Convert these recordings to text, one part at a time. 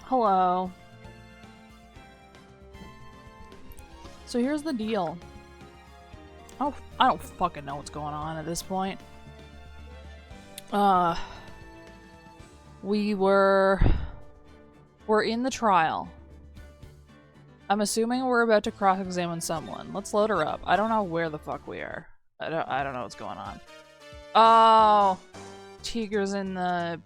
Hello. So here's the deal. I don't fucking know what's going on at this point. We're in the trial. I'm assuming we're about to cross-examine someone. Let's load her up. I don't know where the fuck we are. I don't know what's going on. Oh, Tigra's in the...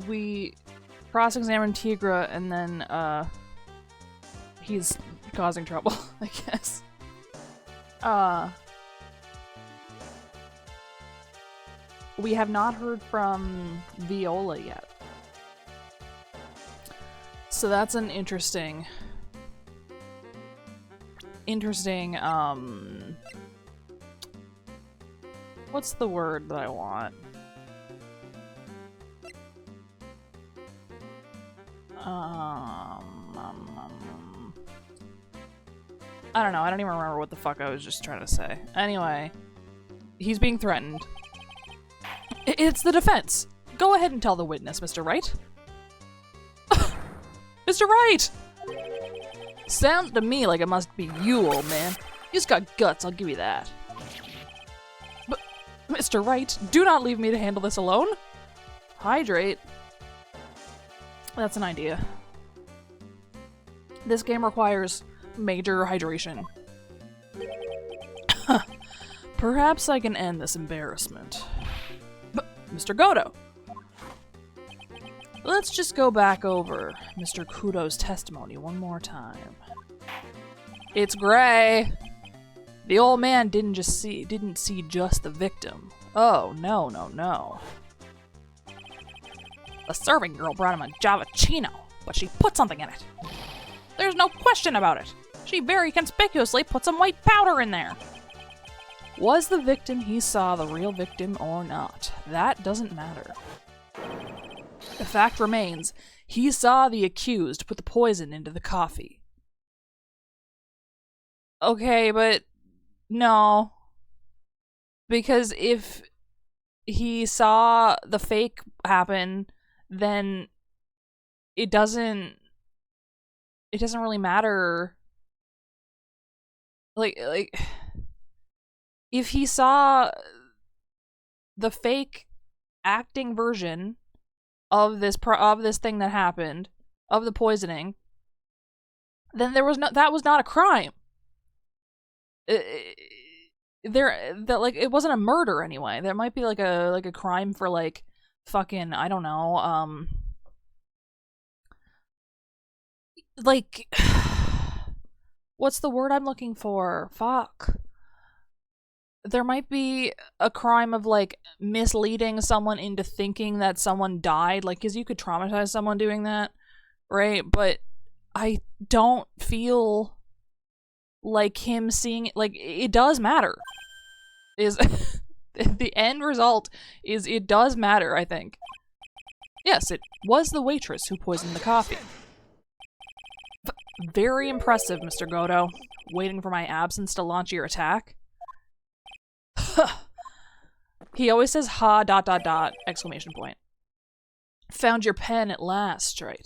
We cross-examined Tigra and then, he's causing trouble, I guess. We have not heard from Viola yet. So that's an interesting, what's the word that I want? I don't know, I don't even remember what the fuck I was just trying to say. Anyway, he's being threatened. It's the defense! Go ahead and tell the witness, Mr. Wright. Mr. Wright! Sounds to me like it must be you, old man. You just got guts, I'll give you that. But, Mr. Wright, do not leave me to handle this alone. Hydrate. That's an idea. This game requires major hydration. Perhaps I can end this embarrassment. But, Mr. Godo! Let's just go back over Mr. Kudo's testimony one more time. It's gray. The old man didn't see just the victim. Oh, no, no, no. The serving girl brought him a Javachino, but she put something in it. There's no question about it. She very conspicuously put some white powder in there. Was the victim he saw the real victim or not? That doesn't matter. The fact remains, he saw the accused put the poison into the coffee. Okay, but no. Because if he saw the fake happen, then it doesn't really matter. Like if he saw the fake acting version of this thing that happened, of the poisoning, then that was not a crime. It wasn't a murder anyway. There might be like a crime for like fucking, I don't know, like, what's the word I'm looking for? Fuck. There might be a crime of, like, misleading someone into thinking that someone died, like, because you could traumatize someone doing that, right? But I don't feel like him seeing, like, it does matter. The end result is it does matter, I think. Yes, it was the waitress who poisoned the coffee. Very impressive, Mr. Godo. Waiting for my absence to launch your attack. He always says ha ... exclamation point. Found your pen at last, right?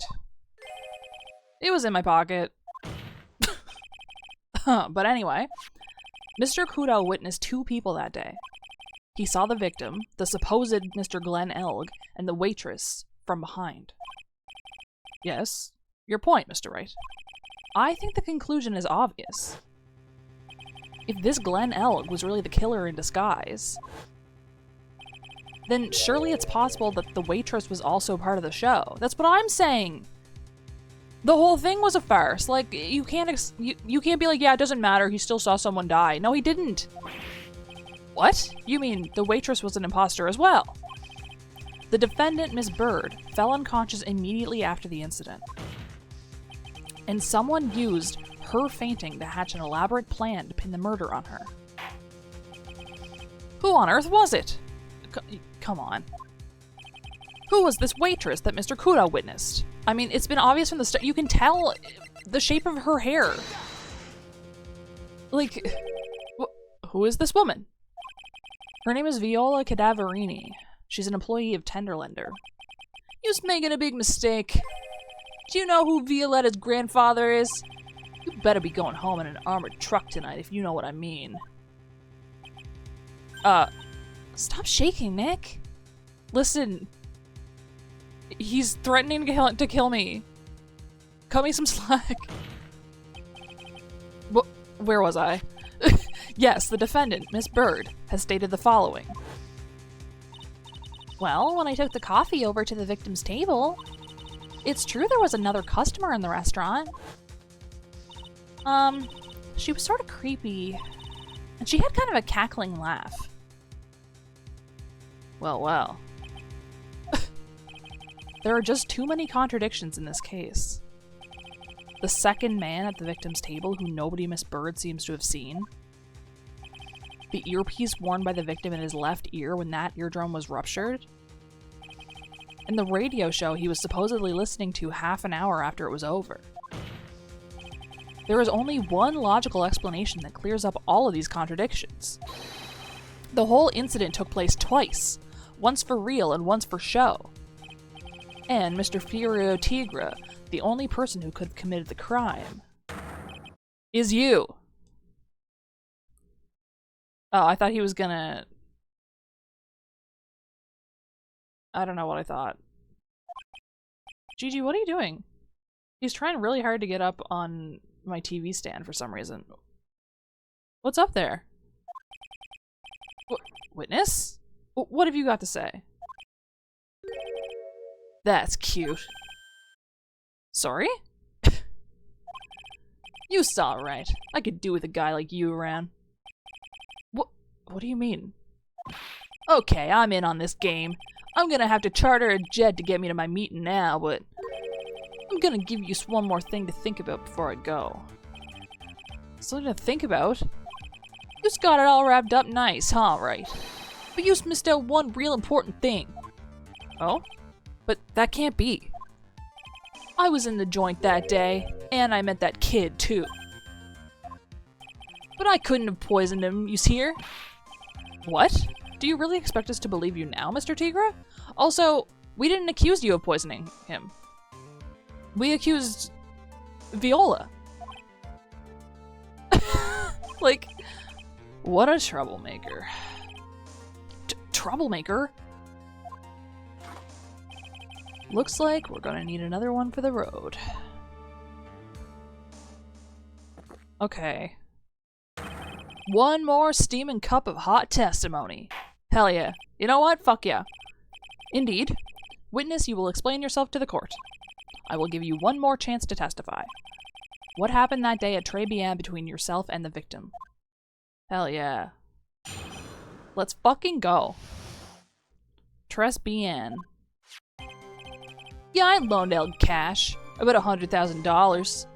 It was in my pocket. But anyway, Mr. Kudo witnessed two people that day. He saw the victim, the supposed Mr. Glenn Elg, and the waitress from behind. Yes, your point, Mr. Wright. I think the conclusion is obvious. If this Glenn Elg was really the killer in disguise, then surely it's possible that the waitress was also part of the show. That's what I'm saying. The whole thing was a farce. Like, you can't be like, yeah, it doesn't matter, he still saw someone die. No, he didn't. What? You mean the waitress was an imposter as well? The defendant, Miss Bird, fell unconscious immediately after the incident. And someone used her fainting to hatch an elaborate plan to pin the murder on her. Who on earth was it? Come on. Who was this waitress that Mr. Kudo witnessed? I mean, it's been obvious from the start. You can tell the shape of her hair. Like, who is this woman? Her name is Viola Cadaverini. She's an employee of Tenderlander. You're making a big mistake. Do you know who Violetta's grandfather is? You better be going home in an armored truck tonight, if you know what I mean. Stop shaking, Nick. Listen. He's threatening to kill me. Cut me some slack. Where was I? Yes, the defendant, Miss Bird, has stated the following. Well, when I took the coffee over to the victim's table, it's true there was another customer in the restaurant. She was sort of creepy, and she had kind of a cackling laugh. Well. There are just too many contradictions in this case. The second man at the victim's table who nobody Miss Bird seems to have seen. The earpiece worn by the victim in his left ear when that eardrum was ruptured. And the radio show he was supposedly listening to half an hour after it was over. There is only one logical explanation that clears up all of these contradictions. The whole incident took place twice, once for real and once for show. And Mr. Furio Tigra, the only person who could have committed the crime, is you. Oh, I thought he was gonna... I don't know what I thought. Gigi, what are you doing? He's trying really hard to get up on my TV stand for some reason. What's up there? Witness? What have you got to say? That's cute. Sorry? You saw it right. I could do with a guy like you around. What do you mean? Okay, I'm in on this game. I'm gonna have to charter a jet to get me to my meeting now, but I'm gonna give you one more thing to think about before I go. Something to think about? You just got it all wrapped up nice, huh? Right. But you missed out one real important thing. Oh? But that can't be. I was in the joint that day, and I met that kid, too. But I couldn't have poisoned him, you hear? What? Do you really expect us to believe you now, Mr. Tigra? Also, we didn't accuse you of poisoning him. We accused Viola. Like, what a troublemaker. Troublemaker? Looks like we're gonna need another one for the road. Okay. One more steaming cup of hot testimony. Hell yeah. You know what? Fuck yeah. Indeed. Witness, you will explain yourself to the court. I will give you one more chance to testify. What happened that day at Tribulations between yourself and the victim? Hell yeah. Let's fucking go. Tribulations. Yeah, I loaned El cash. About $100,000.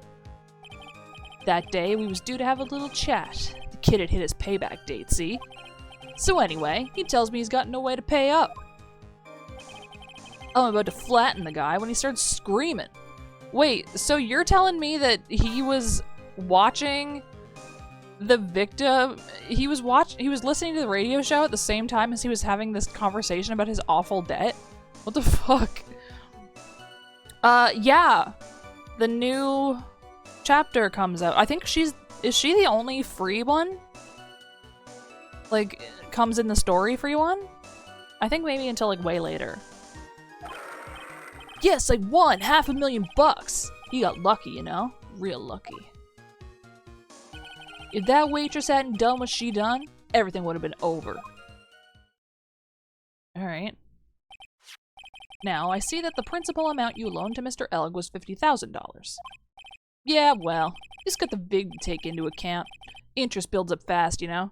That day, we was due to have a little chat. The kid had hit his payback date, see? So anyway, he tells me he's got no way to pay up. I'm about to flatten the guy when he starts screaming. Wait, so you're telling me that he was watching the victim? He was listening to the radio show at the same time as he was having this conversation about his awful debt? What the fuck? Yeah. The new chapter comes out. I think is she the only free one? Like, comes in the story free one? I think maybe until like way later. Yes, I won $500,000. He got lucky, you know? Real lucky. If that waitress hadn't done what she done, everything would have been over. Alright. Now, I see that the principal amount you loaned to Mr. Elg was $50,000. Yeah, well, just got the VIG to take into account. Interest builds up fast, you know?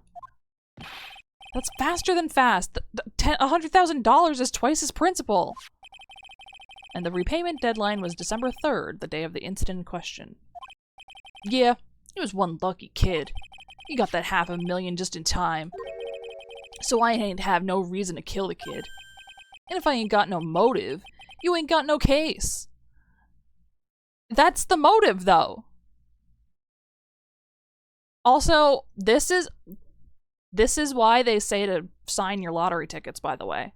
That's faster than fast. $100,000 is twice his principal. And the repayment deadline was December 3rd, the day of the incident in question. Yeah, he was one lucky kid. He got that $500,000 just in time. So I ain't have no reason to kill the kid. And if I ain't got no motive, you ain't got no case. That's the motive, though. Also, this is why they say to sign your lottery tickets, by the way.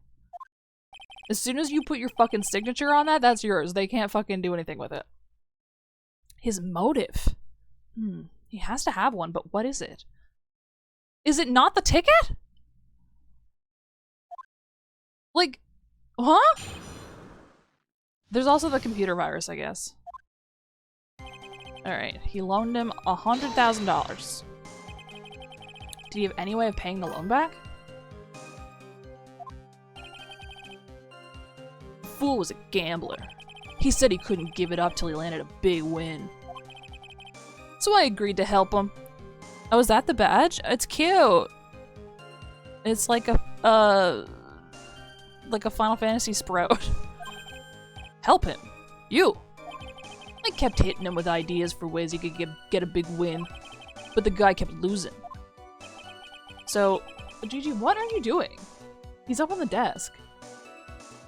As soon as you put your fucking signature on that, that's yours. They can't fucking do anything with it. His motive. He has to have one, but what is it? Is it not the ticket? Like, huh? There's also the computer virus, I guess. Alright, he loaned him $100,000. Did he have any way of paying the loan back? The fool was a gambler. He said he couldn't give it up till he landed a big win. So I agreed to help him. Oh, is that the badge? It's cute. It's like a Final Fantasy sprout. Help him. You. I kept hitting him with ideas for ways he could get a big win, but the guy kept losing. So, Gigi, what are you doing? He's up on the desk.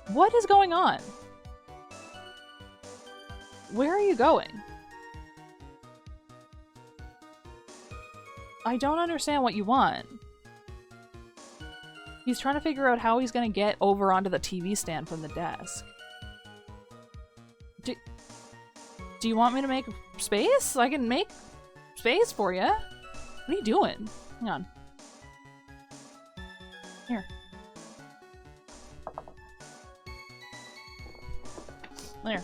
What is going on? Where are you going? I don't understand what you want. He's trying to figure out how he's gonna get over onto the TV stand from the desk. Do you want me to make space? I can make space for you. What are you doing? Hang on. Here. There.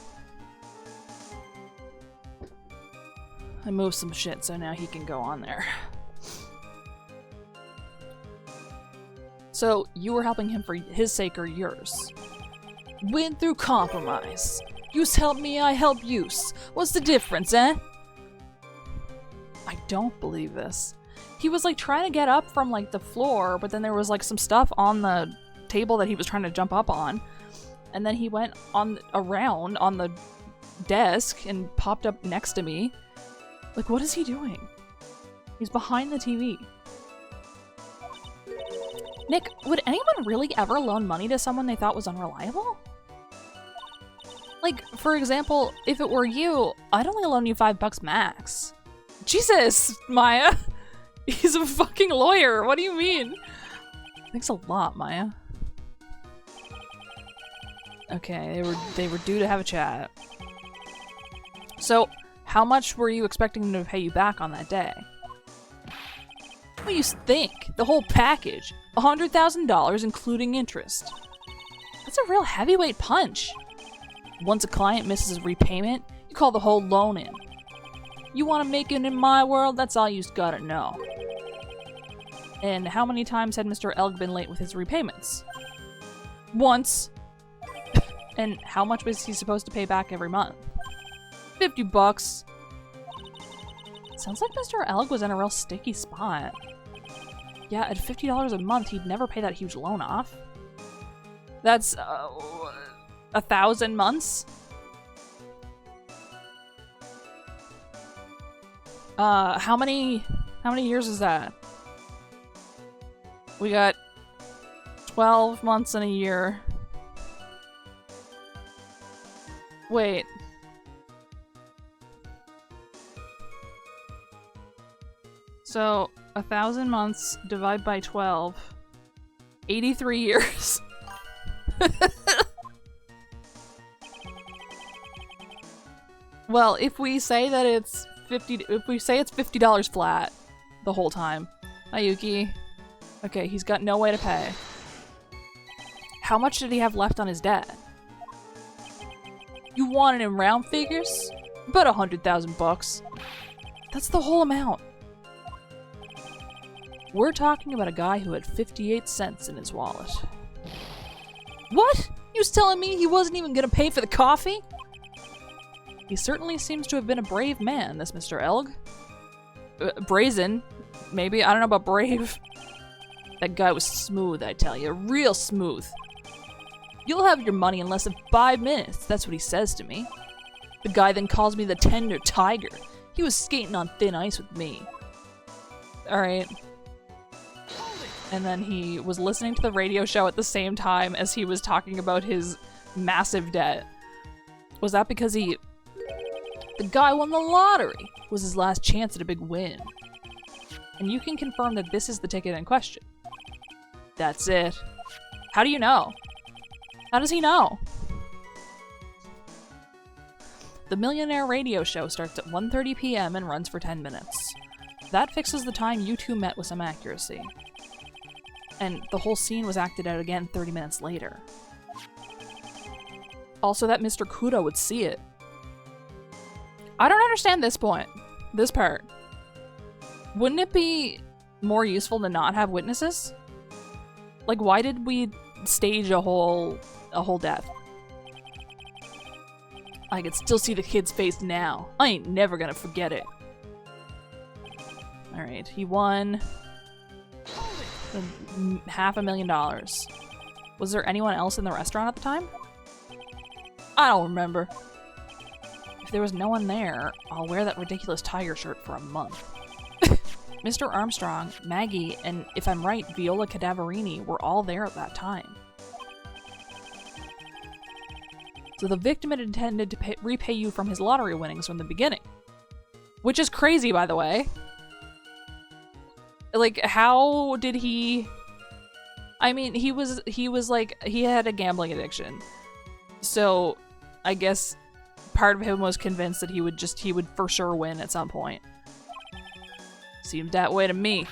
I moved some shit so now he can go on there. So, you were helping him for his sake or yours? Win through compromise. Use help me, I help use. What's the difference, eh? I don't believe this. He was like trying to get up from like the floor, but then there was like some stuff on the table that he was trying to jump up on. And then he went around on the desk and popped up next to me. Like, what is he doing? He's behind the TV. Nick, would anyone really ever loan money to someone they thought was unreliable? Like, for example, if it were you, I'd only loan you $5 max. Jesus, Maya! He's a fucking lawyer, what do you mean? Thanks a lot, Maya. Okay, they were due to have a chat. So, how much were you expecting them to pay you back on that day? What do you think? The whole package. $100,000 including interest. That's a real heavyweight punch. Once a client misses a repayment, you call the whole loan in. You want to make it in my world? That's all you gotta know. And how many times had Mr. Elg been late with his repayments? Once. And how much was he supposed to pay back every month? $50. Sounds like Mr. Elg was in a real sticky spot. Yeah, at $50 a month, he'd never pay that huge loan off. That's 1,000 months? How many years is that? We got 12 months and a year. Wait. So, 1,000 months divided by 12. 83 years. Well, if we say that it's $50 flat the whole time. Ayuki. Okay, he's got no way to pay. How much did he have left on his debt? You wanted in round figures? About $100,000. That's the whole amount. We're talking about a guy who had 58 cents in his wallet. What? You was telling me he wasn't even gonna pay for the coffee? He certainly seems to have been a brave man, this Mr. Elg. Brazen. Maybe. I don't know about brave. That guy was smooth, I tell you. Real smooth. You'll have your money in less than 5 minutes. That's what he says to me. The guy then calls me the tender tiger. He was skating on thin ice with me. Alright. And then he was listening to the radio show at the same time as he was talking about his massive debt. Was that because the guy won the lottery? Was his last chance at a big win? And you can confirm that this is the ticket in question. That's it. How do you know? How does he know? The Millionaire Radio Show starts at 1:30 p.m. and runs for 10 minutes. That fixes the time you two met with some accuracy. And the whole scene was acted out again 30 minutes later. Also, that Mr. Kudo would see it. I don't understand this point. This part. Wouldn't it be more useful to not have witnesses? Like, why did we stage a whole death? I can still see the kid's face now. I ain't never gonna forget it. Alright, he won $500,000. Was there anyone else in the restaurant at the time? I don't remember. If there was no one there, I'll wear that ridiculous tiger shirt for a month. Mr. Armstrong, Maggie, and if I'm right, Viola Cadaverini were all there at that time. So the victim had intended to repay you from his lottery winnings from the beginning. Which is crazy, by the way. Like, how did he... I mean, he was like, he had a gambling addiction. So, I guess part of him was convinced that he would for sure win at some point. Seemed that way to me.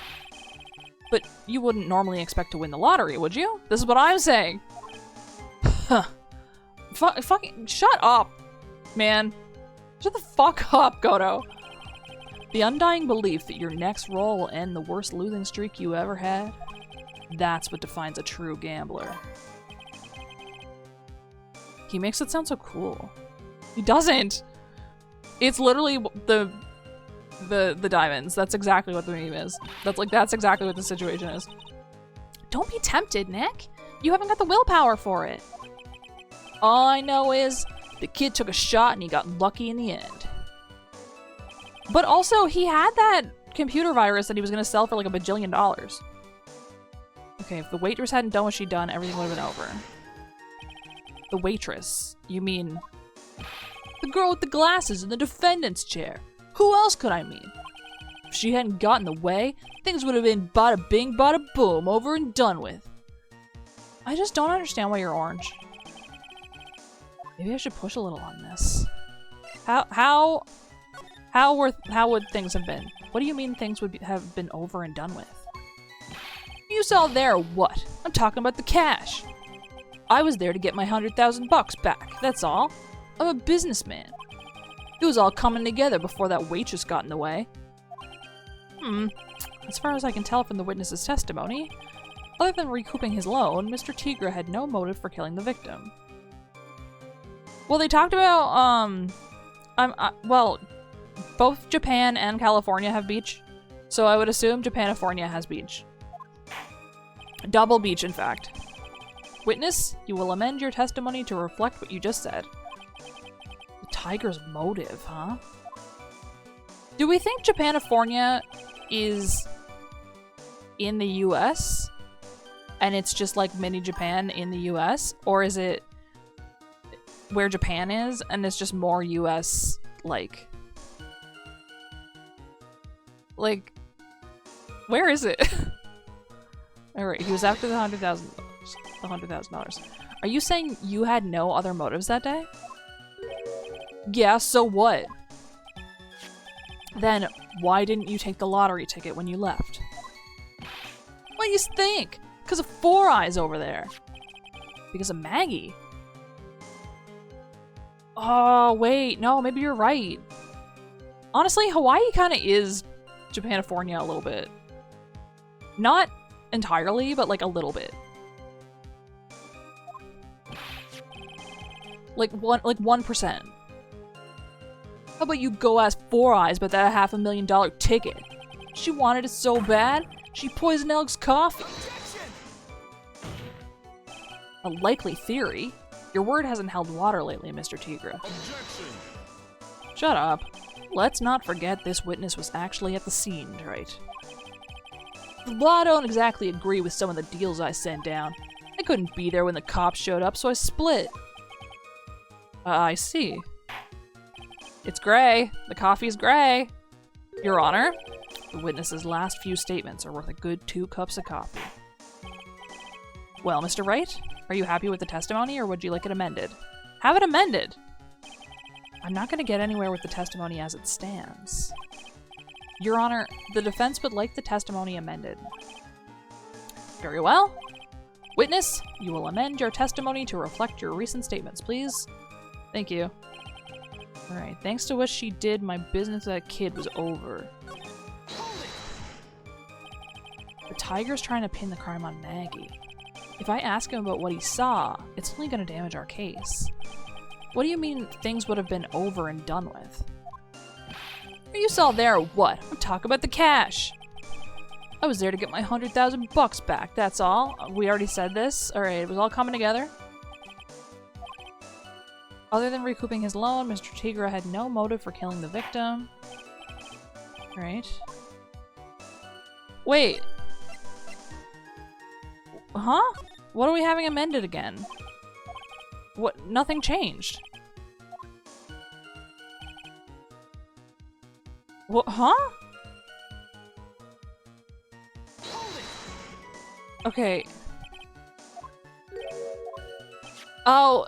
But you wouldn't normally expect to win the lottery, would you? This is what I'm saying. Huh. Fucking shut up, man. Shut the fuck up, Goto. The undying belief that your next roll will end the worst losing streak you ever had, that's what defines a true gambler. He makes it sound so cool. He doesn't. It's literally the diamonds. That's exactly what the meme is. That's exactly what the situation is. Don't be tempted, Nick. You haven't got the willpower for it. All I know is the kid took a shot and he got lucky in the end. But also, he had that computer virus that he was going to sell for like $1 bajillion. Okay, if the waitress hadn't done what she'd done, everything would have been over. The waitress? You mean the girl with the glasses in the defendant's chair? Who else could I mean? If she hadn't gotten in the way, things would have been bada bing, bada boom, over and done with. I just don't understand why you're orange. Maybe I should push a little on this. How would things have been? What do you mean things would have been over and done with? You saw there what? I'm talking about the cash. I was there to get my $100,000 back, that's all. I'm a businessman. It was all coming together before that waitress got in the way. As far as I can tell from the witness's testimony, other than recouping his loan, Mr. Tigra had no motive for killing the victim. Well, they talked about, well, both Japan and California have beach, so I would assume Japanifornia has beach. Double beach, in fact. Witness, you will amend your testimony to reflect what you just said. The tiger's motive, huh? Do we think Japanifornia is in the US? And it's just like mini Japan in the US? Or is it where Japan is and it's just more US like where is it? Alright, he was after the $100,000. Are you saying you had no other motives that day? Yeah, so what? Then why didn't you take the lottery ticket when you left? What do you think? Because of Four Eyes over there. Because of Maggie. Oh, wait. No, maybe you're right. Honestly, Hawaii kind of is Japanifornia a little bit. Not entirely, but like a little bit. Like 1%. How about you go ask Four Eyes about that $500,000 ticket? She wanted it so bad, she poisoned Elg's coffee. A likely theory. Your word hasn't held water lately, Mr. Tigra. Shut up. Let's not forget this witness was actually at the scene, right? The law don't exactly agree with some of the deals I sent down. I couldn't be there when the cops showed up, so I split. I see. It's gray. The coffee's gray. Your Honor, the witness's last few statements are worth a good 2 cups of coffee. Well, Mr. Wright, Are you happy with the testimony, or would you like it amended? Have it amended! I'm not going to get anywhere with the testimony as it stands. Your Honor, the defense would like the testimony amended. Very well. Witness, you will amend your testimony to reflect your recent statements, please. Thank you. Alright, thanks to what she did, my business with that kid was over. The tiger's trying to pin the crime on Maggie. If I ask him about what he saw, it's only going to damage our case. What do you mean things would have been over and done with? Are you saw there or what? I'm talking about the cash. I was there to get my 100,000 bucks back, that's all. We already said this. Alright, it was all coming together. Other than recouping his loan, Mr. Tigra had no motive for killing the victim. Alright. Wait. Huh? What are we having amended again? What? Nothing changed. What? Huh? Okay. Oh.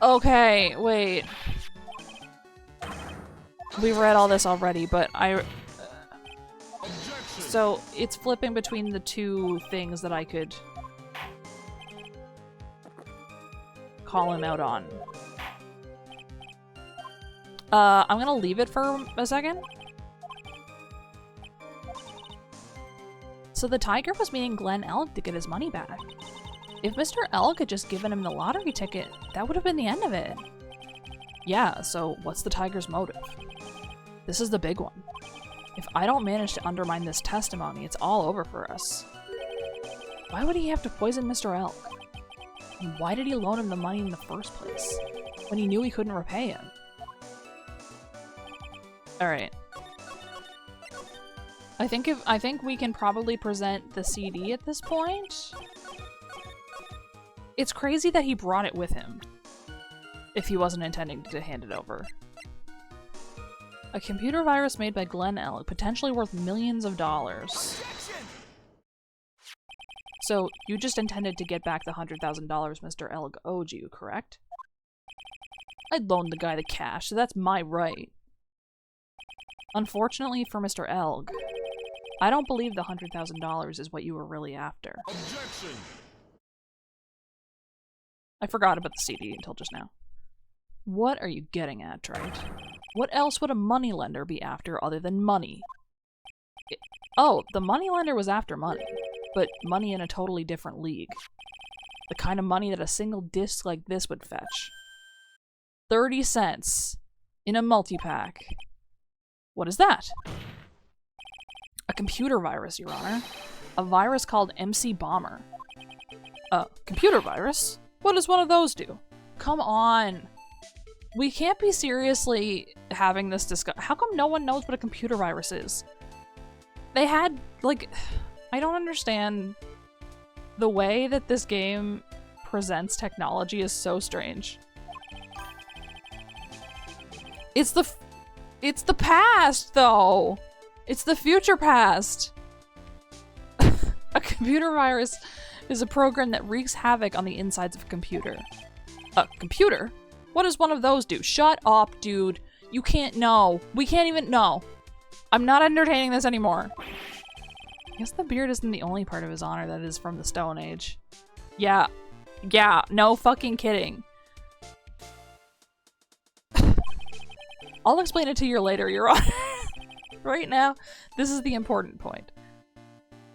Okay, wait. We've read all this already, but so it's flipping between the two things that I could call him out on. I'm gonna leave it for a second. So the tiger was meeting Glenn Elk to get his money back. If Mr. Elk had just given him the lottery ticket, that would have been the end of it. Yeah, so what's the tiger's motive? This is the big one. If I don't manage to undermine this testimony, it's all over for us. Why would he have to poison Mr. Elk? And why did he loan him the money in the first place, when he knew he couldn't repay him? Alright. I think we can probably present the CD at this point. It's crazy that he brought it with him, if he wasn't intending to hand it over. A computer virus made by Glenn Elk, potentially worth millions of dollars. So, you just intended to get back the $100,000 Mr. Elk owed you, correct? I loaned the guy the cash, so that's my right. Unfortunately for Mr. Elk, I don't believe the $100,000 is what you were really after. Objection! I forgot about the CD until just now. What are you getting at, Trite? What else would a moneylender be after other than money? Oh, the moneylender was after money, but money in a totally different league. The kind of money that a single disc like this would fetch. 30 cents in a multi-pack. What is that? A computer virus, Your Honor. A virus called MC Bomber. A computer virus? What does one of those do? Come on. We can't be seriously having this discussion. How come no one knows what a computer virus is? They had, like, I don't understand. The way that this game presents technology is so strange. It's the past, though. It's the future past. A computer virus is a program that wreaks havoc on the insides of a computer. A computer? What does one of those do? Shut up, dude. You can't know. We can't even know. I'm not entertaining this anymore. I guess the beard isn't the only part of his honor that is from the Stone Age. Yeah. Yeah, no fucking kidding. I'll explain it to you later, Your Honor. Right now, this is the important point.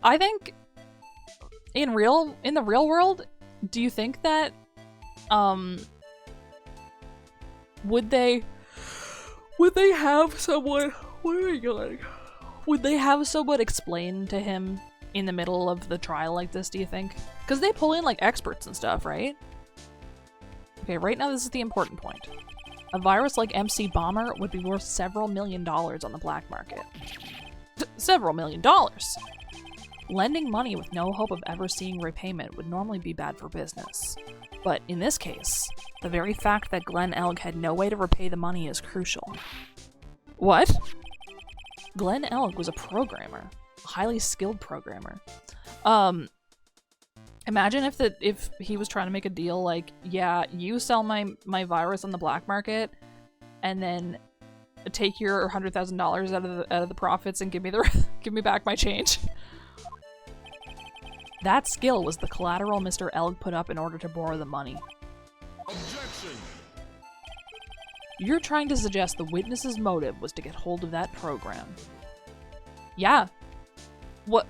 I think in the real world, do you think that would they have someone, where are you going? Would they have someone explain to him in the middle of the trial like this, do you think? Because they pull in like experts and stuff, right? Okay, right now this is the important point. A virus like MC Bomber would be worth several $1 million on the black market. Several $1 million! Lending money with no hope of ever seeing repayment would normally be bad for business. But in this case, the very fact that Glenn Elk had no way to repay the money is crucial. What? Glenn Elk was a programmer. A highly skilled programmer. Imagine if he was trying to make a deal like, yeah, you sell my virus on the black market, and then take your $100,000 out of the profits and give me back my change. That skill was the collateral Mr. Elg put up in order to borrow the money. Objection! You're trying to suggest the witness's motive was to get hold of that program. Yeah. What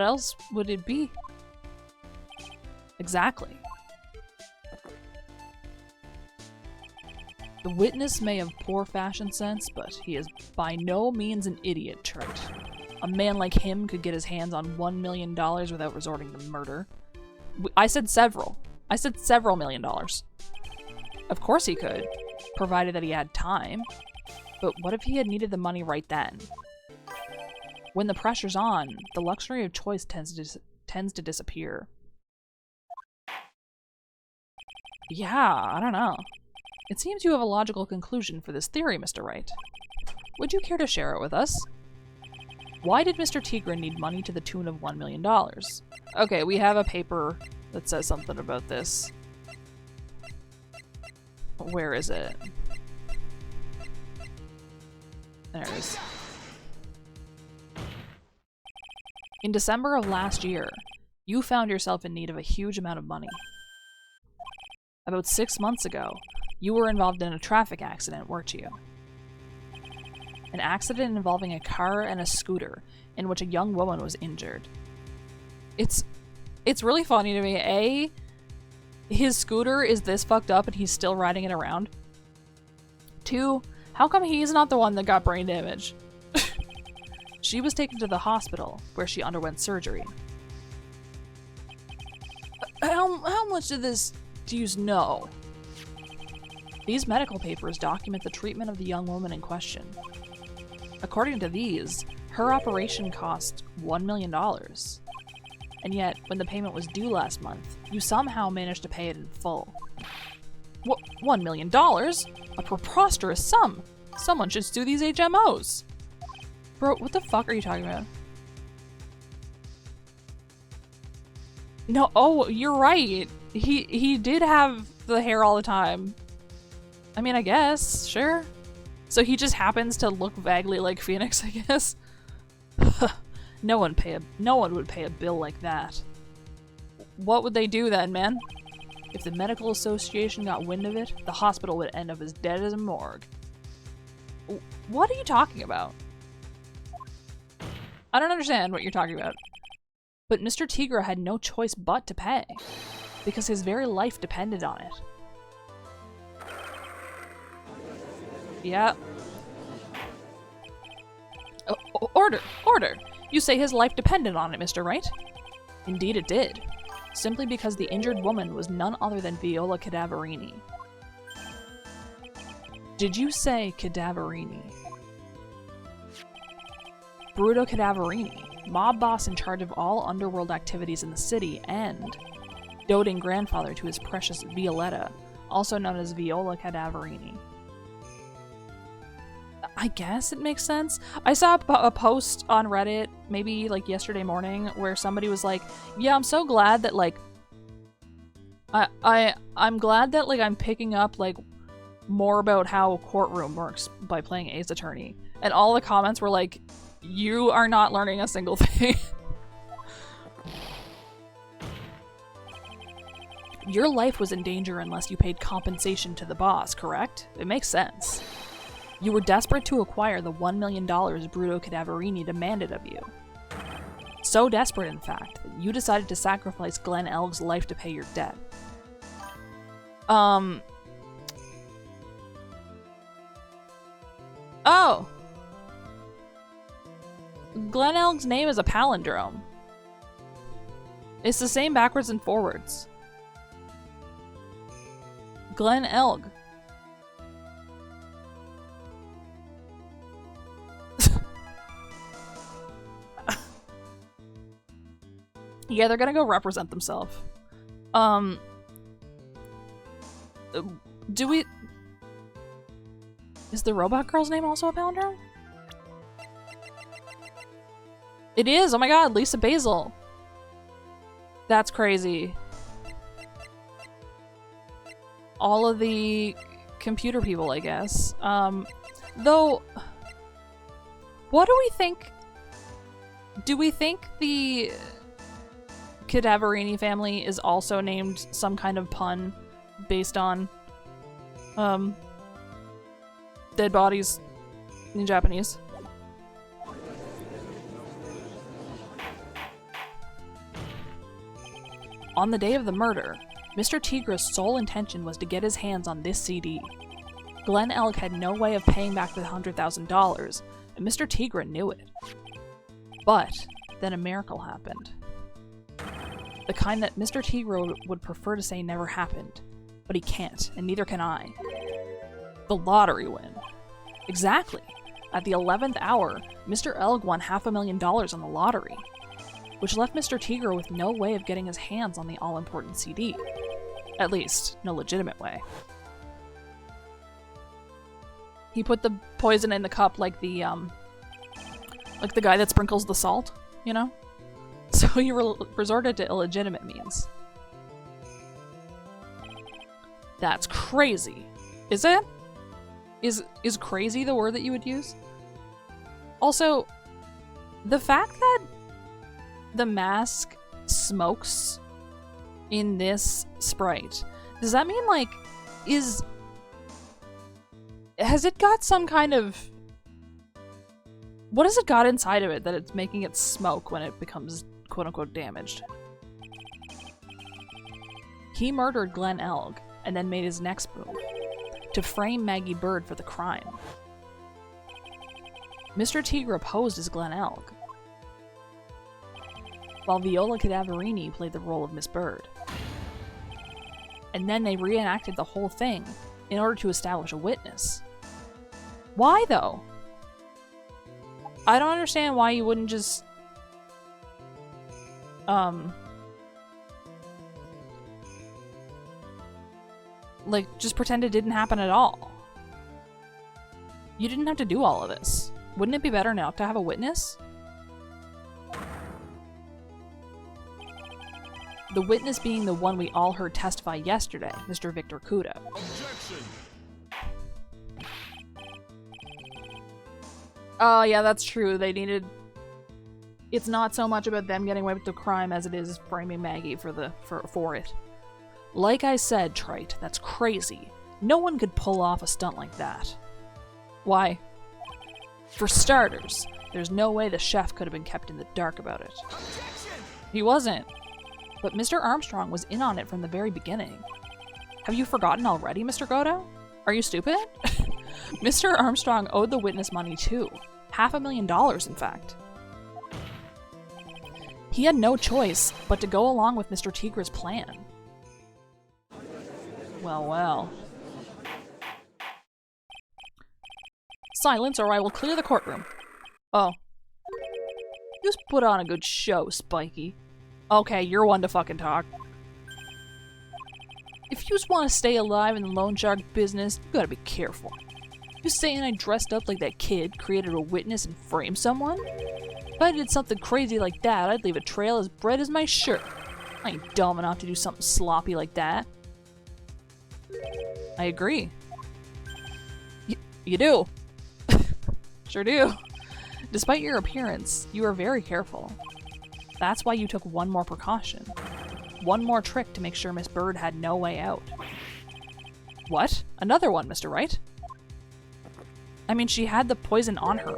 else would it be? Exactly. The witness may have poor fashion sense, but he is by no means an idiot, Trent. A man like him could get his hands on $1 million without resorting to murder. I said several. I said several $1 million. Of course he could, provided that he had time. But what if he had needed the money right then? When the pressure's on, the luxury of choice tends to disappear. Yeah, I don't know. It seems you have a logical conclusion for this theory, Mr. Wright. Would you care to share it with us? Why did Mr. Tigran need money to the tune of $1 million? Okay, we have a paper that says something about this. Where is it? There it is. In December of last year, you found yourself in need of a huge amount of money. About 6 months ago, you were involved in a traffic accident, weren't you? An accident involving a car and a scooter, in which a young woman was injured. It's really funny to me. A, his scooter is this fucked up and he's still riding it around. 2, how come he's not the one that got brain damage? She was taken to the hospital, where she underwent surgery. How much of this do you know? These medical papers document the treatment of the young woman in question. According to these, her operation cost $1 million. And yet, when the payment was due last month, you somehow managed to pay it in full. What, $1 million? A preposterous sum! Someone should sue these HMOs! Bro, what the fuck are you talking about? No, oh, you're right. He did have the hair all the time. I mean, I guess, sure. So he just happens to look vaguely like Phoenix, I guess. No one would pay a bill like that. What would they do then, man? If the medical association got wind of it, the hospital would end up as dead as a morgue. What are you talking about? I don't understand what you're talking about. But Mr. Tigra had no choice but to pay, because his very life depended on it. Yeah. Order! Order! You say his life depended on it, Mr. Wright? Indeed it did. Simply because the injured woman was none other than Viola Cadaverini. Did you say Cadaverini? Bruto Cadaverini, mob boss in charge of all underworld activities in the city and doting grandfather to his precious Violetta, also known as Viola Cadaverini. I guess it makes sense. I saw a post on Reddit, maybe like yesterday morning, where somebody was like, yeah, I'm so glad that like, I'm glad that like I'm picking up like more about how a courtroom works by playing Ace Attorney. And all the comments were like, you are not learning a single thing. Your life was in danger unless you paid compensation to the boss, correct? It makes sense. You were desperate to acquire the $1 million Bruto Cadaverini demanded of you. So desperate, in fact, that you decided to sacrifice Glenn Elg's life to pay your debt. Oh! Glenn Elg's name is a palindrome. It's the same backwards and forwards. Glenn Elg. Yeah, they're gonna go represent themselves. Do we... Is the robot girl's name also a palindrome? It is! Oh my god, Lisa Basil! That's crazy. All of the computer people, I guess. Though, what do we think? Do we think the Cadaverini family is also named some kind of pun based on dead bodies in Japanese? On the day of the murder, Mr. Tigra's sole intention was to get his hands on this CD. Glenn Elk had no way of paying back the $100,000, and Mr. Tigra knew it. But then a miracle happened. The kind that Mr. Tigra would prefer to say never happened, but he can't, and neither can I. The lottery win. Exactly. At the 11th hour, Mr. Elk won $500,000 on the lottery, which left Mr. Tigra with no way of getting his hands on the all-important CD. At least, no legitimate way. He put the poison in the cup like the guy that sprinkles the salt, you know? So he resorted to illegitimate means. That's crazy. Is it? Is crazy the word that you would use? Also, the fact that the mask smokes in this sprite, does that mean, like, has it got some kind of, what has it got inside of it that it's making it smoke when it becomes quote-unquote damaged? He murdered Glenn Elk and then made his next move, to frame Maggie Bird for the crime. Mr. Tigra posed as Glenn Elk, while Viola Cadaverini played the role of Miss Bird. And then they reenacted the whole thing in order to establish a witness. Why, though? I don't understand why you wouldn't just... like, just pretend it didn't happen at all. You didn't have to do all of this. Wouldn't it be better now to have a witness? The witness being the one we all heard testify yesterday, Mr. Victor Kudo. Objection. Oh, yeah, that's true. They needed... It's not so much about them getting away with the crime as it is framing Maggie for it. Like I said, Trite, that's crazy. No one could pull off a stunt like that. Why? For starters, there's no way the chef could have been kept in the dark about it. Objection. He wasn't. But Mr. Armstrong was in on it from the very beginning. Have you forgotten already, Mr. Godo? Are you stupid? Mr. Armstrong owed the witness money too. $500,000, in fact. He had no choice but to go along with Mr. Tigra's plan. Well, well. Silence or I will clear the courtroom. Oh. Just put on a good show, Spiky. Okay, you're one to fucking talk. If you just want to stay alive in the loan shark business, you gotta be careful. You saying I dressed up like that kid, created a witness, and framed someone? If I did something crazy like that, I'd leave a trail as red as my shirt. I ain't dumb enough to do something sloppy like that. I agree. You do. Sure do. Despite your appearance, you are very careful. That's why you took one more precaution. One more trick to make sure Miss Bird had no way out. What? Another one, Mr. Wright? I mean, she had the poison on her.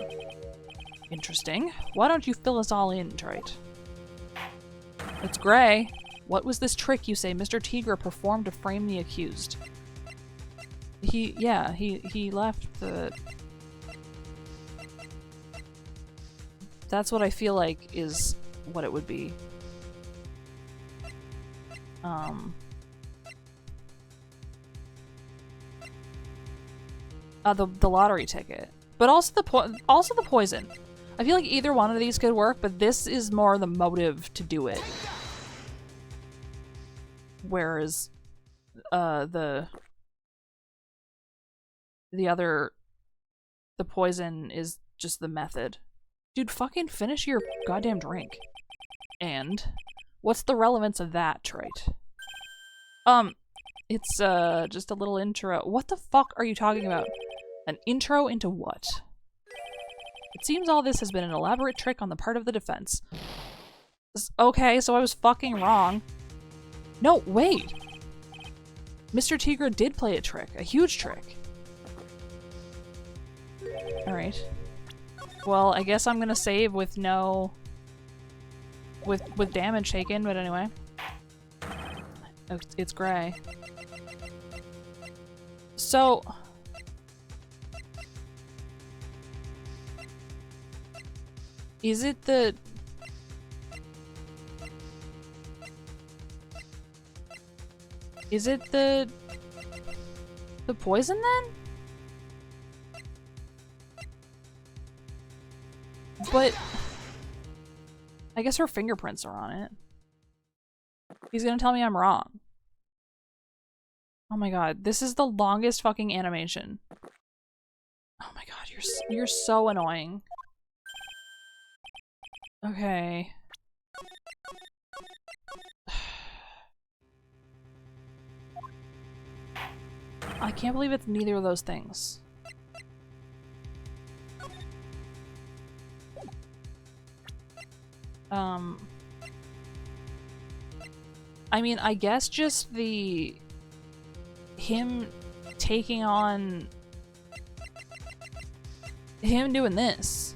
Interesting. Why don't you fill us all in, Trite? It's Gray. What was this trick you say Mr. Tigra performed to frame the accused? He left the... That's what I feel like is what it would be. The lottery ticket, but also the poison. I feel like either one of these could work, but this is more the motive to do it. Whereas, the poison is just the method. Dude, fucking finish your goddamn drink. And What's the relevance of that trait? It's just a little intro. What the fuck are you talking about? An intro into what? It seems all this has been an elaborate trick on the part of the defense. Okay, so I was fucking wrong. No, wait! Mr. Tigra did play a trick. A huge trick. Alright. Well, I guess I'm gonna save with no... With damage taken, but anyway. It's gray. So... Is it the... Is it the poison then? But I guess her fingerprints are on it. He's gonna tell me I'm wrong. Oh my god, this is the longest fucking animation. Oh my god, you're so annoying. Okay. I can't believe it's neither of those things. I mean, I guess just him taking on... him doing this.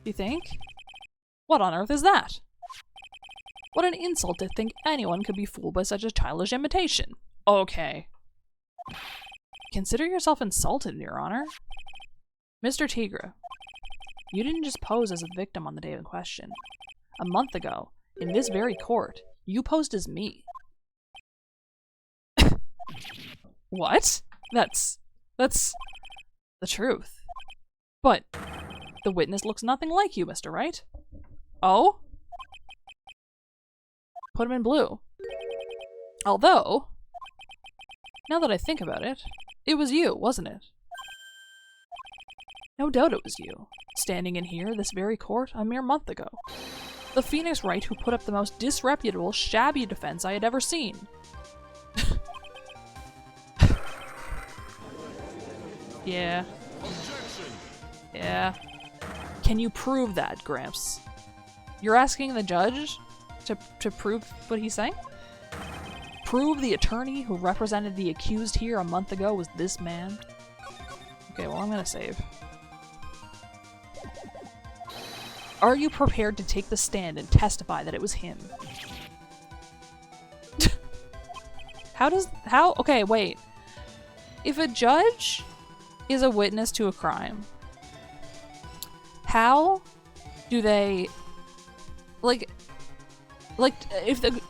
You think? What on earth is that? What an insult to think anyone could be fooled by such a childish imitation. Okay. Consider yourself insulted, Your Honor. Mr. Tigra, you didn't just pose as a victim on the day in question. A month ago, in this very court, you posed as me. What? That's the truth. But the witness looks nothing like you, Mr. Wright. Oh? Put him in blue. Although, now that I think about it, it was you, wasn't it? No doubt it was you, standing in here, this very court, a mere month ago. The Phoenix Wright who put up the most disreputable, shabby defense I had ever seen. Yeah. Objection. Yeah. Can you prove that, Gramps? You're asking the judge to prove what he's saying? Prove the attorney who represented the accused here a month ago was this man? Okay, well, I'm gonna save. Are you prepared to take the stand and testify that it was him? Okay, wait. If a judge is a witness to a crime, how do they, like, if the,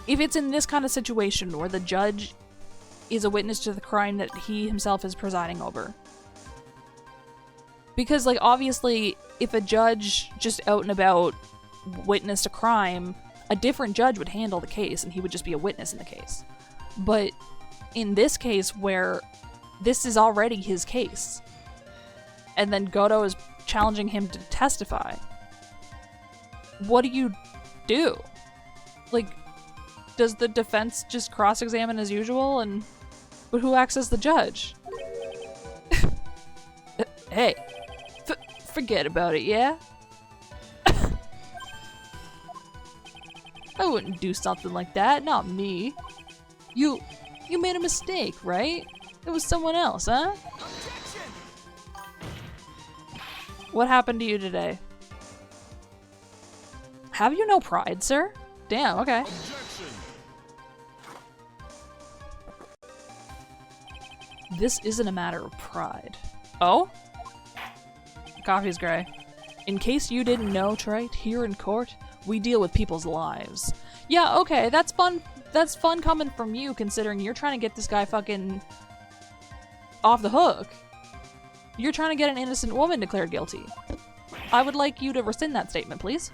if it's in this kind of situation where the judge is a witness to the crime that he himself is presiding over? Because, like, obviously, if a judge just out and about witnessed a crime, a different judge would handle the case and he would just be a witness in the case. But in this case, where this is already his case, and then Goto is challenging him to testify, what do you do? Like, does the defense just cross-examine as usual, but who acts as the judge? Hey. Forget about it, yeah? I wouldn't do something like that, not me. You made a mistake, right? It was someone else, huh? Objection. What happened to you today? Have you no pride, sir? Damn, okay. Objection. This isn't a matter of pride. Oh? Coffee's gray. In case you didn't know, Trite, here in court, we deal with people's lives. Yeah, okay, that's fun. That's fun coming from you, considering you're trying to get this guy fucking off the hook. You're trying to get an innocent woman declared guilty. I would like you to rescind that statement, please.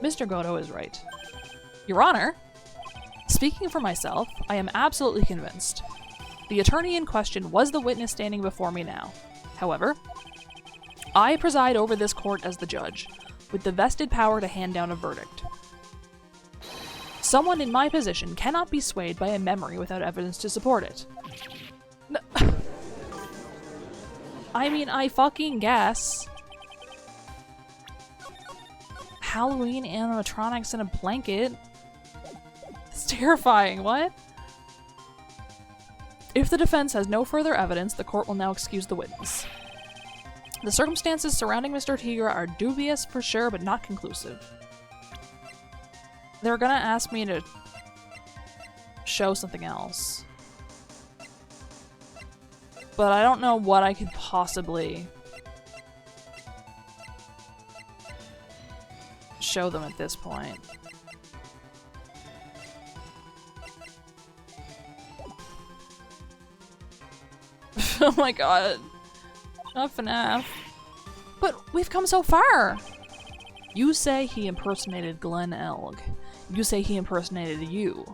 Mr. Goto is right. Your Honor, speaking for myself, I am absolutely convinced. The attorney in question was the witness standing before me now. However, I preside over this court as the judge, with the vested power to hand down a verdict. Someone in my position cannot be swayed by a memory without evidence to support it. I mean, I fucking guess. Halloween animatronics in a blanket? It's terrifying, what? If the defense has no further evidence, the court will now excuse the witness. The circumstances surrounding Mr. Tigra are dubious for sure, but not conclusive. They're gonna ask me to show something else. But I don't know what I could possibly show them at this point. Oh my god. Not FNAF. But we've come so far! You say he impersonated Glenn Elg. You say he impersonated you.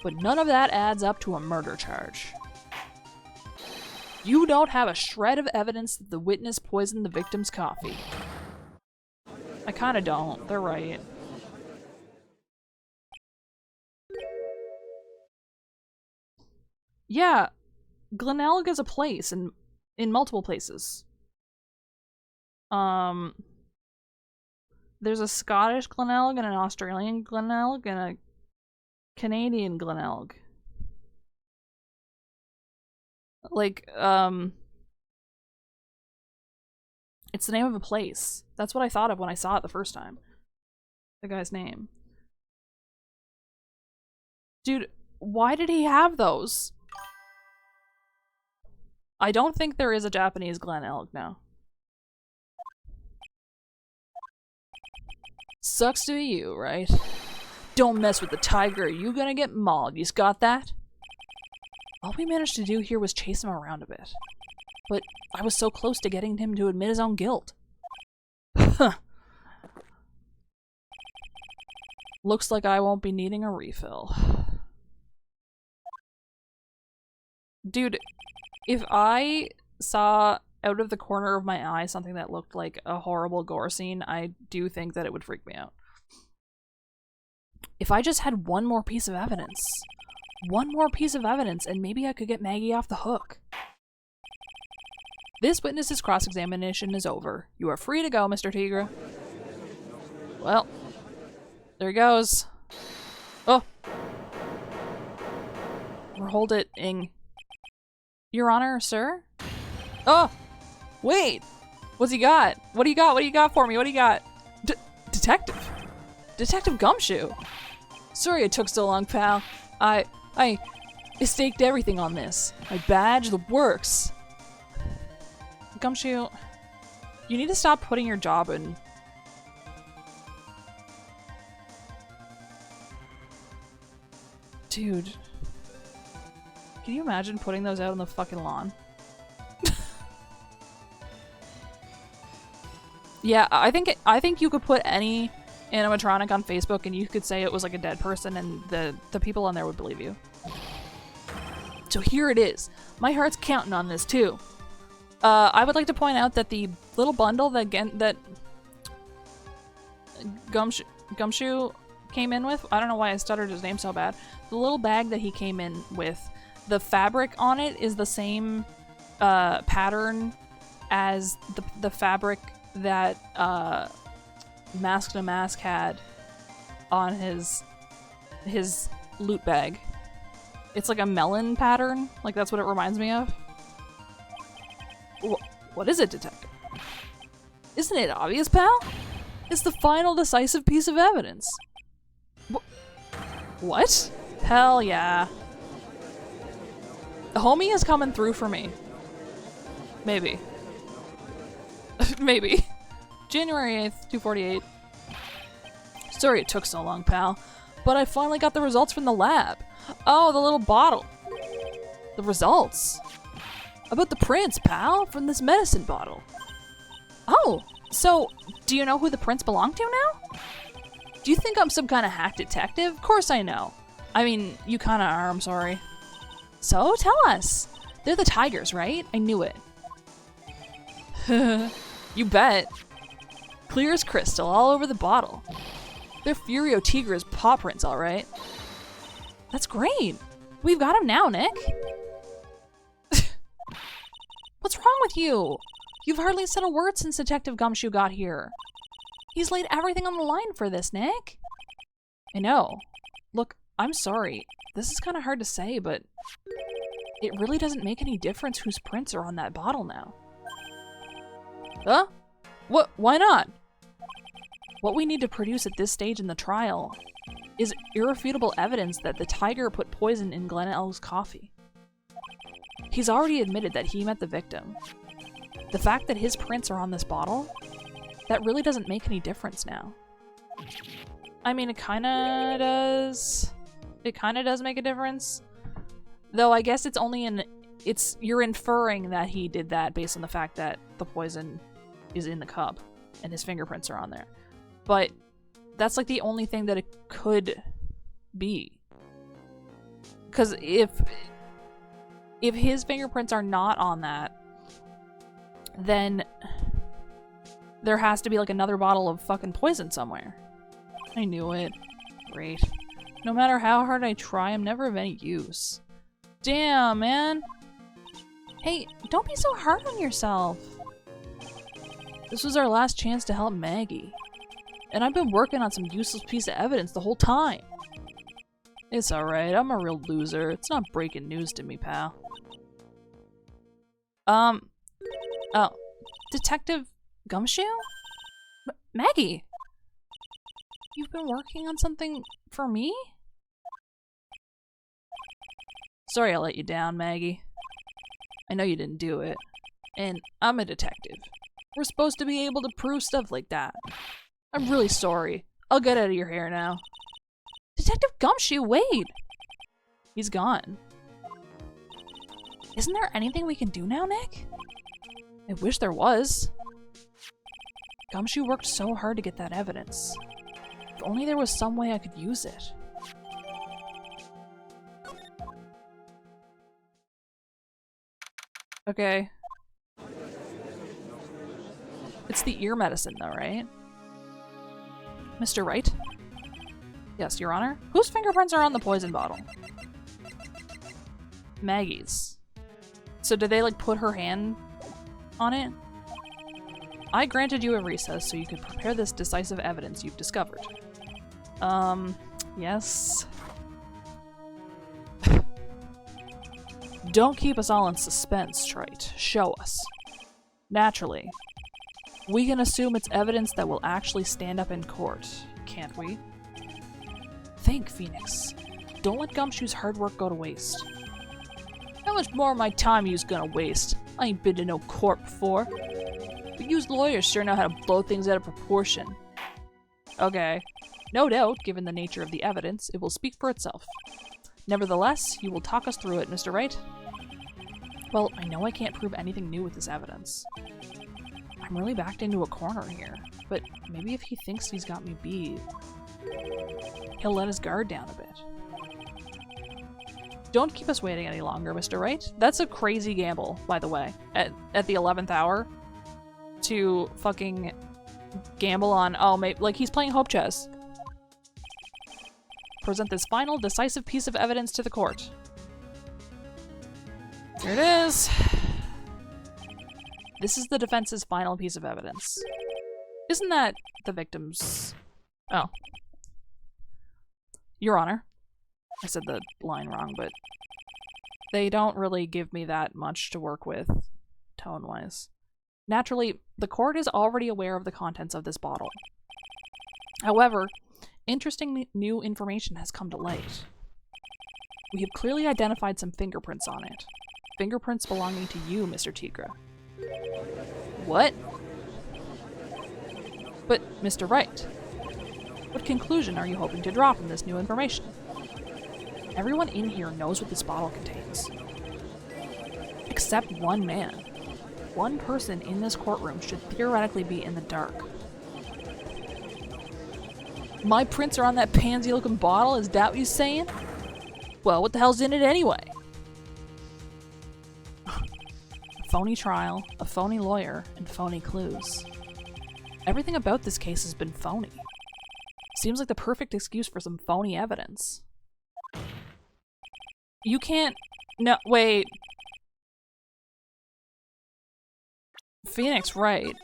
But none of that adds up to a murder charge. You don't have a shred of evidence that the witness poisoned the victim's coffee. I kinda don't. They're right. Yeah, Glenelg is a place in multiple places. There's a Scottish Glenelg and an Australian Glenelg and a Canadian Glenelg. Like, it's the name of a place. That's what I thought of when I saw it the first time. The guy's name. Dude, why did he have those? I don't think there is a Japanese Glenelg now. Sucks to be you, right? Don't mess with the tiger, you gonna get mauled, you got that? All we managed to do here was chase him around a bit. But I was so close to getting him to admit his own guilt. Huh. Looks like I won't be needing a refill. Dude, if I saw out of the corner of my eye something that looked like a horrible gore scene, I do think that it would freak me out. If I just had one more piece of evidence. One more piece of evidence, and maybe I could get Maggie off the hook. This witness's cross-examination is over. You are free to go, Mr. Tigra. Well, there he goes. Oh. Or hold it, Ing. Your Honor, sir? Oh! Wait! What's he got? What do you got? What do you got for me? What do you got? Detective? Detective Gumshoe? Sorry it took so long, pal. I staked everything on this. My badge, the works. Gumshoe, you need to stop putting your job in. Dude. Can you imagine putting those out on the fucking lawn? Yeah, I think you could put any animatronic on Facebook and you could say it was like a dead person and the people on there would believe you. So here it is. My heart's counting on this too. I would like to point out that the little bundle that Gumshoe came in with, I don't know why I stuttered his name so bad. The little bag that he came in with, the fabric on it is the same pattern as the fabric that Mask to Mask had on his loot bag. It's like a melon pattern. Like, that's what it reminds me of. What is it, detective? Isn't it obvious, pal? It's the final decisive piece of evidence. What? Hell yeah. The homie is coming through for me. Maybe. Maybe. January 8th, 248. Sorry it took so long, pal. But I finally got the results from the lab. Oh, the little bottle. The results. About the prints, pal, from this medicine bottle. Oh, so do you know who the prints belong to now? Do you think I'm some kind of hack detective? Of course I know. I mean, you kind of are, I'm sorry. So, tell us. They're the tigers, right? I knew it. You bet. Clear as crystal, all over the bottle. They're Furio Tigra's paw prints, alright. That's great. We've got him now, Nick. What's wrong with you? You've hardly said a word since Detective Gumshoe got here. He's laid everything on the line for this, Nick. I know. Look, I'm sorry. This is kind of hard to say, but it really doesn't make any difference whose prints are on that bottle now. Huh? What? Why not? What we need to produce at this stage in the trial is irrefutable evidence that the tiger put poison in Glen Elg's coffee. He's already admitted that he met the victim. The fact that his prints are on this bottle, that really doesn't make any difference now. I mean, it kinda does. It kinda does make a difference. Though I guess it's only you're inferring that he did that based on the fact that the poison is in the cup and his fingerprints are on there. But that's like the only thing that it could be. Because if his fingerprints are not on that, then there has to be like another bottle of fucking poison somewhere. I knew it. Great. No matter how hard I try, I'm never of any use. Damn, man. Hey, don't be so hard on yourself. This was our last chance to help Maggie. And I've been working on some useless piece of evidence the whole time. It's alright, I'm a real loser. It's not breaking news to me, pal. Oh. Detective Gumshoe? Maggie! You've been working on something for me? Sorry I let you down, Maggie. I know you didn't do it. And I'm a detective. We're supposed to be able to prove stuff like that. I'm really sorry. I'll get out of your hair now. Detective Gumshoe, wait! He's gone. Isn't there anything we can do now, Nick? I wish there was. Gumshoe worked so hard to get that evidence. If only there was some way I could use it. Okay. It's the ear medicine though, right? Mr. Wright? Yes, Your Honor. Whose fingerprints are on the poison bottle? Maggie's. So did they like put her hand on it? I granted you a recess so you could prepare this decisive evidence you've discovered. Yes. Don't keep us all in suspense, Trite. Show us. Naturally. We can assume it's evidence that will actually stand up in court, can't we? Think, Phoenix. Don't let Gumshoe's hard work go to waste. How much more of my time you's gonna waste? I ain't been to no court before. But yous lawyers sure know how to blow things out of proportion. Okay. No doubt, given the nature of the evidence, it will speak for itself. Nevertheless, you will talk us through it, Mr. Wright. Well, I know I can't prove anything new with this evidence. I'm really backed into a corner here, but maybe if he thinks he's got me beat, he'll let his guard down a bit. Don't keep us waiting any longer, Mr. Wright. That's a crazy gamble, by the way, at the 11th hour to fucking gamble on, oh, maybe, like he's playing hope chess. Present this final, decisive piece of evidence to the court. Here it is. This is the defense's final piece of evidence. Isn't that the victim's... Oh. Your Honor. I said the line wrong, but they don't really give me that much to work with, tone-wise. Naturally, the court is already aware of the contents of this bottle. However, interesting new information has come to light. We have clearly identified some fingerprints on it. Fingerprints belonging to you, Mr. Tigra. What? But, Mr. Wright, what conclusion are you hoping to draw from this new information? Everyone in here knows what this bottle contains. Except one man. One person in this courtroom should theoretically be in the dark. My prints are on that pansy-looking bottle, is that what you're saying? Well, what the hell's in it anyway? phony trial, a phony lawyer, and phony clues. Everything about this case has been phony. Seems like the perfect excuse for some phony evidence. You can't... No, wait. Phoenix, right.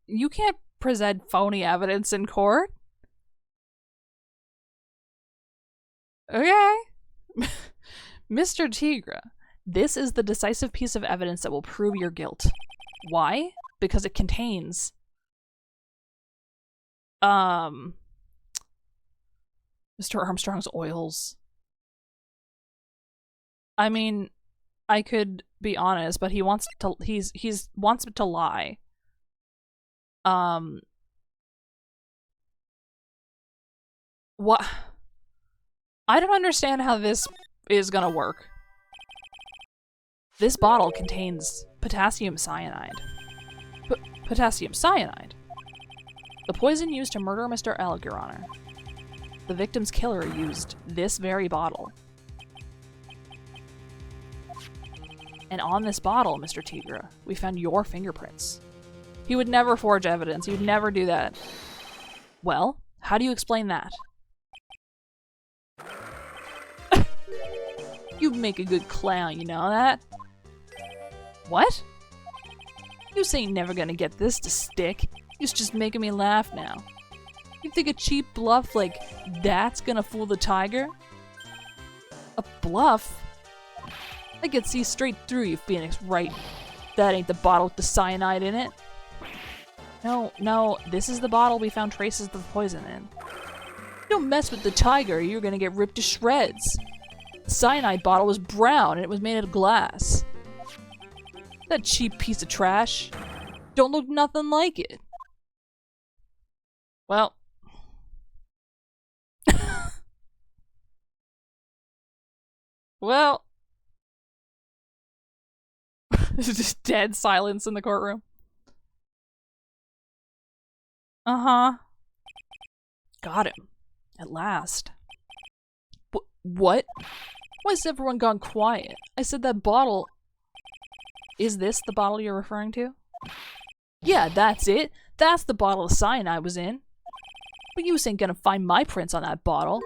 You can't present phony evidence in court. Okay. Mr. Tigra, this is the decisive piece of evidence that will prove your guilt. Why? Because it contains... Mr. Armstrong's oils. I mean, I could be honest, but he wants to... He's wants to lie. What? I don't understand how this is gonna work. This bottle contains potassium cyanide. Potassium cyanide? The poison used to murder Mr. Elg, Your Honor. The victim's killer used this very bottle. And on this bottle, Mr. Tigra, we found your fingerprints. He would never forge evidence. He would never do that. Well, how do you explain that? You make a good clown, you know that? What? You ain't never gonna get this to stick. You're just making me laugh now. You think a cheap bluff like that's gonna fool the tiger? A bluff? I could see straight through you, Phoenix, right? That ain't the bottle with the cyanide in it. No, this is the bottle we found traces of the poison in. Don't mess with the tiger, or you're gonna get ripped to shreds. The cyanide bottle was brown and it was made out of glass. That cheap piece of trash. Don't look nothing like it. Well. Well. There's just dead silence in the courtroom. Uh-huh. Got him. At last. What? Why has everyone gone quiet? I said that bottle... Is this the bottle you're referring to? Yeah, that's it. That's the bottle the cyanide was in. But you ain't gonna find my prints on that bottle.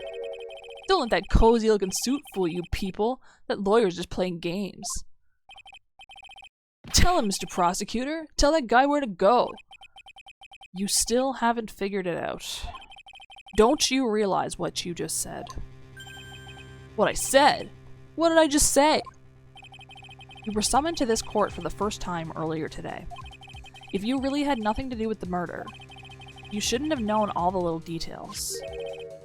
Don't let that cozy looking suit fool you people. That lawyer's just playing games. Tell him, Mr. Prosecutor. Tell that guy where to go. You still haven't figured it out. Don't you realize what you just said? What I said? What did I just say? You were summoned to this court for the first time earlier today. If you really had nothing to do with the murder, you shouldn't have known all the little details.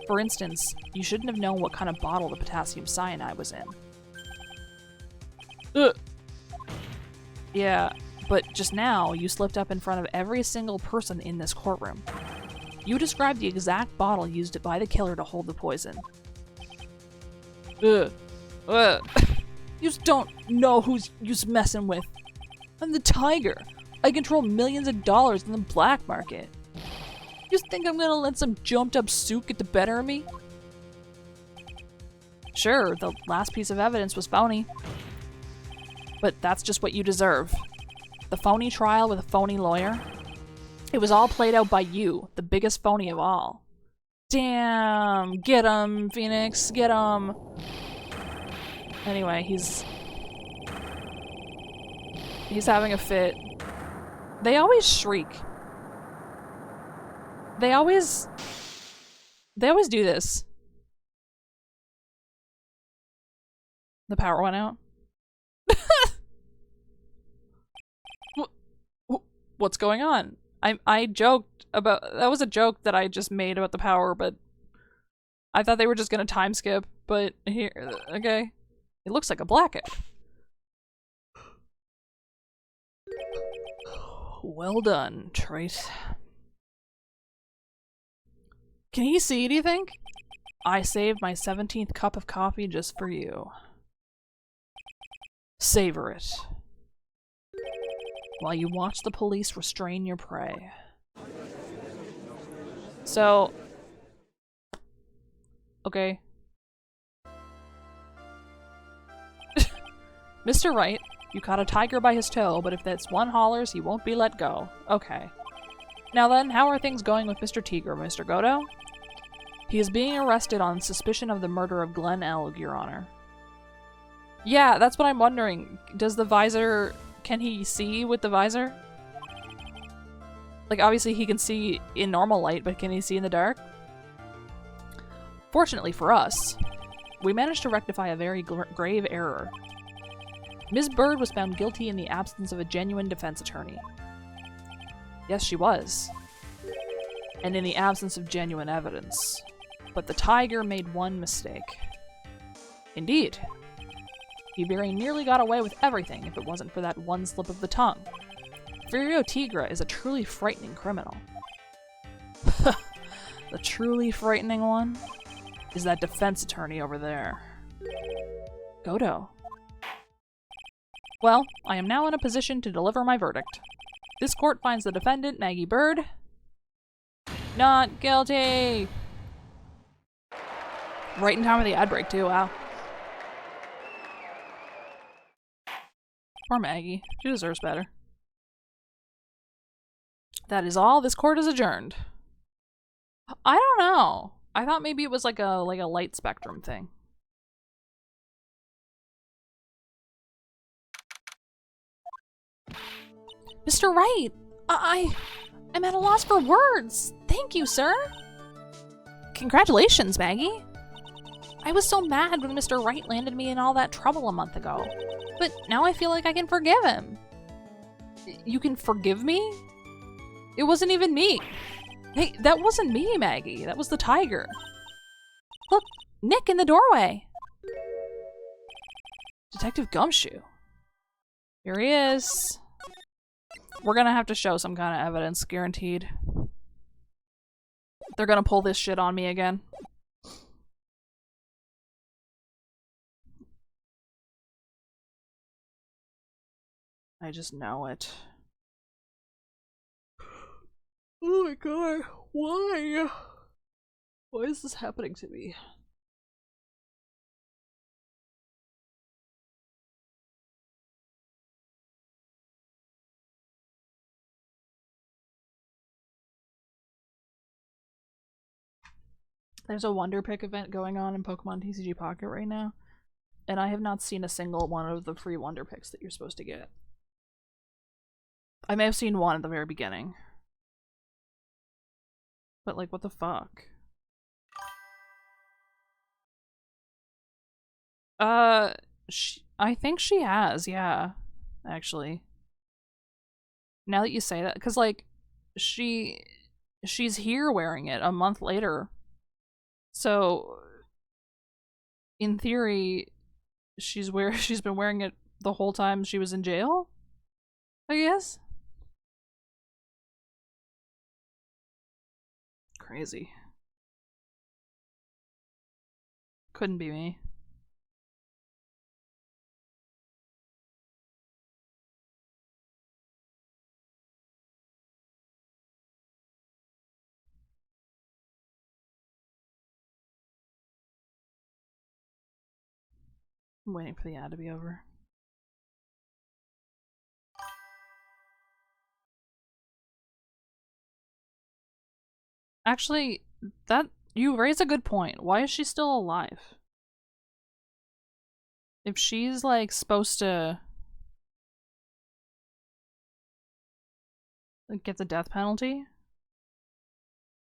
For instance, you shouldn't have known what kind of bottle the potassium cyanide was in. Ugh. Yeah, but just now, you slipped up in front of every single person in this courtroom. You described the exact bottle used by the killer to hold the poison. Ugh. Ugh. You just don't know who's you's messing with. I'm the tiger. I control millions of dollars in the black market. You think I'm gonna let some jumped up suit get the better of me? Sure, the last piece of evidence was phony. But that's just what you deserve. The phony trial with a phony lawyer. It was all played out by you, the biggest phony of all. Damn! Get him, Phoenix, get him! Anyway, he's having a fit. They always shriek. They always do this. The power went out. What's going on? I joked about, that was a joke that I just made about the power, but I thought they were just gonna time skip, but here, okay. It looks like a blackout. Well done, Trace. Can he see, do you think? I saved my 17th cup of coffee just for you. Savor it. While you watch the police restrain your prey. So... Okay. Mr. Wright, you caught a tiger by his toe, but if that's one hollers, he won't be let go. Okay. Now then, how are things going with Mr. Tiger, Mr. Godo? He is being arrested on suspicion of the murder of Glenn Elg, Your Honor. Yeah, that's what I'm wondering. Does the visor... Can he see with the visor? Like, obviously he can see in normal light, but can he see in the dark? Fortunately for us, we managed to rectify a very grave error. Ms. Bird was found guilty in the absence of a genuine defense attorney. Yes, she was. And in the absence of genuine evidence. But the tiger made one mistake. Indeed. He very nearly got away with everything if it wasn't for that one slip of the tongue. Virio Tigra is a truly frightening criminal. The truly frightening one is that defense attorney over there. Godo. Well, I am now in a position to deliver my verdict. This court finds the defendant, Maggie Bird, not guilty! Right in time with the ad break, too, wow. Poor Maggie. She deserves better. That is all. This court is adjourned. I don't know. I thought maybe it was like a light spectrum thing. Mr. Wright! I'm at a loss for words! Thank you, sir! Congratulations, Maggie! I was so mad when Mr. Wright landed me in all that trouble a month ago. But now I feel like I can forgive him. You can forgive me? It wasn't even me! Hey, that wasn't me, Maggie. That was the tiger. Look, Nick in the doorway! Detective Gumshoe. Here he is. We're gonna have to show some kind of evidence, guaranteed. They're gonna pull this shit on me again. I just know it. Oh my god, why? Why is this happening to me? There's a Wonder Pick event going on in Pokemon TCG Pocket right now, and I have not seen a single one of the free Wonder Picks that you're supposed to get. I may have seen one at the very beginning. But like, what the fuck? I think she has, yeah. Actually. Now that you say that, because like, she's here wearing it a month later. So, in theory, she's been wearing it the whole time she was in jail? I guess? Crazy. Couldn't be me. I'm waiting for the ad to be over. Actually, you raise a good point. Why is she still alive? If she's like supposed to like, get the death penalty,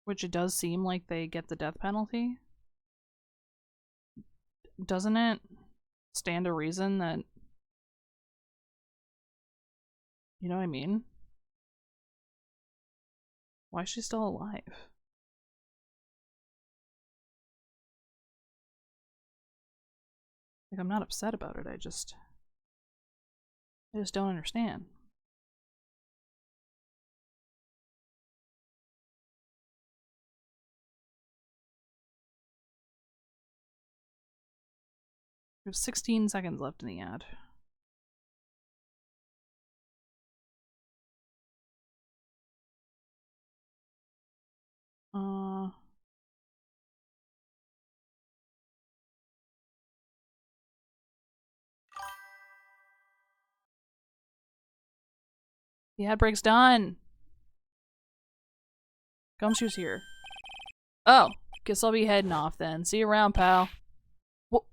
which it does seem like they get the death penalty, doesn't it stand to reason that, you know what I mean? Why is she still alive? Like, I'm not upset about it, I just don't understand. We have 16 seconds left in the ad. The ad break's done. Gumshoe's here. Oh, guess I'll be heading off then. See you around, pal.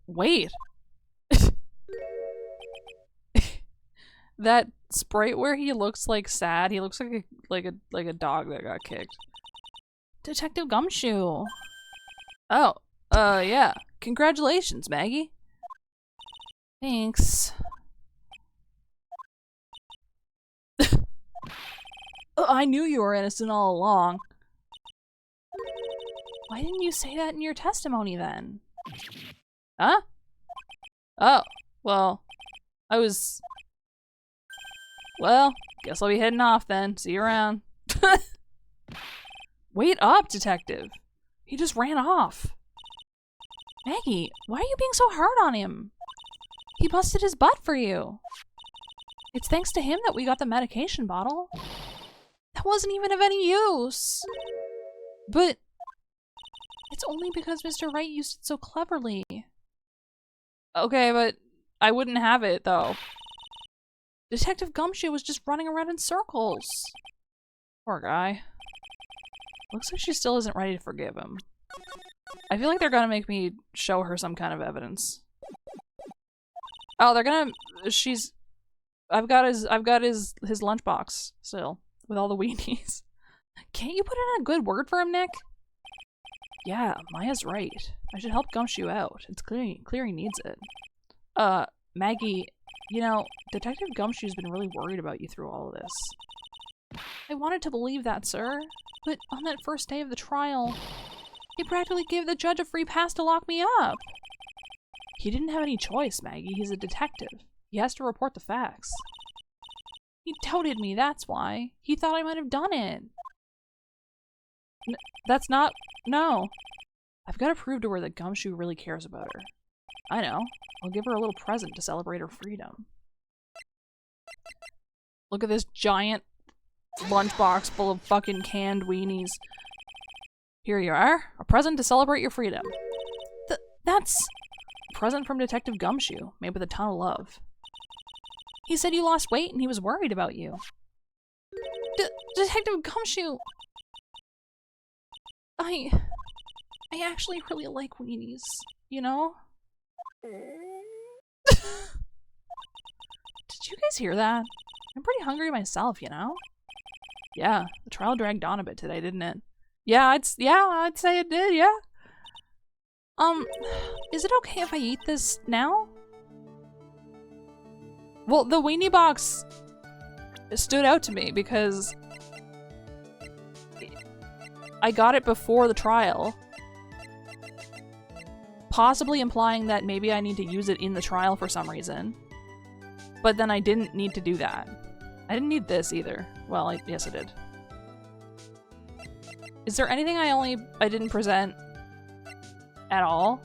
Wait. That sprite where he looks like sad, he looks like a dog that got kicked. Detective Gumshoe. Oh, yeah. Congratulations, Maggie. Thanks. I knew you were innocent all along. Why didn't you say that in your testimony then? Huh? Oh, well, well, guess I'll be heading off then. See you around. Wait up, detective. He just ran off. Maggie, why are you being so hard on him? He busted his butt for you. It's thanks to him that we got the medication bottle. That wasn't even of any use. But it's only because Mr. Wright used it so cleverly. Okay, but I wouldn't have it, though. Detective Gumshoe was just running around in circles. Poor guy. Looks like she still isn't ready to forgive him. I feel like they're gonna make me show her some kind of evidence. Oh, they're gonna... I've got his lunchbox still, with all the weenies. Can't you put in a good word for him, Nick? Yeah, Maya's right. I should help Gumshoe out. It's clear he needs it. Maggie, you know, Detective Gumshoe's been really worried about you through all of this. I wanted to believe that, sir. But on that first day of the trial, he practically gave the judge a free pass to lock me up. He didn't have any choice, Maggie. He's a detective. He has to report the facts. He doubted me, that's why. He thought I might have done it. That's not... No. I've got to prove to her that Gumshoe really cares about her. I know. I'll give her a little present to celebrate her freedom. Look at this giant lunchbox full of fucking canned weenies. Here you are. A present to celebrate your freedom. That's... a present from Detective Gumshoe, made with a ton of love. He said you lost weight and he was worried about you. Detective Gumshoe! I actually really like weenies, you know? Did you guys hear that? I'm pretty hungry myself, you know? Yeah, the trial dragged on a bit today, didn't it? Yeah, I'd say it did, yeah. Is it okay if I eat this now? Well, the weenie box stood out to me because I got it before the trial. Possibly implying that maybe I need to use it in the trial for some reason. But then I didn't need to do that. I didn't need this either. Well, yes I did. Is there anything I didn't present at all?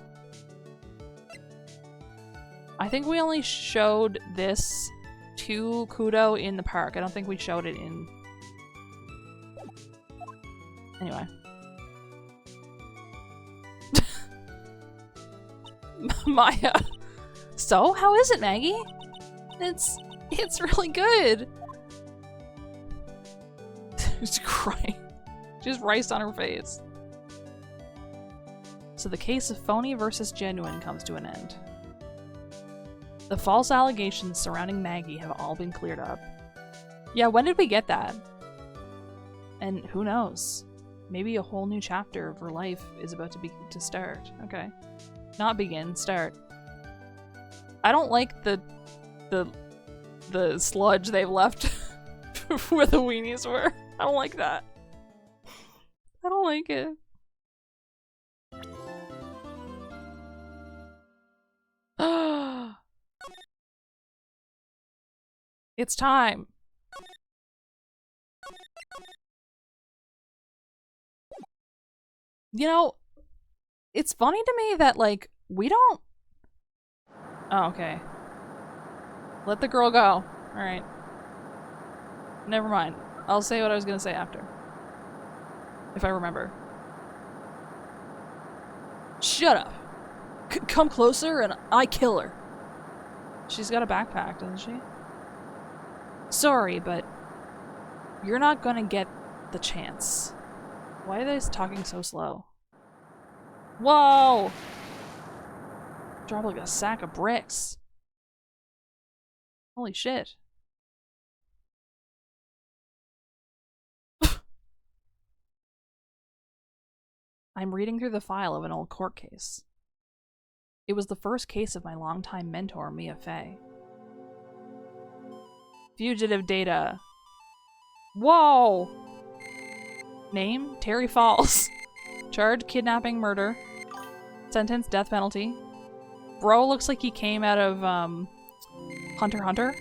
I think we only showed this to Kudo in the park. I don't think we showed it in... Anyway. Maya. So, how is it, Maggie? It's really good. She's crying. She has rice on her face. So the case of phony versus genuine comes to an end. The false allegations surrounding Maggie have all been cleared up. Yeah, when did we get that? And who knows? Maybe a whole new chapter of her life is about to start. Okay. Not begin, start. I don't like the sludge they've left where the weenies were. I don't like that. I don't like it. It's time. You know, it's funny to me that, like, we don't... Oh, okay. Let the girl go. Alright. Never mind. I'll say what I was gonna say after. If I remember. Shut up! Come closer and I kill her. She's got a backpack, doesn't she? Sorry, but You're not gonna get the chance. Why are they talking so slow? Whoa! Drop like a sack of bricks. Holy shit. I'm reading through the file of an old court case. It was the first case of my longtime mentor, Mia Fey. Fugitive data. Whoa! Name, Terry Falls. Charge, kidnapping, murder. Sentence, death penalty. Bro looks like he came out of, Hunter x Hunter.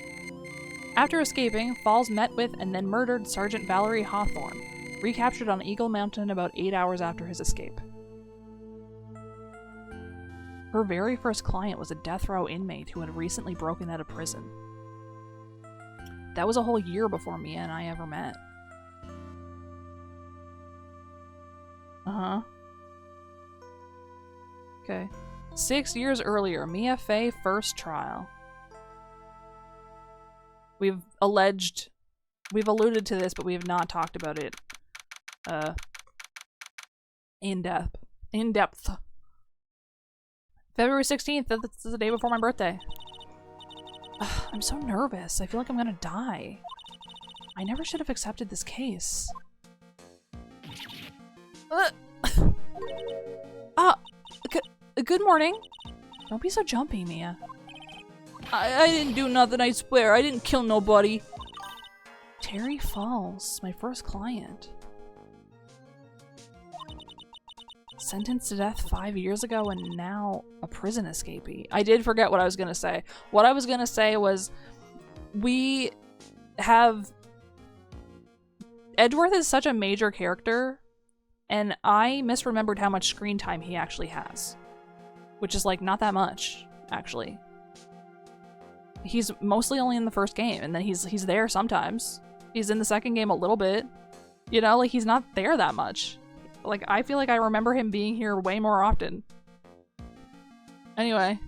After escaping, Falls met with and then murdered Sergeant Valerie Hawthorne, recaptured on Eagle Mountain about 8 hours after his escape. Her very first client was a death row inmate who had recently broken out of prison. That was a whole year before Mia and I ever met. Uh-huh. Okay. 6 years earlier, Mia Fey first trial. We've alluded to this, but we have not talked about it, in depth. February 16th, that's the day before my birthday. Ugh, I'm so nervous. I feel like I'm gonna die. I never should have accepted this case. Good morning. Don't be so jumpy, Mia. I didn't do nothing, I swear. I didn't kill nobody. Terry Falls, my first client. Sentenced to death 5 years ago and now a prison escapee. I did forget what I was gonna say. What I was gonna say was, we have... Edgeworth is such a major character, and I misremembered how much screen time he actually has. Which is, like, not that much, actually. He's mostly only in the first game, and then he's there sometimes. He's in the second game a little bit. You know, like, he's not there that much. Like, I feel like I remember him being here way more often. Anyway.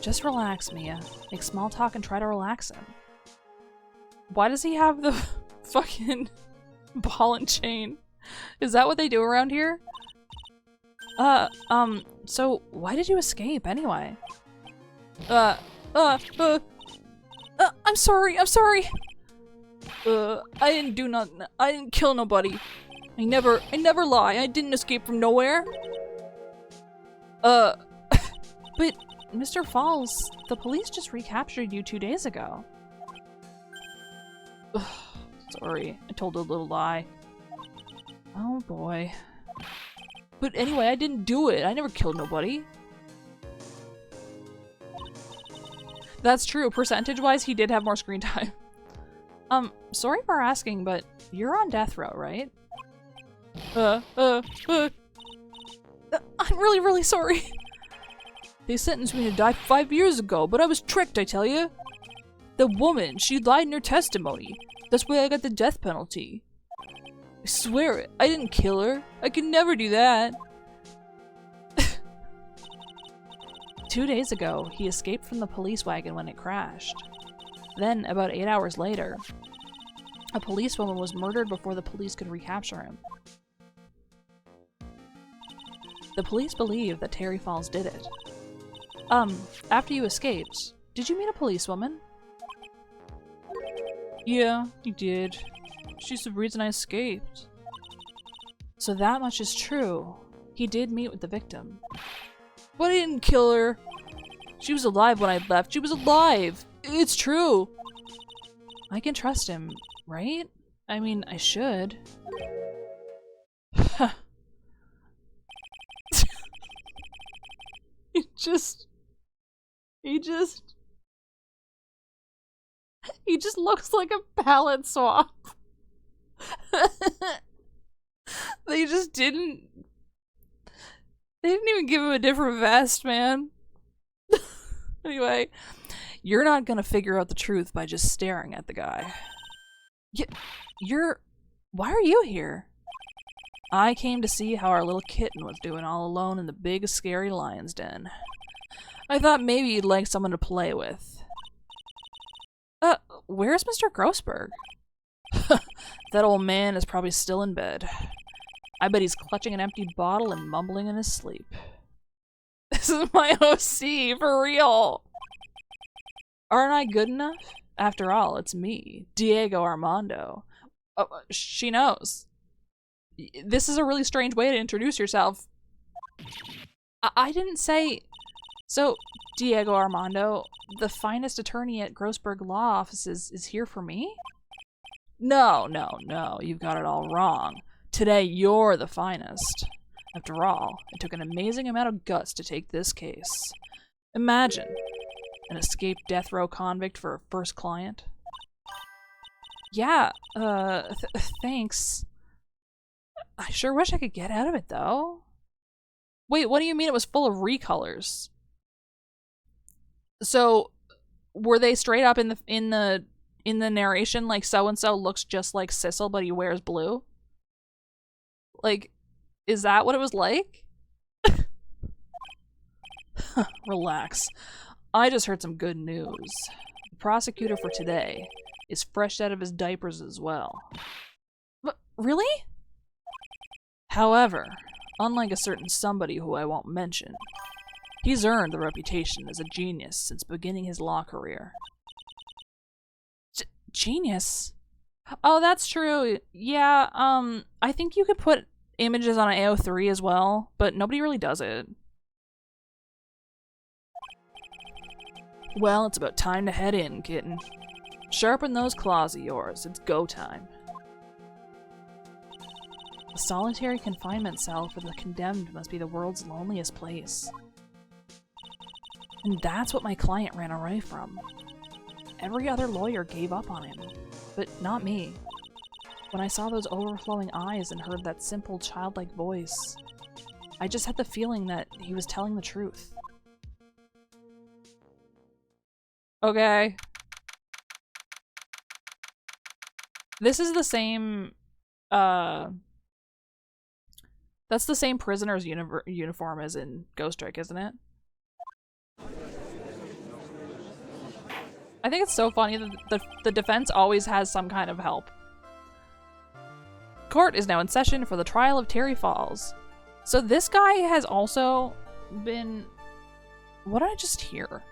Just relax, Mia. Make small talk and try to relax him. Why does he have the fucking ball and chain? Is that what they do around here? So why did you escape anyway? I'm sorry. I didn't do nothing. I didn't kill nobody. I never lie. I didn't escape from nowhere. But Mr. Falls, the police just recaptured you 2 days ago. Sorry, I told a little lie. Oh boy. But anyway, I didn't do it. I never killed nobody. That's true. Percentage-wise, he did have more screen time. Sorry for asking, but you're on death row, right? I'm really, really sorry. They sentenced me to die 5 years ago, but I was tricked, I tell you. The woman, she lied in her testimony. That's why I got the death penalty. I swear it. I didn't kill her. I could never do that. 2 days ago, he escaped from the police wagon when it crashed. Then, about 8 hours later, a policewoman was murdered before the police could recapture him. The police believe that Terry Falls did it. After you escaped, did you meet a policewoman? Yeah, he did. She's the reason I escaped. So that much is true. He did meet with the victim. But I didn't kill her. She was alive when I left. She was alive! It's true! I can trust him, right? I mean, I should. He just looks like a palette swap. They didn't even give him a different vest, man. Anyway, you're not gonna figure out the truth by just staring at the guy. Why are you here? I came to see how our little kitten was doing all alone in the big, scary lion's den. I thought maybe you'd like someone to play with. Where's Mr. Grossberg? That old man is probably still in bed. I bet he's clutching an empty bottle and mumbling in his sleep. This is my OC, for real. Aren't I good enough? After all, it's me, Diego Armando. Oh, she knows. This is a really strange way to introduce yourself. I didn't say... So, Diego Armando, the finest attorney at Grossberg Law Offices is here for me? No, you've got it all wrong. Today, you're the finest. After all, it took an amazing amount of guts to take this case. Imagine, an escaped death row convict for a first client. Yeah, thanks. I sure wish I could get out of it, though. Wait, what do you mean it was full of recolors? So, were they straight up in the narration like so-and-so looks just like Sissel, but he wears blue? Like, is that what it was like? Relax. I just heard some good news. The prosecutor for today is fresh out of his diapers as well. But really? However, unlike a certain somebody who I won't mention, he's earned the reputation as a genius since beginning his law career. Genius? Oh, that's true. Yeah, I think you could put images on an AO3 as well, but nobody really does it. Well, it's about time to head in, kitten. Sharpen those claws of yours. It's go time. A solitary confinement cell for the condemned must be the world's loneliest place. And that's what my client ran away from. Every other lawyer gave up on him, but not me. When I saw those overflowing eyes and heard that simple, childlike voice, I just had the feeling that he was telling the truth. Okay. This is the same, that's the same prisoner's uniform as in Ghost Strike, isn't it? I think it's so funny that the defense always has some kind of help. Court is now in session for the trial of Terry Falls. So this guy has also been... What did I just hear?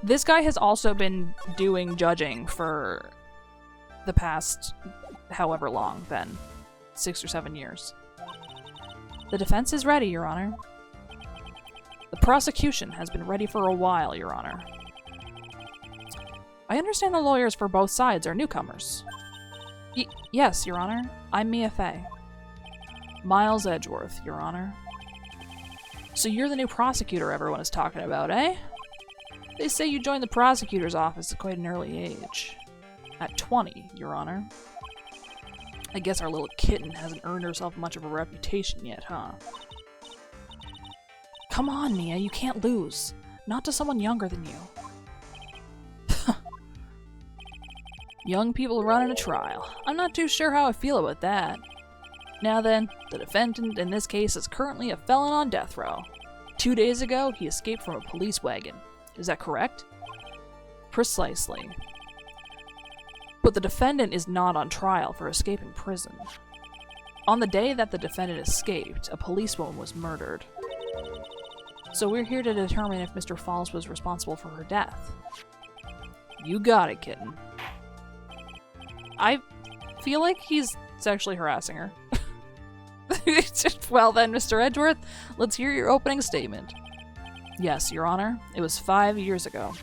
This guy has also been doing judging for the past however long then. 6 or 7 years. The defense is ready, Your Honor. The prosecution has been ready for a while, Your Honor. I understand the lawyers for both sides are newcomers. Yes, Your Honor. I'm Mia Fey. Miles Edgeworth, Your Honor. So you're the new prosecutor everyone is talking about, eh? They say you joined the prosecutor's office at quite an early age. At 20, Your Honor. I guess our little kitten hasn't earned herself much of a reputation yet, huh? Come on, Mia, you can't lose. Not to someone younger than you. Young people running a trial. I'm not too sure how I feel about that. Now then, the defendant in this case is currently a felon on death row. 2 days ago, he escaped from a police wagon. Is that correct? Precisely. But the defendant is not on trial for escaping prison. On the day that the defendant escaped, a policewoman was murdered. So we're here to determine if Mr. Falls was responsible for her death. You got it, kitten. I feel like he's sexually harassing her. Well then, Mr. Edgeworth, let's hear your opening statement. Yes, Your Honor. It was 5 years ago.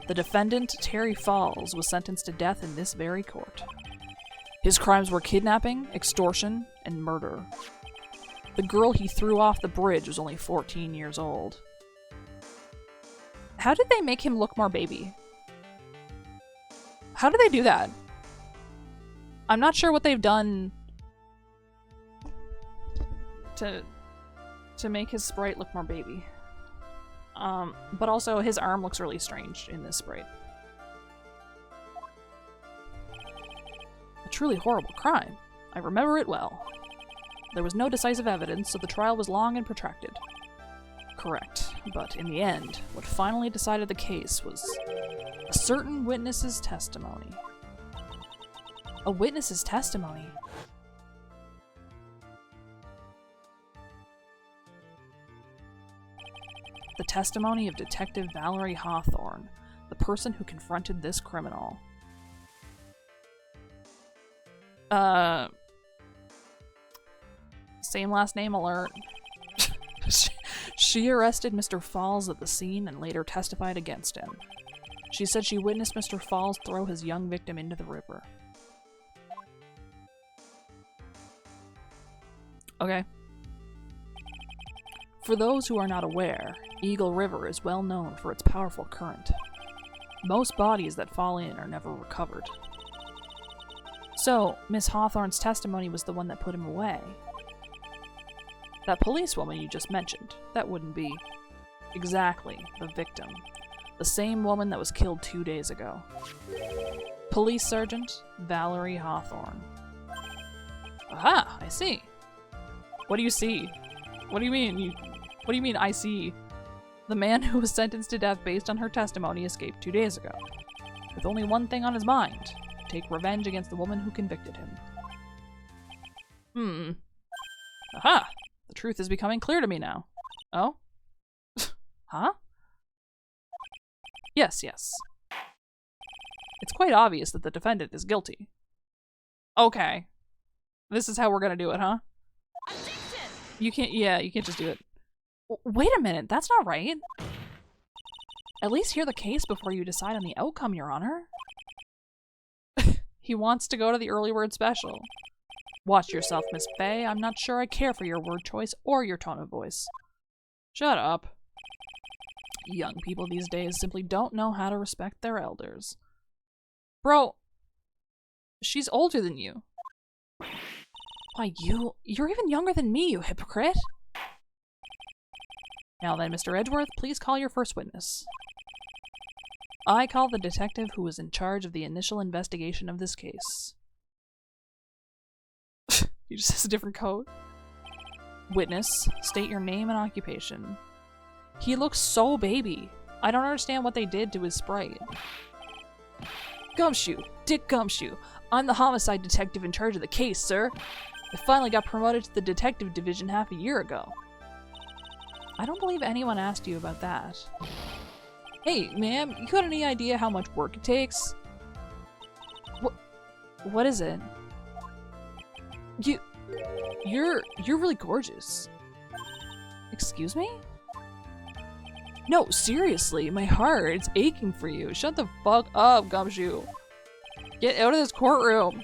The defendant, Terry Falls, was sentenced to death in this very court. His crimes were kidnapping, extortion, and murder. The girl he threw off the bridge was only 14 years old. How did they make him look more baby? How did they do that? I'm not sure what they've done to make his sprite look more baby. But also his arm looks really strange in this sprite. A truly horrible crime. I remember it well. There was no decisive evidence, so the trial was long and protracted. Correct. But in the end, what finally decided the case was a certain witness's testimony. A witness's testimony. The testimony of Detective Valerie Hawthorne, the person who confronted this criminal. Same last name alert. She arrested Mr. Falls at the scene and later testified against him. She said she witnessed Mr. Falls throw his young victim into the river. Okay. For those who are not aware, Eagle River is well known for its powerful current. Most bodies that fall in are never recovered. So, Miss Hawthorne's testimony was the one that put him away. That policewoman you just mentioned, that wouldn't be exactly the victim. The same woman that was killed 2 days ago. Police Sergeant Valerie Hawthorne. Aha, I see. What do you see? What do you mean? What do you mean, I see? The man who was sentenced to death based on her testimony escaped 2 days ago, with only one thing on his mind: take revenge against the woman who convicted him. Aha! The truth is becoming clear to me now. Oh? Huh? Yes. It's quite obvious that the defendant is guilty. Okay. This is how we're gonna do it, huh? Objection! You can't just do it. Wait a minute, that's not right. At least hear the case before you decide on the outcome, Your Honor. He wants to go to the early word special. Watch yourself, Miss Faye. I'm not sure I care for your word choice or your tone of voice. Shut up. Young people these days simply don't know how to respect their elders. Bro, she's older than you. Why, you're even younger than me, you hypocrite. Now then, Mr. Edgeworth, please call your first witness. I call the detective who was in charge of the initial investigation of this case. He just has a different coat. Witness, state your name and occupation. He looks so baby. I don't understand what they did to his sprite. Gumshoe, Dick Gumshoe. I'm the homicide detective in charge of the case, sir. I finally got promoted to the detective division half a year ago. I don't believe anyone asked you about that. Hey, ma'am, you got any idea how much work it takes? What is it? You're really gorgeous. Excuse me? No, seriously, my heart's aching for you. Shut the fuck up, Gumshoe. Get out of this courtroom.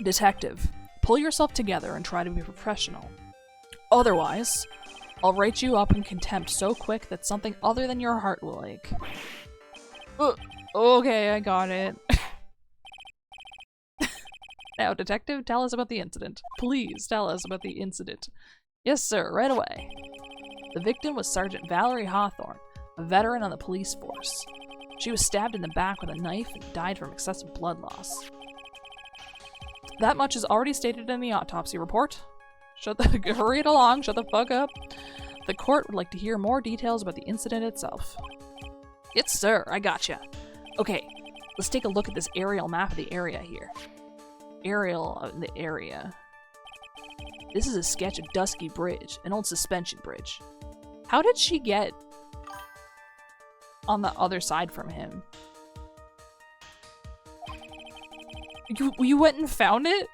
Detective, pull yourself together and try to be professional. Otherwise, I'll write you up in contempt so quick that something other than your heart will ache. Okay, I got it. Now, detective, tell us about the incident. Please tell us about the incident. Yes, sir, right away. The victim was Sergeant Valerie Hawthorne, a veteran on the police force. She was stabbed in the back with a knife and died from excessive blood loss. That much is already stated in the autopsy report. Hurry it along, shut the fuck up. The court would like to hear more details about the incident itself. Yes, sir, I gotcha. Okay, let's take a look at this aerial map of the area here. Aerial of the area. This is a sketch of Dusky Bridge, an old suspension bridge. How did she get on the other side from him? You went and found it?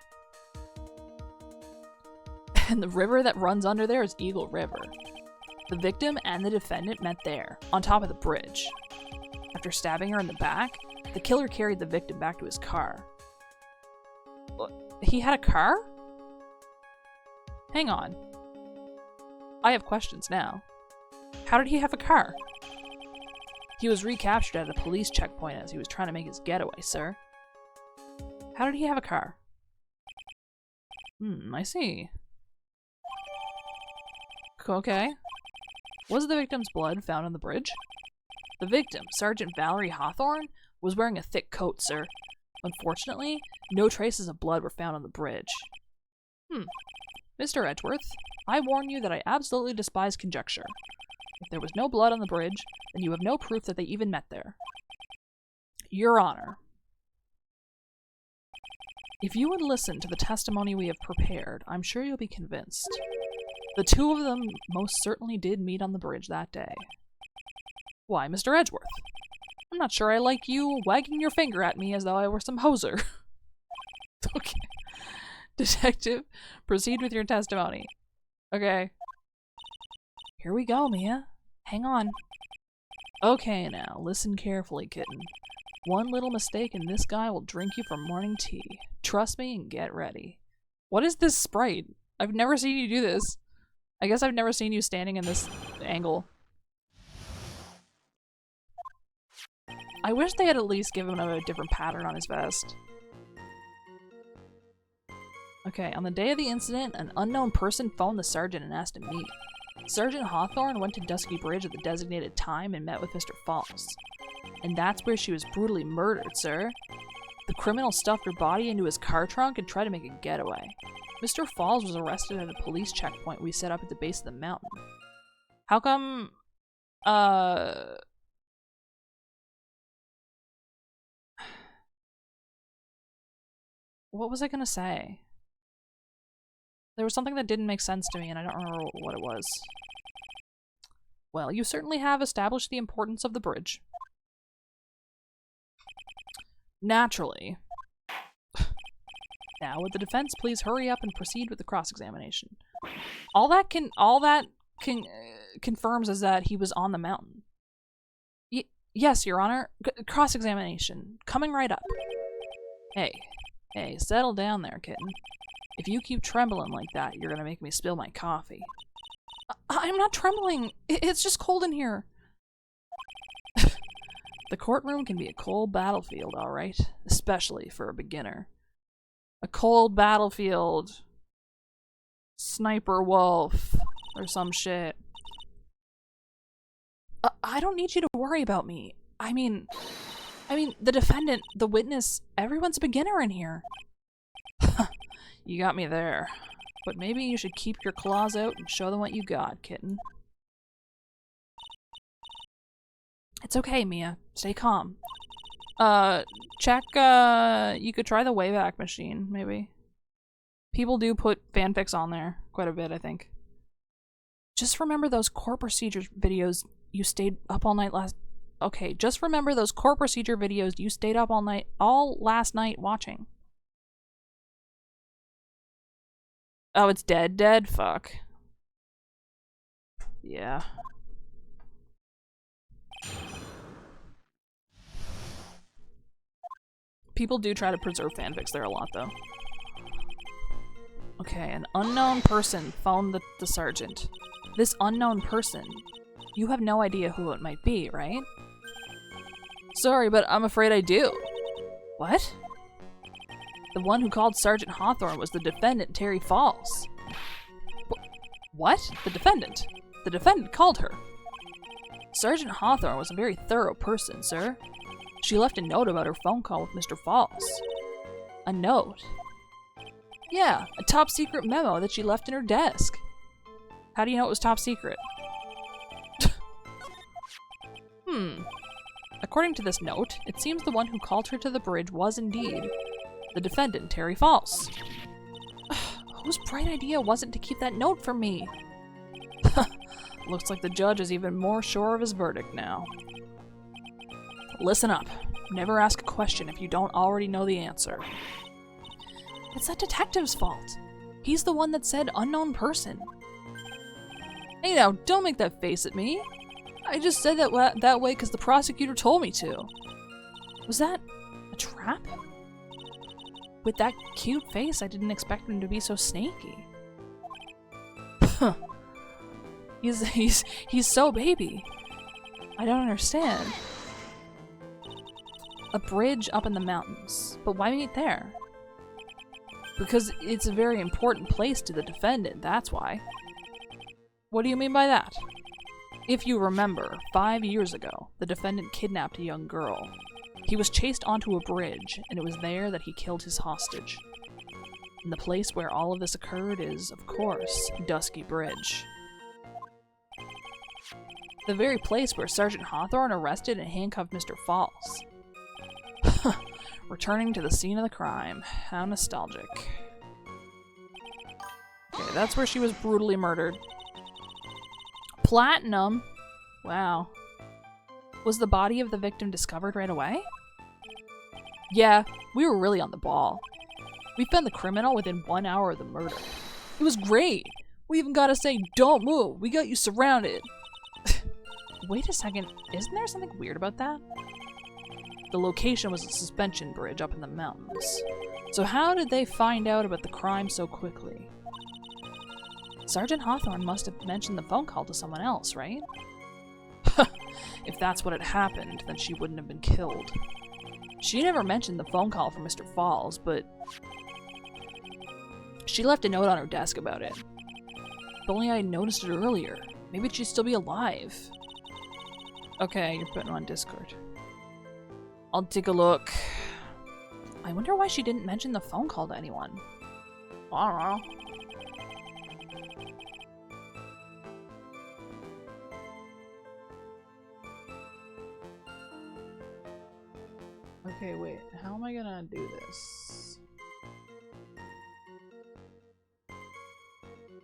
And the river that runs under there is Eagle River. The victim and the defendant met there, on top of the bridge. After stabbing her in the back, the killer carried the victim back to his car. He had a car? Hang on. I have questions now. How did he have a car? He was recaptured at a police checkpoint as he was trying to make his getaway, sir. How did he have a car? I see. Okay. Was the victim's blood found on the bridge? The victim, Sergeant Valerie Hawthorne, was wearing a thick coat, sir. Unfortunately, no traces of blood were found on the bridge. Mr. Edgeworth, I warn you that I absolutely despise conjecture. If there was no blood on the bridge, then you have no proof that they even met there. Your Honor. If you would listen to the testimony we have prepared, I'm sure you'll be convinced. The two of them most certainly did meet on the bridge that day. Why, Mr. Edgeworth, I'm not sure I like you wagging your finger at me as though I were some hoser. Okay. Detective, proceed with your testimony. Okay. Here we go, Mia. Hang on. Okay now, listen carefully, kitten. One little mistake and this guy will drink you for morning tea. Trust me and get ready. What is this sprite? I've never seen you do this. I guess I've never seen you standing in this angle. I wish they had at least given him a different pattern on his vest. Okay, on the day of the incident, an unknown person phoned the sergeant and asked to meet. Sergeant Hawthorne went to Dusky Bridge at the designated time and met with Mr. Falls. And that's where she was brutally murdered, sir. The criminal stuffed her body into his car trunk and tried to make a getaway. Mr. Falls was arrested at a police checkpoint we set up at the base of the mountain. How come, what was I gonna say? There was something that didn't make sense to me and I don't remember what it was. Well, you certainly have established the importance of the bridge. Naturally. Now, would the defense please hurry up and proceed with the cross-examination? All that confirms is that he was on the mountain. Yes, Your Honor. Cross-examination. Coming right up. Hey, settle down there, kitten. If you keep trembling like that, you're gonna make me spill my coffee. I'm not trembling. It's just cold in here. The courtroom can be a cold battlefield, all right? Especially for a beginner. A cold battlefield. Sniper wolf. Or some shit. I don't need you to worry about me. I mean, the defendant, the witness, everyone's a beginner in here. You got me there. But maybe you should keep your claws out and show them what you got, kitten. It's okay, Mia. Stay calm. Check, you could try the Wayback Machine, maybe. People do put fanfics on there. Quite a bit, I think. Just remember those court procedure videos you stayed up all night last... Okay, just remember those court procedure videos you stayed up all last night watching. Oh, it's dead? Fuck. Yeah. People do try to preserve fanfics there a lot, though. Okay, an unknown person phoned the sergeant. This unknown person, you have no idea who it might be, right? Sorry, but I'm afraid I do. What? The one who called Sergeant Hawthorne was the defendant, Terry Falls. What? The defendant? The defendant called her. Sergeant Hawthorne was a very thorough person, sir. She left a note about her phone call with Mr. Falls. A note? Yeah, a top secret memo that she left in her desk. How do you know it was top secret? According to this note, it seems the one who called her to the bridge was indeed the defendant, Terry Falls. Whose bright idea was it to keep that note from me? Looks like the judge is even more sure of his verdict now. Listen up. Never ask a question if you don't already know the answer. It's that detective's fault. He's the one that said unknown person. Hey now, don't make that face at me. I just said that way because the prosecutor told me to. Was that a trap? With that cute face, I didn't expect him to be so snaky. He's so baby. I don't understand. A bridge up in the mountains. But why meet there? Because it's a very important place to the defendant, that's why. What do you mean by that? If you remember, 5 years ago, the defendant kidnapped a young girl. He was chased onto a bridge, and it was there that he killed his hostage. And the place where all of this occurred is, of course, Dusky Bridge. The very place where Sergeant Hawthorne arrested and handcuffed Mr. Falls. Returning to the scene of the crime. How nostalgic. Okay, that's where she was brutally murdered. Platinum? Wow. Was the body of the victim discovered right away? Yeah, we were really on the ball. We found the criminal within 1 hour of the murder. It was great! We even got to say, don't move, we got you surrounded. Wait a second, isn't there something weird about that? The location was a suspension bridge up in the mountains. So how did they find out about the crime so quickly? Sergeant Hawthorne must have mentioned the phone call to someone else, right? If that's what had happened, then she wouldn't have been killed. She never mentioned the phone call from Mr. Falls, but she left a note on her desk about it. If only I had noticed it earlier. Maybe she'd still be alive. Okay, you're putting on Discord. I'll take a look. I wonder why she didn't mention the phone call to anyone. I don't know. Okay, wait. How am I gonna do this?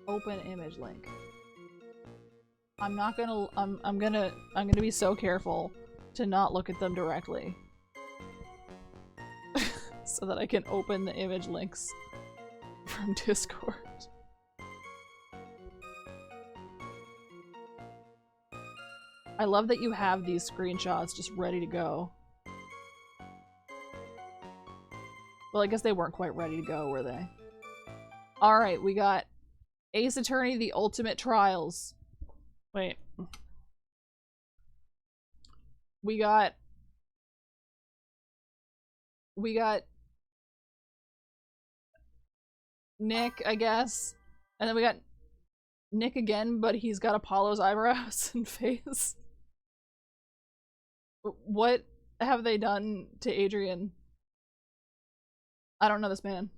Open image link. I'm not gonna. I'm gonna be so careful to not look at them directly, so that I can open the image links from Discord. I love that you have these screenshots just ready to go. Well, I guess they weren't quite ready to go, were they? Alright, we got Ace Attorney, The Ultimate Trials. Wait. We got Nick, I guess. And then we got Nick again, but he's got Apollo's eyebrows and face. What have they done to Adrian? I don't know this man.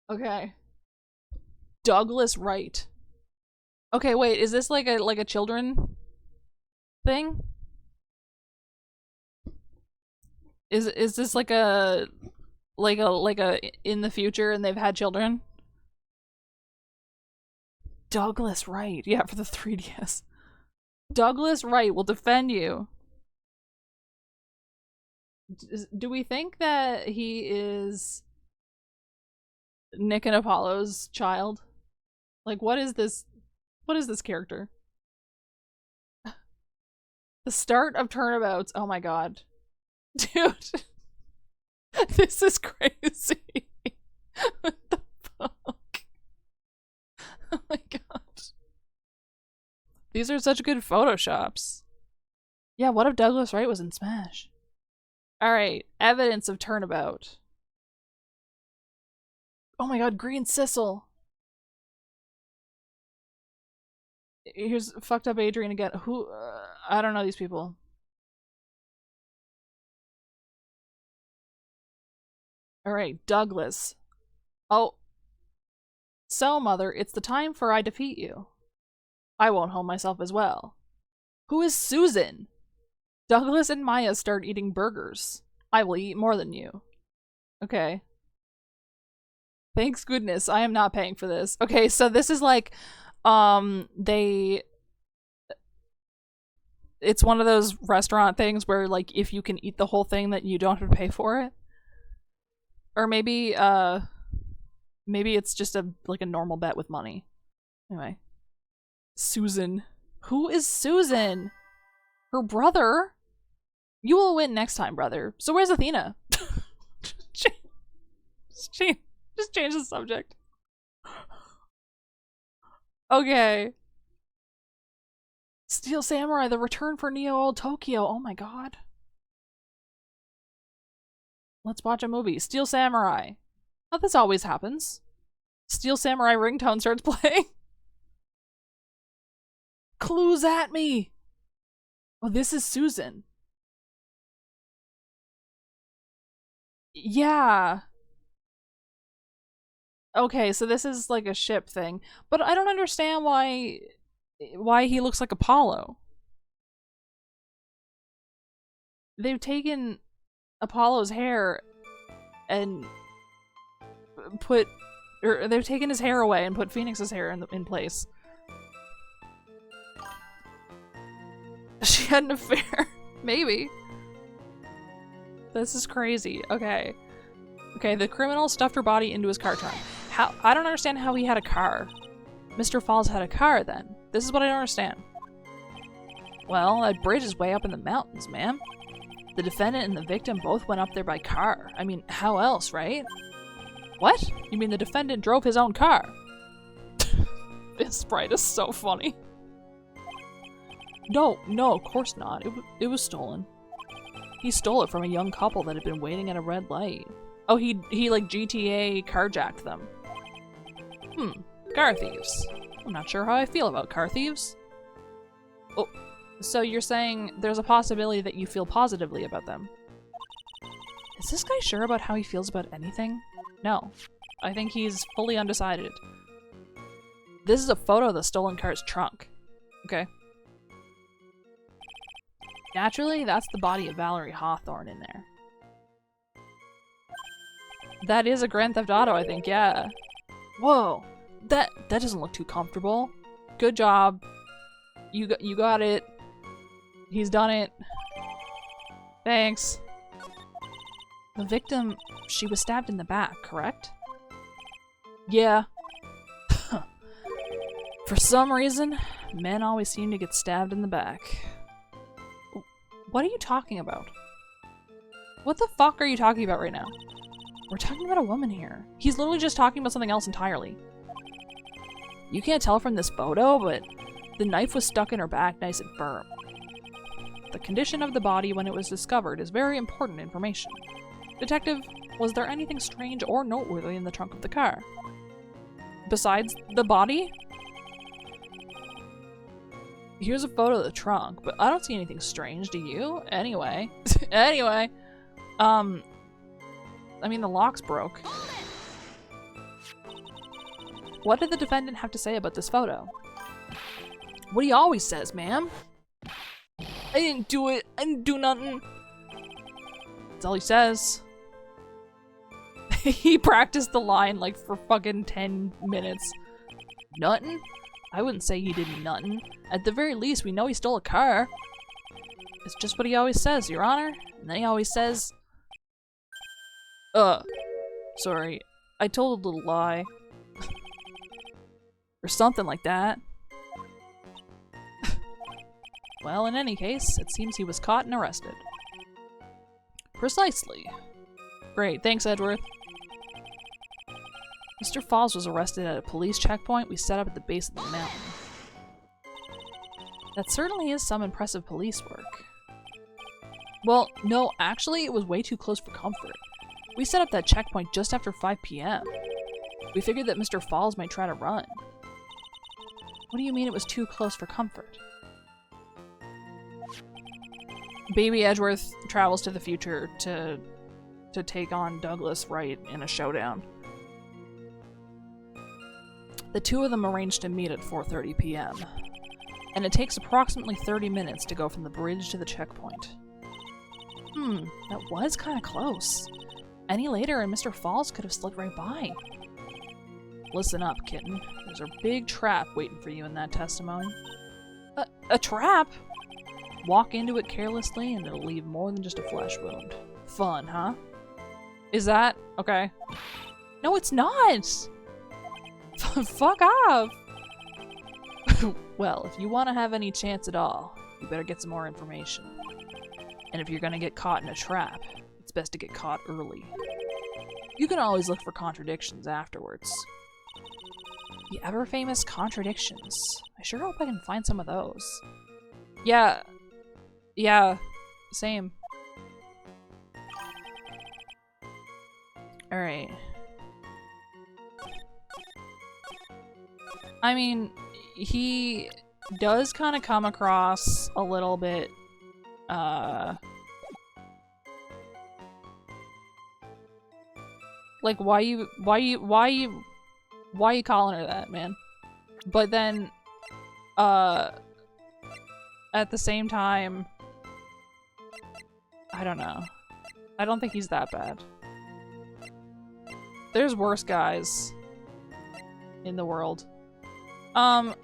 Okay. Douglas Wright. Okay, wait, is this like a children thing? Is this like a in the future and they've had children? Douglas Wright. Yeah, for the 3DS. Douglas Wright will defend you. Do we think that he is Nick and Apollo's child? Like, what is this character? The start of Turnabouts. Oh my god. Dude. This is crazy. What the fuck? Oh my god. These are such good photoshops. Yeah, what if Douglas Wright was in Smash? Alright, evidence of Turnabout. Oh my god, Green Sissel. Here's fucked up Adrian again. Who? I don't know these people. Alright, Douglas. Oh. So, mother, it's the time for I defeat you. I won't home myself as well. Who is Susan? Douglas and Maya start eating burgers. I will eat more than you. Okay. Thanks goodness, I am not paying for this. Okay, so this is like, it's one of those restaurant things where, like, if you can eat the whole thing, that you don't have to pay for it. Or maybe, maybe it's just like a normal bet with money. Anyway. Susan. Who is Susan? Her brother? You will win next time, brother. So where's Athena? Just change the subject. Okay. Steel Samurai, the return for Neo Old Tokyo. Oh my god. Let's watch a movie. Steel Samurai. Oh, this always happens. Steel Samurai ringtone starts playing. Clues at me. Oh, this is Susan. Yeah. Okay, so this is like a ship thing. But I don't understand why he looks like Apollo. they've taken Apollo's hair and they've taken his hair away and put Phoenix's hair in place. She had an affair. Maybe. This is crazy. Okay. Okay, the criminal stuffed her body into his car trunk. How? I don't understand how he had a car. Mr. Falls had a car then. This is what I don't understand. Well, that bridge is way up in the mountains, ma'am. The defendant and the victim both went up there by car. I mean, how else, right? What? You mean the defendant drove his own car? This sprite is so funny. No, of course not. It was stolen. He stole it from a young couple that had been waiting at a red light. Oh, he like GTA carjacked them. Car thieves. I'm not sure how I feel about car thieves. Oh, so you're saying there's a possibility that you feel positively about them? Is this guy sure about how he feels about anything? No. I think he's fully undecided. This is a photo of the stolen car's trunk. Okay. Naturally, that's the body of Valerie Hawthorne in there. That is a Grand Theft Auto, I think, yeah. Whoa. That doesn't look too comfortable. Good job. You got it. He's done it. Thanks. The victim, she was stabbed in the back, correct? Yeah. For some reason, men always seem to get stabbed in the back. What are you talking about? What the fuck are you talking about right now? We're talking about a woman here. He's literally just talking about something else entirely. You can't tell from this photo, but the knife was stuck in her back nice and firm. The condition of the body when it was discovered is very important information. Detective, was there anything strange or noteworthy in the trunk of the car? Besides the body? Here's a photo of the trunk, but I don't see anything strange, do you? Anyway. Anyway. I mean, the lock's broke. What did the defendant have to say about this photo? What he always says, ma'am. I didn't do it. I didn't do nothing. That's all he says. He practiced the line like for fucking 10 minutes. Nothing? I wouldn't say he did nothing. At the very least, we know he stole a car. It's just what he always says, Your Honor. And then he always says, sorry, I told a little lie. Or something like that. Well, in any case, it seems he was caught and arrested. Precisely. Great, thanks, Edgeworth. Mr. Falls was arrested at a police checkpoint we set up at the base of the mountain. That certainly is some impressive police work. Well, no, actually, it was way too close for comfort. We set up that checkpoint just after 5 p.m. We figured that Mr. Falls might try to run. What do you mean it was too close for comfort? Baby Edgeworth travels to the future to take on Douglas Wright in a showdown. The two of them arranged to meet at 4:30 p.m. And it takes approximately 30 minutes to go from the bridge to the checkpoint. That was kind of close. Any later and Mr. Falls could have slipped right by. Listen up, kitten. There's a big trap waiting for you in that testimony. A trap? Walk into it carelessly and it'll leave more than just a flesh wound. Fun, huh? Is that? Okay. No, it's not! Fuck off! Well, if you want to have any chance at all, you better get some more information. And if you're gonna get caught in a trap, it's best to get caught early. You can always look for contradictions afterwards. The ever-famous contradictions. I sure hope I can find some of those. Yeah. Yeah. Same. Alright. I mean, he does kind of come across a little bit, like, why you calling her that, man? But then, at the same time, I don't know. I don't think he's that bad. There's worse guys in the world. I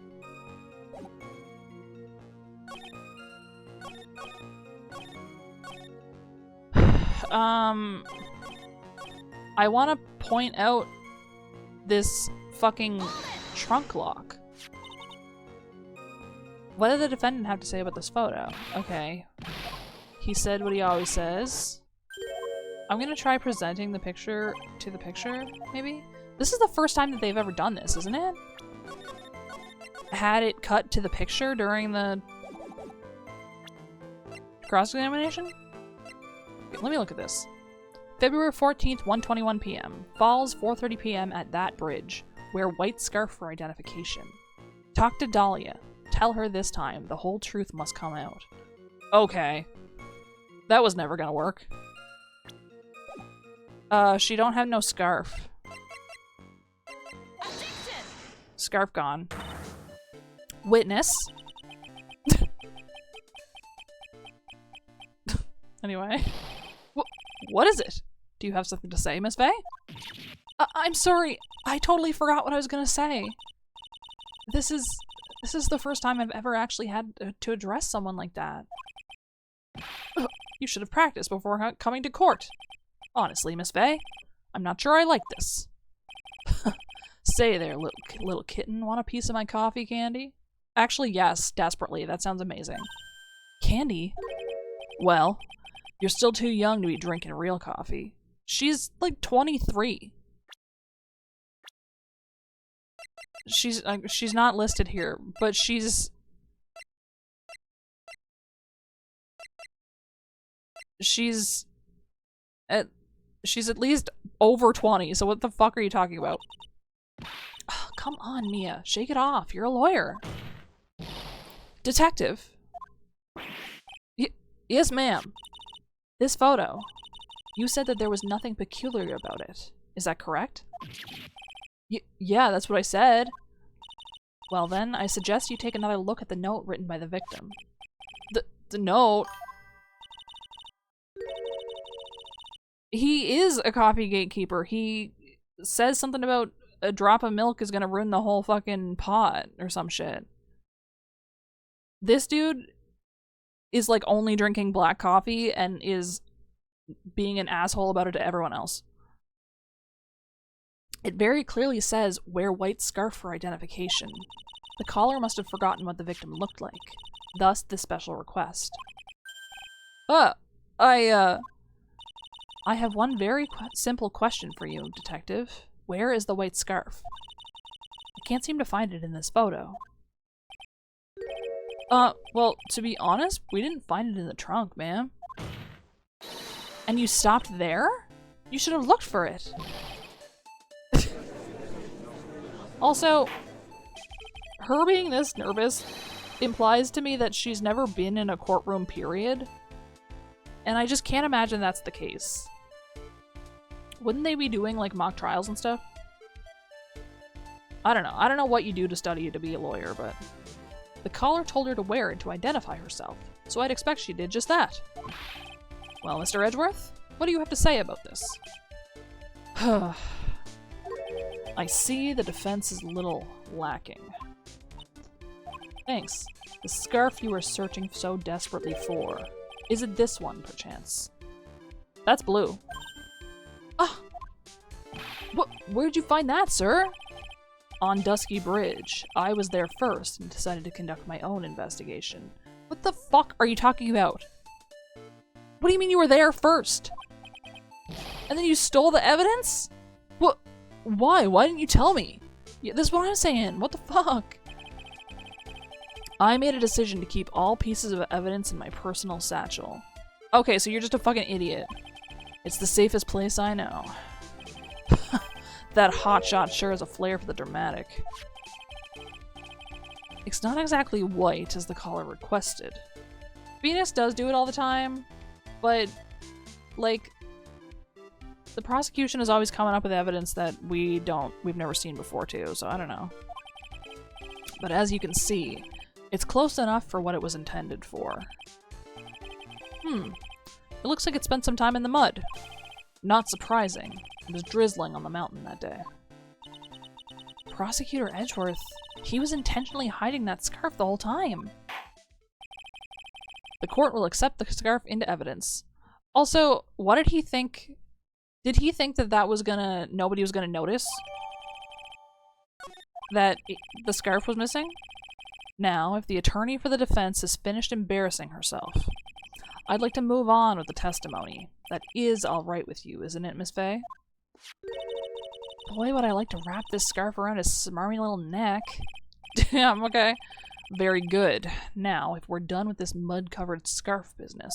want to point out this fucking trunk lock. What did the defendant have to say about this photo? Okay. He said what he always says. I'm gonna try presenting the picture to the picture, maybe? This is the first time that they've ever done this, isn't it? Had it cut to the picture during the cross-examination? Okay, let me look at this. February 14th, 1:21 p.m. Falls, 4:30 p.m. at that bridge. Wear white scarf for identification. Talk to Dahlia. Tell her this time the whole truth must come out. Okay. That was never gonna work. She don't have no scarf. Scarf gone. Witness. Anyway. What is it? Do you have something to say, Miss Faye? I'm sorry. I totally forgot what I was gonna say. This is the first time I've ever actually had to address someone like that. You should have practiced before coming to court. Honestly, Miss Faye, I'm not sure I like this. Say there, little kitten, want a piece of my coffee candy? Actually, yes, desperately. That sounds amazing. Candy? Well, you're still too young to be drinking real coffee. She's like 23. She's not listed here, but she's at least over 20, so what the fuck are you talking about? Oh, come on, Mia. Shake it off. You're a lawyer. Detective. Yes, ma'am. This photo. You said that there was nothing peculiar about it. Is that correct? Yeah, that's what I said. Well then, I suggest you take another look at the note written by the victim. The note? He is a coffee gatekeeper. He says something about a drop of milk is gonna ruin the whole fucking pot or some shit. This dude is like only drinking black coffee and is being an asshole about it to everyone else. It very clearly says, wear white scarf for identification. The caller must have forgotten what the victim looked like. Thus, the special request. I have one very simple question for you, detective. Where is the white scarf? I can't seem to find it in this photo. Well, to be honest, we didn't find it in the trunk, ma'am. And you stopped there? You should have looked for it. Also, her being this nervous implies to me that she's never been in a courtroom, period. And I just can't imagine that's the case. Wouldn't they be doing, like, mock trials and stuff? I don't know. I don't know what you do to study to be a lawyer, but... The caller told her to wear it to identify herself, so I'd expect she did just that. Well, Mr. Edgeworth, what do you have to say about this? I see the defense is a little lacking. Thanks. The scarf you were searching so desperately for. Is it this one, perchance? That's blue. Ah! Where'd you find that, sir? On Dusky Bridge. I was there first and decided to conduct my own investigation. What the fuck are you talking about? What do you mean you were there first? And then you stole the evidence? What? Why? Why didn't you tell me? Yeah, this is what I'm saying. What the fuck? I made a decision to keep all pieces of evidence in my personal satchel. Okay, so you're just a fucking idiot. It's the safest place I know. That hotshot sure has a flair for the dramatic. It's not exactly white as the caller requested. Venus does do it all the time, but, like, the prosecution is always coming up with evidence that we've never seen before too, so I don't know. But as you can see, it's close enough for what it was intended for. It looks like it spent some time in the mud. Not surprising. It was drizzling on the mountain that day. Prosecutor Edgeworth, he was intentionally hiding that scarf the whole time. The court will accept the scarf into evidence. Also, what did he think? Did he think that nobody was gonna notice? That the scarf was missing? Now, if the attorney for the defense has finished embarrassing herself, I'd like to move on with the testimony. That is all right with you, isn't it, Miss Faye? Boy, would I like to wrap this scarf around his smarmy little neck. Damn, okay. Very good. Now, if we're done with this mud-covered scarf business,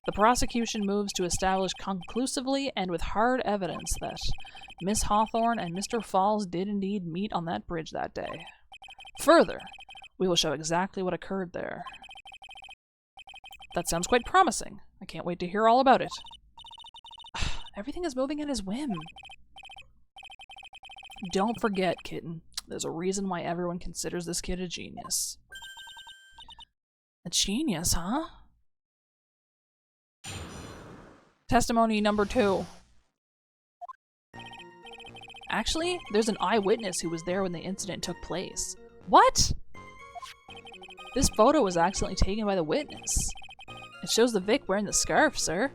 the prosecution moves to establish conclusively and with hard evidence that Miss Hawthorne and Mr. Falls did indeed meet on that bridge that day. Further, we will show exactly what occurred there. That sounds quite promising. I can't wait to hear all about it. Everything is moving at his whim. Don't forget, kitten. There's a reason why everyone considers this kid a genius. A genius, huh? Testimony number 2. Actually, there's an eyewitness who was there when the incident took place. What? This photo was accidentally taken by the witness. It shows the Vic wearing the scarf, sir.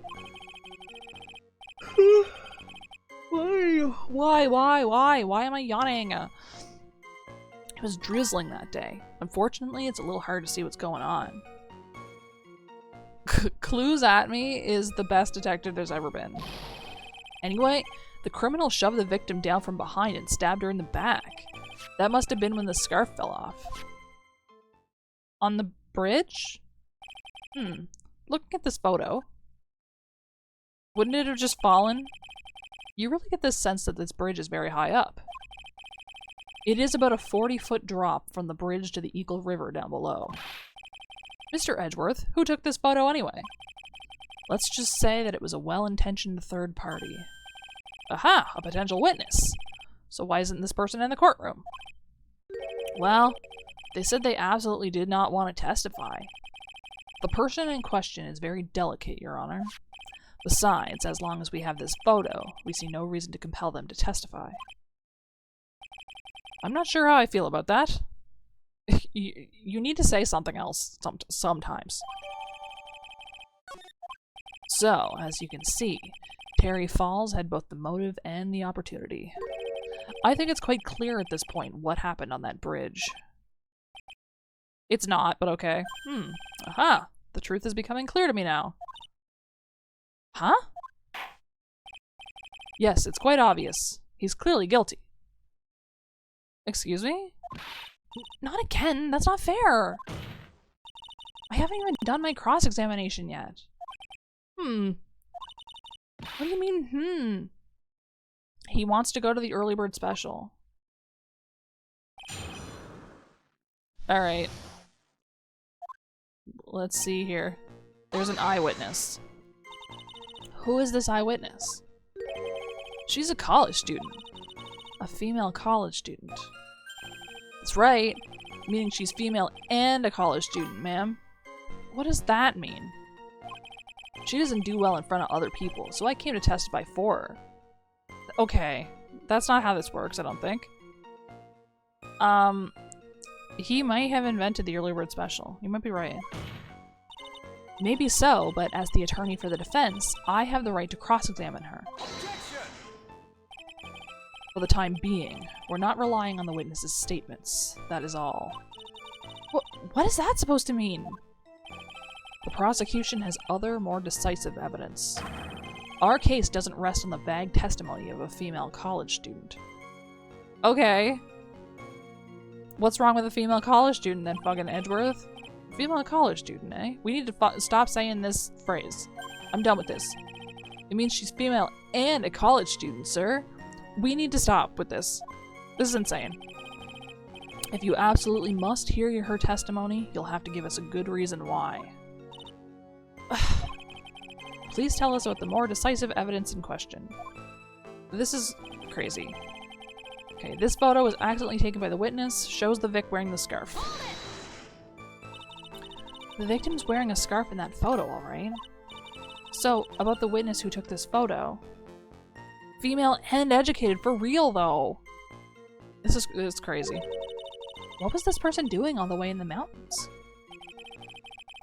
Why? Why am I yawning? It was drizzling that day. Unfortunately, it's a little hard to see what's going on. Clues at me is the best detective there's ever been. Anyway, the criminal shoved the victim down from behind and stabbed her in the back. That must have been when the scarf fell off. On the bridge? Looking at this photo, wouldn't it have just fallen? You really get this sense that this bridge is very high up. It is about a 40-foot drop from the bridge to the Eagle River down below. Mr. Edgeworth, who took this photo anyway? Let's just say that it was a well-intentioned third party. Aha! A potential witness! So why isn't this person in the courtroom? Well, they said they absolutely did not want to testify. The person in question is very delicate, Your Honor. Besides, as long as we have this photo, we see no reason to compel them to testify. I'm not sure how I feel about that. You need to say something else sometimes. So, as you can see, Terry Falls had both the motive and the opportunity. I think it's quite clear at this point what happened on that bridge. It's not, but okay. Aha! The truth is becoming clear to me now. Huh? Yes, it's quite obvious. He's clearly guilty. Excuse me? Not again! That's not fair! I haven't even done my cross-examination yet. What do you mean, He wants to go to the early bird special. Alright. Let's see here. There's an eyewitness. Who is this eyewitness? She's a college student. A female college student. That's right. Meaning she's female and a college student, ma'am. What does that mean? She doesn't do well in front of other people, so I came to testify for her. Okay. That's not how this works, I don't think. He might have invented the early bird special. You might be right. Maybe so, but as the attorney for the defense, I have the right to cross-examine her. For the time being, we're not relying on the witness's statements. That is all. What is that supposed to mean? The prosecution has other, more decisive evidence. Our case doesn't rest on the vague testimony of a female college student. Okay. What's wrong with a female college student then, fucking Edgeworth? Female college student, eh? We need to stop saying this phrase. I'm done with this. It means she's female and a college student, sir. We need to stop with this. This is insane. If you absolutely must hear her testimony, you'll have to give us a good reason why. Please tell us about the more decisive evidence in question. This is crazy. Okay, this photo was accidentally taken by the witness, shows the Vic wearing the scarf. The victim's wearing a scarf in that photo, alright. So, about the witness who took this photo. Female and educated, for real though. This is crazy. What was this person doing all the way in the mountains?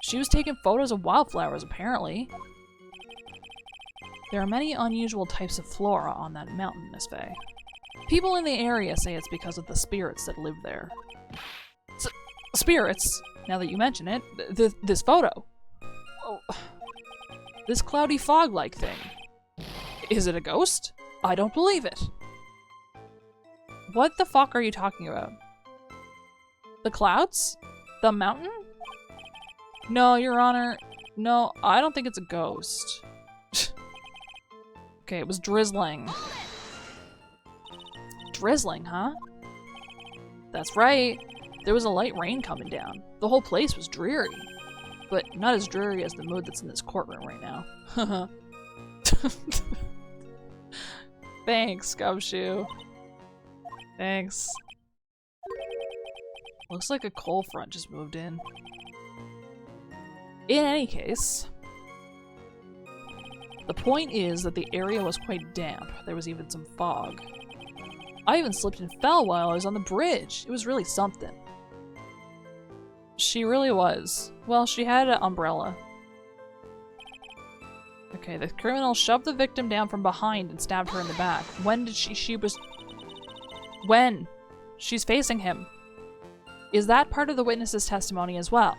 She was taking photos of wildflowers, apparently. There are many unusual types of flora on that mountain, Miss Faye. People in the area say it's because of the spirits that live there. Spirits? Now that you mention it, this photo. Oh, this cloudy fog-like thing. Is it a ghost? I don't believe it. What the fuck are you talking about? The clouds? The mountain? No, Your Honor. No, I don't think it's a ghost. Okay, it was drizzling. Drizzling, huh? That's right. There was a light rain coming down. The whole place was dreary. But not as dreary as the mood that's in this courtroom right now. Thanks, Gumshoe. Thanks. Looks like a coal front just moved in. In any case, the point is that the area was quite damp. There was even some fog. I even slipped and fell while I was on the bridge. It was really something. She really was. Well, she had an umbrella. Okay, the criminal shoved the victim down from behind and stabbed her in the back. When did When? She's facing him. Is that part of the witness's testimony as well?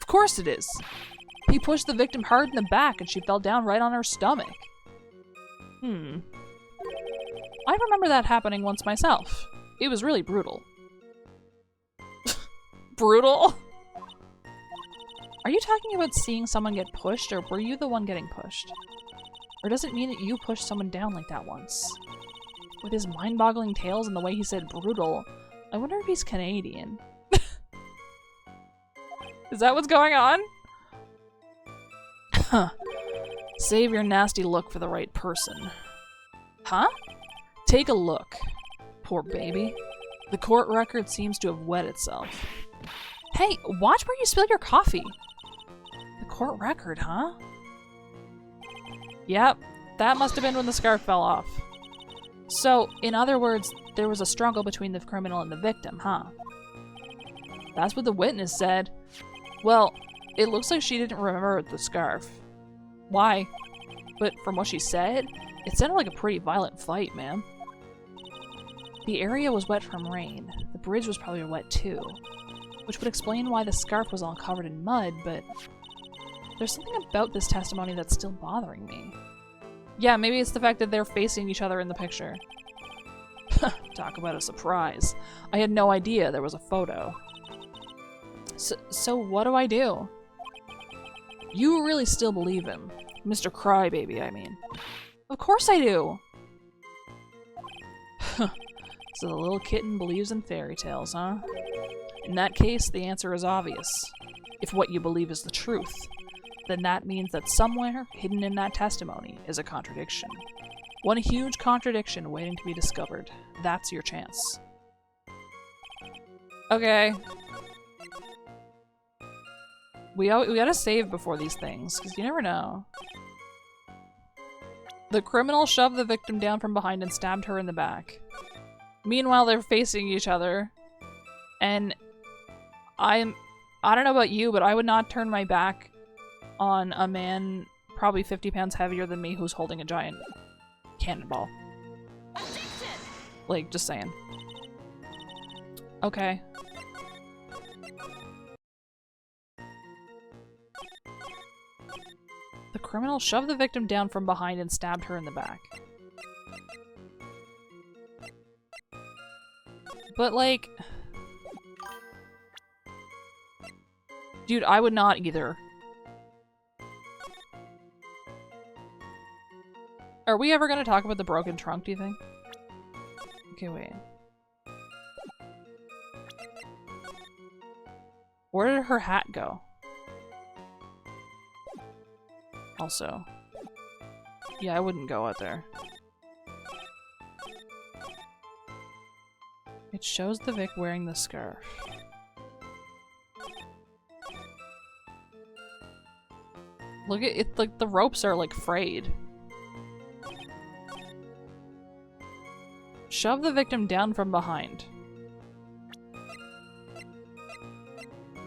Of course it is. He pushed the victim hard in the back and she fell down right on her stomach. I remember that happening once myself. It was really brutal. Brutal? Are you talking about seeing someone get pushed, or were you the one getting pushed? Or does it mean that you pushed someone down like that once? With his mind-boggling tales and the way he said brutal, I wonder if he's Canadian. Is that what's going on? Huh. Save your nasty look for the right person. Huh? Take a look. Poor baby. The court record seems to have wet itself. Hey, watch where you spill your coffee. The court record, huh? Yep, that must have been when the scarf fell off. So, in other words, there was a struggle between the criminal and the victim, huh? That's what the witness said. Well, it looks like she didn't remember the scarf. Why? But from what she said, it sounded like a pretty violent fight, man. The area was wet from rain. The bridge was probably wet too. Which would explain why the scarf was all covered in mud, but there's something about this testimony that's still bothering me. Yeah, maybe it's the fact that they're facing each other in the picture. Talk about a surprise. I had no idea there was a photo. So what do I do? You really still believe him. Mr. Crybaby, I mean. Of course I do! So the little kitten believes in fairy tales, huh? In that case, the answer is obvious. If what you believe is the truth, then that means that somewhere, hidden in that testimony, is a contradiction. One huge contradiction waiting to be discovered. That's your chance. Okay. We gotta save before these things, because you never know. The criminal shoved the victim down from behind and stabbed her in the back. Meanwhile, they're facing each other. And I don't know about you, but I would not turn my back on a man probably 50 pounds heavier than me who's holding a giant cannonball. Like, just saying. Okay. The criminal shoved the victim down from behind and stabbed her in the back. But, like... Dude, I would not either. Are we ever gonna talk about the broken trunk, do you think? Okay, wait. Where did her hat go? Also. Yeah, I wouldn't go out there. It shows the Vic wearing the scarf. Look at it, like the ropes are like frayed. Shove the victim down from behind.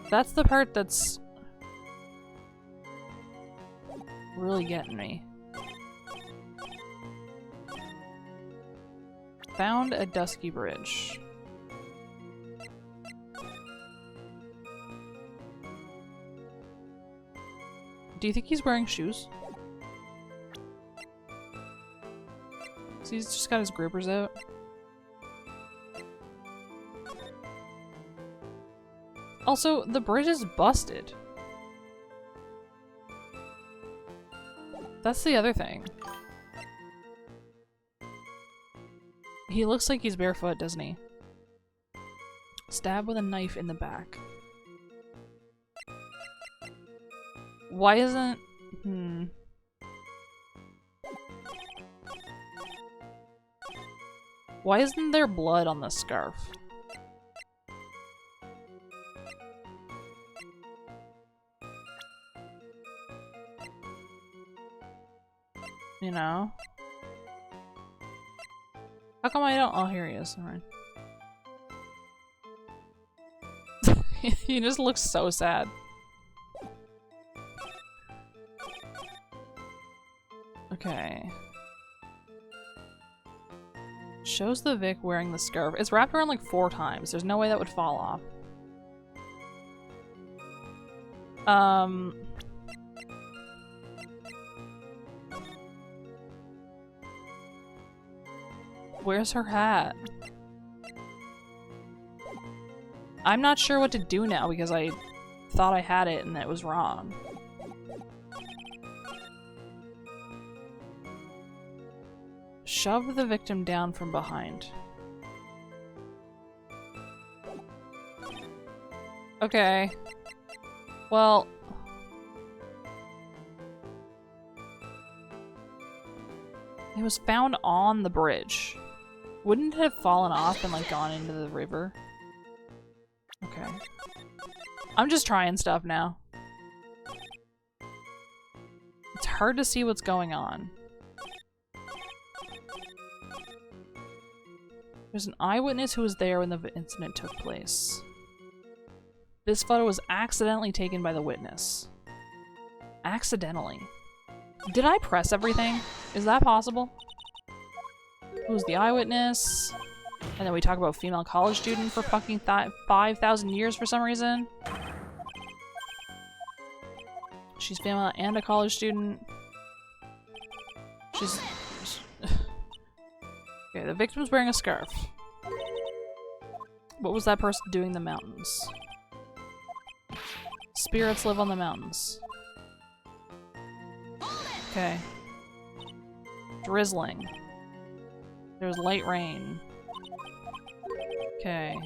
That's the part that's really getting me. Found a dusky bridge. Do you think he's wearing shoes? So he's just got his grippers out. Also, the bridge is busted. That's the other thing. He looks like he's barefoot, doesn't he? Stab with a knife in the back. Why isn't... Why isn't there blood on the scarf? You know? How come I don't- oh, here he is. Alright. He just looks so sad. Okay. Shows the Vic wearing the scarf. It's wrapped around like 4 times. There's no way that would fall off. Where's her hat? I'm not sure what to do now because I thought I had it and it was wrong. Shove the victim down from behind. Okay. Well... it was found on the bridge. Wouldn't it have fallen off and like gone into the river? Okay. I'm just trying stuff now. It's hard to see what's going on. There's an eyewitness who was there when the incident took place. This photo was accidentally taken by the witness. Accidentally. Did I press everything? Is that possible? Who's the eyewitness? And then we talk about female college student for fucking 5,000 years for some reason. She's female and a college student. She's... okay, the victim's wearing a scarf. What was that person doing in the mountains? Spirits live on the mountains. Okay. Drizzling. There's light rain. Okay.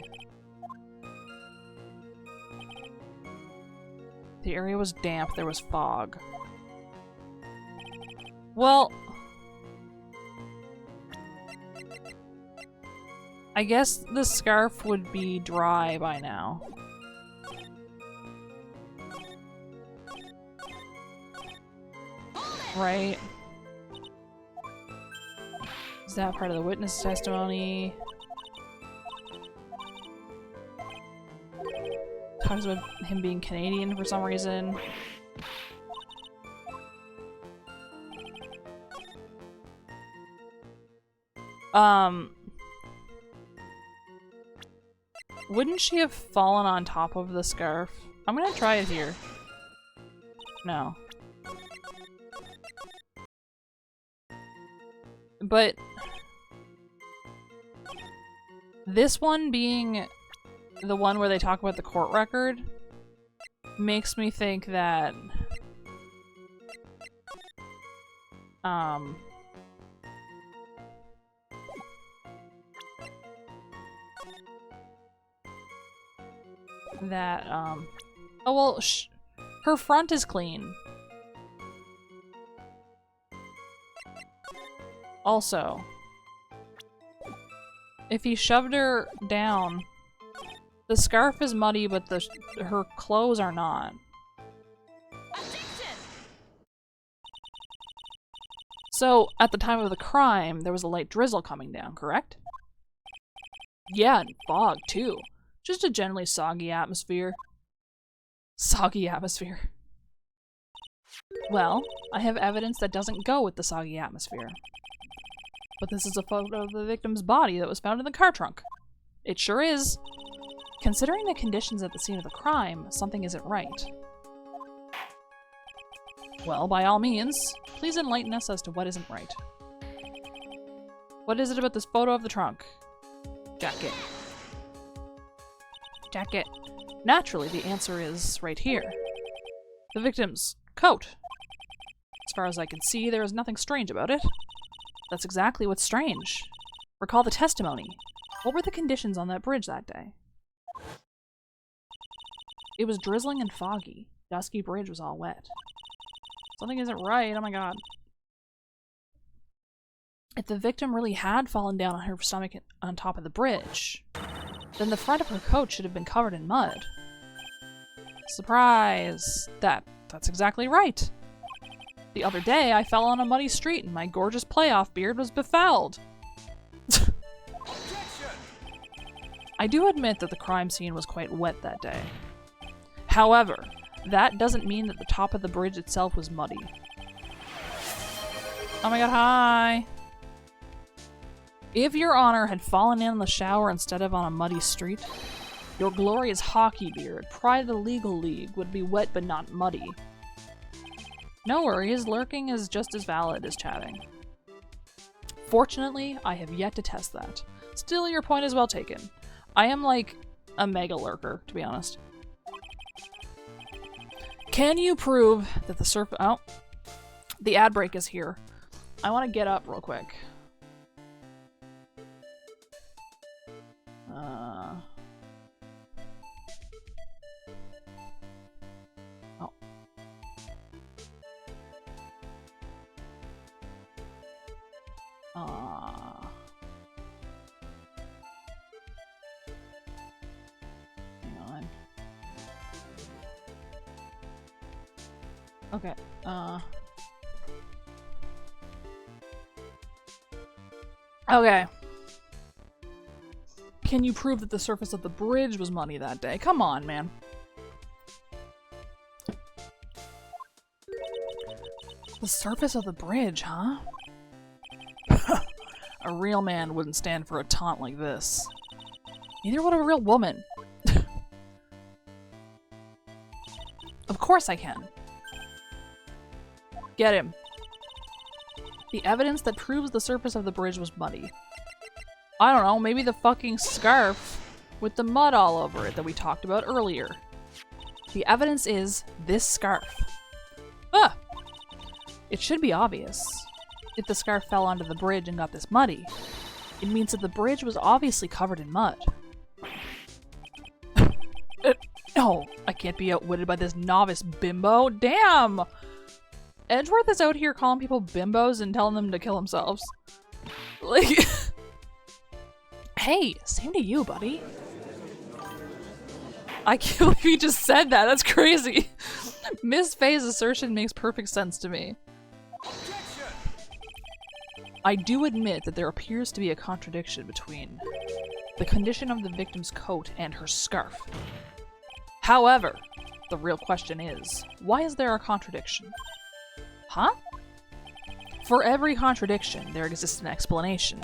The area was damp, there was fog. Well... I guess the scarf would be dry by now. Right? Is that part of the witness testimony? Talks about him being Canadian for some reason. Wouldn't she have fallen on top of the scarf? I'm gonna try it here. No. But this one being the one where they talk about the court record makes me think that oh well, her front is clean. Also, if he shoved her down, the scarf is muddy, but her clothes are not. So, at the time of the crime, there was a light drizzle coming down, correct? Yeah, and fog, too. Just a generally soggy atmosphere. Soggy atmosphere. Well, I have evidence that doesn't go with the soggy atmosphere. But this is a photo of the victim's body that was found in the car trunk. It sure is. Considering the conditions at the scene of the crime, something isn't right. Well, by all means, please enlighten us as to what isn't right. What is it about this photo of the trunk? Jacket. Jacket. Naturally, the answer is right here. The victim's coat. As far as I can see, there is nothing strange about it. That's exactly what's strange. Recall the testimony. What were the conditions on that bridge that day? It was drizzling and foggy. Dusky bridge was all wet. Something isn't right, oh my god. If the victim really had fallen down on her stomach on top of the bridge, then the front of her coat should have been covered in mud. Surprise! That's exactly right. The other day, I fell on a muddy street and my gorgeous playoff beard was befouled. I do admit that the crime scene was quite wet that day. However, that doesn't mean that the top of the bridge itself was muddy. Oh my god, hi! If your honor had fallen in the shower instead of on a muddy street, your glorious hockey beard, pride of the legal league, would be wet but not muddy. No worries, lurking is just as valid as chatting. Fortunately, I have yet to test that. Still, your point is well taken. I am like a mega lurker, to be honest. Can you prove that the surface— oh, the ad break is here. I want to get up real quick. Oh. Hang on. Okay, okay. Can you prove that the surface of the bridge was muddy that day? Come on, man. The surface of the bridge, huh? A real man wouldn't stand for a taunt like this. Neither would a real woman. Of course I can. Get him. The evidence that proves the surface of the bridge was muddy. I don't know, maybe the fucking scarf with the mud all over it that we talked about earlier. The evidence is this scarf. Ah! It should be obvious. If the scarf fell onto the bridge and got this muddy, it means that the bridge was obviously covered in mud. No, I can't be outwitted by this novice bimbo. Damn! Edgeworth is out here calling people bimbos and telling them to kill themselves. Like, hey, same to you, buddy. I can't believe he just said that. That's crazy. Miss Faye's assertion makes perfect sense to me. I do admit that there appears to be a contradiction between the condition of the victim's coat and her scarf. However, the real question is, why is there a contradiction? Huh? For every contradiction, there exists an explanation.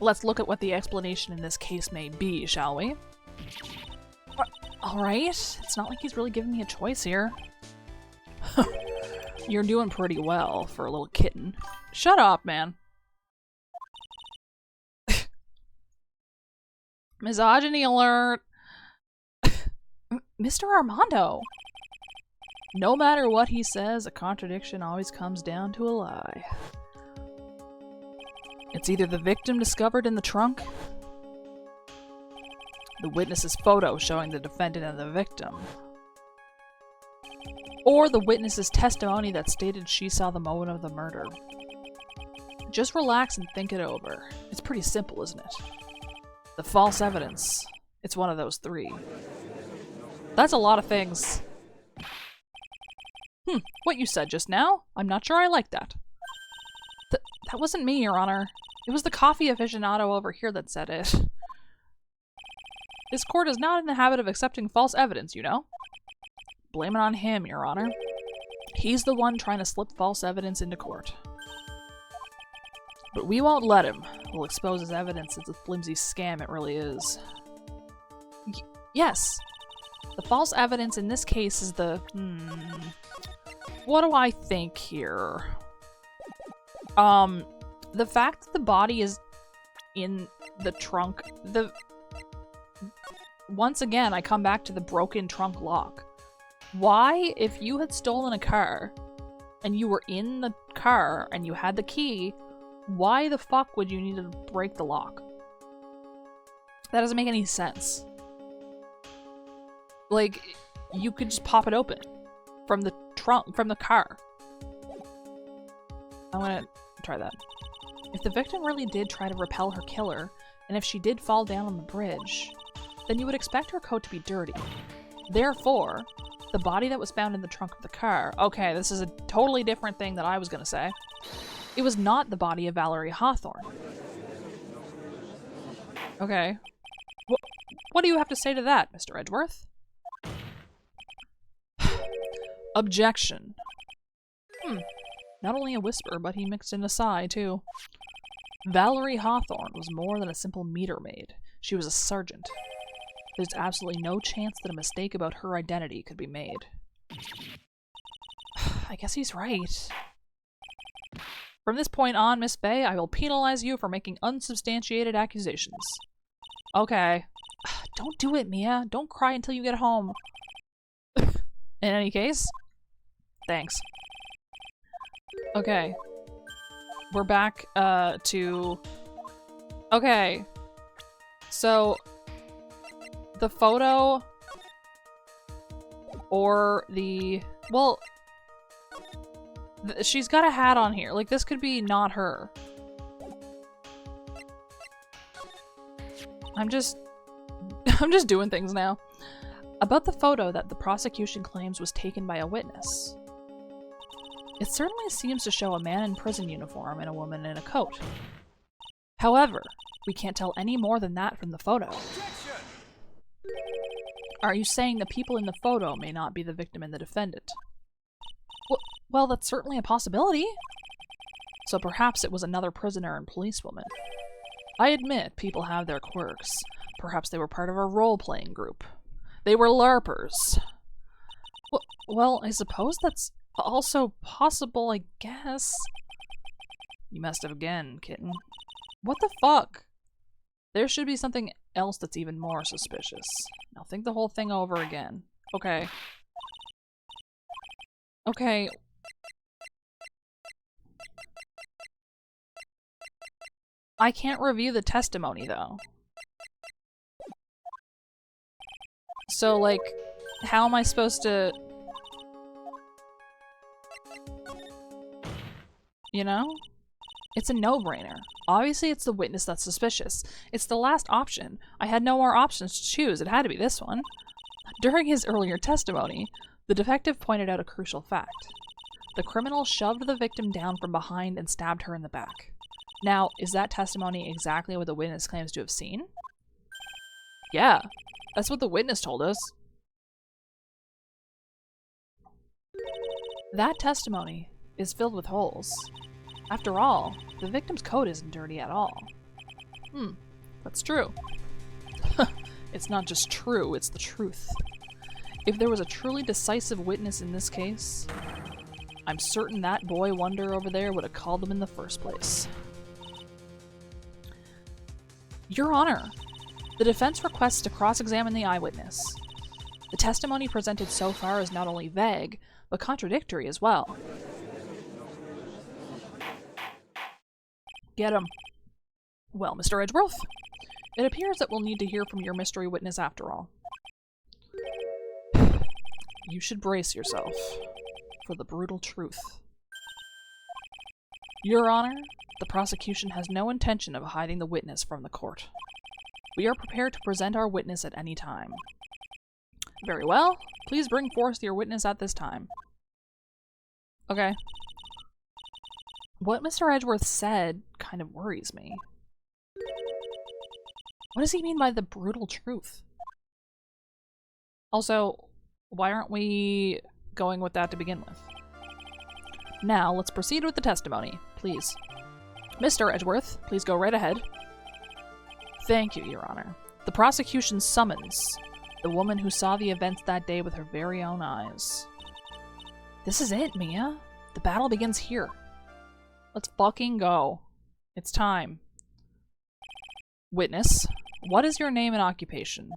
Let's look at what the explanation in this case may be, shall we? Alright, it's not like he's really giving me a choice here. You're doing pretty well for a little kitten. Shut up, man. Misogyny alert! Mr. Armando! No matter what he says, a contradiction always comes down to a lie. It's either the victim discovered in the trunk, the witness's photo showing the defendant and the victim, or the witness's testimony that stated she saw the moment of the murder. Just relax and think it over. It's pretty simple, isn't it? The false evidence. It's one of those three. That's a lot of things. What you said just now? I'm not sure I like that. That wasn't me, Your Honor. It was the coffee aficionado over here that said it. This court is not in the habit of accepting false evidence, you know? Blame it on him, Your Honor. He's the one trying to slip false evidence into court. But we won't let him. We'll expose his evidence as a flimsy scam it really is. Yes. The false evidence in this case is the... What do I think here? The fact that the body is in the trunk, once again, I come back to the broken trunk lock. Why, if you had stolen a car, and you were in the car, and you had the key, why the fuck would you need to break the lock? That doesn't make any sense. Like, you could just pop it open from the trunk, from the car. I'm gonna try that. If the victim really did try to repel her killer, and if she did fall down on the bridge, then you would expect her coat to be dirty. Therefore, the body that was found in the trunk of the car— okay, this is a totally different thing that I was gonna say. It was not the body of Valerie Hawthorne. Okay. What do you have to say to that, Mr. Edgeworth? Objection. Not only a whisper, but he mixed in a sigh, too. Valerie Hawthorne was more than a simple meter maid. She was a sergeant. There's absolutely no chance that a mistake about her identity could be made. I guess he's right. From this point on, Miss Bay, I will penalize you for making unsubstantiated accusations. Okay. Don't do it, Mia. Don't cry until you get home. In any case, thanks. Okay. We're back to... Okay. So, the photo or the... Well, she's got a hat on here. Like, this could be not her. I'm just doing things now. About the photo that the prosecution claims was taken by a witness. It certainly seems to show a man in prison uniform and a woman in a coat. However, we can't tell any more than that from the photo. Are you saying the people in the photo may not be the victim and the defendant? Well, that's certainly a possibility. So perhaps it was another prisoner and policewoman. I admit people have their quirks. Perhaps they were part of a role-playing group. They were LARPers. Well, I suppose that's also possible, I guess. You messed up again, kitten. What the fuck? There should be something else that's even more suspicious. Now think the whole thing over again. Okay. Okay. I can't review the testimony, though. So, like, how am I supposed to... You know? It's a no-brainer. Obviously, it's the witness that's suspicious. It's the last option. I had no more options to choose. It had to be this one. During his earlier testimony, the detective pointed out a crucial fact. The criminal shoved the victim down from behind and stabbed her in the back. Now, is that testimony exactly what the witness claims to have seen? Yeah, that's what the witness told us. That testimony is filled with holes. After all, the victim's coat isn't dirty at all. That's true. It's not just true, it's the truth. If there was a truly decisive witness in this case, I'm certain that boy wonder over there would have called them in the first place. Your Honor, the defense requests to cross-examine the eyewitness. The testimony presented so far is not only vague, but contradictory as well. Get him. Well, Mr. Edgeworth, it appears that we'll need to hear from your mystery witness after all. You should brace yourself for the brutal truth. Your Honor, the prosecution has no intention of hiding the witness from the court. We are prepared to present our witness at any time. Very well. Please bring forth your witness at this time. Okay. What Mr. Edgeworth said kind of worries me. What does he mean by the brutal truth? Also, why aren't we going with that to begin with? Now, let's proceed with the testimony, please. Mr. Edgeworth, please go right ahead. Thank you, Your Honor. The prosecution summons the woman who saw the events that day with her very own eyes. This is it, Mia. The battle begins here. Let's fucking go. It's time. Witness, what is your name and occupation?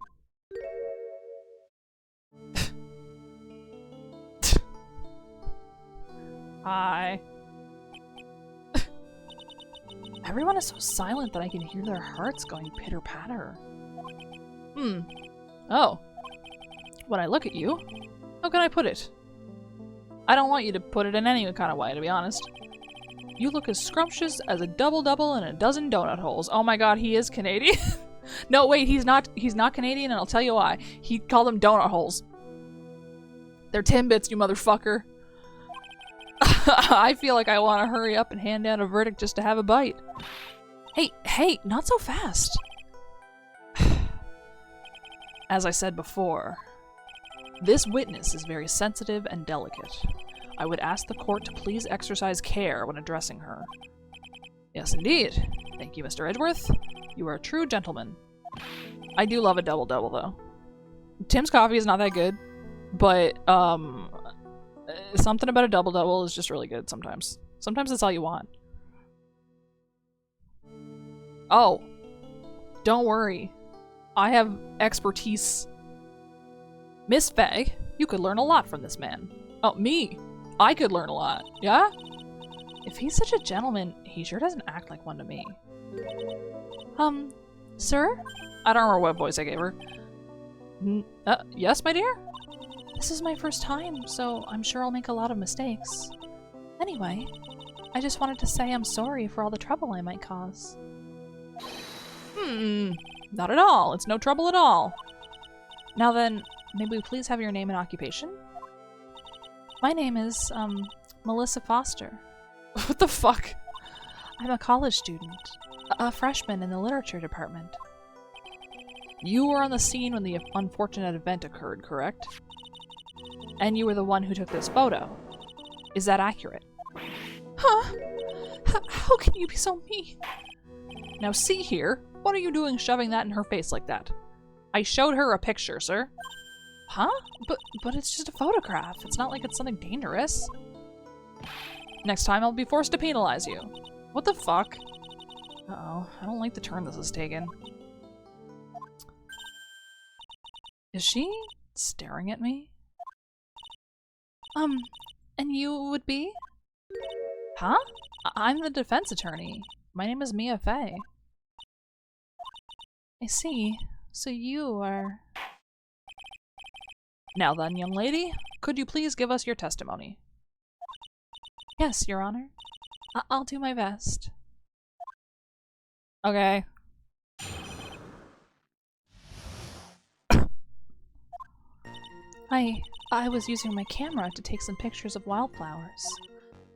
Hi. Everyone is so silent that I can hear their hearts going pitter-patter. Oh. When I look at you, how can I put it? I don't want you to put it in any kind of way, to be honest. You look as scrumptious as a double-double in a dozen donut holes. Oh my god, he is Canadian. No, wait, he's not Canadian, and I'll tell you why. He called them donut holes. They're Timbits, you motherfucker. I feel like I want to hurry up and hand down a verdict just to have a bite. Hey, not so fast. As I said before, this witness is very sensitive and delicate. I would ask the court to please exercise care when addressing her. Yes, indeed. Thank you, Mr. Edgeworth. You are a true gentleman. I do love a double-double, though. Tim's coffee is not that good, but, something about a double-double is just really good sometimes. Sometimes that's all you want. Oh. Don't worry. I have expertise. Miss Faye, you could learn a lot from this man. Oh, me. I could learn a lot. Yeah? If he's such a gentleman, he sure doesn't act like one to me. Sir? I don't remember what voice I gave her. Yes, my dear? This is my first time, so I'm sure I'll make a lot of mistakes. Anyway, I just wanted to say I'm sorry for all the trouble I might cause. Not at all. It's no trouble at all. Now then, may we please have your name and occupation? My name is, Melissa Foster. What the fuck? I'm a college student. A freshman in the literature department. You were on the scene when the unfortunate event occurred, correct? And you were the one who took this photo. Is that accurate? Huh? How can you be so mean? Now see here, what are you doing shoving that in her face like that? I showed her a picture, sir. Huh? But it's just a photograph. It's not like it's something dangerous. Next time I'll be forced to penalize you. What the fuck? Uh-oh, I don't like the turn this is taken. Is she staring at me? And you would be? Huh? I'm the defense attorney. My name is Mia Faye. I see. So you are... Now then, young lady, could you please give us your testimony? Yes, Your Honor. I'll do my best. Okay. I was using my camera to take some pictures of wildflowers.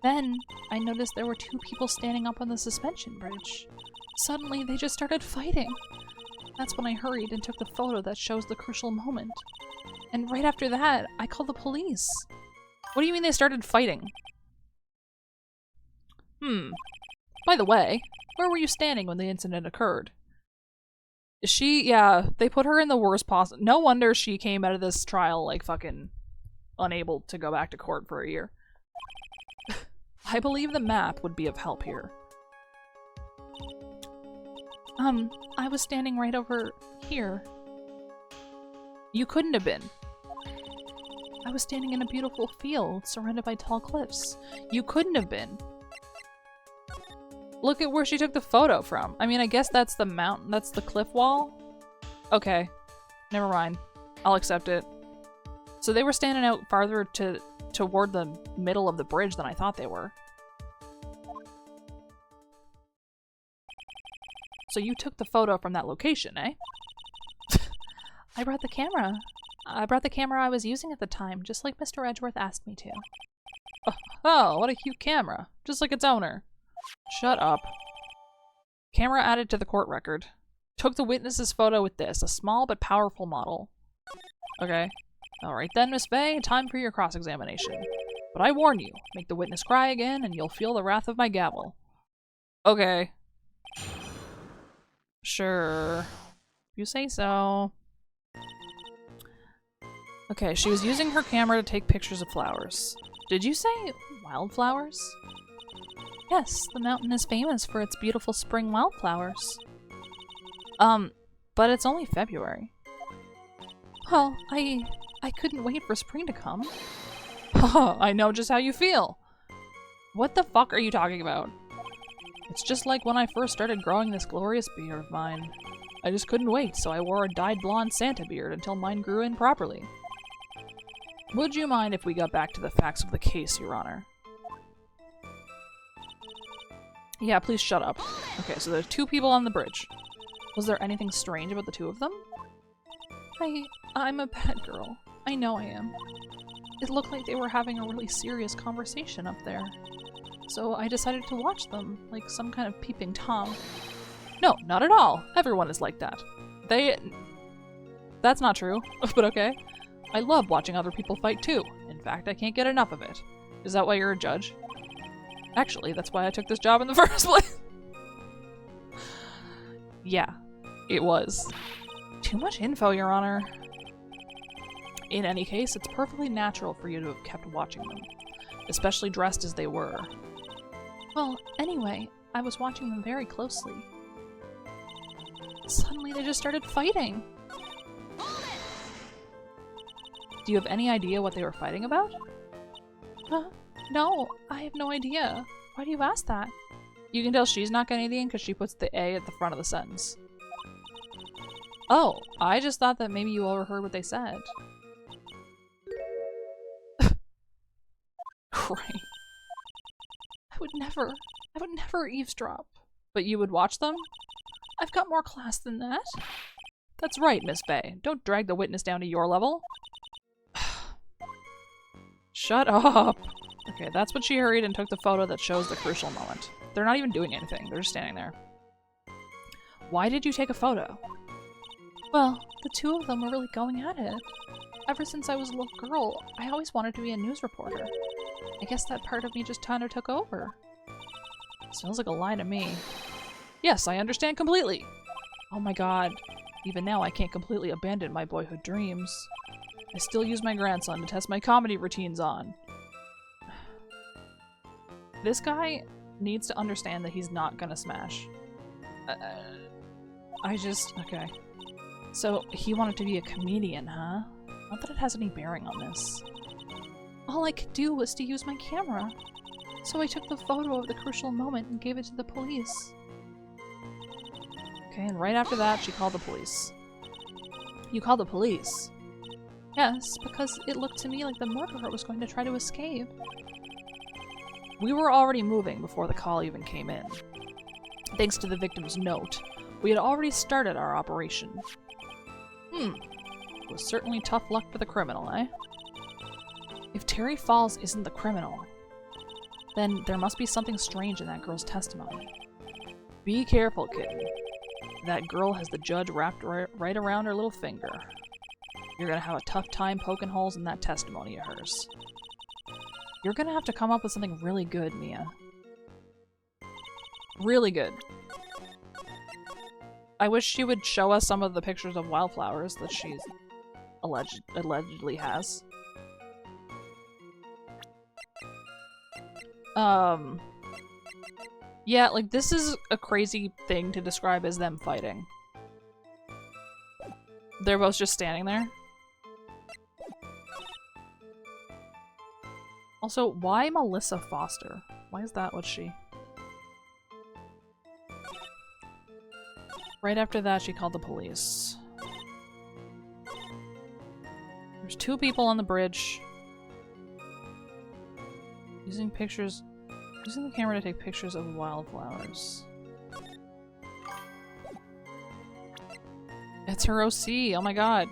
Then, I noticed there were two people standing up on the suspension bridge. Suddenly, they just started fighting. That's when I hurried and took the photo that shows the crucial moment. And right after that, I called the police. What do you mean they started fighting? By the way, where were you standing when the incident occurred? Yeah, they put her in the worst possible... No wonder she came out of this trial, like, fucking unable to go back to court for a year. I believe the map would be of help here. I was standing right over here. You couldn't have been. I was standing in a beautiful field surrounded by tall cliffs. You couldn't have been. Look at where she took the photo from. I mean, I guess that's the mountain. That's the cliff wall? Okay. Never mind. I'll accept it. So they were standing out farther toward the middle of the bridge than I thought they were. So you took the photo from that location, eh? I brought the camera. I brought the camera I was using at the time, just like Mr. Edgeworth asked me to. Oh, what a cute camera. Just like its owner. Shut up. Camera added to the court record. Took the witness's photo with this, a small but powerful model. Okay. Alright then, Miss Bay, time for your cross-examination. But I warn you, make the witness cry again and you'll feel the wrath of my gavel. Okay. Sure. You say so. Okay, she was using her camera to take pictures of flowers. Did you say wildflowers? Yes, the mountain is famous for its beautiful spring wildflowers. But it's only February. Well, I couldn't wait for spring to come. I know just how you feel. What the fuck are you talking about? It's just like when I first started growing this glorious beard of mine. I just couldn't wait, so I wore a dyed blonde Santa beard until mine grew in properly. Would you mind if we got back to the facts of the case, Your Honor? Yeah, please shut up. Okay, so there's 2 people on the bridge. Was there anything strange about the 2 of them? I'm a bad girl. I know I am. It looked like they were having a really serious conversation up there. So I decided to watch them, like some kind of peeping Tom. No, not at all. Everyone is like that. That's not true, but okay. I love watching other people fight too. In fact, I can't get enough of it. Is that why you're a judge? Actually, that's why I took this job in the first place. Yeah, it was. Too much info, Your Honor. In any case, it's perfectly natural for you to have kept watching them, especially dressed as they were. Well, anyway, I was watching them very closely. Suddenly they just started fighting. Do you have any idea what they were fighting about? No, I have no idea. Why do you ask that? You can tell she's not Canadian because she puts the A at the front of the sentence. Oh, I just thought that maybe you overheard what they said. Right. I would never eavesdrop. But you would watch them? I've got more class than that. That's right, Miss Bay. Don't drag the witness down to your level. Shut up. Okay, that's what she hurried and took the photo that shows the crucial moment. They're not even doing anything. They're just standing there. Why did you take a photo? Well, the 2 of them were really going at it. Ever since I was a little girl, I always wanted to be a news reporter. I guess that part of me just kind of took over. Sounds like a lie to me. Yes, I understand completely. Oh my god. Even now I can't completely abandon my boyhood dreams. I still use my grandson to test my comedy routines on. This guy needs to understand that he's not gonna smash. Okay. So, he wanted to be a comedian, huh? Not that it has any bearing on this. All I could do was to use my camera. So I took the photo of the crucial moment and gave it to the police. Okay, and right after that, she called the police. You called the police? Yes, because it looked to me like the murderer was going to try to escape. We were already moving before the call even came in. Thanks to the victim's note, we had already started our operation. It was certainly tough luck for the criminal, eh? If Terry Falls isn't the criminal, then there must be something strange in that girl's testimony. Be careful, kitten. That girl has the judge wrapped right around her little finger. You're gonna have a tough time poking holes in that testimony of hers. You're gonna have to come up with something really good, Mia. Really good. I wish she would show us some of the pictures of wildflowers that she's allegedly has. Yeah, like, this is a crazy thing to describe as them fighting. They're both just standing there. Also, why Melissa Foster? Why is that what she... Right after that, she called the police. There's 2 people on the bridge. Using the camera to take pictures of wildflowers. It's her OC, oh my god.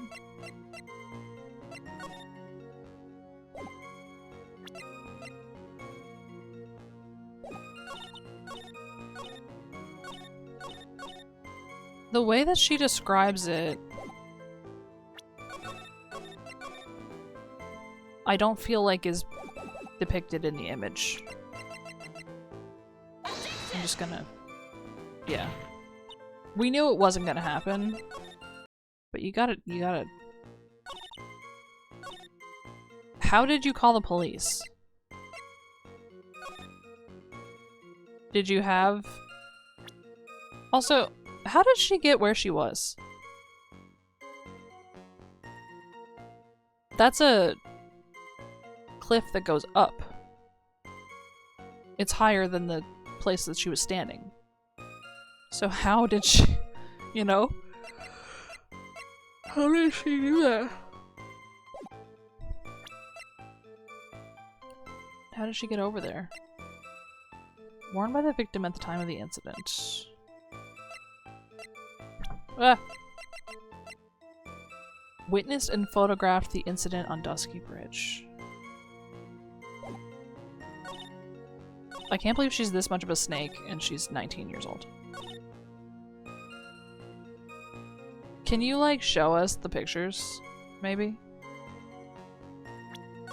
The way that she describes it, I don't feel like is depicted in the image. I'm just gonna... yeah. We knew it wasn't gonna happen, but you gotta... How did you call the police? Did you have... Also, how did she get where she was? That's a cliff that goes up. It's higher than the place that she was standing. So how did she, you know? How did she do that? How did she get over there? Warned by the victim at the time of the incident. Ah! Witnessed and photographed the incident on Dusky Bridge. I can't believe she's this much of a snake and she's 19 years old. Can you, like, show us the pictures, maybe?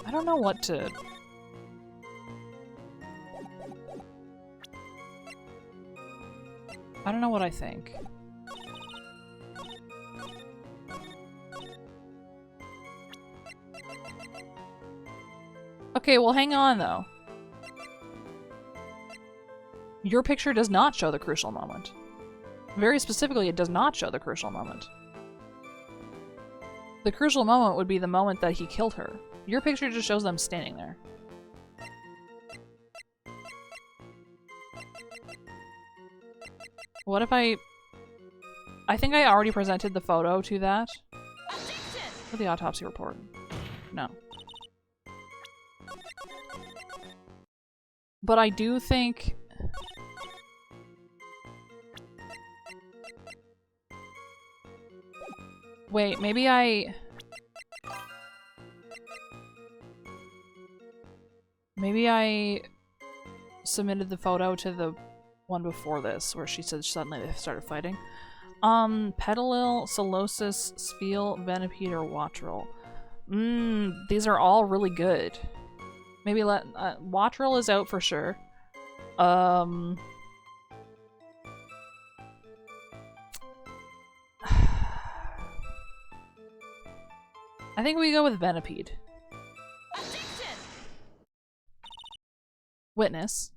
I don't know what to... I don't know what I think. Okay, well hang on though. Your picture does not show the crucial moment. Very specifically, it does not show the crucial moment. The crucial moment would be the moment that he killed her. Your picture just shows them standing there. What if I think I already presented the photo to that. For the autopsy report. No. But I do think... Wait, maybe I submitted the photo to the one before this, where she said suddenly they started fighting. Pedalil, Solosis, Spiel, Venipede, or Watrel. These are all really good. Maybe let Watrel is out for sure. I think we go with Venipede. Witness.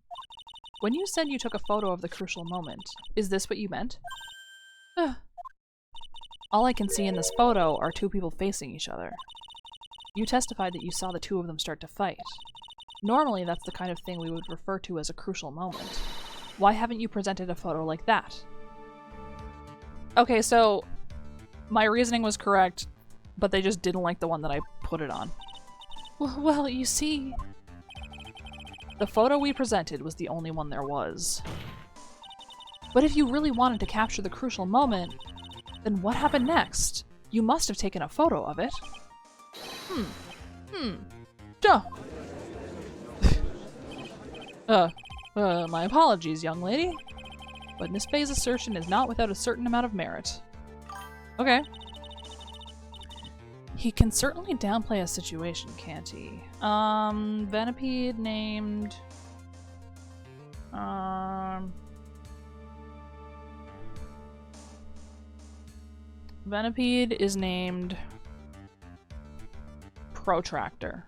When you said you took a photo of the crucial moment, is this what you meant? All I can see in this photo are two people facing each other. You testified that you saw the two of them start to fight. Normally, that's the kind of thing we would refer to as a crucial moment. Why haven't you presented a photo like that? Okay, so my reasoning was correct, but they just didn't like the one that I put it on. Well, you see... The photo we presented was the only one there was. But if you really wanted to capture the crucial moment, then what happened next? You must have taken a photo of it. Duh. My apologies, young lady. But Miss Faye's assertion is not without a certain amount of merit. Okay. He can certainly downplay a situation, can't he? Venipede named... Venipede is named... Protractor.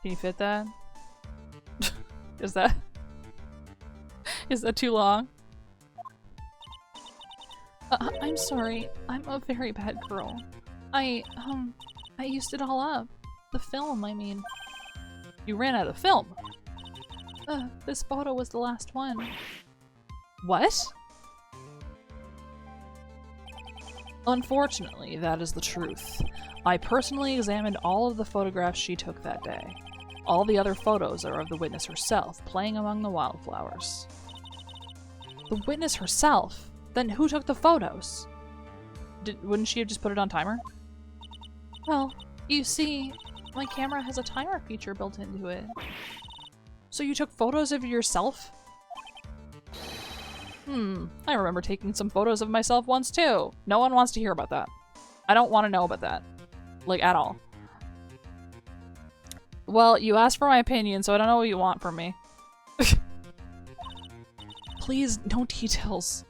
Can you fit that? Is that... Is that too long? I'm sorry. I'm a very bad girl. I used it all up. The film, I mean. You ran out of film? This photo was the last one. What? Unfortunately, that is the truth. I personally examined all of the photographs she took that day. All the other photos are of the witness herself, playing among the wildflowers. The witness herself? Then who took the photos? Wouldn't she have just put it on timer? Well, you see, my camera has a timer feature built into it. So you took photos of yourself? I remember taking some photos of myself once too. No one wants to hear about that. I don't want to know about that. Like, at all. Well, you asked for my opinion, so I don't know what you want from me. Please, no details.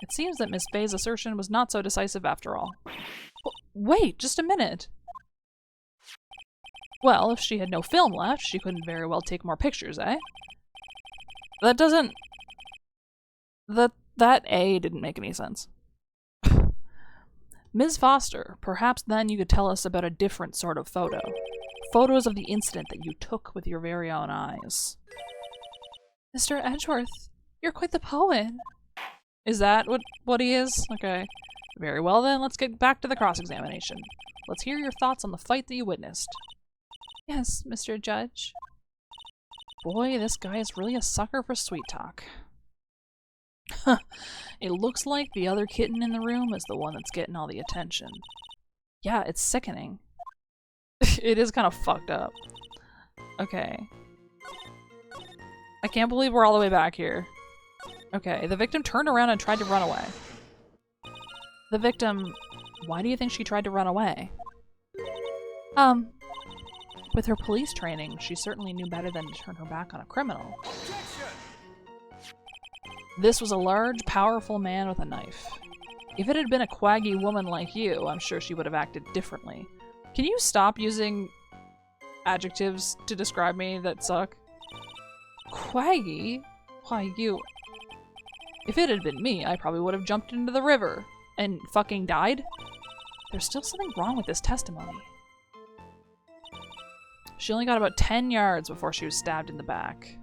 It seems that Miss Bay's assertion was not so decisive after all. Wait, just a minute. Well, if she had no film left, she couldn't very well take more pictures, eh? That doesn't... That A didn't make any sense. Ms. Foster, perhaps then you could tell us about a different sort of photo. Photos of the incident that you took with your very own eyes. Mr. Edgeworth, you're quite the poet. Is that what he is? Okay. Very well then, let's get back to the cross-examination. Let's hear your thoughts on the fight that you witnessed. Yes, Mr. Judge. Boy, this guy is really a sucker for sweet talk. It looks like the other kitten in the room is the one that's getting all the attention. Yeah, it's sickening. It is kind of fucked up. Okay. I can't believe we're all the way back here. Okay, the victim turned around and tried to run away. The victim... Why do you think she tried to run away? With her police training, she certainly knew better than to turn her back on a criminal. This was a large, powerful man with a knife. If it had been a quaggy woman like you, I'm sure she would have acted differently. Can you stop using adjectives to describe me that suck? Quaggy? Why, you... If it had been me, I probably would have jumped into the river and fucking died. There's still something wrong with this testimony. She only got about 10 yards before she was stabbed in the back.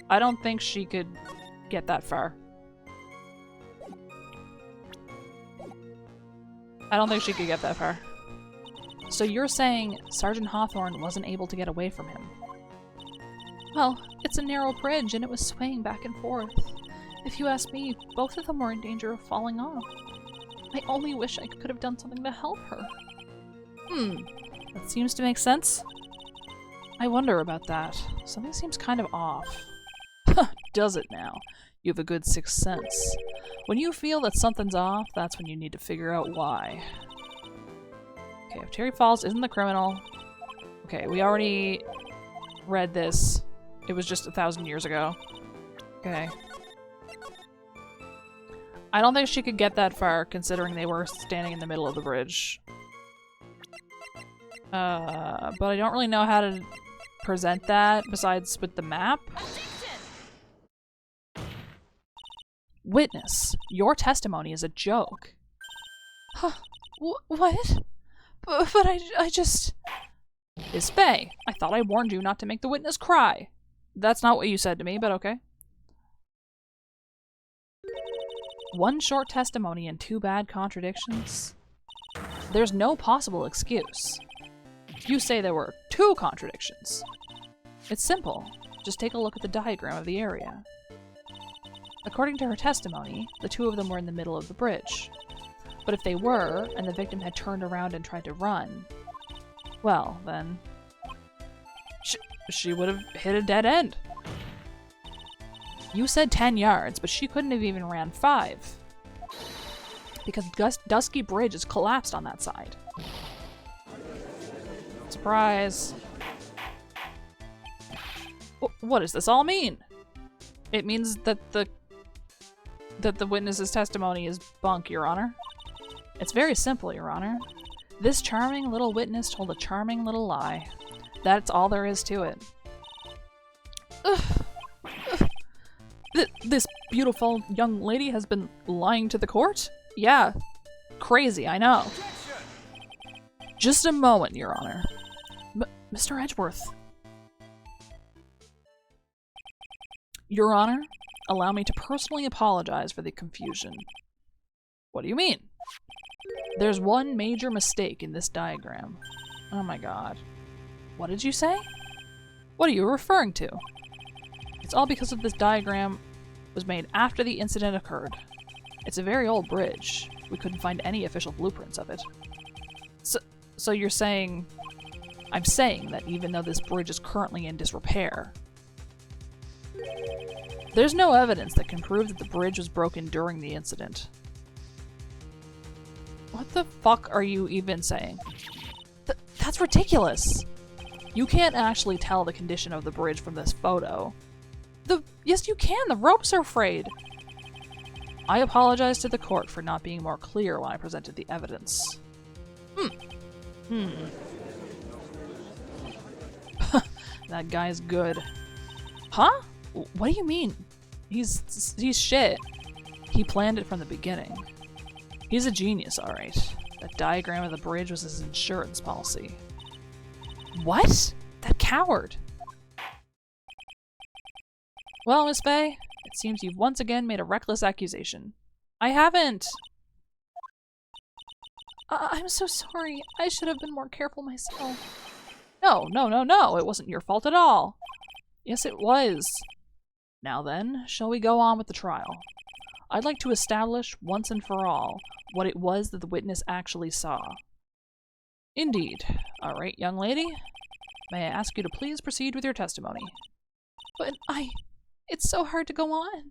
I don't think she could get that far. I don't think she could get that far. So you're saying Sergeant Hawthorne wasn't able to get away from him? Well, it's a narrow bridge and it was swaying back and forth. If you ask me, both of them were in danger of falling off. I only wish I could have done something to help her. That seems to make sense. I wonder about that. Something seems kind of off. Does it now? You have a good sixth sense. When you feel that something's off, that's when you need to figure out why. Okay, if Terry Falls isn't the criminal... Okay, we already read this. It was just 1,000 years ago. Okay. I don't think she could get that far, considering they were standing in the middle of the bridge. But I don't really know how to present that, besides with the map. Witness, your testimony is a joke. Huh, what? But I just... Miss Bay, I thought I warned you not to make the witness cry. That's not what you said to me, but okay. One short testimony and two bad contradictions? There's no possible excuse. You say there were two contradictions. It's simple. Just take a look at the diagram of the area. According to her testimony, the two of them were in the middle of the bridge. But if they were, and the victim had turned around and tried to run, well, then... She would have hit a dead end. You said 10 yards, but she couldn't have even ran 5. Because Dusky Bridge is collapsed on that side. Surprise. What does this all mean? It means that the witness's testimony is bunk, Your Honor. It's very simple, Your Honor. This charming little witness told a charming little lie. That's all there is to it. This beautiful young lady has been lying to the court? Yeah. Crazy, I know. Just a moment, Your Honor. Mr. Edgeworth. Your Honor, allow me to personally apologize for the confusion. What do you mean? There's one major mistake in this diagram. Oh my god. What did you say? What are you referring to? It's all because of this diagram was made after the incident occurred. It's a very old bridge. We couldn't find any official blueprints of it. So you're saying... I'm saying that even though this bridge is currently in disrepair, There's no evidence that can prove that the bridge was broken during the incident. What the fuck are you even saying? That's ridiculous! You can't actually tell the condition of the bridge from this photo. Yes, you can! The ropes are frayed! I apologize to the court for not being more clear when I presented the evidence. That guy's good. Huh? What do you mean? He's shit. He planned it from the beginning. He's a genius, alright. That diagram of the bridge was his insurance policy. What? That coward! Well, Miss Faye, it seems you've once again made a reckless accusation. I haven't! I'm so sorry. I should have been more careful myself. No, it wasn't your fault at all. Yes, it was. Now then, shall we go on with the trial? I'd like to establish, once and for all, what it was that the witness actually saw. Indeed. All right, young lady. May I ask you to please proceed with your testimony? But it's so hard to go on.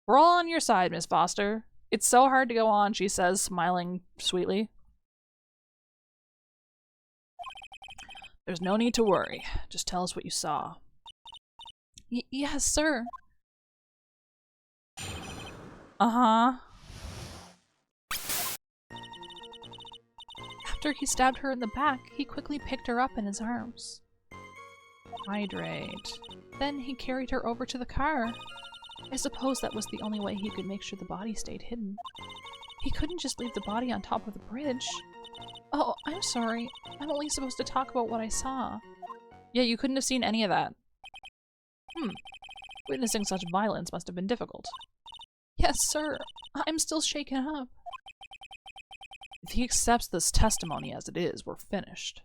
We're all on your side, Miss Foster. It's so hard to go on, she says, smiling sweetly. There's no need to worry. Just tell us what you saw. Yes, sir. Uh-huh. After he stabbed her in the back, he quickly picked her up in his arms. Hydrate. Then he carried her over to the car. I suppose that was the only way he could make sure the body stayed hidden. He couldn't just leave the body on top of the bridge. Oh, I'm sorry. I'm only supposed to talk about what I saw. Yeah, you couldn't have seen any of that. Witnessing such violence must have been difficult. Yes, sir. I'm still shaken up. If he accepts this testimony as it is, we're finished.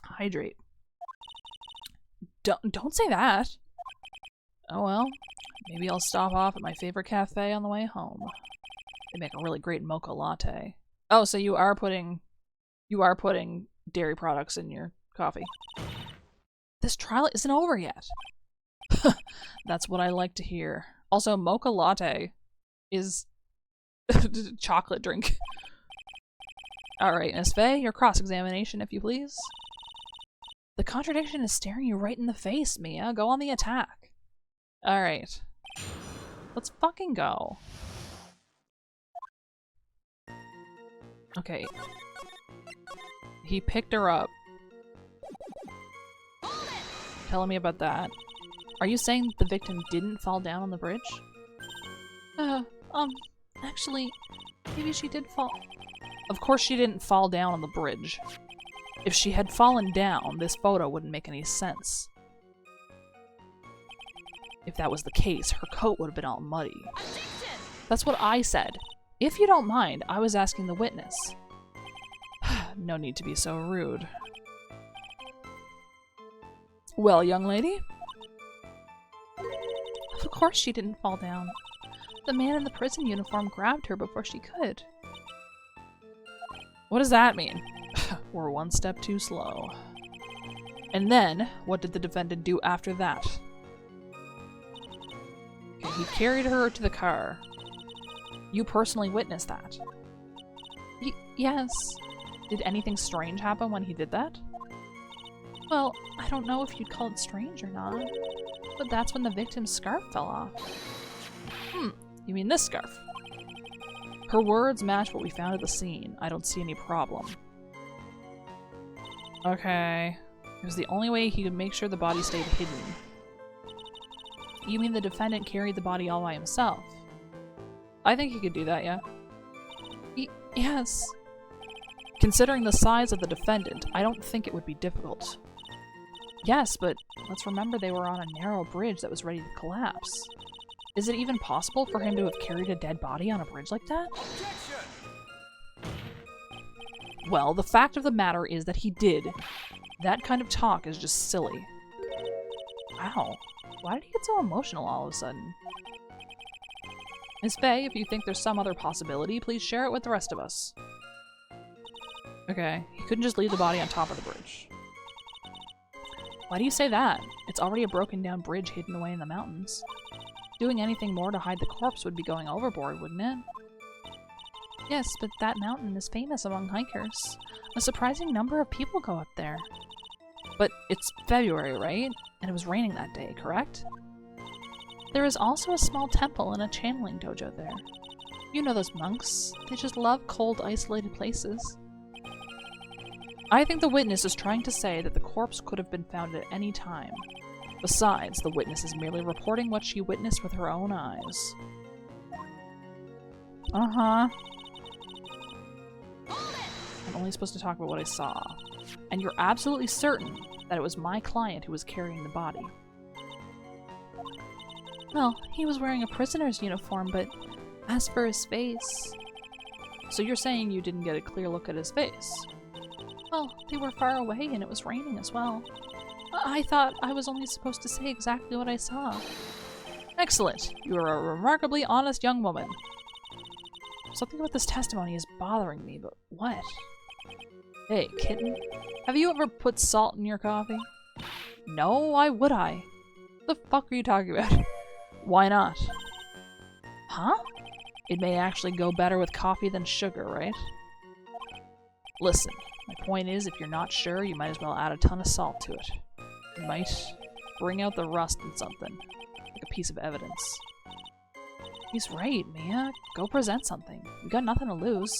Hydrate. Don't say that. Oh well. Maybe I'll stop off at my favorite cafe on the way home. They make a really great mocha latte. Oh, so you are putting dairy products in your coffee. This trial isn't over yet. That's what I like to hear. Also, mocha latte is chocolate drink. Alright, Miss Faye, your cross-examination, if you please. The contradiction is staring you right in the face, Mia. Go on the attack. Alright. Let's fucking go. Okay. He picked her up. Telling me about that. Are you saying the victim didn't fall down on the bridge? Actually, maybe she did fall. Of course she didn't fall down on the bridge. If she had fallen down, this photo wouldn't make any sense. If that was the case, her coat would have been all muddy. That's what I said. If you don't mind, I was asking the witness. No need to be so rude. Well, young lady? Of course she didn't fall down. The man in the prison uniform grabbed her before she could. What does that mean? We're one step too slow. And then, what did the defendant do after that? Okay, he carried her to the car. You personally witnessed that? Yes. Did anything strange happen when he did that? Well, I don't know if you'd call it strange or not, but that's when the victim's scarf fell off. You mean this scarf? Her words match what we found at the scene. I don't see any problem. Okay. It was the only way he could make sure the body stayed hidden. You mean the defendant carried the body all by himself? I think he could do that, yeah. Yes. Considering the size of the defendant, I don't think it would be difficult. Yes, but let's remember they were on a narrow bridge that was ready to collapse. Is it even possible for him to have carried a dead body on a bridge like that? Objection! Well, the fact of the matter is that he did. That kind of talk is just silly. Wow. Why did he get so emotional all of a sudden? Miss Faye, if you think there's some other possibility, please share it with the rest of us. Okay, he couldn't just leave the body on top of the bridge. Why do you say that? It's already a broken down bridge hidden away in the mountains. Doing anything more to hide the corpse would be going overboard, wouldn't it? Yes, but that mountain is famous among hikers. A surprising number of people go up there. But it's February, right? And it was raining that day, correct? There is also a small temple and a channeling dojo there. You know those monks. They just love cold, isolated places. I think the witness is trying to say that the corpse could have been found at any time. Besides, the witness is merely reporting what she witnessed with her own eyes. Uh-huh. I'm only supposed to talk about what I saw. And you're absolutely certain that it was my client who was carrying the body. Well, he was wearing a prisoner's uniform, but as for his face... So you're saying you didn't get a clear look at his face? Well, they were far away and it was raining as well. I thought I was only supposed to say exactly what I saw. Excellent. You are a remarkably honest young woman. Something about this testimony is bothering me, but what? Hey, kitten. Have you ever put salt in your coffee? No, why would I? What the fuck are you talking about? Why not? Huh? It may actually go better with coffee than sugar, right? Listen, my point is, if you're not sure, you might as well add a ton of salt to it. It might bring out the rust in something, like a piece of evidence. He's right, Mia. Go present something. You got nothing to lose.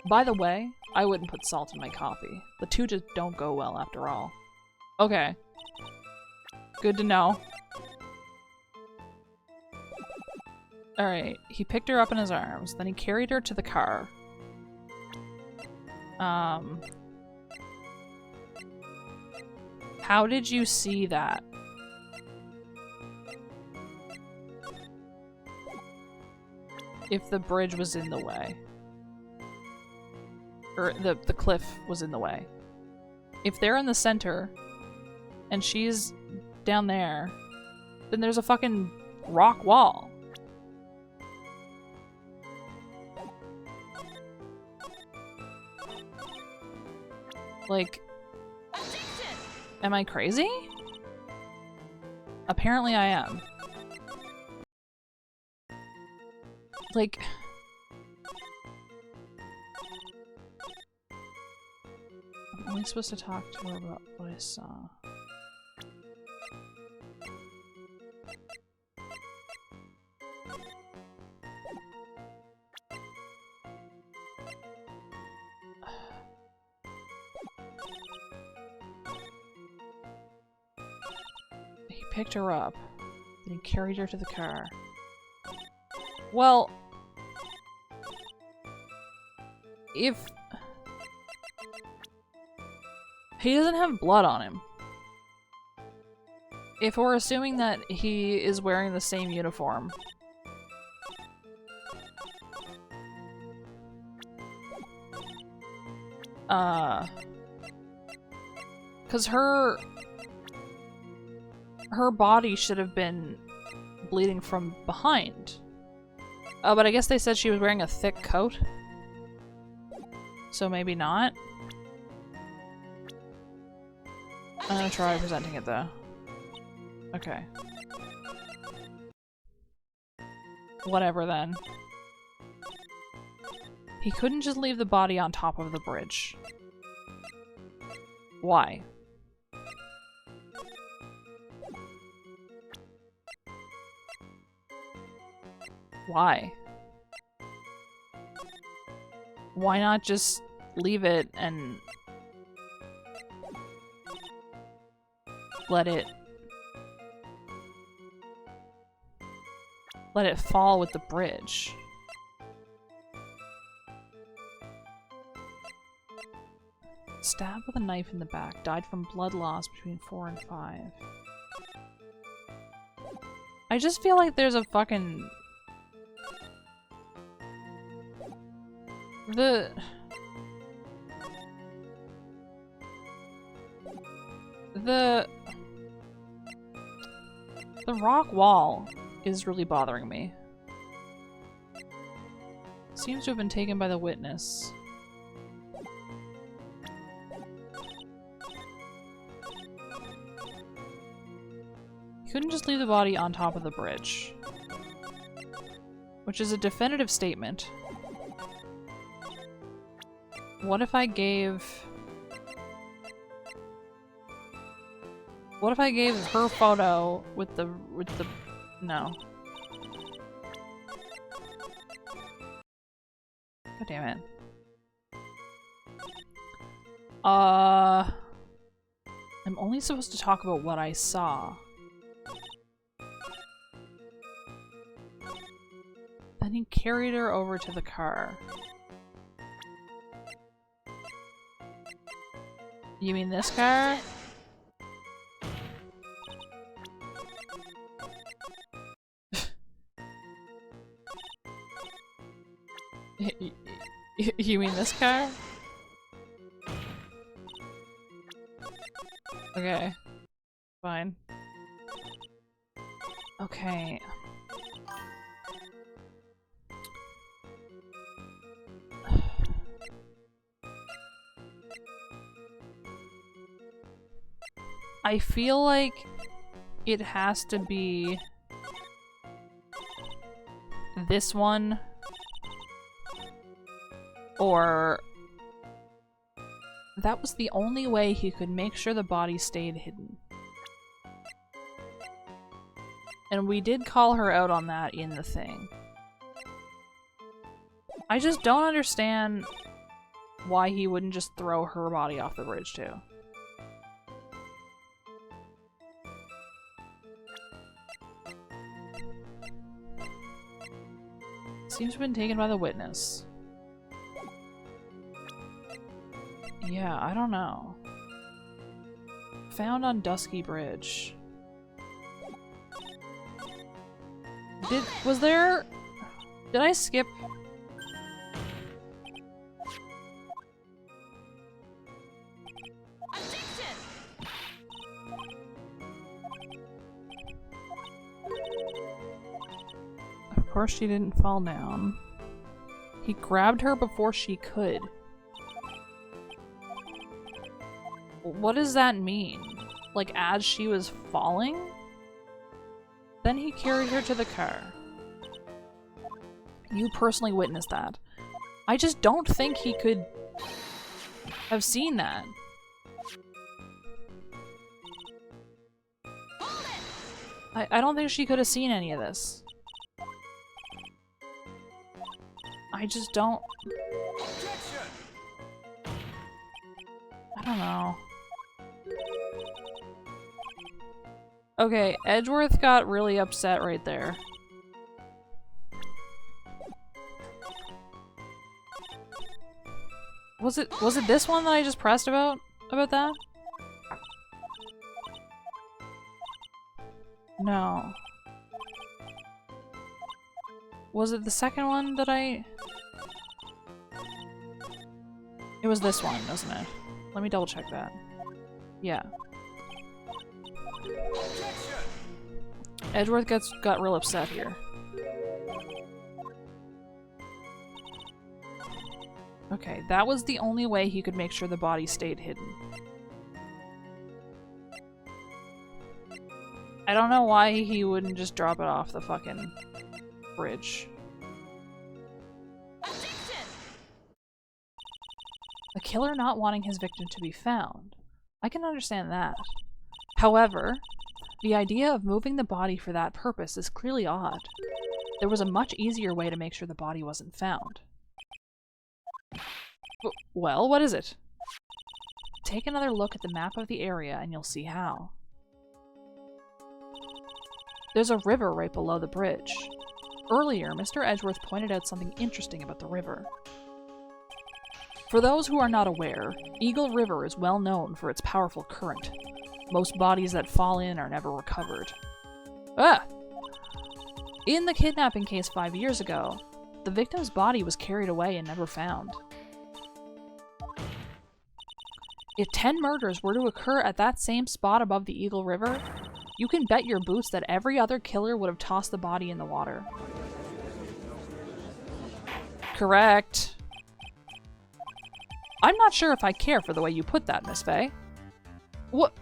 By the way, I wouldn't put salt in my coffee. The two just don't go well after all. Okay. Good to know. Alright, he picked her up in his arms, then he carried her to the car. How did you see that? If the bridge was in the way. Or the cliff was in the way. If they're in the center, and she's down there, then there's a fucking rock wall. Like, am I crazy? Apparently I am. Like, I'm only supposed to talk to her about what I saw. He picked her up, then he carried her to the car. Well, if he doesn't have blood on him, if we're assuming that he is wearing the same uniform, because her body should have been bleeding from behind. But I guess they said she was wearing a thick coat. So maybe not. I'm gonna try presenting it though. Okay. Whatever then. He couldn't just leave the body on top of the bridge. Why? Why? Why not just leave it and let it fall with the bridge? Stabbed with a knife in the back. Died from blood loss between 4 and 5. I just feel like there's a fucking... The rock wall is really bothering me. Seems to have been taken by the witness. couldn't just leave the body on top of the bridge. Which is a definitive statement. What if I gave... What if I gave her photo with the... No. God damn it. I'm only supposed to talk about what I saw. Then he carried her over to the car. You mean this car? You mean this car? Okay. Fine. Okay. I feel like it has to be this one or that was the only way he could make sure the body stayed hidden. And we did call her out on that in the thing. I just don't understand why he wouldn't just throw her body off the bridge too. Seems to have been taken by the witness. Yeah, I don't know. Found on Dusky Bridge. Did I skip? Of course she didn't fall down. He grabbed her before she could. What does that mean? Like, as she was falling? Then he carried her to the car. You personally witnessed that. I just don't think he could have seen that. I don't think she could have seen any of this. I just don't... I don't know. Okay, Edgeworth got really upset right there. Was it this one that I just pressed about that? No. Was it the second one that I... It was this one, wasn't it? Let me double check that. Yeah. Edgeworth got real upset here. Okay, that was the only way he could make sure the body stayed hidden. I don't know why he wouldn't just drop it off the fucking bridge. The killer not wanting his victim to be found. I can understand that. However, the idea of moving the body for that purpose is clearly odd. There was a much easier way to make sure the body wasn't found. Well, what is it? Take another look at the map of the area and you'll see how. There's a river right below the bridge. Earlier, Mr. Edgeworth pointed out something interesting about the river. For those who are not aware, Eagle River is well known for its powerful current. Most bodies that fall in are never recovered. Ah! In the kidnapping case 5 years ago, the victim's body was carried away and never found. If 10 murders were to occur at that same spot above the Eagle River, you can bet your boots that every other killer would have tossed the body in the water. Correct. I'm not sure if I care for the way you put that, Miss Faye. What?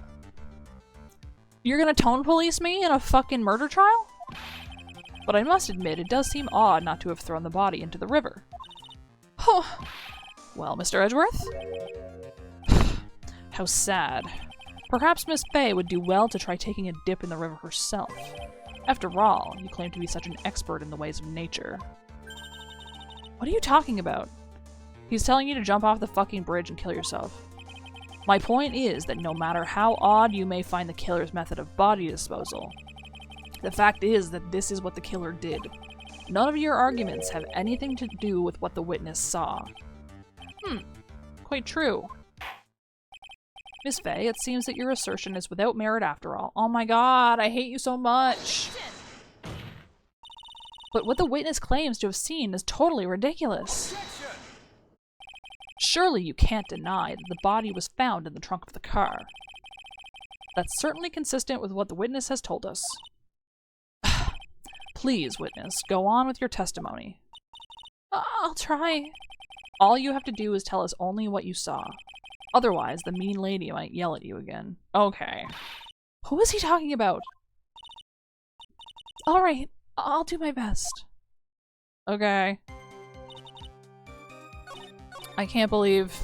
You're gonna tone police me in a fucking murder trial? But I must admit, it does seem odd not to have thrown the body into the river. Well, Mr. Edgeworth? How sad. Perhaps Miss Fay would do well to try taking a dip in the river herself. After all, you claim to be such an expert in the ways of nature. What are you talking about? He's telling you to jump off the fucking bridge and kill yourself. My point is that no matter how odd you may find the killer's method of body disposal, the fact is that this is what the killer did. None of your arguments have anything to do with what the witness saw. Quite true. Miss Fay, it seems that your assertion is without merit after all. Oh my god, I hate you so much! But what the witness claims to have seen is totally ridiculous. Surely you can't deny that the body was found in the trunk of the car. That's certainly consistent with what the witness has told us. Please, witness, go on with your testimony. I'll try. All you have to do is tell us only what you saw. Otherwise, the mean lady might yell at you again. Okay. Who is he talking about? Alright, I'll do my best. Okay. I can't believe...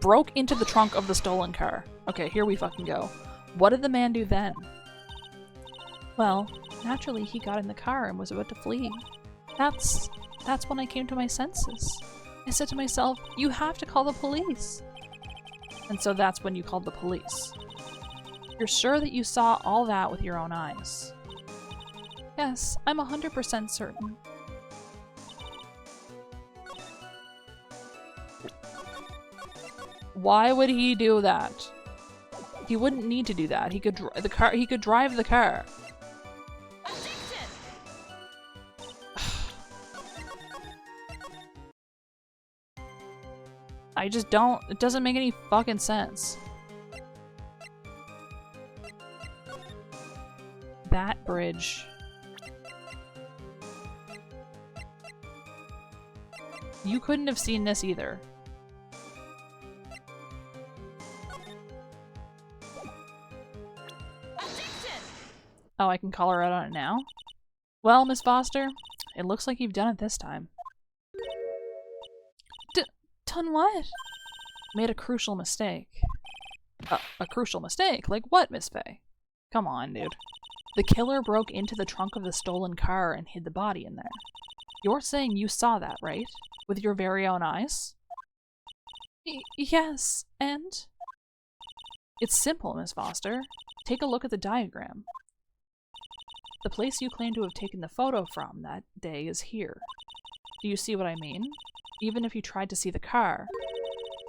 Broke into the trunk of the stolen car. Okay, here we fucking go. What did the man do then? Well, naturally he got in the car and was about to flee. That's when I came to my senses. I said to myself, you have to call the police. And so that's when you called the police. You're sure that you saw all that with your own eyes? Yes, I'm 100% certain. Why would he do that? He wouldn't need to do that. He could drive the car. I just don't, it doesn't make any fucking sense. That bridge. You couldn't have seen this either. Oh, I can call her out on it now? Well, Miss Foster, it looks like you've done it this time. Done what? Made a crucial mistake. A crucial mistake? Like what, Miss Fay? Come on, dude. The killer broke into the trunk of the stolen car and hid the body in there. You're saying you saw that, right? With your very own eyes? Yes, and? It's simple, Miss Foster. Take a look at the diagram. The place you claim to have taken the photo from that day is here. Do you see what I mean? Even if you tried to see the car,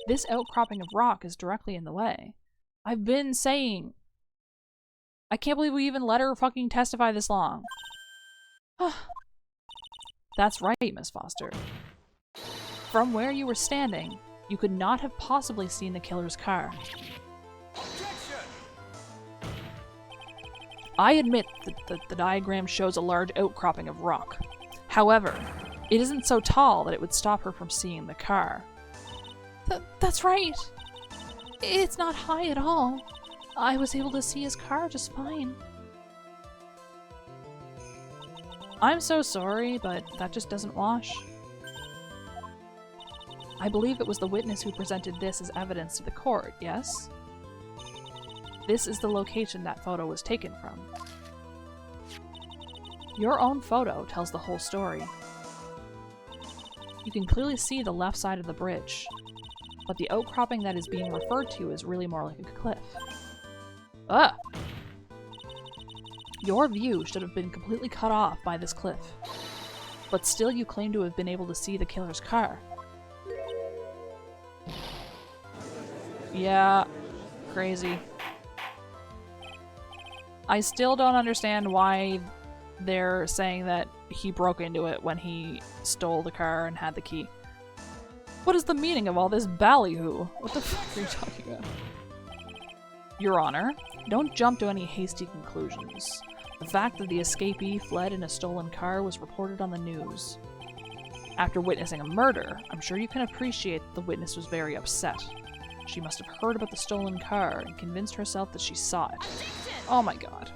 this outcropping of rock is directly in the way. I've been saying... I can't believe we even let her fucking testify this long. That's right, Miss Foster. From where you were standing, you could not have possibly seen the killer's car. I admit that the diagram shows a large outcropping of rock. However, it isn't so tall that it would stop her from seeing the car. That's right. It's not high at all. I was able to see his car just fine. I'm so sorry, but that just doesn't wash. I believe it was the witness who presented this as evidence to the court, yes? This is the location that photo was taken from. Your own photo tells the whole story. You can clearly see the left side of the bridge, but the outcropping that is being referred to is really more like a cliff. Ugh! Your view should have been completely cut off by this cliff, but still you claim to have been able to see the killer's car. Yeah, crazy. I still don't understand why they're saying that he broke into it when he stole the car and had the key. What is the meaning of all this ballyhoo? What the fuck are you talking about? Your Honor, don't jump to any hasty conclusions. The fact that the escapee fled in a stolen car was reported on the news. After witnessing a murder, I'm sure you can appreciate that the witness was very upset. She must have heard about the stolen car and convinced herself that she saw it. Oh my god.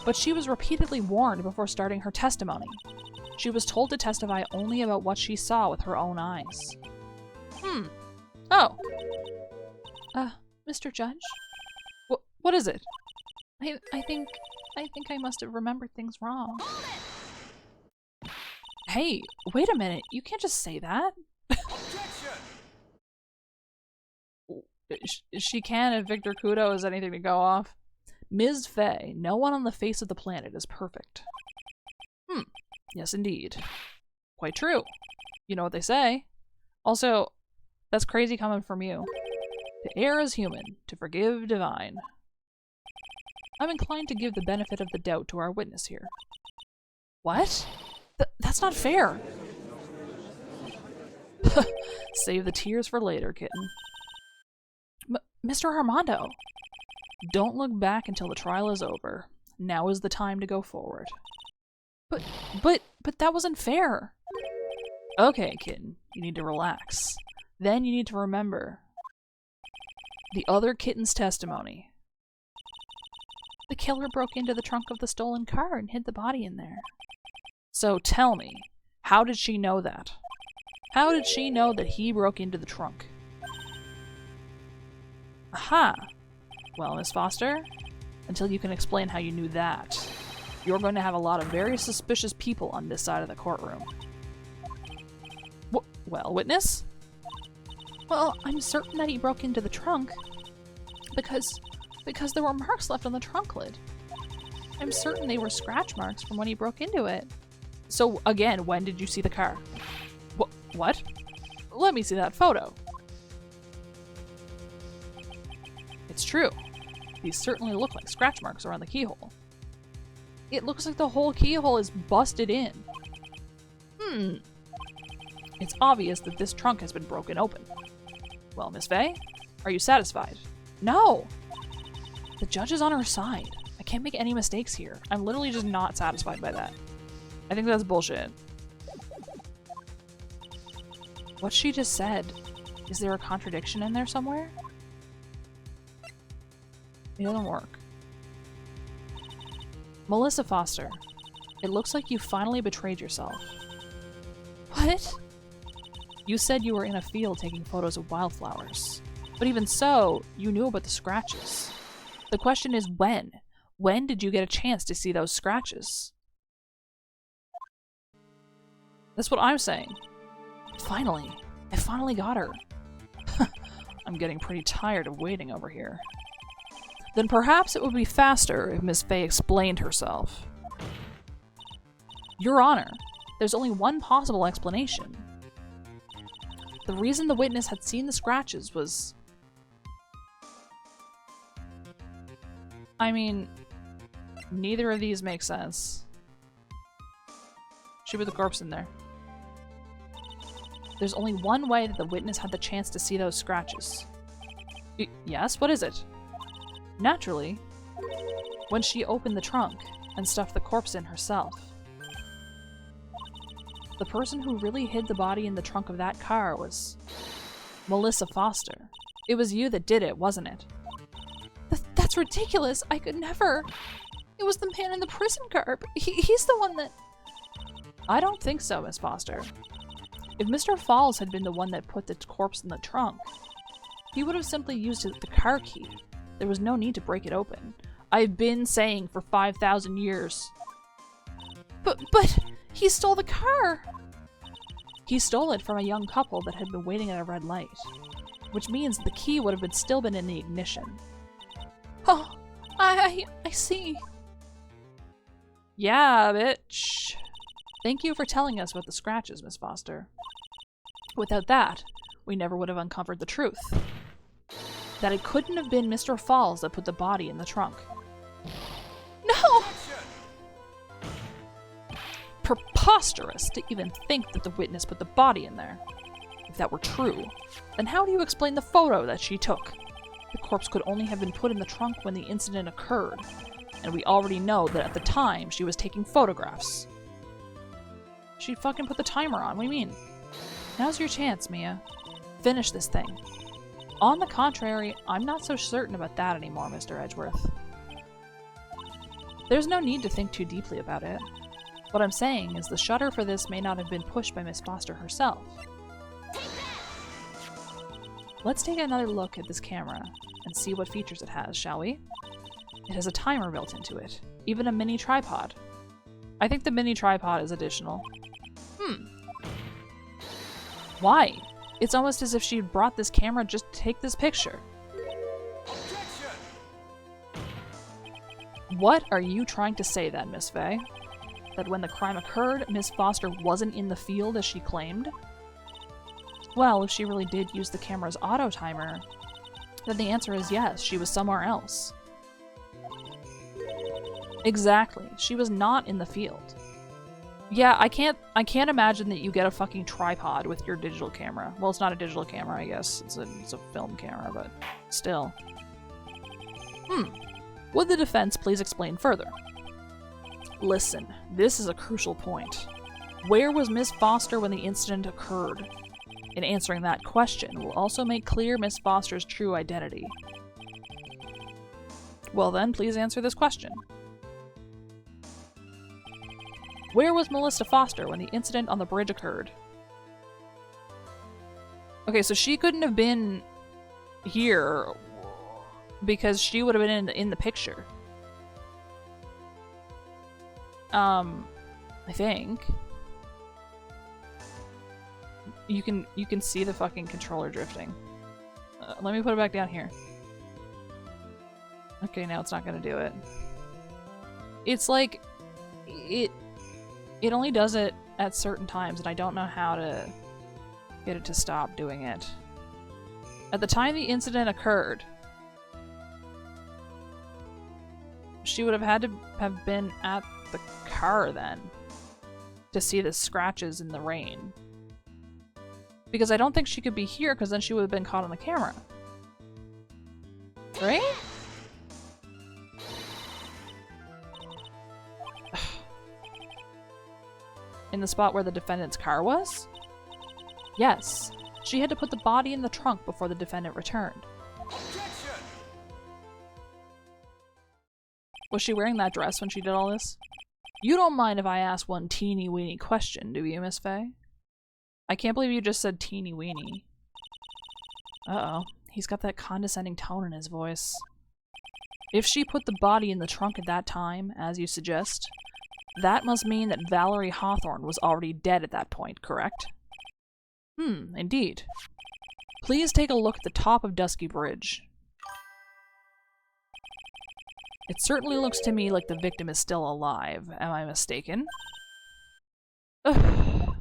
But she was repeatedly warned before starting her testimony. She was told to testify only about what she saw with her own eyes. Oh. Mr. Judge? What is it? I think I must have remembered things wrong. Hey, wait a minute. You can't just say that. She can if Victor Kudo has anything to go off. Ms. Fey, no one on the face of the planet is perfect. Yes, indeed. Quite true. You know what they say. Also, that's crazy coming from you. To err is human, to forgive divine. I'm inclined to give the benefit of the doubt to our witness here. What? That's not fair. Save the tears for later, kitten. Mr. Armando, don't look back until the trial is over. Now is the time to go forward. But that wasn't fair. Okay, kitten, you need to relax. Then you need to remember the other kitten's testimony. The killer broke into the trunk of the stolen car and hid the body in there. So tell me, how did she know that? How did she know that he broke into the trunk? Aha! Well, Miss Foster, until you can explain how you knew that, you're going to have a lot of very suspicious people on this side of the courtroom. Well, witness? Well, I'm certain that he broke into the trunk because there were marks left on the trunk lid. I'm certain they were scratch marks from when he broke into it. So, again, when did you see the car? What? Let me see that photo. It's true. These certainly look like scratch marks around the keyhole. It looks like the whole keyhole is busted in. It's obvious that this trunk has been broken open. Well, Miss Fey, are you satisfied? No! The judge is on her side. I can't make any mistakes here. I'm literally just not satisfied by that. I think that's bullshit. What she just said, is there a contradiction in there somewhere? It doesn't work. Melissa Foster, it looks like you finally betrayed yourself. What? You said you were in a field taking photos of wildflowers. But even so, you knew about the scratches. The question is when? When did you get a chance to see those scratches? That's what I'm saying. Finally. I finally got her. I'm getting pretty tired of waiting over here. Then perhaps it would be faster if Miss Fey explained herself. Your Honor, there's only one possible explanation. The reason the witness had seen the scratches was... I mean, neither of these make sense. She put the corpse in there. There's only one way that the witness had the chance to see those scratches. Yes, what is it? Naturally, when she opened the trunk and stuffed the corpse in herself. The person who really hid the body in the trunk of that car was Melissa Foster. It was you that did it, wasn't it? That's ridiculous. I could never. It was the man in the prison garb. He's the one that... I don't think so, Miss Foster. If Mr. Falls had been the one that put the corpse in the trunk, he would have simply used the car key. There was no need to break it open. I've been saying for 5,000 years. But he stole the car! He stole it from a young couple that had been waiting at a red light, which means the key would have still been in the ignition. Oh, I see. Yeah, bitch. Thank you for telling us about the scratches, Miss Foster. Without that, we never would have uncovered the truth. That it couldn't have been Mr. Falls that put the body in the trunk. No! Preposterous to even think that the witness put the body in there. If that were true, then how do you explain the photo that she took? The corpse could only have been put in the trunk when the incident occurred, and we already know that at the time she was taking photographs. She fucking put the timer on, what do you mean? Now's your chance, Mia. Finish this thing. On the contrary, I'm not so certain about that anymore, Mr. Edgeworth. There's no need to think too deeply about it. What I'm saying is the shutter for this may not have been pushed by Miss Foster herself. Let's take another look at this camera and see what features it has, shall we? It has a timer built into it, even a mini tripod. I think the mini tripod is additional. Why? It's almost as if she brought this camera just to take this picture. Objection! What are you trying to say then, Miss Fay? That when the crime occurred, Miss Foster wasn't in the field as she claimed? Well, if she really did use the camera's auto timer, then the answer is yes, she was somewhere else. Exactly, she was not in the field. Yeah, I can't imagine that you get a fucking tripod with your digital camera. Well, it's not a digital camera, I guess. It's a film camera, but still. Would the defense please explain further? Listen, this is a crucial point. Where was Miss Foster when the incident occurred? In answering that question will also make clear Miss Foster's true identity. Well then, please answer this question. Where was Melissa Foster when the incident on the bridge occurred? Okay, so she couldn't have been here because she would have been in the picture. I think. You can see the fucking controller drifting. Let me put it back down here. Okay, now it's not gonna do it. It's like it only does it at certain times, and I don't know how to get it to stop doing it. At the time the incident occurred, she would have had to have been at the car then to see the scratches in the rain. Because I don't think she could be here, because then she would have been caught on the camera. Right? In the spot where the defendant's car was? Yes. She had to put the body in the trunk before the defendant returned. Objection! Was she wearing that dress when she did all this? You don't mind if I ask one teeny weeny question, do you, Miss Fay? I can't believe you just said teeny weeny. Uh-oh. He's got that condescending tone in his voice. If she put the body in the trunk at that time, as you suggest, that must mean that Valerie Hawthorne was already dead at that point, correct? Indeed. Please take a look at the top of Dusky Bridge. It certainly looks to me like the victim is still alive. Am I mistaken? Ugh.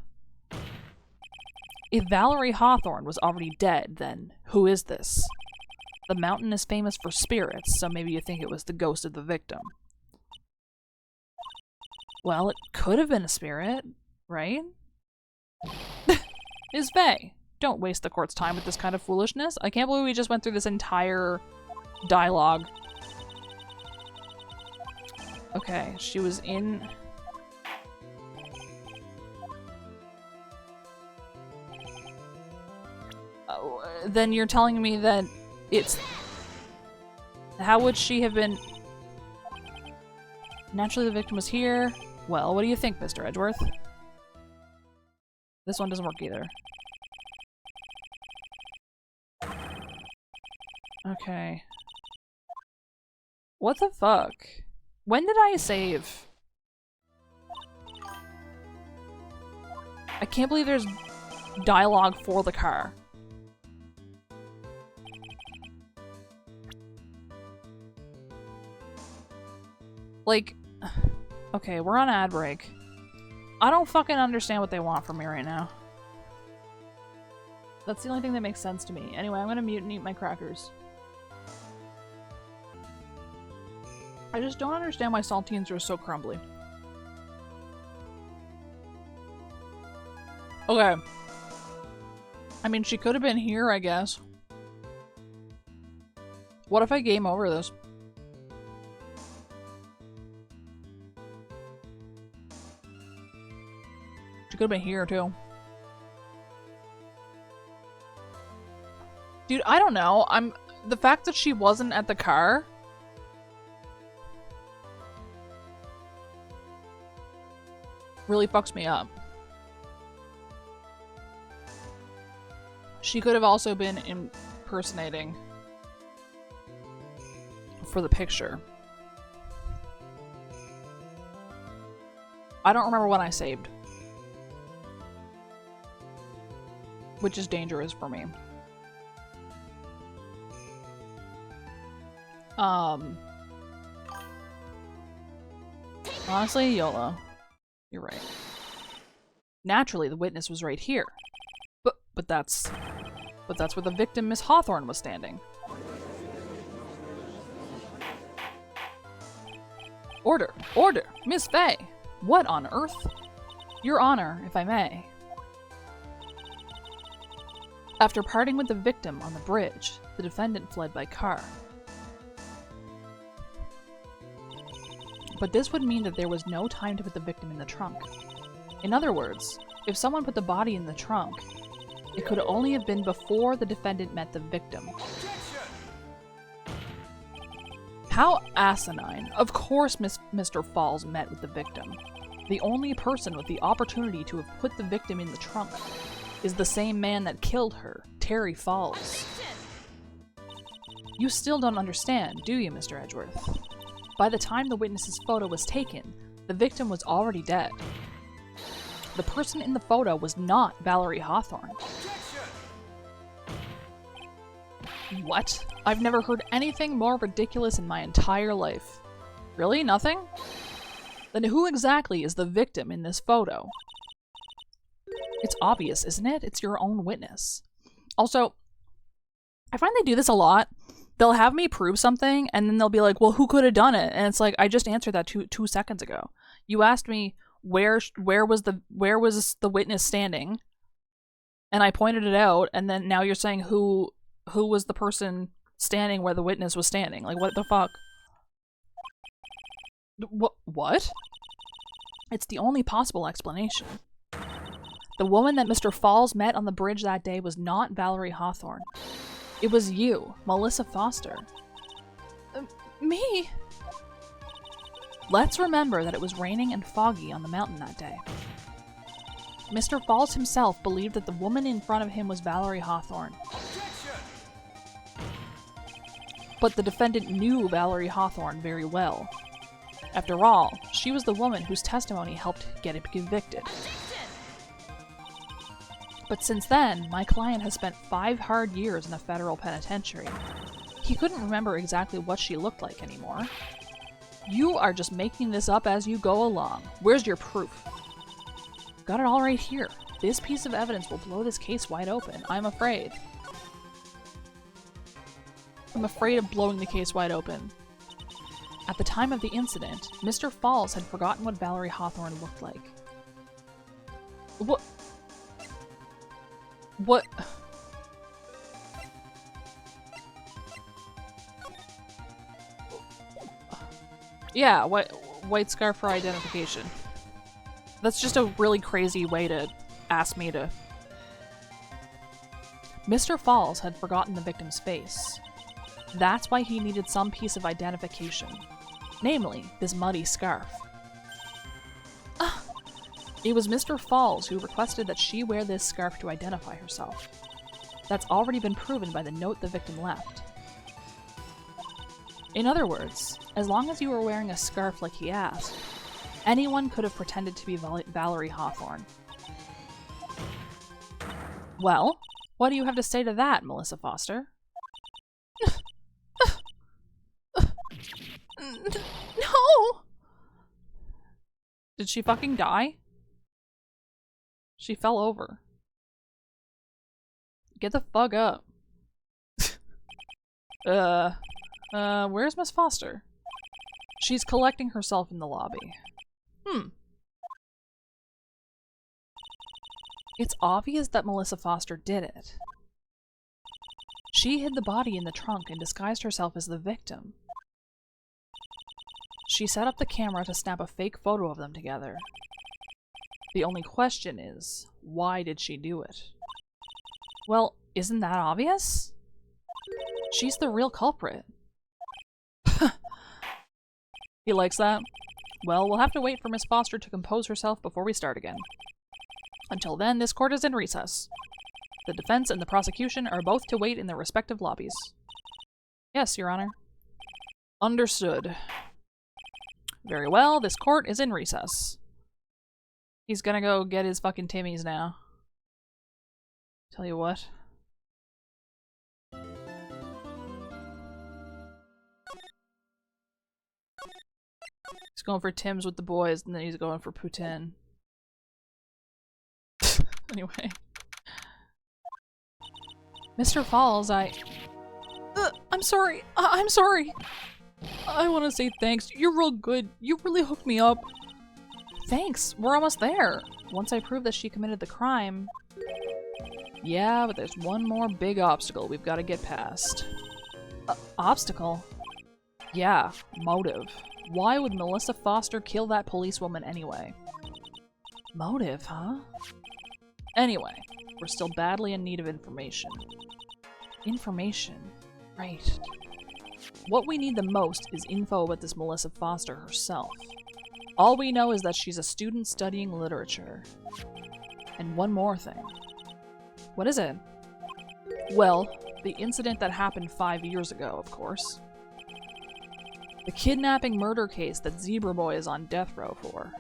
If Valerie Hawthorne was already dead, then who is this? The mountain is famous for spirits, so maybe you think it was the ghost of the victim. Well, it could have been a spirit, right? Ms. Fay, don't waste the court's time with this kind of foolishness. I can't believe we just went through this entire dialogue. Okay, she was in... Oh, then you're telling me that it's... How would she have been... Naturally the victim was here. Well, what do you think, Mr. Edgeworth? This one doesn't work either. Okay. What the fuck? When did I save? I can't believe there's dialogue for the car. Like, okay, we're on ad break. I don't fucking understand what they want from me right now. That's the only thing that makes sense to me. Anyway, I'm gonna mute and eat my crackers. I just don't understand why saltines are so crumbly. Okay. I mean, she could have been here, I guess. What if I game over this? She could have been here, too. Dude, I don't know. The fact that she wasn't at the car really fucks me up. She could have also been impersonating for the picture. I don't remember when I saved, which is dangerous for me. Honestly, YOLO. You're right. Naturally, the witness was right here. But that's where the victim, Miss Hawthorne, was standing. Order! Order! Miss Fay! What on earth? Your Honor, if I may. After parting with the victim on the bridge, the defendant fled by car. But this would mean that there was no time to put the victim in the trunk. In other words, if someone put the body in the trunk, it could only have been before the defendant met the victim. How asinine. Of course Mr. Falls met with the victim. The only person with the opportunity to have put the victim in the trunk is the same man that killed her, Terry Falls. You still don't understand, do you, Mr. Edgeworth? By the time the witness's photo was taken, the victim was already dead. The person in the photo was not Valerie Hawthorne. What? I've never heard anything more ridiculous in my entire life. Really? Nothing? Then who exactly is the victim in this photo? It's obvious, isn't it? It's your own witness. Also, I find they do this a lot. They'll have me prove something, and then they'll be like, well, who could have done it? And it's like, I just answered that two seconds ago. You asked me where was the witness standing, and I pointed it out, and then now you're saying who was the person standing where the witness was standing. Like, what the fuck? What? It's the only possible explanation. The woman that Mr. Falls met on the bridge that day was not Valerie Hawthorne. It was you, Melissa Foster. Me? Let's remember that it was raining and foggy on the mountain that day. Mr. Falls himself believed that the woman in front of him was Valerie Hawthorne. But the defendant knew Valerie Hawthorne very well. After all, she was the woman whose testimony helped get him convicted. But since then, my client has spent 5 hard years in a federal penitentiary. He couldn't remember exactly what she looked like anymore. You are just making this up as you go along. Where's your proof? Got it all right here. This piece of evidence will blow this case wide open, I'm afraid. I'm afraid of blowing the case wide open. At the time of the incident, Mr. Falls had forgotten what Valerie Hawthorne looked like. What? What? Yeah, white scarf for identification. That's just a really crazy way to ask me to... Mr. Falls had forgotten the victim's face. That's why he needed some piece of identification. Namely, this muddy scarf. It was Mr. Falls who requested that she wear this scarf to identify herself. That's already been proven by the note the victim left. In other words, as long as you were wearing a scarf like he asked, anyone could have pretended to be Valerie Hawthorne. Well, what do you have to say to that, Melissa Foster? No! Did she fucking die? She fell over. Get the fuck up. Where's Miss Foster? She's collecting herself in the lobby. It's obvious that Melissa Foster did it. She hid the body in the trunk and disguised herself as the victim. She set up the camera to snap a fake photo of them together. The only question is, why did she do it? Well, isn't that obvious? She's the real culprit. He likes that? Well, we'll have to wait for Miss Foster to compose herself before we start again. Until then, this court is in recess. The defense and the prosecution are both to wait in their respective lobbies. Yes, Your Honor. Understood. Very well, this court is in recess. He's gonna go get his fucking Timmies now. Tell you what. He's going for Tim's with the boys, and then he's going for Poutine. Anyway. Mr. Falls, I'm sorry. I'm sorry. I want to say thanks. You're real good. You really hooked me up. Thanks. We're almost there. Once I prove that she committed the crime... Yeah, but there's one more big obstacle we've got to get past. Obstacle? Yeah, motive. Why would Melissa Foster kill that policewoman anyway? Motive, huh? Anyway, we're still badly in need of information. Information? Right. What we need the most is info about this Melissa Foster herself. All we know is that she's a student studying literature. And one more thing. What is it? Well, the incident that happened 5 years ago, of course. The kidnapping murder case that Zebra Boy is on death row for.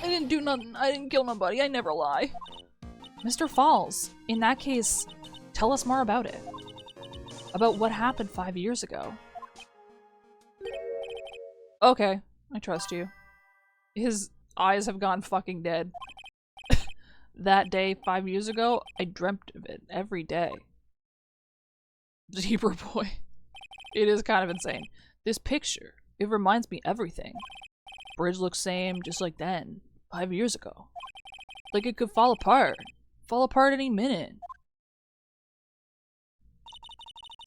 I didn't do nothing. I didn't kill nobody. I never lie. Mr. Falls, in that case, tell us more about it. About what happened 5 years ago. Okay, I trust you. His eyes have gone fucking dead. That day 5 years ago, I dreamt of it every day. Zebra Boy. It is kind of insane. This picture, it reminds me everything. Bridge looks same, just like then, 5 years ago. Like it could fall apart. Fall apart any minute.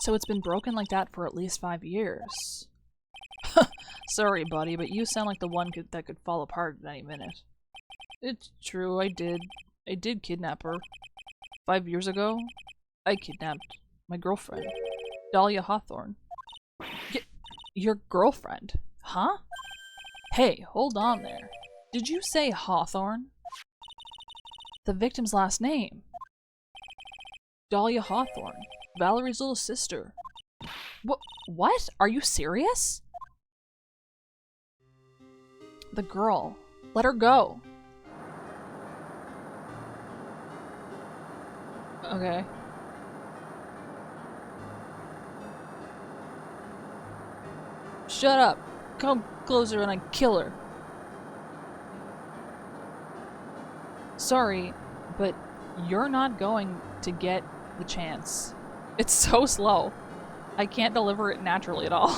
So it's been broken like that for at least 5 years. Sorry, buddy, but you sound like the one that could fall apart at any minute. It's true, I did kidnap her. 5 years ago, I kidnapped my girlfriend, Dahlia Hawthorne. Your girlfriend? Huh? Hey, hold on there. Did you say Hawthorne? The victim's last name. Dahlia Hawthorne, Valerie's little sister. What? Are you serious? The girl. Let her go. Okay. Shut up. Come closer and I kill her. Sorry, but you're not going to get the chance. It's so slow. I can't deliver it naturally at all.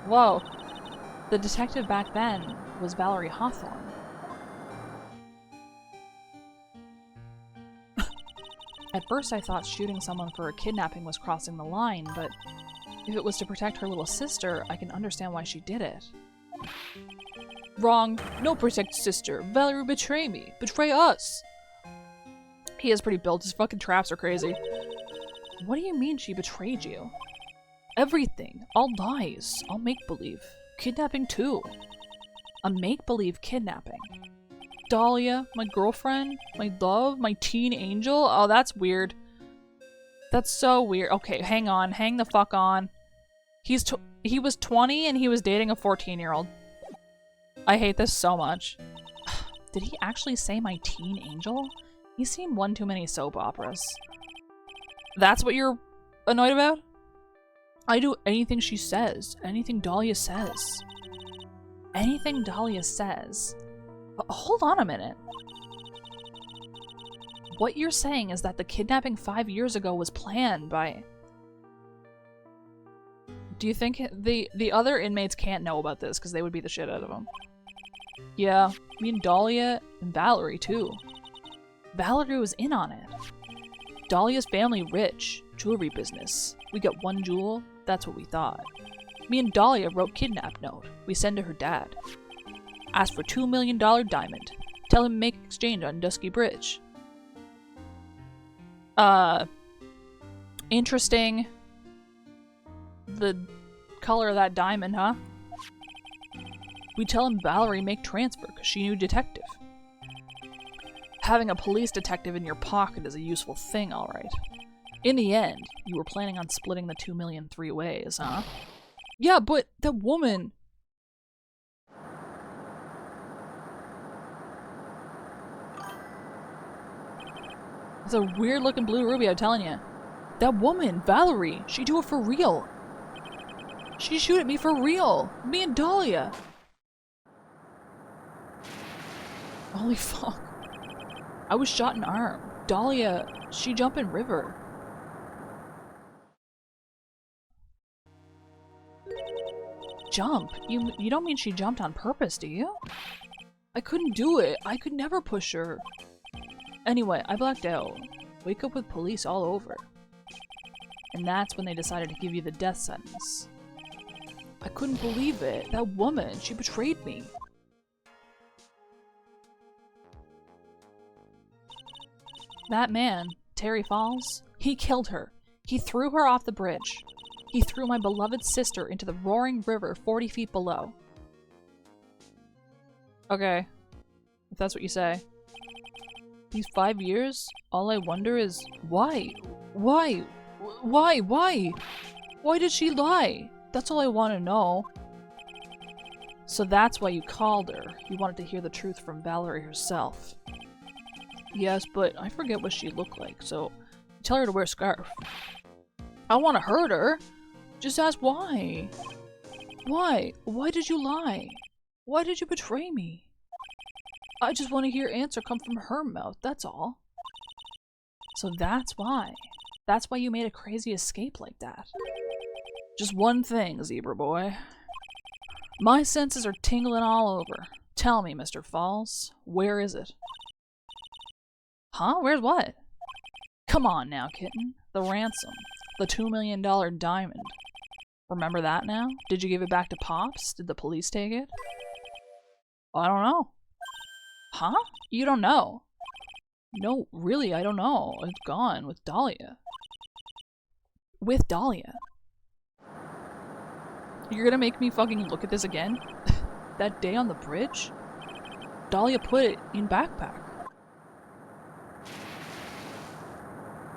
Whoa. The detective back then was Valerie Hawthorne. At first I thought shooting someone for a kidnapping was crossing the line, but if it was to protect her little sister, I can understand why she did it. Wrong. No protect sister. Valerie would betray me. Betray us. He is pretty built. His fucking traps are crazy. What do you mean she betrayed you? Everything. All lies. All make-believe. Kidnapping too. A make-believe kidnapping. Dahlia, my girlfriend, my love, my teen angel? Oh, that's weird. That's so weird. Okay, hang on. Hang the fuck on. He was 20 and he was dating a 14-year-old. I hate this so much. Did he actually say my teen angel? He's seen one too many soap operas. That's what you're annoyed about? I do anything she says. Anything Dahlia says. Anything Dahlia says. Hold on a minute. What you're saying is that the kidnapping 5 years ago was planned by... Do you think the other inmates can't know about this because they would beat the shit out of him? Yeah, me and Dahlia and Valerie too. Valerie was in on it. Dahlia's family rich, jewelry business. We got one jewel, that's what we thought. Me and Dahlia wrote kidnap note. We send to her dad. Asked for $2 million diamond. Tell him make exchange on Dusky Bridge. Interesting. The color of that diamond, huh? We tell him Valerie make transfer because she knew detective. Having a police detective in your pocket is a useful thing, alright. In the end, you were planning on splitting the 2 million 3 ways, huh? Yeah, but that woman... It's a weird looking blue ruby, I'm telling you. That woman, Valerie, she do it for real. She shoot at me for real. Me and Dahlia. Holy fuck. I was shot in arm. Dahlia, she jump in river. Jump? You don't mean she jumped on purpose, do you? I couldn't do it. I could never push her. Anyway, I blacked out. Wake up with police all over. And that's when they decided to give you the death sentence. I couldn't believe it. That woman, she betrayed me. That man, Terry Falls, he killed her. He threw her off the bridge. He threw my beloved sister into the roaring river 40 feet below. Okay, if that's what you say. These 5 years, all I wonder is, why? Why? Why? Why? Why did she lie? That's all I want to know. So that's why you called her. You wanted to hear the truth from Valerie herself. Yes, but I forget what she looked like, so tell her to wear a scarf. I want to hurt her. Just ask why. Why? Why did you lie? Why did you betray me? I just want to hear answer come from her mouth, that's all. So that's why. That's why you made a crazy escape like that. Just one thing, Zebra Boy. My senses are tingling all over. Tell me, Mr. Falls, where is it? Huh? Where's what? Come on now, kitten. The ransom. The $2 million diamond. Remember that now? Did you give it back to Pops? Did the police take it? I don't know. Huh? You don't know? No, really, I don't know. It's gone with Dahlia. With Dahlia? You're gonna make me fucking look at this again? That day on the bridge? Dahlia put it in backpack.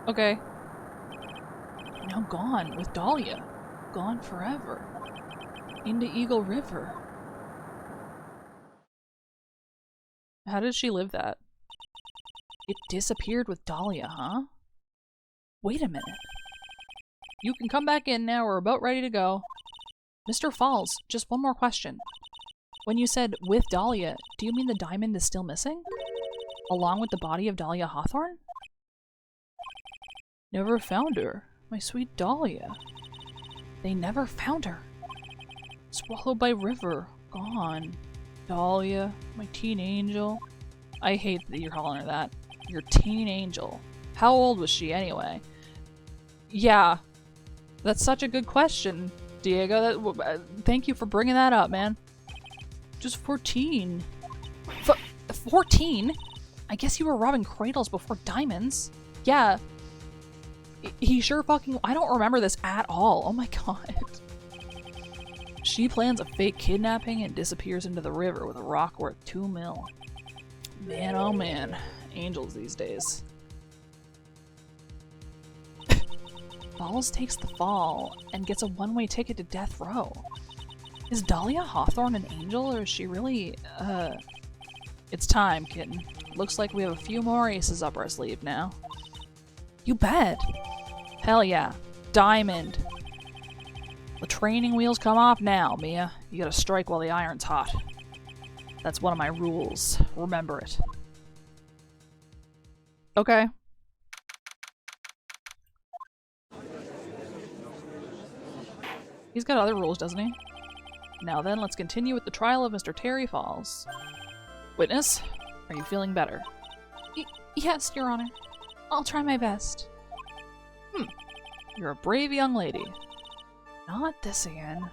Okay. Now gone with Dahlia. Gone forever. Into Eagle River. How did she live that? It disappeared with Dahlia, huh? Wait a minute. You can come back in now, we're about ready to go. Mr. Falls, just one more question. When you said with Dahlia, do you mean the diamond is still missing? Along with the body of Dahlia Hawthorne? Never found her. My sweet Dahlia. They never found her. Swallowed by river. Gone. Dahlia, my teen angel. I hate that you're calling her that. Your teen angel. How old was she anyway? Yeah. That's such a good question, Diego. Thank you for bringing that up, man. Just 14. 14? I guess you were robbing cradles before diamonds. Yeah. He sure fucking... I don't remember this at all. Oh my god. She plans a fake kidnapping and disappears into the river with a rock worth 2 mil. Man, oh man. Angels these days. Falls takes the fall and gets a one-way ticket to death row. Is Dahlia Hawthorne an angel, or is she really, It's time, kitten. Looks like we have a few more aces up our sleeve now. You bet! Hell yeah. Diamond! The training wheels come off now, Mia. You gotta strike while the iron's hot. That's one of my rules. Remember it. Okay. He's got other rules, doesn't he? Now then, let's continue with the trial of Mr. Terry Falls. Witness, are you feeling better? Yes, Your Honor. I'll try my best. You're a brave young lady. Not this again.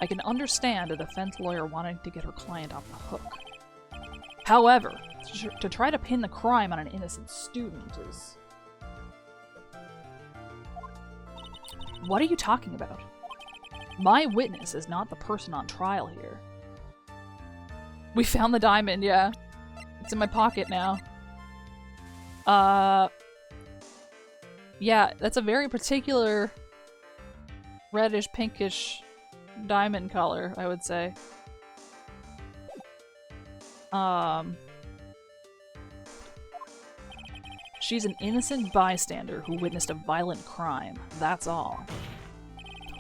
I can understand a defense lawyer wanting to get her client off the hook. However, to try to pin the crime on an innocent student is... What are you talking about? My witness is not the person on trial here. We found the diamond, yeah. It's in my pocket now. Yeah, that's a very particular reddish, pinkish diamond color, I would say. She's an innocent bystander who witnessed a violent crime. That's all.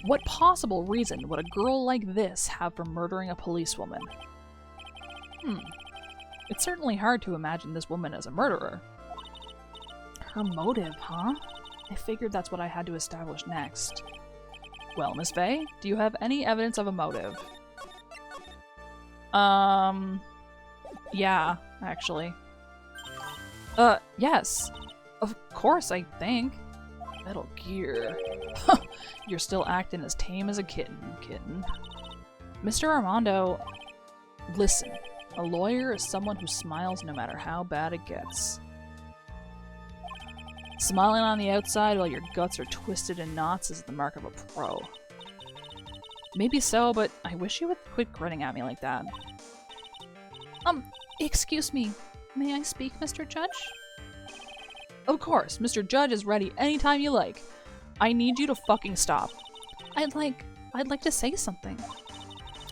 What possible reason would a girl like this have for murdering a policewoman? It's certainly hard to imagine this woman as a murderer. Her motive, huh? I figured that's what I had to establish next. Well, Miss Faye, do you have any evidence of a motive? Yeah, actually. Yes. Of course, I think. Metal Gear. You're still acting as tame as a kitten. Mr. Armando, listen. A lawyer is someone who smiles no matter how bad it gets. Smiling on the outside while your guts are twisted in knots is the mark of a pro. Maybe so, but I wish you would quit grinning at me like that. Excuse me. May I speak, Mr. Judge? Of course, Mr. Judge is ready anytime you like. I need you to fucking stop. I'd like to say something.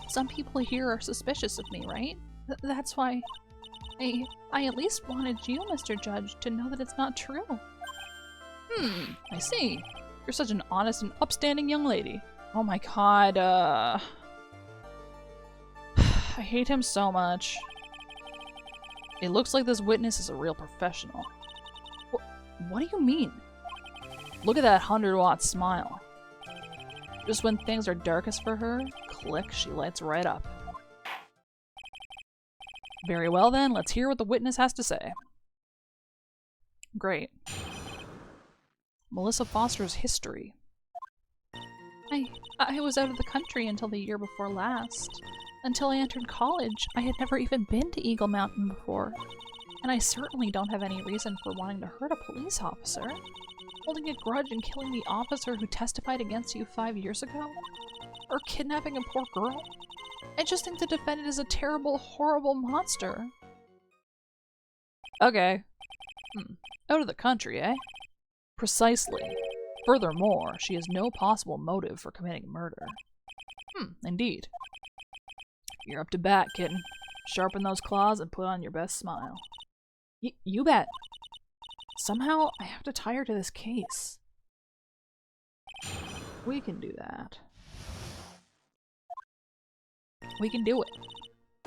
Some people here are suspicious of me, right? That's why I at least wanted you, Mr. Judge, to know that it's not true. I see. You're such an honest and upstanding young lady. Oh my god, I hate him so much. It looks like this witness is a real professional. What do you mean? Look at that 100-watt smile. Just when things are darkest for her, click, she lights right up. Very well then, let's hear what the witness has to say. Great. Melissa Foster's history. I was out of the country until the year before last. Until I entered college, I had never even been to Eagle Mountain before. And I certainly don't have any reason for wanting to hurt a police officer. Holding a grudge and killing the officer who testified against you 5 years ago? Or kidnapping a poor girl? I just think the defendant is a terrible, horrible monster. Okay. Out of the country, eh? Precisely. Furthermore, she has no possible motive for committing murder. Indeed. You're up to bat, kitten. Sharpen those claws and put on your best smile. You bet. Somehow, I have to tie her to this case. We can do that. We can do it.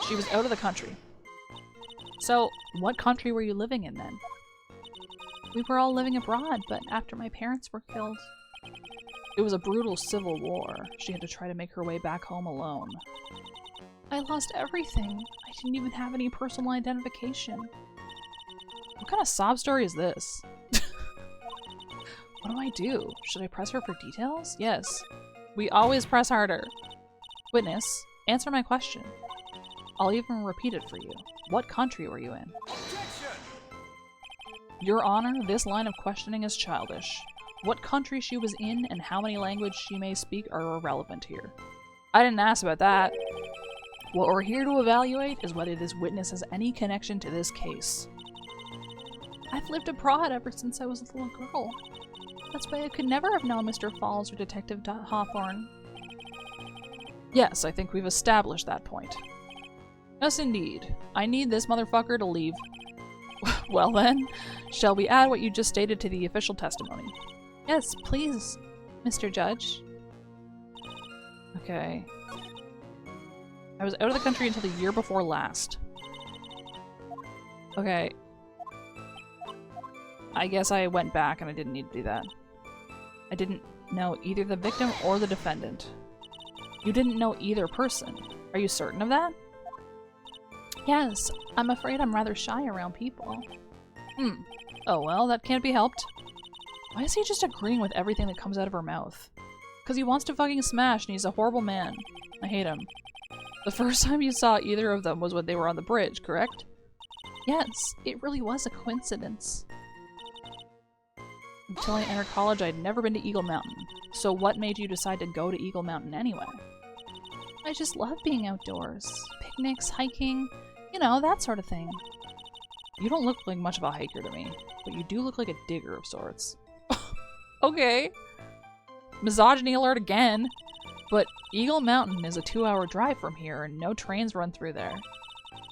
She was out of the country. So, what country were you living in then? We were all living abroad, but after my parents were killed. It was a brutal civil war. She had to try to make her way back home alone. I lost everything. I didn't even have any personal identification. What kind of sob story is this? What do I do? Should I press her for details? Yes. We always press harder. Witness, answer my question. I'll even repeat it for you. What country were you in? Objection! Your Honor, this line of questioning is childish. What country she was in and how many languages she may speak are irrelevant here. I didn't ask about that. What we're here to evaluate is whether this witness has any connection to this case. I've lived abroad ever since I was a little girl. That's why I could never have known Mr. Falls or Detective Hawthorne. Yes, I think we've established that point. Yes, indeed. I need this motherfucker to leave. Well then, shall we add what you just stated to the official testimony? Yes, please, Mr. Judge. Okay. I was out of the country until the year before last. Okay. I guess I went back and I didn't need to do that. I didn't know either the victim or the defendant. You didn't know either person. Are you certain of that? Yes, I'm afraid I'm rather shy around people. Oh well, that can't be helped. Why is he just agreeing with everything that comes out of her mouth? Because he wants to fucking smash and he's a horrible man. I hate him. The first time you saw either of them was when they were on the bridge, correct? Yes, it really was a coincidence. Until I entered college, I had never been to Eagle Mountain. So what made you decide to go to Eagle Mountain anyway? I just love being outdoors. Picnics, hiking, you know, that sort of thing. You don't look like much of a hiker to me, but you do look like a digger of sorts. Okay. Misogyny alert again. But Eagle Mountain is a 2-hour drive from here and no trains run through there.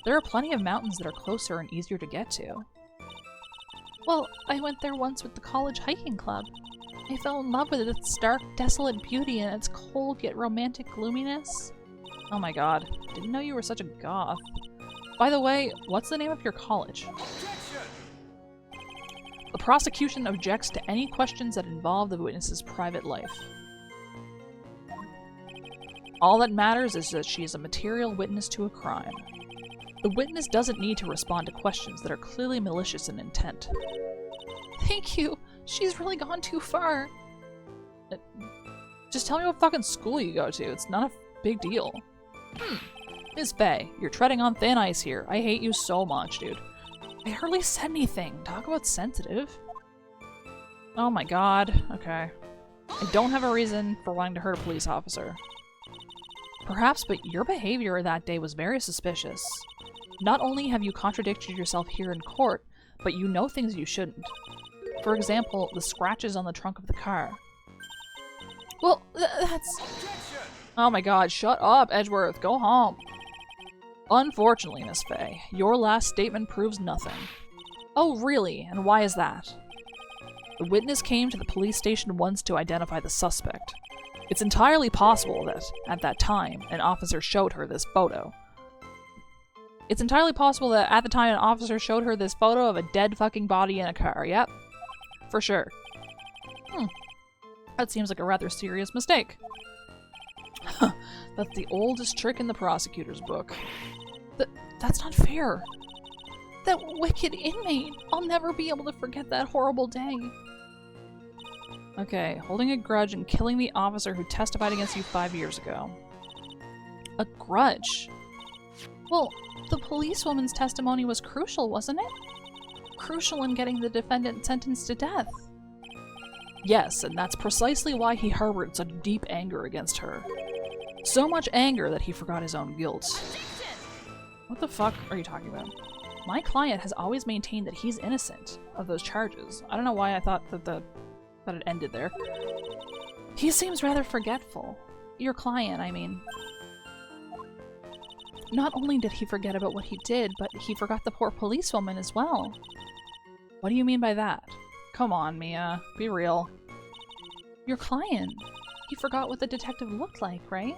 There are plenty of mountains that are closer and easier to get to. Well, I went there once with the college hiking club. I fell in love with its stark, desolate beauty and its cold yet romantic gloominess. Oh my god, didn't know you were such a goth. By the way, what's the name of your college? Objection! The prosecution objects to any questions that involve the witness's private life. All that matters is that she is a material witness to a crime. The witness doesn't need to respond to questions that are clearly malicious in intent. Thank you. She's really gone too far. Just tell me what fucking school you go to. It's not a big deal. Ms. Faye, you're treading on thin ice here. I hate you so much, dude. I hardly said anything. Talk about sensitive. Oh my god. Okay. I don't have a reason for wanting to hurt a police officer. Perhaps, but your behavior that day was very suspicious. Not only have you contradicted yourself here in court, but you know things you shouldn't. For example, the scratches on the trunk of the car. Well, that's... Objection! Oh my god, shut up, Edgeworth. Go home. Unfortunately, Miss Faye, your last statement proves nothing. Oh, really? And why is that? The witness came to the police station once to identify the suspect. It's entirely possible that, at that time, an officer showed her this photo. It's entirely possible that at the time an officer showed her this photo of a dead fucking body in a car. Yep. For sure. That seems like a rather serious mistake. That's the oldest trick in the prosecutor's book. That's not fair. That wicked inmate. I'll never be able to forget that horrible day. Okay, holding a grudge and killing the officer who testified against you 5 years ago. A grudge? Well, the policewoman's testimony was crucial, wasn't it? Crucial in getting the defendant sentenced to death. Yes, and that's precisely why he harbored such deep anger against her. So much anger that he forgot his own guilt. What the fuck are you talking about? My client has always maintained that he's innocent of those charges. I don't know why I thought that it ended there. He seems rather forgetful. Your client, I mean. Not only did he forget about what he did, but he forgot the poor policewoman as well. What do you mean by that? Come on, Mia. Be real. Your client. He forgot what the detective looked like, right?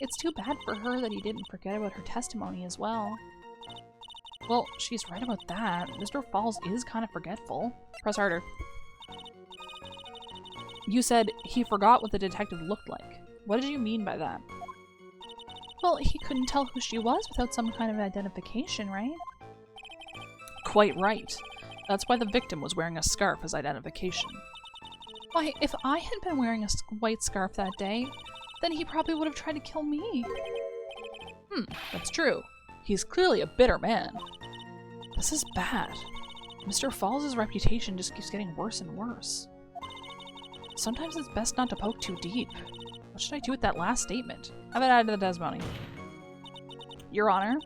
It's too bad for her that he didn't forget about her testimony as well. Well, she's right about that. Mr. Falls is kind of forgetful. Press harder. You said he forgot what the detective looked like. What did you mean by that? Well, he couldn't tell who she was without some kind of identification, right? Quite right. That's why the victim was wearing a scarf as identification. Why, if I had been wearing a white scarf that day, then he probably would have tried to kill me. That's true. He's clearly a bitter man. This is bad. Mr. Falls' reputation just keeps getting worse and worse. Sometimes it's best not to poke too deep. What should I do with that last statement? Have it added to the testimony. Your Honor,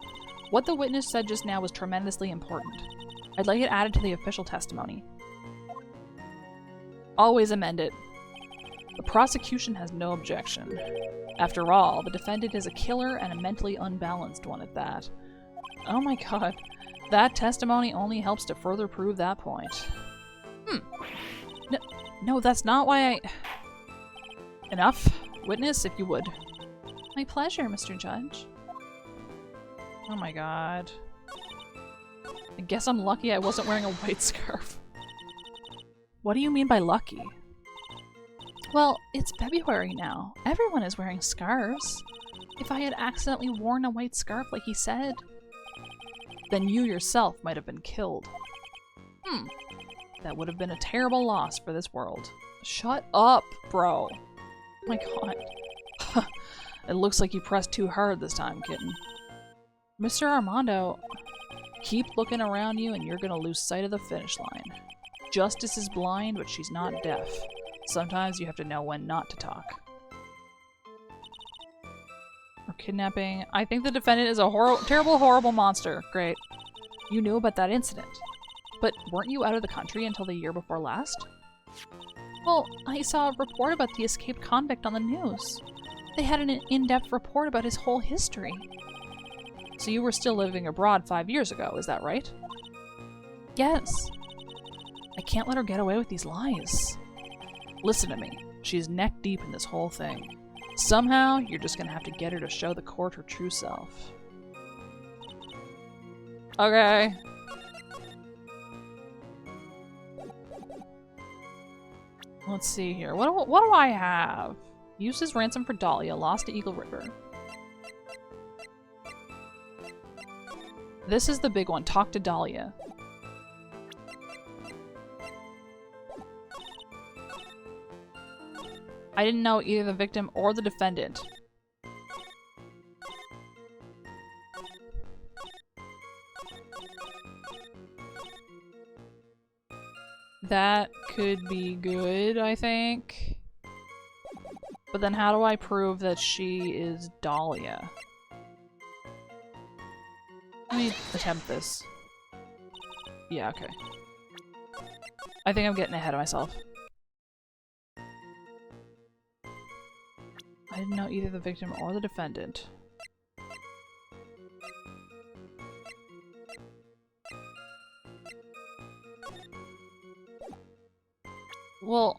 what the witness said just now was tremendously important. I'd like it added to the official testimony. Always amend it. The prosecution has no objection. After all, the defendant is a killer and a mentally unbalanced one at that. Oh my god, that testimony only helps to further prove that point. No, that's not why I... Enough. Witness, if you would. My pleasure, Mr. Judge. Oh my god. I guess I'm lucky I wasn't wearing a white scarf. What do you mean by lucky? Well, it's February now. Everyone is wearing scarves. If I had accidentally worn a white scarf like he said... Then you yourself might have been killed. That would have been a terrible loss for this world. Shut up, bro. Oh my god. It looks like you pressed too hard this time, kitten. Mr. Armando, keep looking around you and you're gonna lose sight of the finish line. Justice is blind, but she's not deaf. Sometimes you have to know when not to talk. Or kidnapping. I think the defendant is a terrible, horrible monster. Great. You knew about that incident. But weren't you out of the country until the year before last? Well, I saw a report about the escaped convict on the news. They had an in-depth report about his whole history. So you were still living abroad 5 years ago, is that right? Yes. I can't let her get away with these lies. Listen to me. She's neck deep in this whole thing. Somehow, you're just gonna have to get her to show the court her true self. Okay. Let's see here. What do I have? Used as ransom for Dahlia, lost to Eagle River. This is the big one. Talk to Dahlia. I didn't know either the victim or the defendant. That could be good, I think. But then how do I prove that she is Dahlia? Let me attempt this. Yeah, okay. I think I'm getting ahead of myself. I didn't know either the victim or the defendant. Well...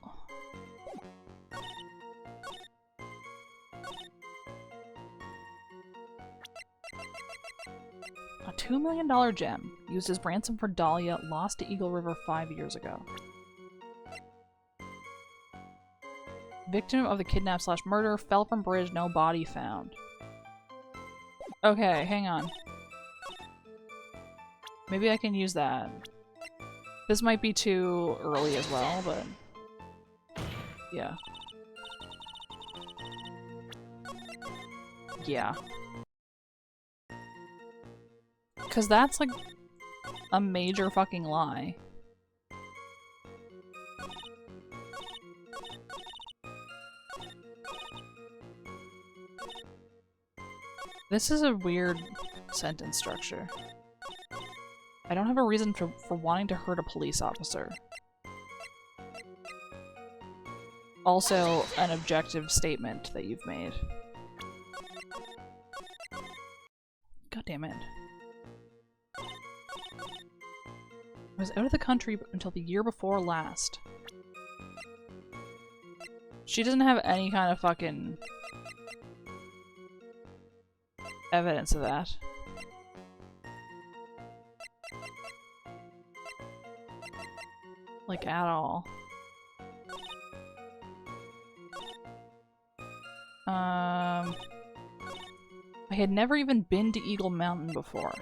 a $2 million gem, used as ransom for Dahlia, lost to Eagle River 5 years ago. Victim of the kidnap/murder, fell from bridge, no body found. Okay, hang on. Maybe I can use that. This might be too early as well, but... yeah. Yeah. Because that's like a major fucking lie. This is a weird sentence structure. I don't have a reason for wanting to hurt a police officer. Also, an objective statement that you've made. God damn it. I was out of the country until the year before last. She doesn't have any kind of fucking evidence of that. Like, at all. I had never even been to Eagle Mountain before.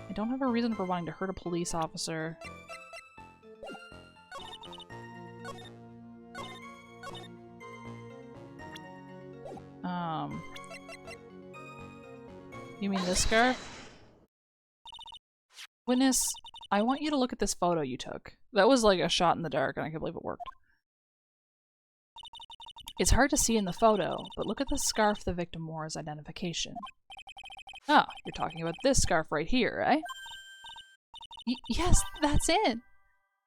I don't have a reason for wanting to hurt a police officer. You mean this scarf? Witness, I want you to look at this photo you took. That was like a shot in the dark, and I can't believe it worked. It's hard to see in the photo, but look at the scarf the victim wore as identification. Oh, you're talking about this scarf right here, eh? Yes, that's it!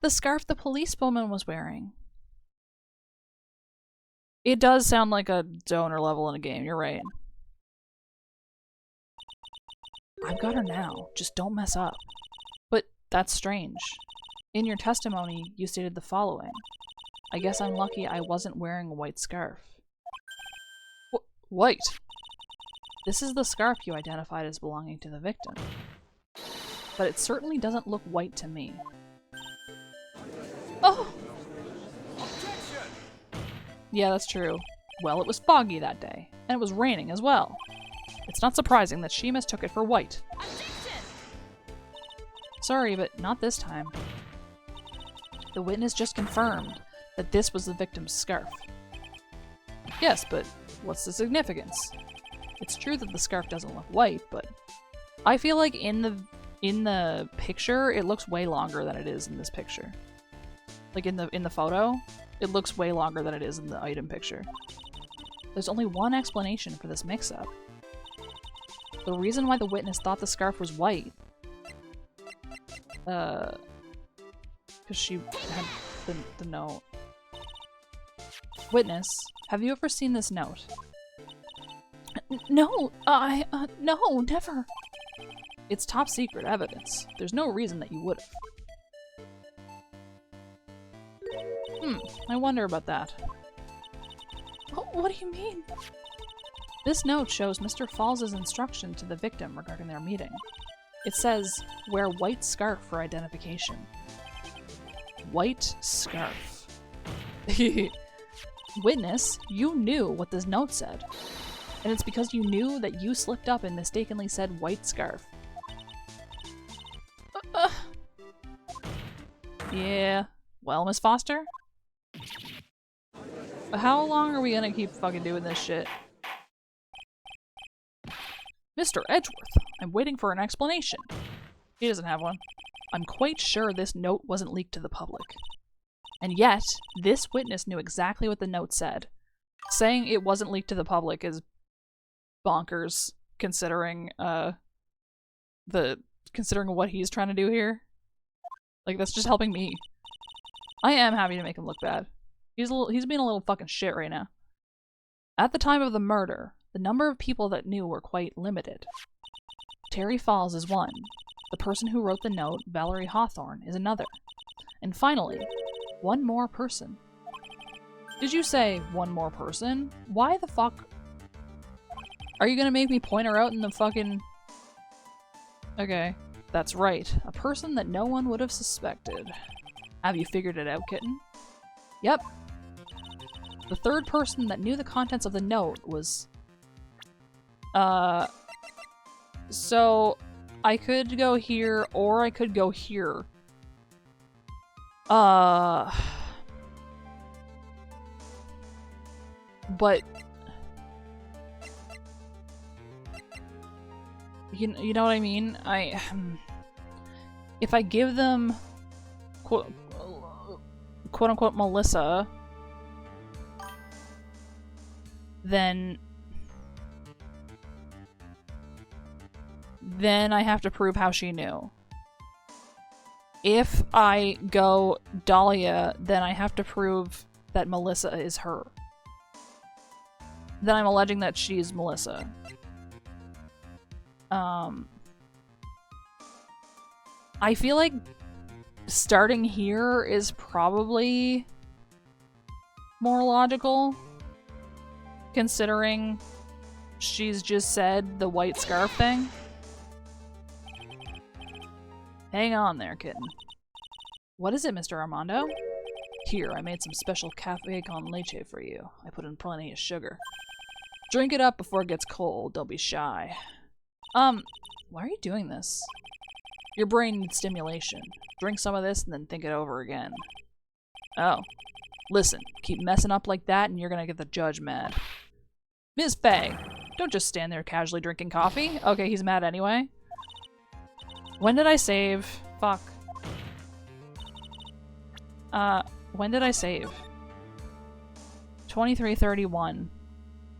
The scarf the policewoman was wearing. It does sound like a donor level in a game, you're right. I've got her now, just don't mess up. But that's strange. In your testimony, you stated the following. I guess I'm lucky I wasn't wearing a white scarf. White? This is the scarf you identified as belonging to the victim. But it certainly doesn't look white to me. Oh! Objection! Yeah, that's true. Well, it was foggy that day, and it was raining as well. It's not surprising that she mistook it for white. Objection! Sorry, but not this time. The witness just confirmed that this was the victim's scarf. Yes, but what's the significance? It's true that the scarf doesn't look white, but I feel like in the picture, it looks way longer than it is in this picture. Like in the photo, it looks way longer than it is in the item picture. There's only one explanation for this mix-up. The reason why the witness thought the scarf was white, because she had the note. Witness, have you ever seen this note? No, no, never. It's top secret evidence. There's no reason that you would've. I wonder about that. What do you mean? This note shows Mr. Falls' instruction to the victim regarding their meeting. It says, wear white scarf for identification. White scarf. Witness, you knew what this note said. And it's because you knew that you slipped up and mistakenly said white scarf. Yeah. Well, Miss Foster? How long are we gonna keep fucking doing this shit? Mr. Edgeworth, I'm waiting for an explanation. He doesn't have one. I'm quite sure this note wasn't leaked to the public. And yet, this witness knew exactly what the note said. Saying it wasn't leaked to the public is bonkers, considering considering what he's trying to do here. Like, that's just helping me. I am happy to make him look bad. He's being a little fucking shit right now. At the time of the murder, the number of people that knew were quite limited. Terry Falls is one. The person who wrote the note, Valerie Hawthorne, is another. And finally, one more person. Did you say one more person? Why the fuck? Are you gonna make me point her out in the fucking... Okay, that's right. A person that no one would have suspected. Have you figured it out, kitten? Yep. The third person that knew the contents of the note was... So, I could go here, or I could go here. But... You know what I mean? If I give them quote-unquote Melissa, then I have to prove how she knew. If I go Dahlia, then I have to prove that Melissa is her. Then I'm alleging that she's Melissa. I feel like starting here is probably more logical, considering she's just said the white scarf thing. Hang on there, kitten. What is it, Mr. Armando? Here, I made some special cafe con leche for you. I put in plenty of sugar. Drink it up before it gets cold, don't be shy. Why are you doing this? Your brain needs stimulation. Drink some of this and then think it over again. Oh. Listen, keep messing up like that and you're gonna get the judge mad. Ms. Faye, don't just stand there casually drinking coffee. Okay, he's mad anyway. When did I save? Fuck. When did I save? 23:31.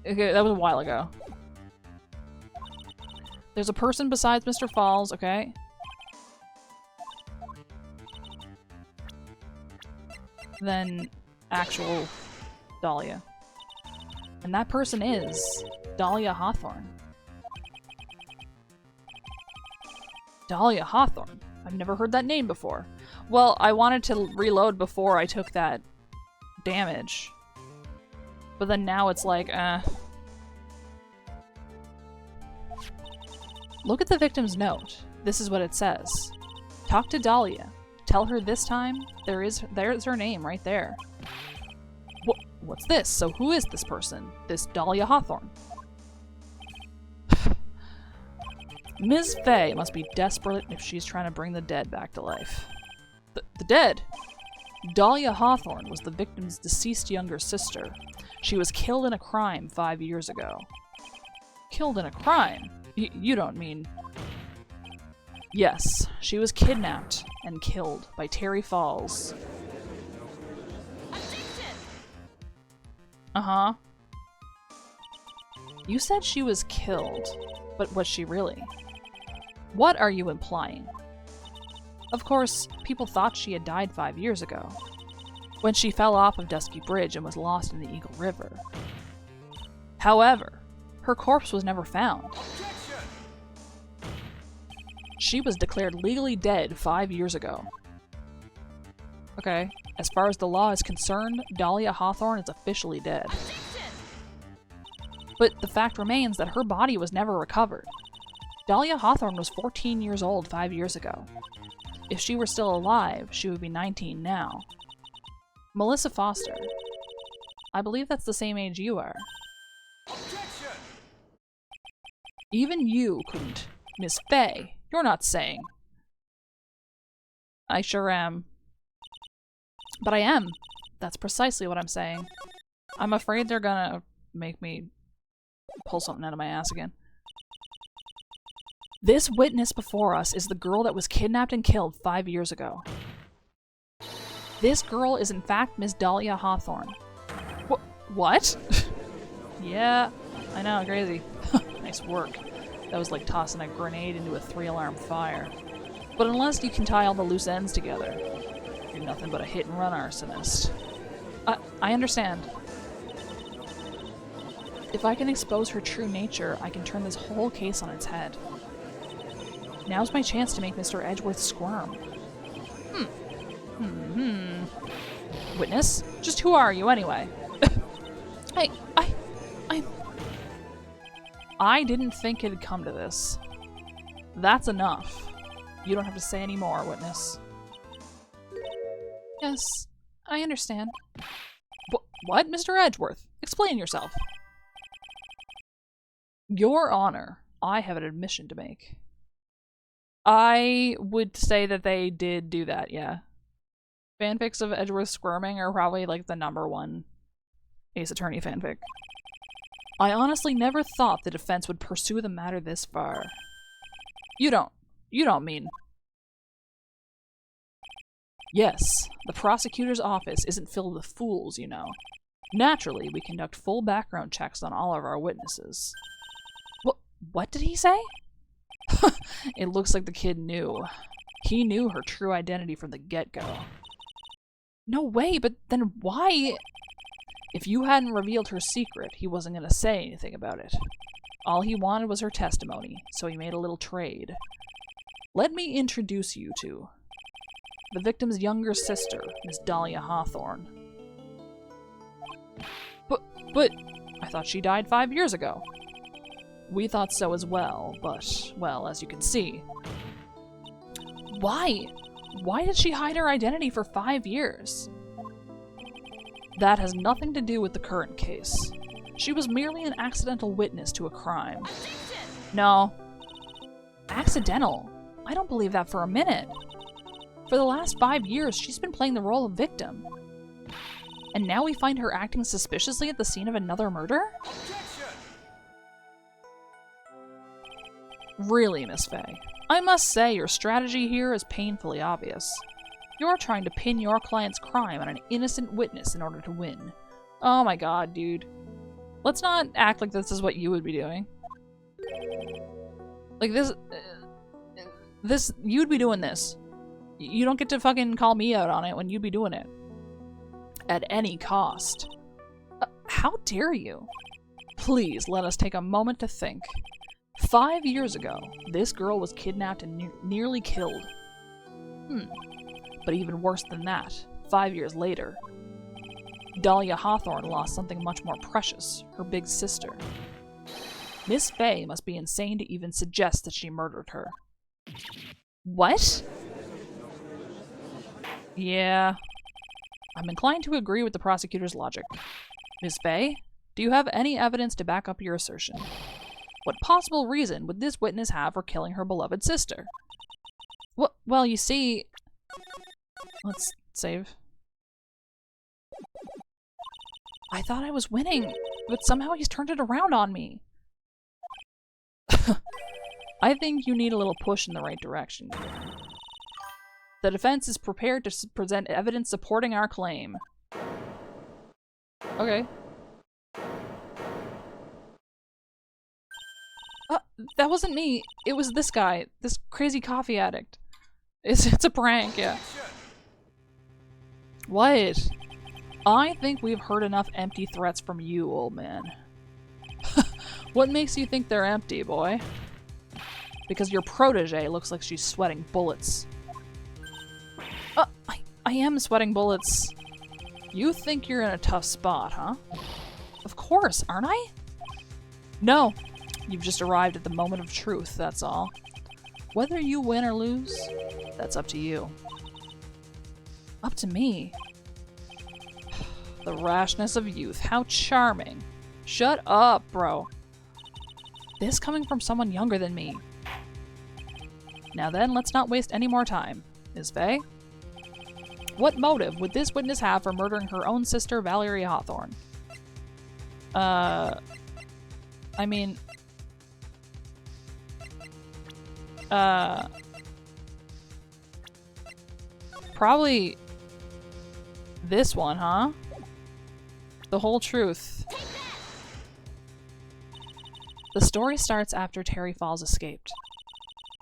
Okay, that was a while ago. There's a person besides Mr. Falls, okay? Then actual Dahlia. And that person is Dahlia Hawthorne. Dahlia Hawthorne. I've never heard that name before. Well, I wanted to reload before I took that damage. But then now it's like, Look at the victim's note. This is what it says. Talk to Dahlia. Tell her this time there's her name right there. What's this? So who is this person? This Dahlia Hawthorne? Ms. Faye must be desperate if she's trying to bring the dead back to life. The dead? Dahlia Hawthorne was the victim's deceased younger sister. She was killed in a crime 5 years ago. Killed in a crime? You don't mean... Yes, she was kidnapped and killed by Terry Falls. Uh-huh. You said she was killed, but was she really? What are you implying? Of course, people thought she had died 5 years ago, when she fell off of Dusky Bridge and was lost in the Eagle River. However, her corpse was never found. She was declared legally dead 5 years ago. Okay, as far as the law is concerned, Dahlia Hawthorne is officially dead. But the fact remains that her body was never recovered. Dahlia Hawthorne was 14 years old 5 years ago. If she were still alive, she would be 19 now. Melissa Foster. I believe that's the same age you are. Even you couldn't. Miss Faye, you're not saying. I sure am. But I am. That's precisely what I'm saying. I'm afraid they're gonna make me pull something out of my ass again. This witness before us is the girl that was kidnapped and killed 5 years ago. This girl is in fact Miss Dahlia Hawthorne. What? Yeah, I know, crazy. Nice work. That was like tossing a grenade into a 3-alarm fire. But unless you can tie all the loose ends together, you're nothing but a hit-and-run arsonist. I understand. If I can expose her true nature, I can turn this whole case on its head. Now's my chance to make Mr. Edgeworth squirm. Witness? Just who are you, anyway? I didn't think it'd come to this. That's enough. You don't have to say any more, witness. Yes, I understand. What, Mr. Edgeworth? Explain yourself. Your Honor, I have an admission to make. I would say that they did do that, yeah. Fanfics of Edgeworth squirming are probably like the #1 Ace Attorney fanfic. I honestly never thought the defense would pursue the matter this far. You don't mean... Yes, the prosecutor's office isn't filled with fools, you know. Naturally, we conduct full background checks on all of our witnesses. What did he say? It looks like the kid knew. He knew her true identity from the get-go. No way, but then why? If you hadn't revealed her secret, he wasn't going to say anything about it. All he wanted was her testimony, so he made a little trade. Let me introduce you to the victim's younger sister, Miss Dahlia Hawthorne. But I thought she died 5 years ago. We thought so as well, but, well, as you can see. Why? Why did she hide her identity for 5 years? That has nothing to do with the current case. She was merely an accidental witness to a crime. No. Accidental? I don't believe that for a minute. For the last 5 years, she's been playing the role of victim. And now we find her acting suspiciously at the scene of another murder? Really, Miss Faye, I must say your strategy here is painfully obvious. You're trying to pin your client's crime on an innocent witness in order to win. Oh my god, dude. Let's not act like this is what you would be doing. Like this, you'd be doing this. You don't get to fucking call me out on it when you'd be doing it. At any cost. How dare you? Please let us take a moment to think. 5 years ago, this girl was kidnapped and nearly killed. But even worse than that, 5 years later, Dahlia Hawthorne lost something much more precious, her big sister. Miss Faye must be insane to even suggest that she murdered her. What? Yeah. I'm inclined to agree with the prosecutor's logic. Miss Faye, do you have any evidence to back up your assertion? What possible reason would this witness have for killing her beloved sister? Well, you see... Let's save. I thought I was winning, but somehow he's turned it around on me. I think you need a little push in the right direction. The defense is prepared to present evidence supporting our claim. Okay. That wasn't me. It was this guy. This crazy coffee addict. It's a prank, yeah. What? I think we've heard enough empty threats from you, old man. What makes you think they're empty, boy? Because your protege looks like she's sweating bullets. I am sweating bullets. You think you're in a tough spot, huh? Of course, aren't I? No. You've just arrived at the moment of truth, that's all. Whether you win or lose, that's up to you. Up to me? The rashness of youth. How charming. Shut up, bro. This coming from someone younger than me. Now then, let's not waste any more time. Ms. Faye? What motive would this witness have for murdering her own sister, Valerie Hawthorne? I mean... Probably... this one, huh? The whole truth. The story starts after Terry Falls escaped.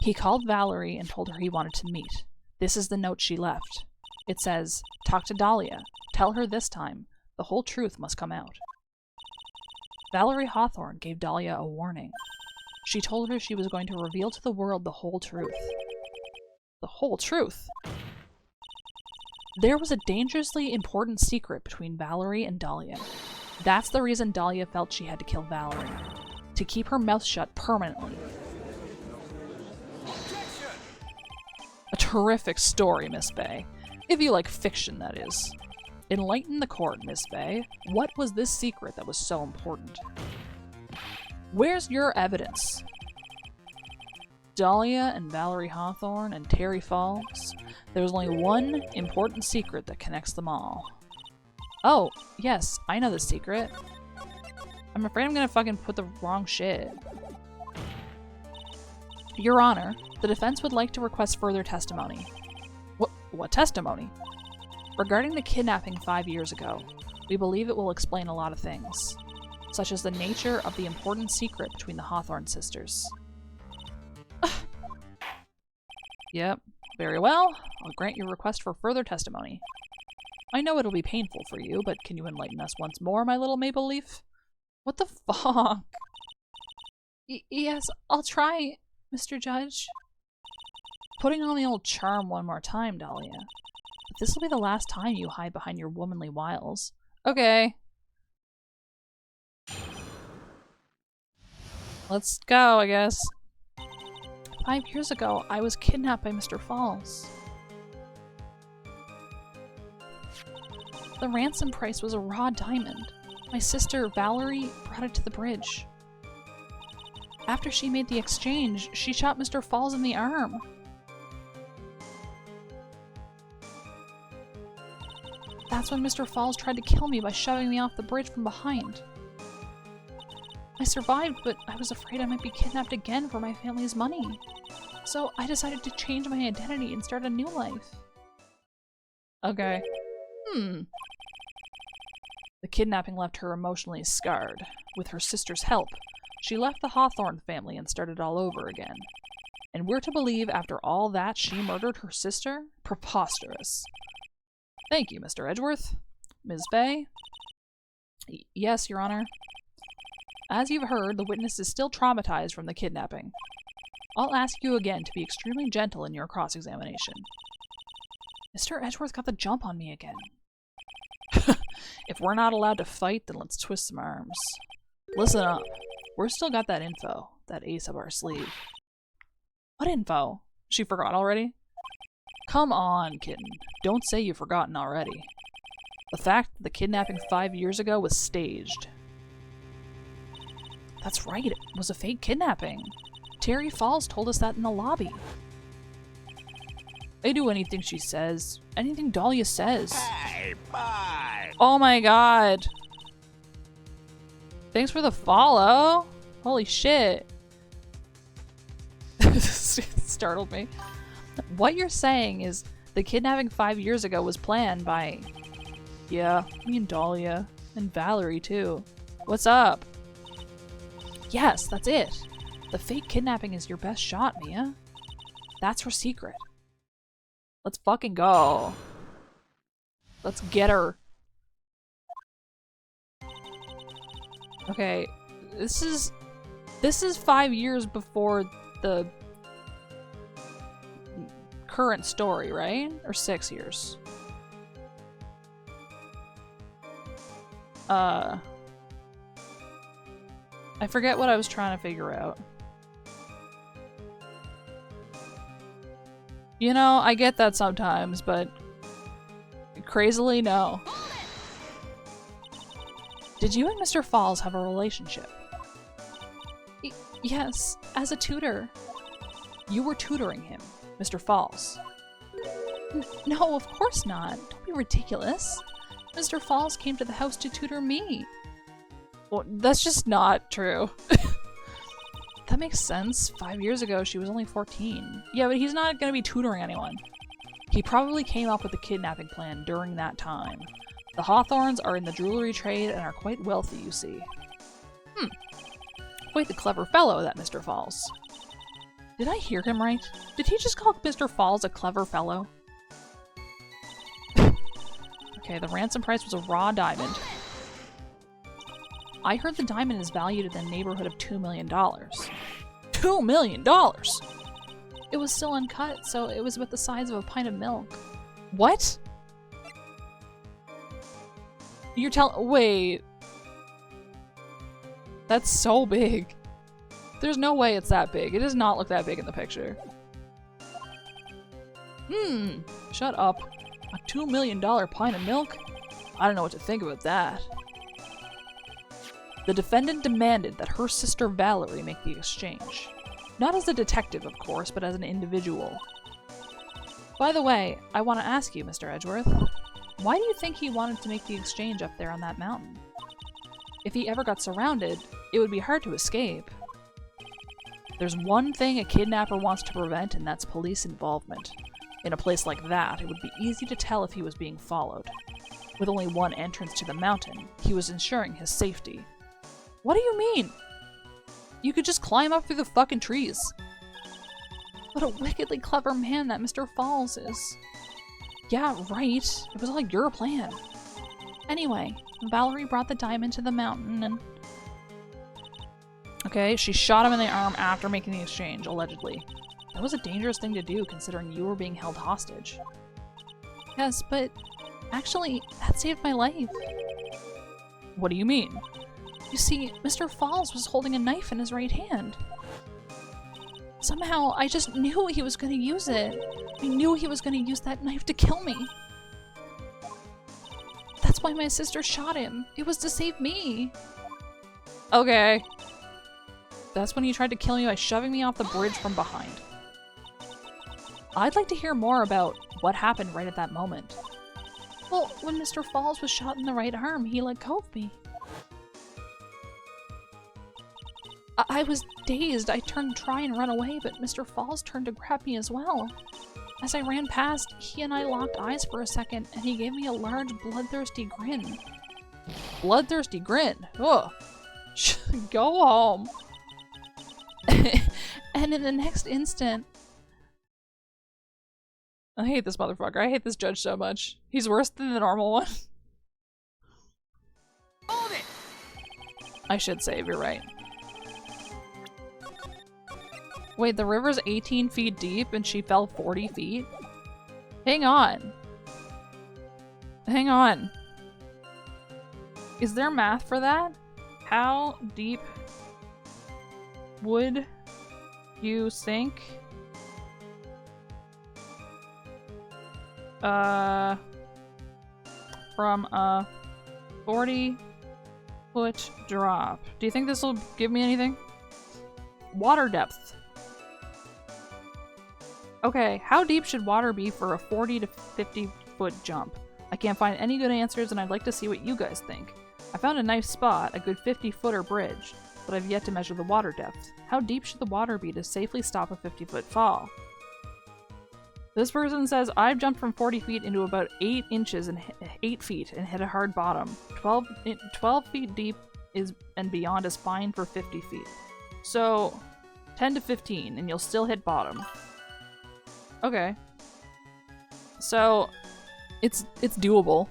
He called Valerie and told her he wanted to meet. This is the note she left. It says, "Talk to Dahlia. Tell her this time. The whole truth must come out." Valerie Hawthorne gave Dahlia a warning. She told her she was going to reveal to the world the whole truth. The whole truth? There was a dangerously important secret between Valerie and Dahlia. That's the reason Dahlia felt she had to kill Valerie. To keep her mouth shut permanently. A terrific story, Miss Faye. If you like fiction, that is. Enlighten the court, Miss Faye. What was this secret that was so important? Where's your evidence? Dahlia and Valerie Hawthorne and Terry Falls. There's only one important secret that connects them all. Oh, yes, I know the secret. I'm afraid I'm gonna fucking put the wrong shit. Your Honor, the defense would like to request further testimony. What testimony? Regarding the kidnapping 5 years ago, we believe it will explain a lot of things, such as the nature of the important secret between the Hawthorne sisters. Yep, very well. I'll grant your request for further testimony. I know it'll be painful for you, but can you enlighten us once more, my little maple leaf? What the fuck? Yes, I'll try, Mr. Judge. Putting on the old charm one more time, Dahlia. But this will be the last time you hide behind your womanly wiles. Okay. Let's go, I guess. 5 years ago, I was kidnapped by Mr. Falls. The ransom price was a raw diamond. My sister, Valerie, brought it to the bridge. After she made the exchange, she shot Mr. Falls in the arm. That's when Mr. Falls tried to kill me by shoving me off the bridge from behind. I survived, but I was afraid I might be kidnapped again for my family's money. So I decided to change my identity and start a new life. Okay. The kidnapping left her emotionally scarred. With her sister's help, she left the Hawthorne family and started all over again. And we're to believe after all that she murdered her sister? Preposterous. Thank you, Mr. Edgeworth. Ms. Faye? Yes, Your Honor. As you've heard, the witness is still traumatized from the kidnapping. I'll ask you again to be extremely gentle in your cross-examination. Mr. Edgeworth got the jump on me again. If we're not allowed to fight, then let's twist some arms. Listen up. We're still got that info, that ace up our sleeve. What info? She forgot already? Come on, kitten. Don't say you've forgotten already. The fact that the kidnapping 5 years ago was staged. That's right, it was a fake kidnapping. Terry Falls told us that in the lobby. They do anything she says. Anything Dahlia says. Hey, bye! Oh my god. Thanks for the follow. Holy shit. Startled me. What you're saying is the kidnapping 5 years ago was planned by... Yeah, me and Dahlia. And Valerie, too. What's up? Yes, that's it. The fake kidnapping is your best shot, Mia. That's her secret. Let's fucking go. Let's get her. Okay, this is 5 years before the current story, right? Or 6 years? I forget what I was trying to figure out. You know, I get that sometimes, but crazily, no. Did you and Mr. Falls have a relationship? Yes, as a tutor. You were tutoring him, Mr. Falls. No, of course not. Don't be ridiculous. Mr. Falls came to the house to tutor me. Well, that's just not true. That makes sense. 5 years ago, she was only 14. Yeah, but he's not gonna be tutoring anyone. He probably came up with the kidnapping plan during that time. The Hawthorns are in the jewelry trade and are quite wealthy, you see. Quite the clever fellow, that Mr. Falls. Did I hear him right? Did he just call Mr. Falls a clever fellow? Okay, the ransom price was a raw diamond. I heard the diamond is valued in the neighborhood of $2 million. $2 million?! It was still uncut, so it was about the size of a pint of milk. What? You're wait. That's so big. There's no way it's that big. It does not look that big in the picture. Shut up. A $2 million pint of milk? I don't know what to think about that. The defendant demanded that her sister Valerie make the exchange. Not as a detective, of course, but as an individual. By the way, I want to ask you, Mr. Edgeworth, why do you think he wanted to make the exchange up there on that mountain? If he ever got surrounded, it would be hard to escape. There's one thing a kidnapper wants to prevent, and that's police involvement. In a place like that, it would be easy to tell if he was being followed. With only one entrance to the mountain, he was ensuring his safety. What do you mean? You could just climb up through the fucking trees. What a wickedly clever man that Mr. Falls is. Yeah, right. It was all your plan. Anyway, Valerie brought the diamond to the mountain and... Okay, she shot him in the arm after making the exchange, allegedly. That was a dangerous thing to do, considering you were being held hostage. Yes, but... actually, that saved my life. What do you mean? You see, Mr. Falls was holding a knife in his right hand. Somehow, I just knew he was going to use it. I knew he was going to use that knife to kill me. That's why my sister shot him. It was to save me. Okay. That's when he tried to kill me by shoving me off the bridge from behind. I'd like to hear more about what happened right at that moment. Well, when Mr. Falls was shot in the right arm, he let go of me. I was dazed. I turned to try and run away, but Mr. Falls turned to grab me as well. As I ran past, he and I locked eyes for a second, and he gave me a large, bloodthirsty grin. Bloodthirsty grin? Ugh. Go home. And in the next instant... I hate this motherfucker. I hate this judge so much. He's worse than the normal one. Hold it! I should save, you're right. Wait, the river's 18 feet deep and she fell 40 feet? Hang on. Hang on. Is there math for that? How deep would you sink? From a 40-foot drop. Do you think this will give me anything? Water depth. Okay, how deep should water be for a 40 to 50 foot jump? I can't find any good answers and I'd like to see what you guys think. I found a nice spot, a good 50-footer bridge, but I've yet to measure the water depth. How deep should the water be to safely stop a 50-foot fall? This person says, I've jumped from 40 feet into about 8 inches and 8 feet and hit a hard bottom. 12 feet deep and beyond is fine for 50 feet. So, 10 to 15 and you'll still hit bottom. Okay. So, it's doable.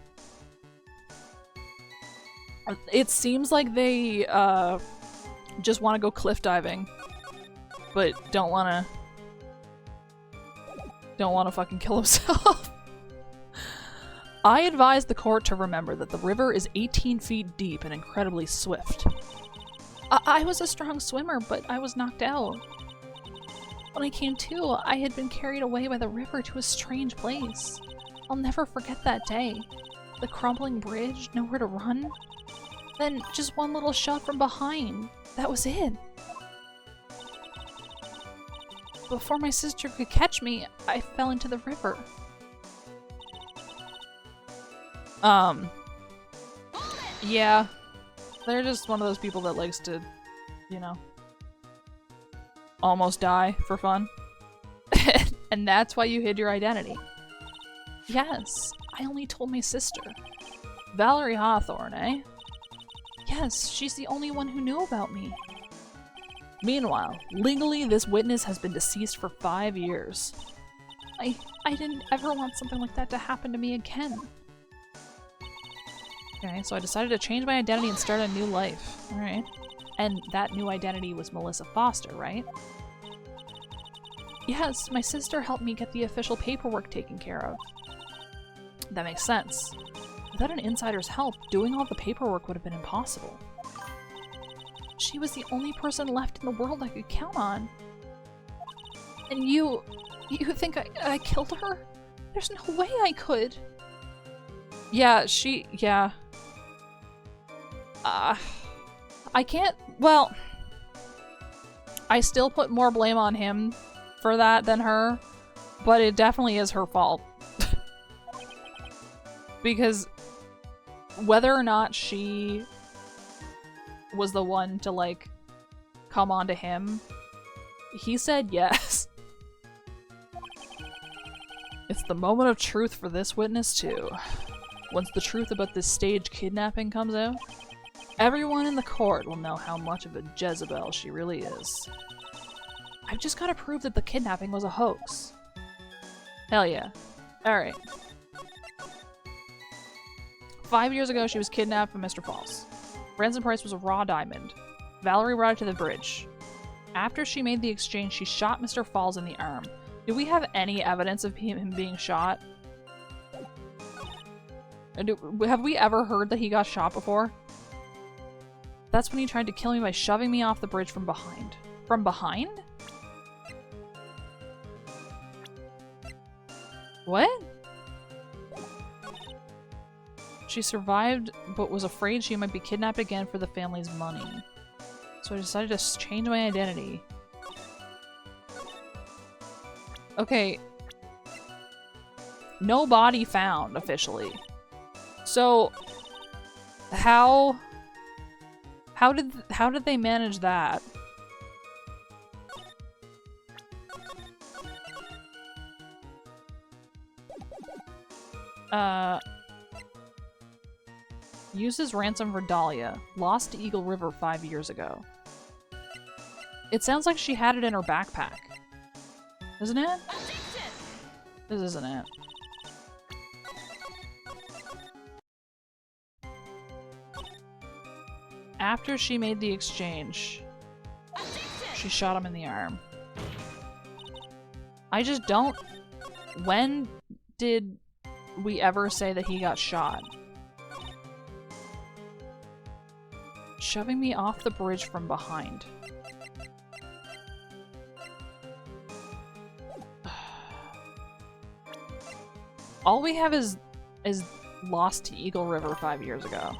It seems like they just want to go cliff diving, but don't want to fucking kill himself. I advise the court to remember that the river is 18 feet deep and incredibly swift. I was a strong swimmer, but I was knocked out. When I came to, I had been carried away by the river to a strange place. I'll never forget that day. The crumbling bridge, nowhere to run. Then just one little shot from behind. That was it. Before my sister could catch me, I fell into the river. Yeah. They're just one of those people that likes to, you know, almost die for fun. And that's why you hid your identity. Yes, I only told my sister. Valerie Hawthorne, eh? Yes, she's the only one who knew about me. Meanwhile, legally this witness has been deceased for 5 years. I didn't ever want something like that to happen to me again. Okay, so I decided to change my identity and start a new life. Alright. And that new identity was Melissa Foster, right? Yes, my sister helped me get the official paperwork taken care of. That makes sense. Without an insider's help, doing all the paperwork would have been impossible. She was the only person left in the world I could count on. And you think I killed her? There's no way I could. Yeah, yeah. I can't, well, I still put more blame on him for that than her, but it definitely is her fault. Because whether or not she was the one to, like, come on to him, he said yes. It's the moment of truth for this witness, too. Once the truth about this staged kidnapping comes out, everyone in the court will know how much of a Jezebel she really is. I've just gotta prove that the kidnapping was a hoax. Hell yeah. Alright. 5 years ago, she was kidnapped from Mr. Falls. Ransom price was a raw diamond. Valerie brought it to the bridge. After she made the exchange, she shot Mr. Falls in the arm. Do we have any evidence of him being shot? Have we ever heard that he got shot before? That's when he tried to kill me by shoving me off the bridge from behind. From behind? What? She survived, but was afraid she might be kidnapped again for the family's money. So I decided to change my identity. Okay. No body found, officially. So, how did they manage that? Uses ransom for Dahlia. Lost to Eagle River 5 years ago. It sounds like she had it in her backpack. Isn't it? This isn't it. After she made the exchange, she shot him in the arm. I just don't... When did we ever say that he got shot? Shoving me off the bridge from behind. All we have is lost to Eagle River 5 years ago.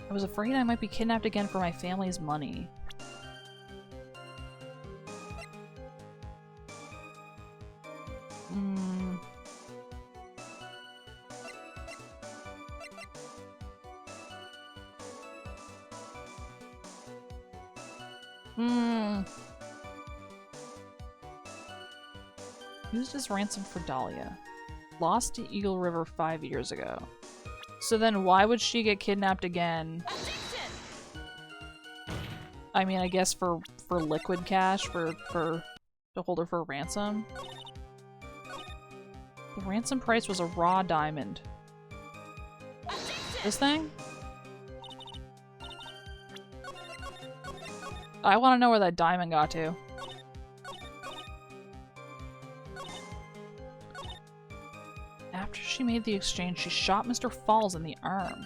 I was afraid I might be kidnapped again for my family's money. Used as ransom for Dahlia. Lost to Eagle River 5 years ago. So then why would she get kidnapped again? I mean, I guess for liquid cash, to hold her for ransom. The ransom price was a raw diamond. This thing? I want to know where that diamond got to. After she made the exchange, she shot Mr. Falls in the arm.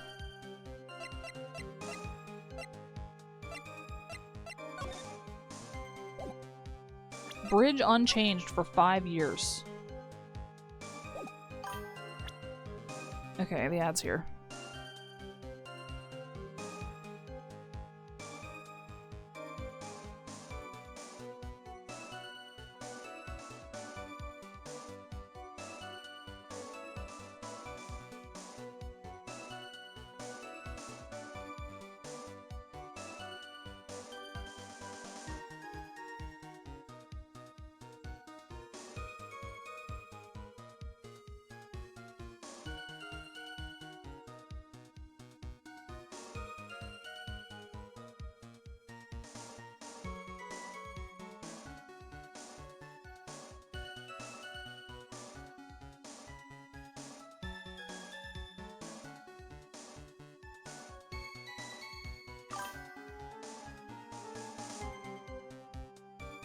Bridge unchanged for 5 years. Okay, the ad's here.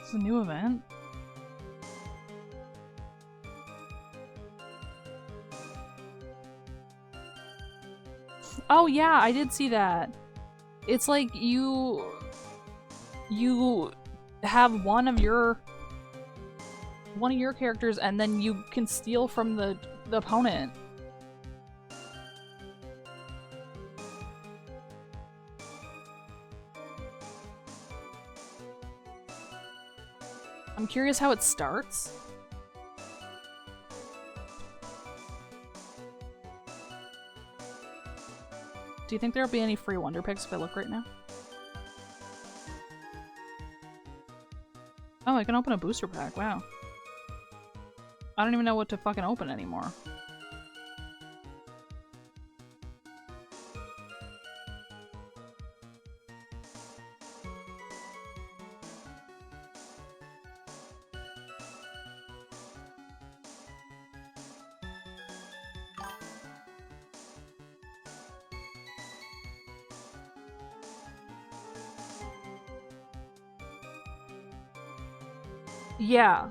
It's a new event. Oh yeah, I did see that. It's like you have one of your characters and then you can steal from the opponent. I'm curious how it starts. Do you think there'll be any free Wonder Picks if I look right now? Oh, I can open a booster pack. Wow. I don't even know what to fucking open anymore. Yeah.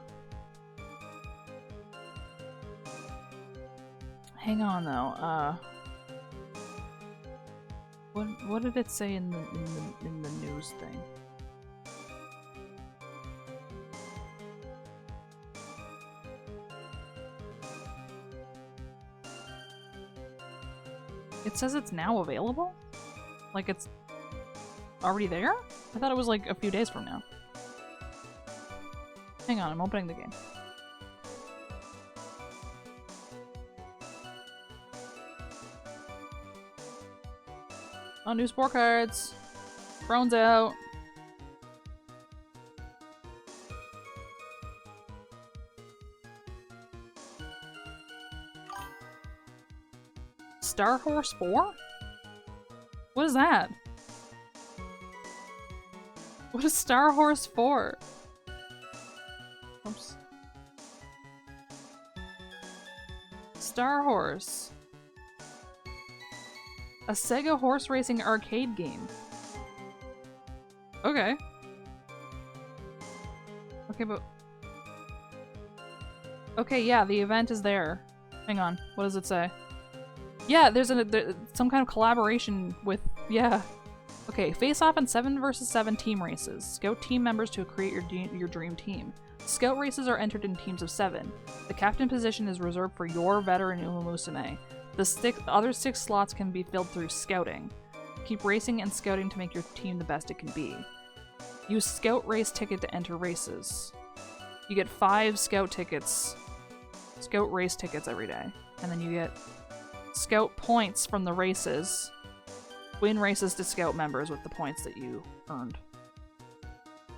Hang on though. What did it say in the news thing? It says it's now available? Like it's already there? I thought it was like a few days from now. Hang on, I'm opening the game. Oh, new sport cards. Thrones out. Star Horse 4? What is that? What is Star Horse 4? Oops. Star Horse. A Sega horse racing arcade game. Okay. Okay, but... Okay, yeah, the event is there. Hang on, what does it say? Yeah, there's some kind of collaboration with... Yeah. Okay, face off in 7 versus 7 team races. Scout team members to create your dream team. Scout races are entered in teams of 7. The captain position is reserved for your veteran Uma Musume. The other 6 slots can be filled through scouting. Keep racing and scouting to make your team the best it can be. Use scout race ticket to enter races. You get 5 scout tickets, scout race tickets every day. And then you get scout points from the races. Win races to scout members with the points that you earned.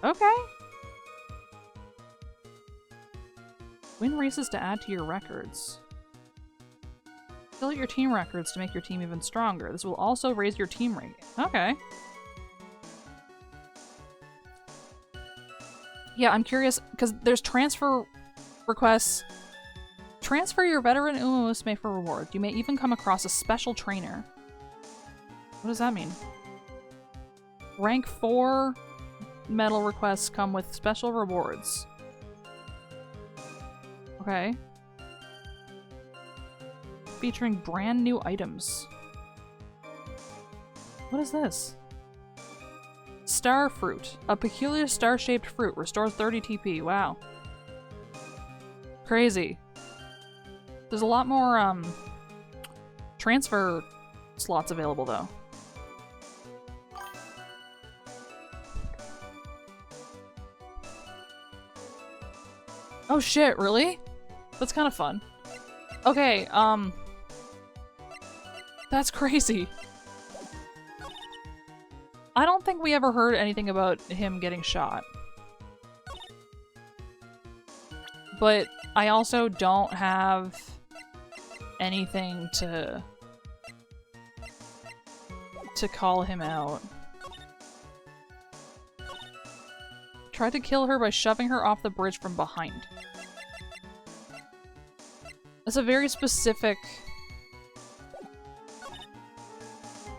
Okay. Win races to add to your records. Fill out your team records to make your team even stronger. This will also raise your team ranking. Okay. Yeah, I'm curious, because there's transfer requests. Transfer your veteran Uma Musume for reward. You may even come across a special trainer. What does that mean? Rank 4 medal requests come with special rewards. Okay. Featuring brand new items. What is this? Star fruit. A peculiar star-shaped fruit. Restores 30 TP. Wow. Crazy. There's a lot more, transfer slots available, though. Oh shit, really? That's kind of fun. Okay, that's crazy. I don't think we ever heard anything about him getting shot. But I also don't have anything to call him out. Tried to kill her by shoving her off the bridge from behind. That's a very specific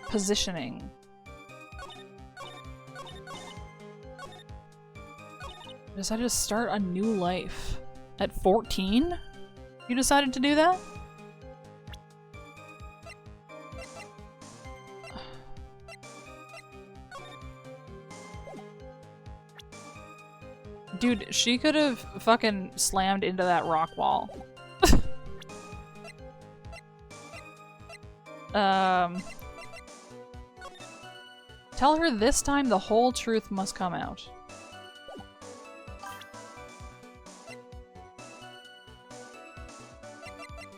positioning. I decided to start a new life. At 14? You decided to do that? Dude, she could have fucking slammed into that rock wall. Tell her this time the whole truth must come out.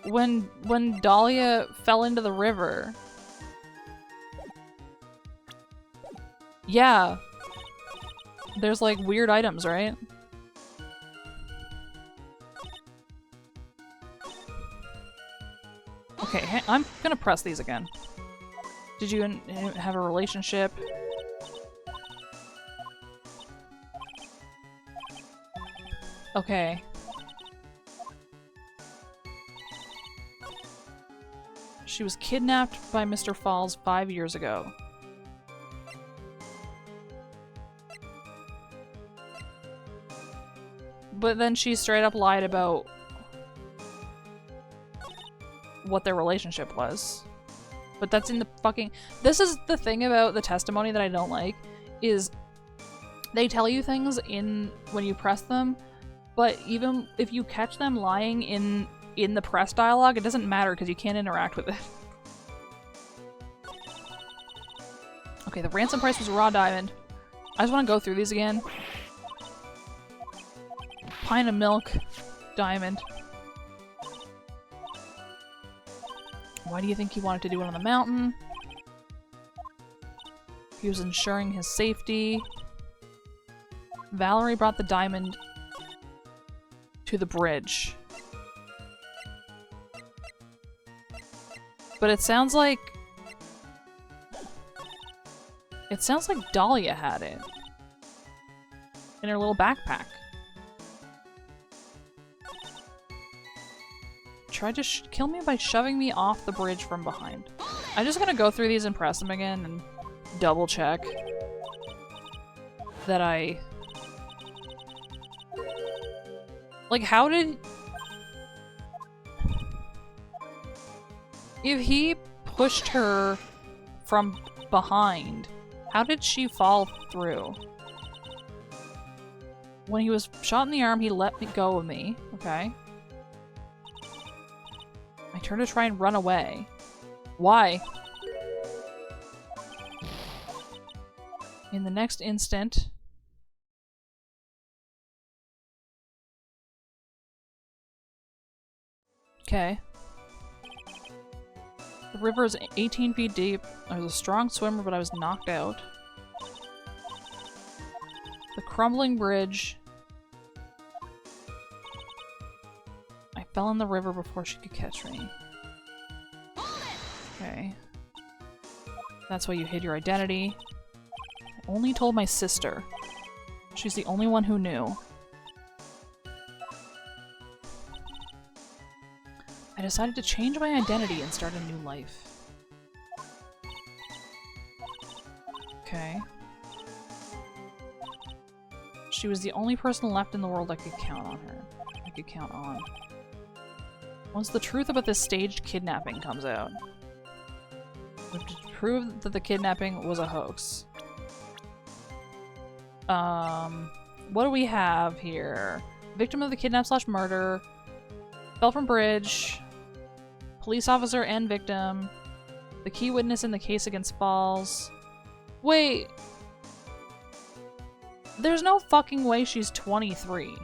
When Dahlia fell into the river. Yeah. There's like weird items, right? Okay, I'm gonna press these again. Did you have a relationship? Okay. She was kidnapped by Mr. Falls 5 years ago. But then she straight up lied about what their relationship was. But that's in the fucking... This is the thing about the testimony that I don't like, is they tell you things when you press them, but even if you catch them lying in the press dialogue, it doesn't matter because you can't interact with it. Okay, the ransom price was raw diamond. I just want to go through these again. Pint of milk, diamond. Why do you think he wanted to do it on the mountain? He was ensuring his safety. Valerie brought the diamond to the bridge. But it sounds like Dahlia had it in her little backpack. Tried to kill me by shoving me off the bridge from behind. I'm just gonna go through these and press them again and double check that I... Like, how did... If he pushed her from behind, how did she fall through? When he was shot in the arm, he let me go of me. Okay. I turned to try and run away. Why? In the next instant... Okay. The river is 18 feet deep. I was a strong swimmer, but I was knocked out. The Crumbling bridge. I fell in the river before she could catch me. Okay. That's why you hid your identity. I only told my sister. She's the only one who knew. I decided to change my identity and start a new life. Okay. She was the only person left in the world I could count on her. I could count on. Once the truth about this staged kidnapping comes out, we have to prove that the kidnapping was a hoax. What do we have here? Victim of the kidnap/murder. Fell from bridge. Police officer and victim. The key witness in the case against Falls. Wait. There's no fucking way she's 23.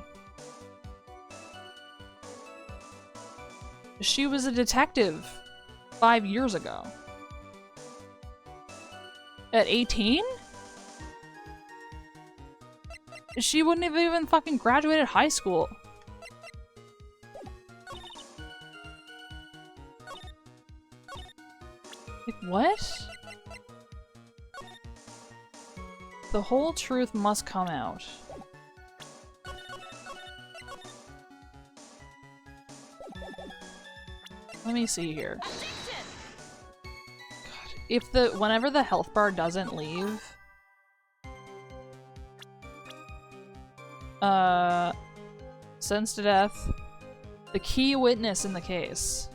She was a detective 5 years ago. At 18? She wouldn't have even fucking graduated high school. Like, what? The whole truth must come out. Let me see here. God, whenever the health bar doesn't leave, sentenced to death, the key witness in the case.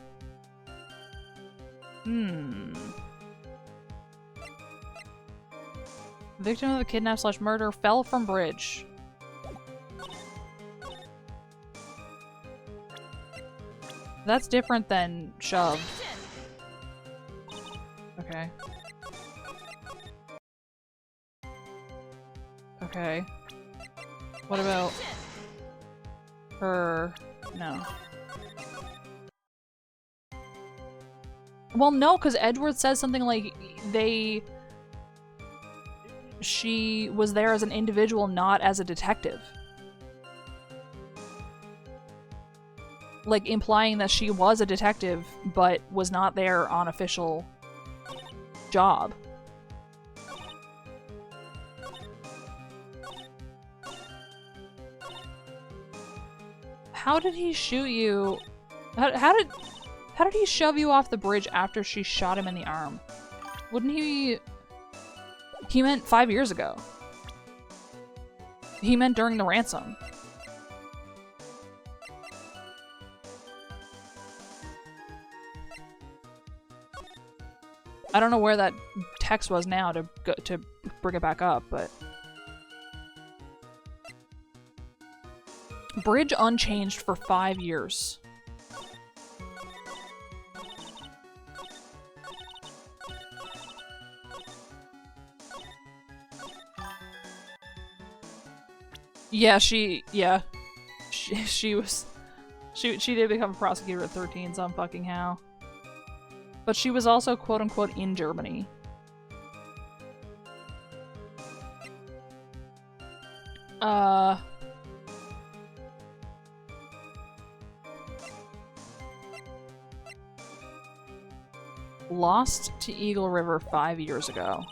Victim of the kidnap/murder fell from bridge. That's different than shoved. Okay. Okay. What about her? No. Well, no, because Edward says something like she was there as an individual, not as a detective. Like, implying that she was a detective, but was not there on official job. How did he shoot you? How did he shove you off the bridge after she shot him in the arm? Wouldn't he... He meant 5 years ago. He meant during the ransom. I don't know where that text was now to bring it back up, but... Bridge unchanged for 5 years. Yeah, she did become a prosecutor at 13 some fucking how. But she was also quote-unquote in Germany. Lost to Eagle River 5 years ago.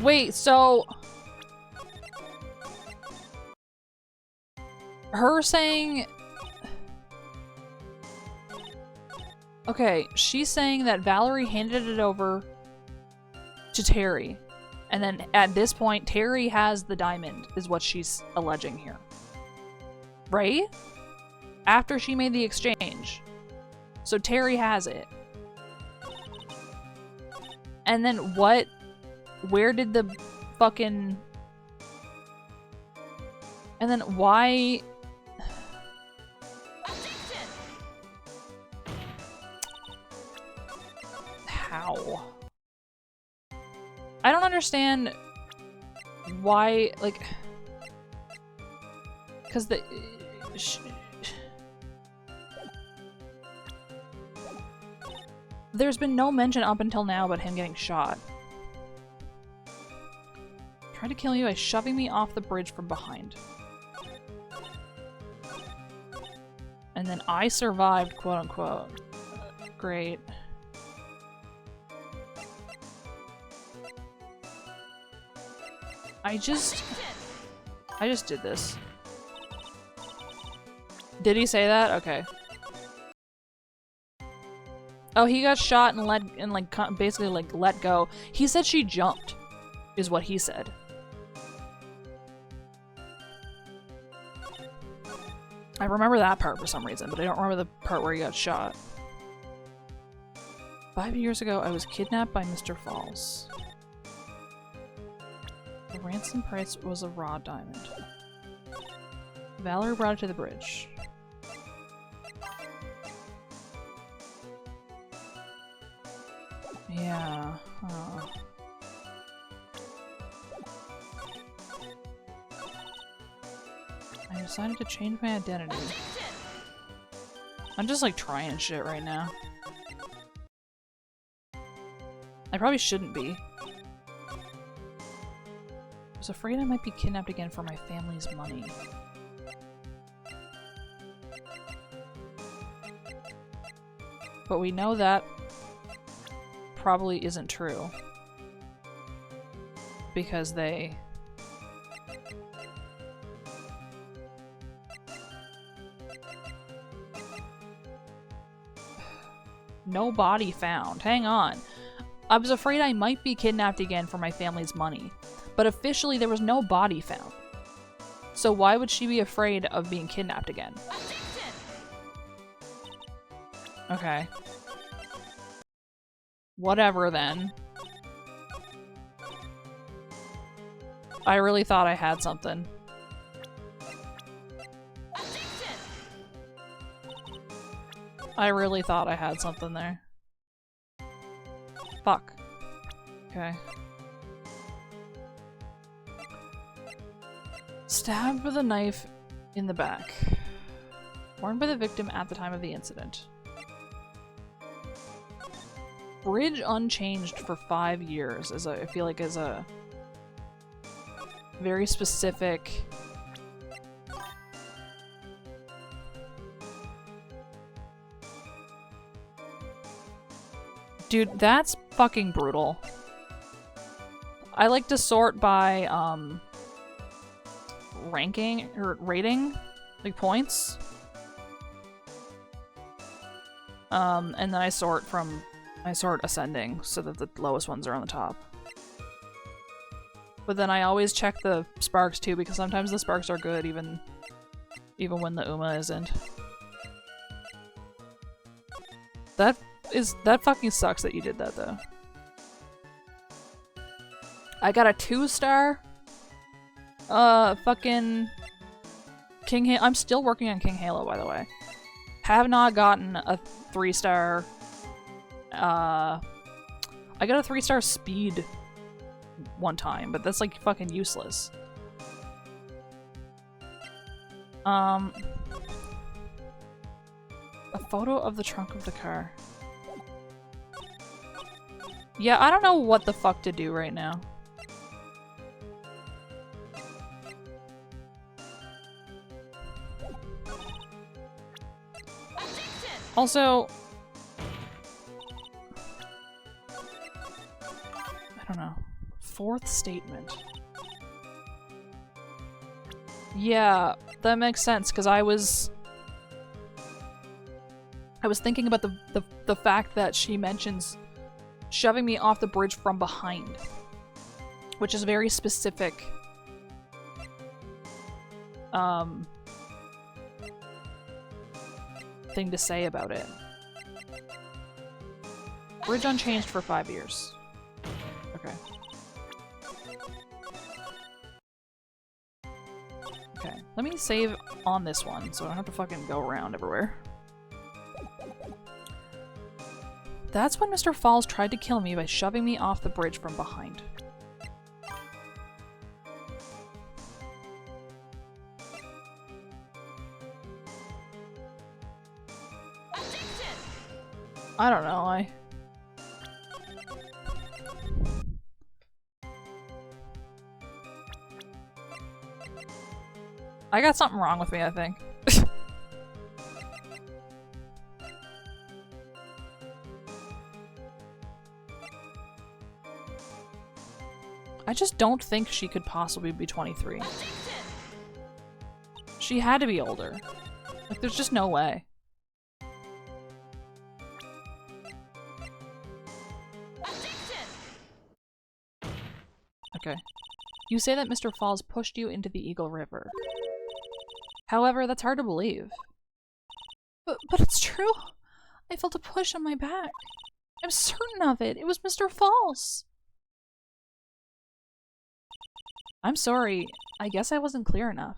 Wait, so... Her saying... Okay, she's saying that Valerie handed it over to Terry. And then at this point, Terry has the diamond, is what she's alleging here. Right? After she made the exchange. So Terry has it. And then what? Where did the fucking... And then why... How? I don't understand why, like... Because there's been no mention up until now about him getting shot. Tried to kill you by shoving me off the bridge from behind. And then I survived, quote unquote. Great. I just did this. Did he say that? Okay. Oh, he got shot and basically let go. He said she jumped, is what he said. I remember that part for some reason, but I don't remember the part where he got shot. 5 years ago, I was kidnapped by Mr. Falls. The ransom price was a raw diamond. Valerie brought it to the bridge. Yeah. I decided to change my identity. I'm just like trying shit right now. I probably shouldn't be. I was afraid I might be kidnapped again for my family's money. But we know that probably isn't true. Because they... No body found. Hang on. I was afraid I might be kidnapped again for my family's money. But officially there was no body found. So why would she be afraid of being kidnapped again? Okay. Whatever then. I really thought I had something. I really thought I had something there. Fuck. Okay. Stabbed with a knife in the back. Worn by the victim at the time of the incident. Bridge unchanged for 5 years is I feel like is a very specific dude, that's fucking brutal. I like to sort by ranking or rating, like points. And then I sort ascending so that the lowest ones are on the top. But then I always check the sparks too, because sometimes the sparks are good even when the Uma isn't. That fucking sucks that you did that though. I got a 2-star. Fucking King Halo. I'm still working on King Halo, by the way. Have not gotten a 3-star. I got a 3-star speed one time, but that's like fucking useless. A photo of the trunk of the car. Yeah, I don't know what the fuck to do right now. Also, I don't know. 4th statement. Yeah, that makes sense, because I was thinking about the fact that she mentions shoving me off the bridge from behind, which is a very specific thing to say about it. Bridge unchanged for 5 years. Okay. Okay, let me save on this one so I don't have to fucking go around everywhere. That's when Mr. Falls tried to kill me by shoving me off the bridge from behind. I don't know, I got something wrong with me, I think. I just don't think she could possibly be 23. She had to be older. Like, there's just no way. Okay. You say that Mr. Falls pushed you into the Eagle River. However, that's hard to believe. But it's true. I felt a push on my back. I'm certain of it. It was Mr. Falls. I'm sorry. I guess I wasn't clear enough.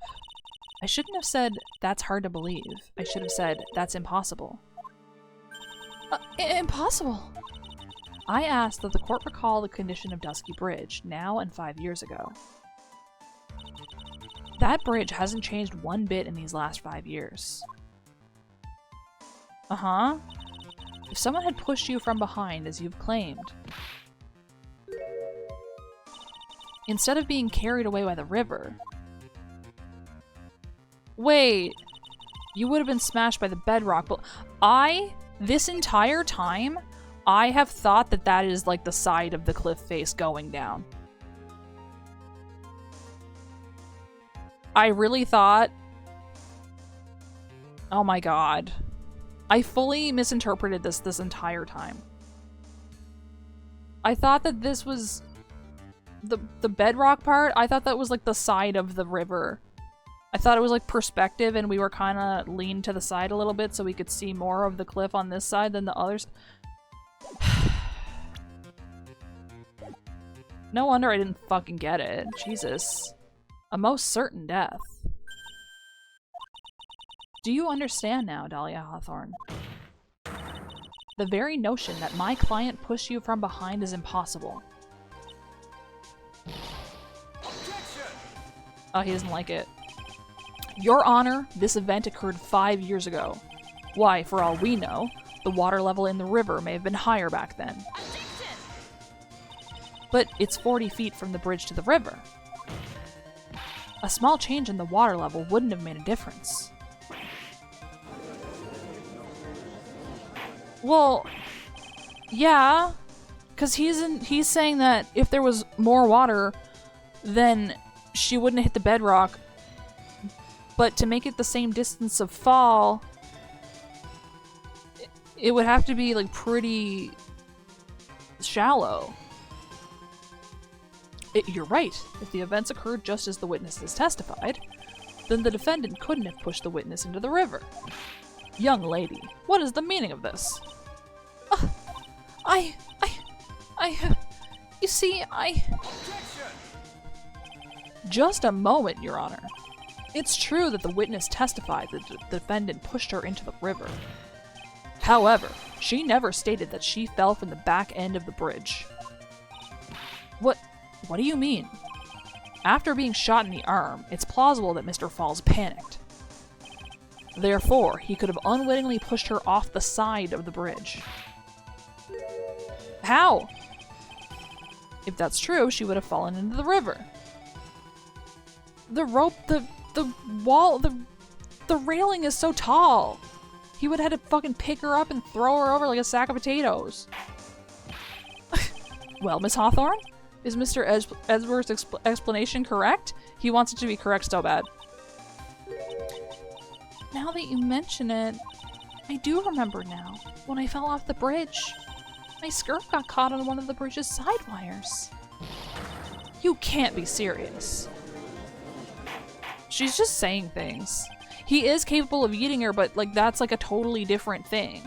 I shouldn't have said, that's hard to believe. I should have said, that's impossible. Impossible. I asked that the court recall the condition of Dusky Bridge, now and 5 years ago. That bridge hasn't changed one bit in these last 5 years. Uh-huh. If someone had pushed you from behind, as you've claimed, instead of being carried away by the river... Wait, you would have been smashed by the bedrock, but this entire time, I have thought that that is like the side of the cliff face going down. I really thought... Oh my god. I fully misinterpreted this entire time. I thought that this was... The bedrock part, I thought that was like the side of the river. I thought it was like perspective and we were kind of leaned to the side a little bit so we could see more of the cliff on this side than the others. No wonder I didn't fucking get it. Jesus. A most certain death. Do you understand now, Dahlia Hawthorne? The very notion that my client pushed you from behind is impossible. Oh, he doesn't like it. Your Honor, this event occurred 5 years ago. Why, for all we know, the water level in the river may have been higher back then. But it's 40 feet from the bridge to the river. A small change in the water level wouldn't have made a difference. Well, yeah, because he's saying that if there was more water, then she wouldn't have hit the bedrock. But to make it the same distance of fall, it would have to be like pretty shallow. You're right. If the events occurred just as the witnesses testified, then the defendant couldn't have pushed the witness into the river. Young lady, what is the meaning of this? You see, Just a moment, Your Honor. It's true that the witness testified that the defendant pushed her into the river. However, she never stated that she fell from the back end of the bridge. What do you mean? After being shot in the arm, it's plausible that Mr. Falls panicked. Therefore, he could have unwittingly pushed her off the side of the bridge. How? If that's true, she would have fallen into the river. The rope, the wall, the railing is so tall. He would have had to fucking pick her up and throw her over like a sack of potatoes. Well, Miss Hawthorne? Is Mr. Edgeworth's explanation correct? He wants it to be correct so bad. now that you mention it, I do remember now. When I fell off the bridge, my skirt got caught on one of the bridge's side wires. You can't be serious. She's just saying things. He is capable of eating her, but like that's like a totally different thing.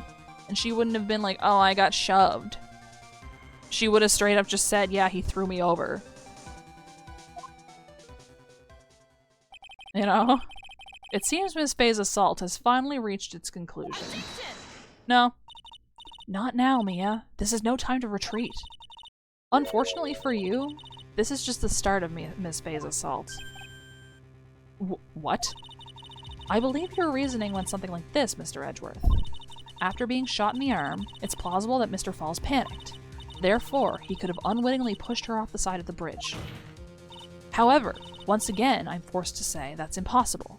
And she wouldn't have been like, oh, I got shoved. She would have straight up just said, yeah, he threw me over. You know? It seems Miss Faye's assault has finally reached its conclusion. No. Not now, Mia. This is no time to retreat. Unfortunately for you, this is just the start of Miss Faye's assault. What? I believe your reasoning went something like this, Mr. Edgeworth. After being shot in the arm, it's plausible that Mr. Falls panicked. Therefore, he could have unwittingly pushed her off the side of the bridge. However, once again, I'm forced to say that's impossible.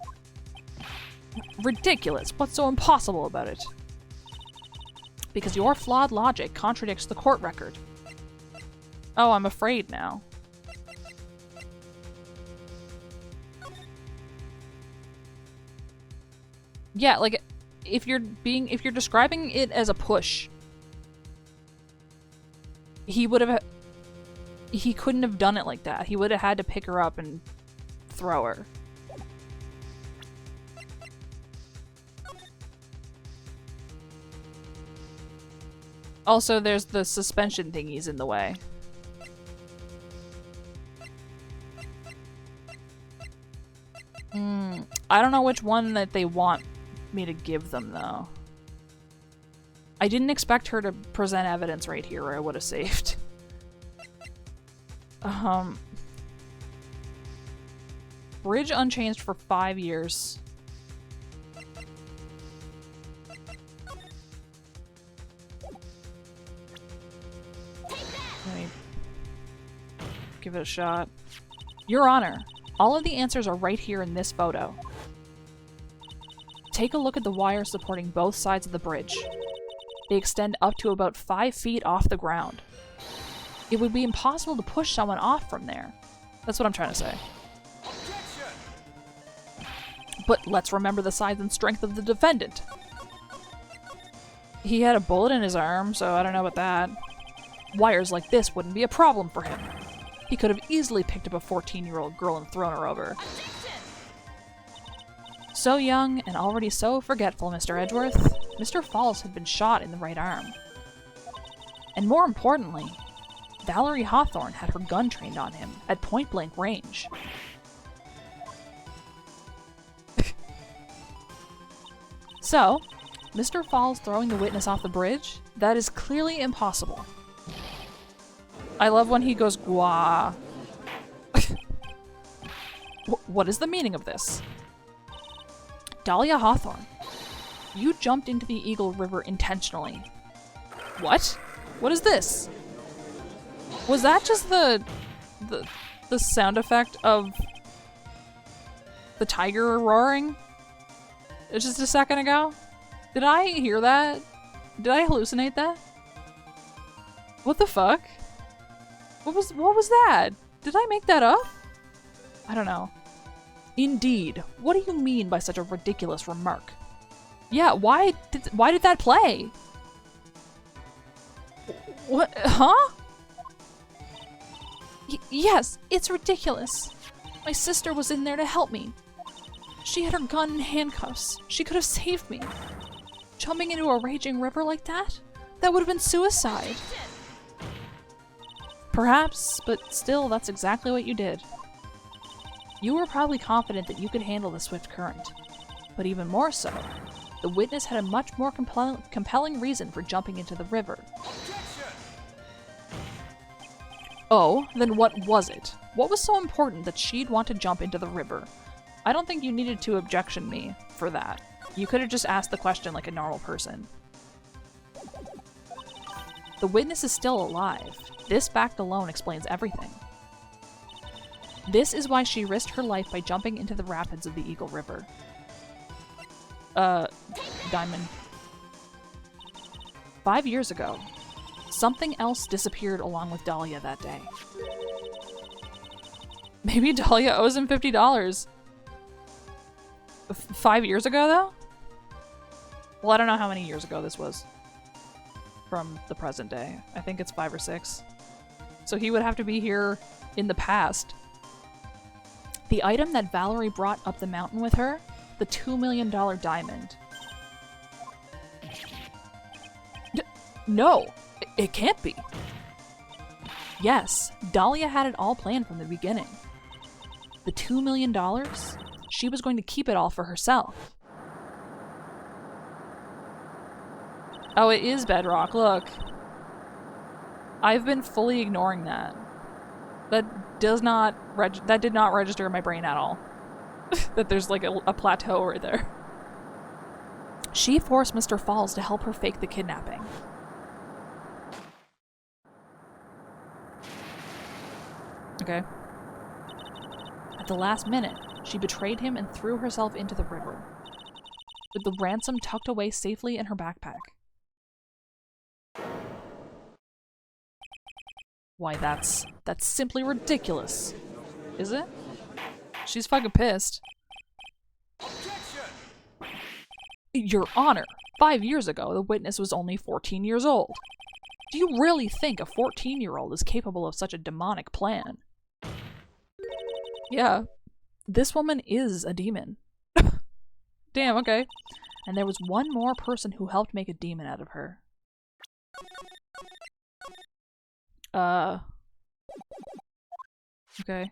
Ridiculous. What's so impossible about it? Because your flawed logic contradicts the court record. Oh, I'm afraid now. Yeah, like, if you're describing it as a push, he couldn't have done it like that. He would have had to pick her up and throw her. Also, there's the suspension thingies in the way. I don't know which one that they want me to give them, though. I didn't expect her to present evidence right here, or I would have saved. Bridge unchanged for 5 years. Let me give it a shot. Your Honor, all of the answers are right here in this photo. Take a look at the wires supporting both sides of the bridge. They extend up to about 5 feet off the ground. It would be impossible to push someone off from there. That's what I'm trying to say. But let's remember the size and strength of the defendant. He had a bullet in his arm, so I don't know about that. Wires like this wouldn't be a problem for him. He could have easily picked up a 14-year-old girl and thrown her over. So young and already so forgetful, Mr. Edgeworth. Mr. Falls had been shot in the right arm. And more importantly, Valerie Hawthorne had her gun trained on him at point-blank range. So, Mr. Falls throwing the witness off the bridge? That is clearly impossible. I love when he goes, "Gwa." What is the meaning of this? Dahlia Hawthorne, you jumped into the Eagle River intentionally. What? What is this? Was that just the sound effect of the tiger roaring? Just a second ago? Did I hear that? Did I hallucinate that? What the fuck? What was that? Did I make that up? I don't know. Indeed. What do you mean by such a ridiculous remark? Yeah, why did that play? What? Huh? Yes, it's ridiculous. My sister was in there to help me. She had her gun in handcuffs. She could have saved me. Jumping into a raging river like that? That would have been suicide. Perhaps, but still, that's exactly what you did. You were probably confident that you could handle the swift current. But even more so, the witness had a much more compelling reason for jumping into the river. Oh, then what was it? What was so important that she'd want to jump into the river? I don't think you needed to objection me for that. You could have just asked the question like a normal person. The witness is still alive. This fact alone explains everything. This is why she risked her life by jumping into the rapids of the Eagle River. Diamond. 5 years ago, something else disappeared along with Dahlia that day. Maybe Dahlia owes him $50. 5 years ago, though? Well, I don't know how many years ago this was from the present day. I think it's 5 or 6. So he would have to be here in the past. The item that Valerie brought up the mountain with her, the $2 million diamond. No, it can't be. Yes, Dahlia had it all planned from the beginning. The $2 million? She was going to keep it all for herself. Oh, it is bedrock, look. I've been fully ignoring that. That did not register in my brain at all. That there's like a plateau right there. She forced Mr. Falls to help her fake the kidnapping. Okay. At the last minute, she betrayed him and threw herself into the river. with the ransom tucked away safely in her backpack. Why, that's simply ridiculous. Is it? She's fucking pissed. Your Honor, 5 years ago, the witness was only 14 years old. Do you really think a 14-year-old is capable of such a demonic plan? Yeah, this woman is a demon. Damn, okay. And there was one more person who helped make a demon out of her. Okay.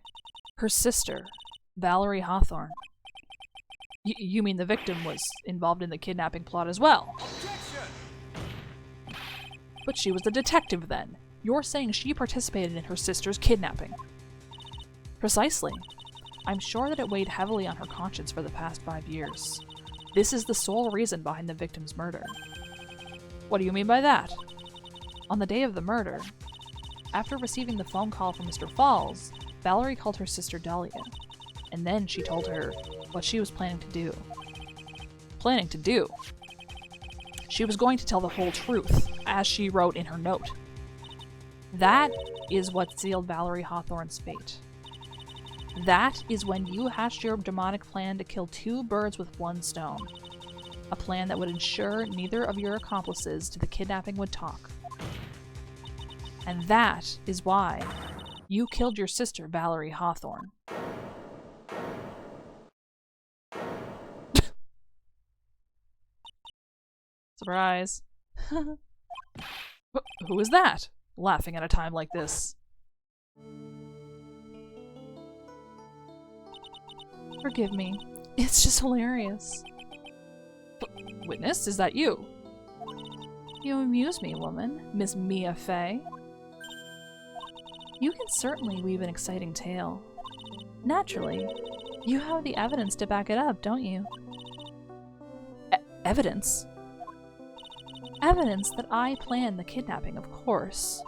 Her sister, Valerie Hawthorne. You mean the victim was involved in the kidnapping plot as well? But she was a detective then. You're saying she participated in her sister's kidnapping. Precisely. I'm sure that it weighed heavily on her conscience for the past 5 years. This is the sole reason behind the victim's murder. What do you mean by that? On the day of the murder, after receiving the phone call from Mr. Falls, Valerie called her sister Dahlia, and then she told her what she was planning to do. Planning to do? She was going to tell the whole truth, as she wrote in her note. That is what sealed Valerie Hawthorne's fate. That is when you hatched your demonic plan to kill 2 birds with 1 stone. A plan that would ensure neither of your accomplices to the kidnapping would talk. And that is why you killed your sister, Valerie Hawthorne. Surprise. Who is that? Laughing at a time like this. Forgive me. It's just hilarious. Witness, is that you? You amuse me, woman, Miss Mia Fey. You can certainly weave an exciting tale. Naturally. You have the evidence to back it up, don't you? Evidence? Evidence that I planned the kidnapping, of course.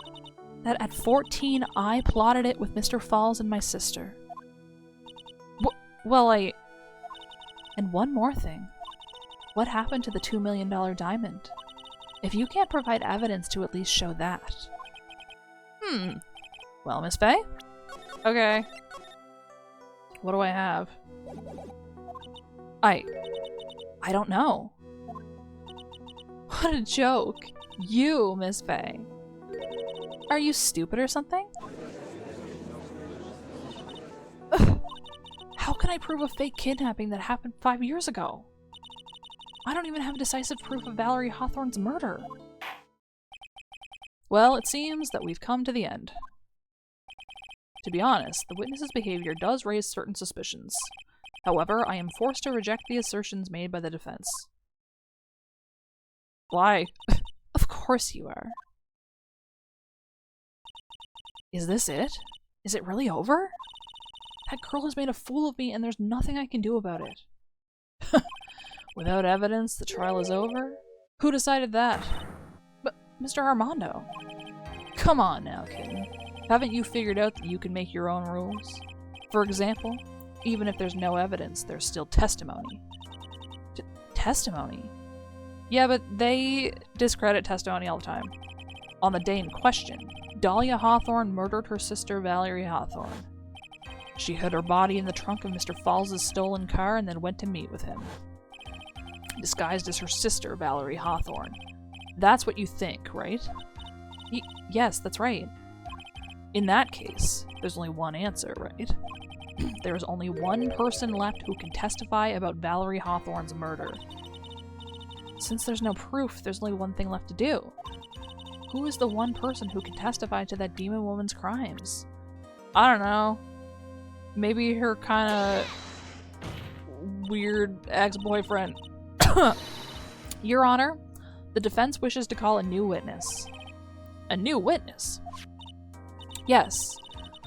That at 14 I plotted it with Mr. Falls and my sister. Well, And one more thing. What happened to the $2 million diamond? If you can't provide evidence to at least show that. Well, Miss Fey? Okay. What do I have? I don't know. What a joke. You, Miss Fey. Are you stupid or something? Ugh. How can I prove a fake kidnapping that happened 5 years ago? I don't even have decisive proof of Valerie Hawthorne's murder. Well, it seems that we've come to the end. To be honest, the witness's behavior does raise certain suspicions. However, I am forced to reject the assertions made by the defense. Why? Of course you are. Is this it? Is it really over? That girl has made a fool of me and there's nothing I can do about it. Without evidence, the trial is over? Who decided that? But Mr. Armando. Come on now, kitten. Haven't you figured out that you can make your own rules? For example, even if there's no evidence, there's still testimony. Testimony? Yeah, but they discredit testimony all the time. On the day in question, Dahlia Hawthorne murdered her sister Valerie Hawthorne. She hid her body in the trunk of Mr. Falls' stolen car and then went to meet with him. Disguised as her sister, Valerie Hawthorne. That's what you think, right? Yes, that's right. In that case, there's only one answer, right? There's only one person left who can testify about Valerie Hawthorne's murder. Since there's no proof, there's only one thing left to do. Who is the one person who can testify to that demon woman's crimes? I don't know. Maybe her kind of weird ex-boyfriend. Your Honor, the defense wishes to call a new witness. A new witness? Yes,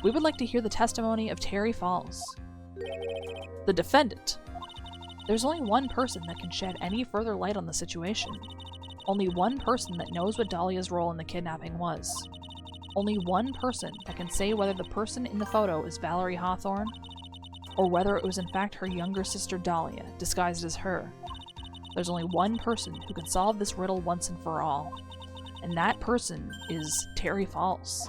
we would like to hear the testimony of Terry Falls. The defendant. There's only one person that can shed any further light on the situation. Only one person that knows what Dahlia's role in the kidnapping was. Only one person that can say whether the person in the photo is Valerie Hawthorne, or whether it was in fact her younger sister Dahlia, disguised as her. There's only one person who can solve this riddle once and for all. And that person is Terry Falls.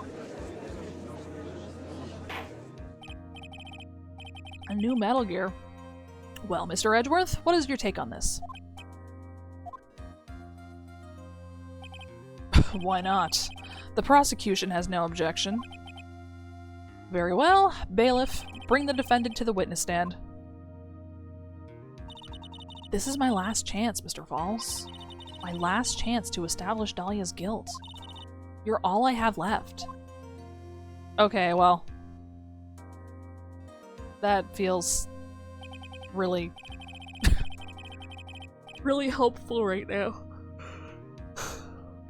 A new Metal Gear. Well, Mr. Edgeworth, what is your take on this? Why not? The prosecution has no objection. Very well. Bailiff, bring the defendant to the witness stand. This is my last chance, Mr. Falls. My last chance to establish Dahlia's guilt. You're all I have left. Okay, well. That feels really, really hopeful right now.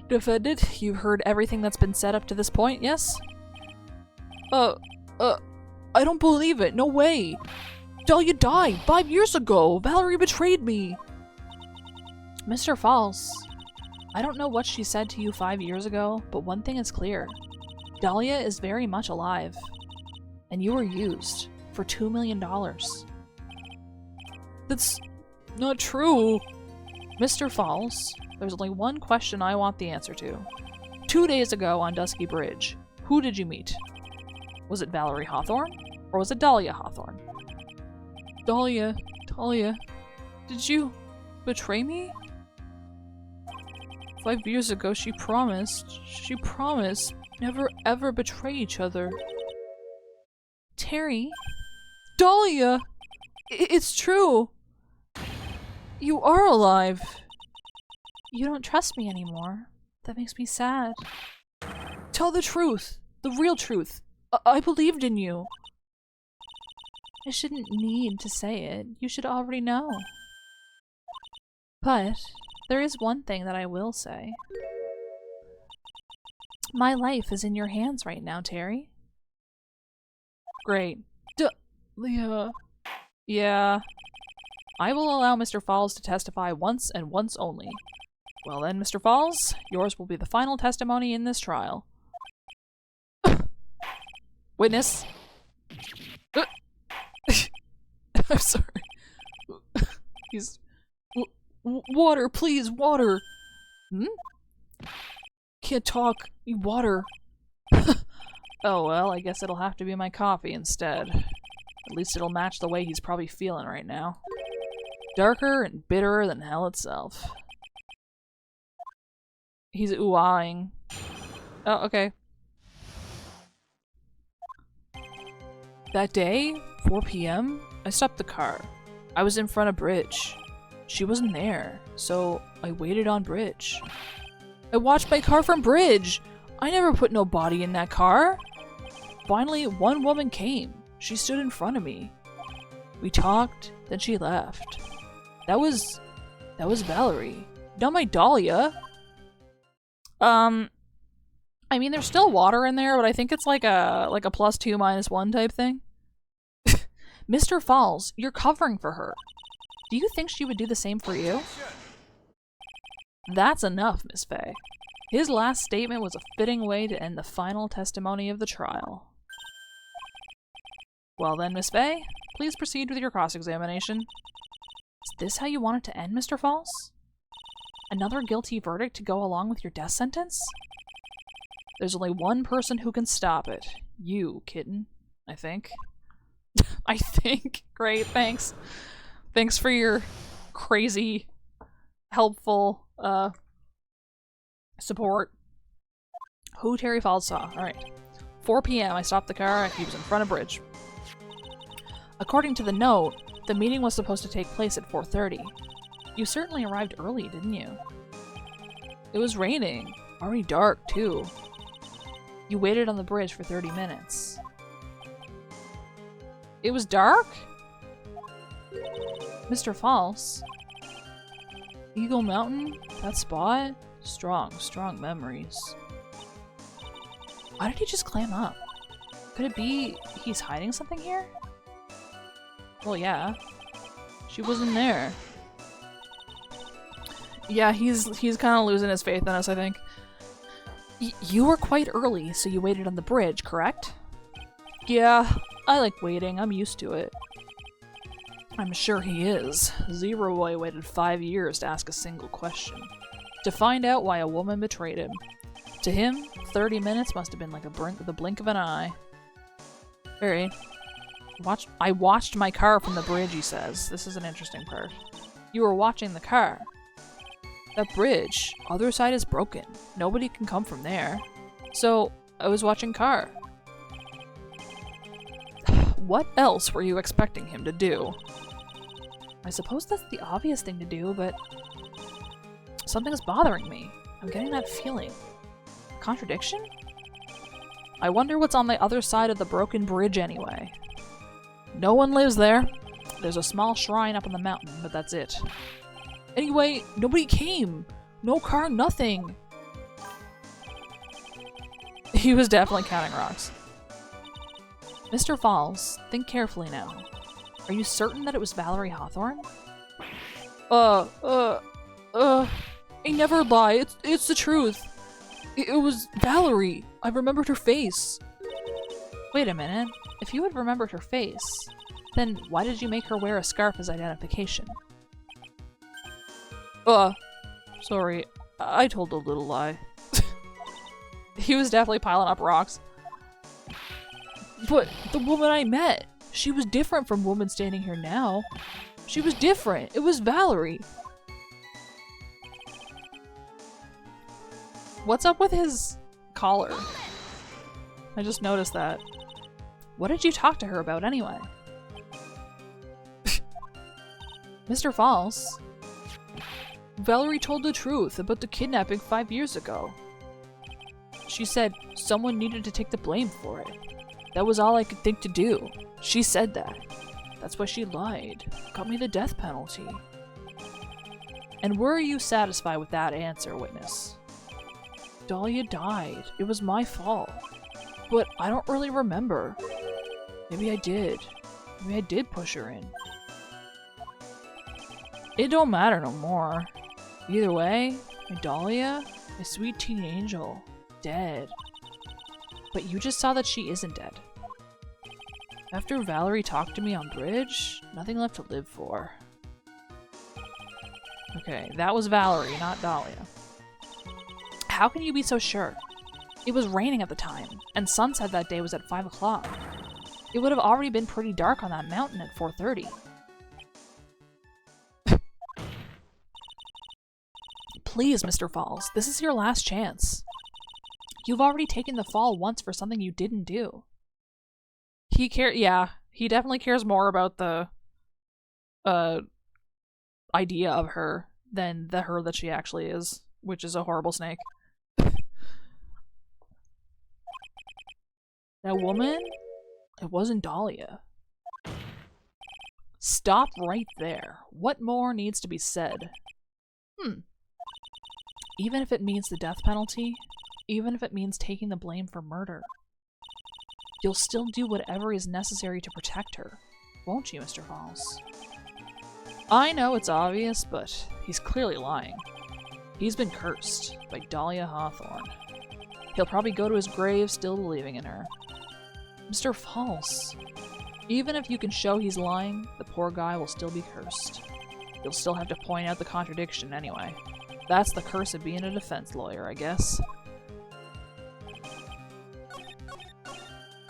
Defendant, you've heard everything that's been said up to this point, yes? I don't believe it. No way. Dahlia died 5 years ago. Valerie betrayed me. Mr. Falls, I don't know what she said to you 5 years ago, but one thing is clear. Dahlia is very much alive. And you were used for $2 million. That's not true. Mr. Falls, there's only one question I want the answer to. 2 days ago on Dusky Bridge, who did you meet? Was it Valerie Hawthorne, or was it Dahlia Hawthorne? Dahlia, did you betray me? 5 years ago she promised never ever betray each other. Terry? Dahlia! It's true! You are alive! You don't trust me anymore. That makes me sad. Tell the truth! The real truth! I believed in you! I shouldn't need to say it. You should already know. But there is one thing that I will say. My life is in your hands right now, Terry. Great. Yeah. I will allow Mr. Falls to testify once and once only. Well then, Mr. Falls, yours will be the final testimony in this trial. Witness. I'm sorry. He's... water, please, water! Hmm? Can't talk. Water. Oh well, I guess it'll have to be my coffee instead. At least it'll match the way he's probably feeling right now. Darker and bitterer than hell itself. He's ooh-ahing. Oh, okay. That day, 4 p.m., I stopped the car. I was in front of Bridge. She wasn't there, so I waited on Bridge. I watched my car from Bridge! I never put no body in that car! Finally, one woman came. She stood in front of me. We talked, then she left. That was Valerie. Not my Dahlia. I mean, there's still water in there, but I think it's like a +2 -1 type thing. Mr. Falls, you're covering for her. Do you think she would do the same for you? That's enough, Miss Faye. His last statement was a fitting way to end the final testimony of the trial. Well then, Miss Faye, please proceed with your cross-examination. Is this how you want it to end, Mr. Falls? Another guilty verdict to go along with your death sentence? There's only one person who can stop it. You, kitten. I think. I think. Great, thanks. Thanks for your crazy, helpful, support. Who Terry Falls saw. Alright. 4 p.m. I stopped the car. He was in front of Bridge. According to the note, the meeting was supposed to take place at 4:30. You certainly arrived early, didn't you? It was raining. Already dark, too. You waited on the bridge for 30 minutes. It was dark? Mr. Falls. Eagle Mountain? That spot? Strong memories. Why did he just clam up? Could it be he's hiding something here? Well, yeah. She wasn't there. Yeah, he's kind of losing his faith in us, I think. You were quite early, so you waited on the bridge, correct? Yeah, I like waiting. I'm used to it. I'm sure he is. Zero Boy waited 5 years to ask a single question. To find out why a woman betrayed him. To him, 30 minutes must have been like the blink of an eye. Alright. I watched my car from the bridge, he says. This is an interesting part. You were watching the car. That bridge, other side is broken. Nobody can come from there. So, I was watching car. What else were you expecting him to do? I suppose that's the obvious thing to do, but something's bothering me. I'm getting that feeling. Contradiction? I wonder what's on the other side of the broken bridge anyway. No one lives there. There's a small shrine up on the mountain, but that's it. Anyway, nobody came. No car, nothing. He was definitely counting rocks. Mr. Falls, think carefully now. Are you certain that it was Valerie Hawthorne? I never lie. It's the truth. It was Valerie. I remembered her face. Wait a minute. If you had remembered her face, then why did you make her wear a scarf as identification? Sorry. I told a little lie. He was definitely piling up rocks. But the woman I met, she was different from the woman standing here now. She was different. It was Valerie. What's up with his collar? I just noticed that. What did you talk to her about anyway? Mr. Falls. Valerie told the truth about the kidnapping 5 years ago. She said someone needed to take the blame for it. That was all I could think to do. She said that. That's why she lied. Got me the death penalty. And were you satisfied with that answer, witness? Dahlia died. It was my fault. But I don't really remember. Maybe I did. Maybe I did push her in. It don't matter no more. Either way, my Dahlia, my sweet teen angel, dead. But you just saw that she isn't dead. After Valerie talked to me on bridge, nothing left to live for. Okay, that was Valerie, not Dahlia. How can you be so sure? It was raining at the time, and sunset that day was at 5 o'clock. It would have already been pretty dark on that mountain at 4:30. Please, Mr. Falls, this is your last chance. You've already taken the fall once for something you didn't do. Yeah, he definitely cares more about the idea of her than the her that she actually is, which is a horrible snake. That woman? It wasn't Dahlia. Stop right there. What more needs to be said? Even if it means the death penalty, even if it means taking the blame for murder, you'll still do whatever is necessary to protect her, won't you, Mr. Falls? I know it's obvious, but he's clearly lying. He's been cursed by Dahlia Hawthorne. He'll probably go to his grave still believing in her. Mr. Falls, even if you can show he's lying, the poor guy will still be cursed. You'll still have to point out the contradiction anyway. That's the curse of being a defense lawyer, I guess.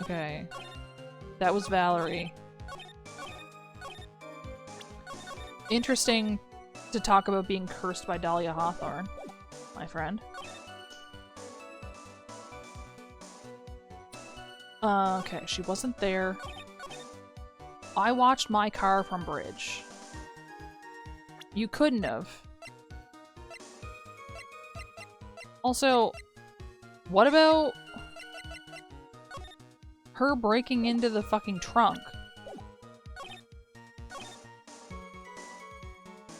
Okay. That was Valerie. Interesting to talk about being cursed by Dahlia Hawthorne, my friend. Okay, she wasn't there. I watched my car from bridge. You couldn't have. Also, what about her breaking into the fucking trunk?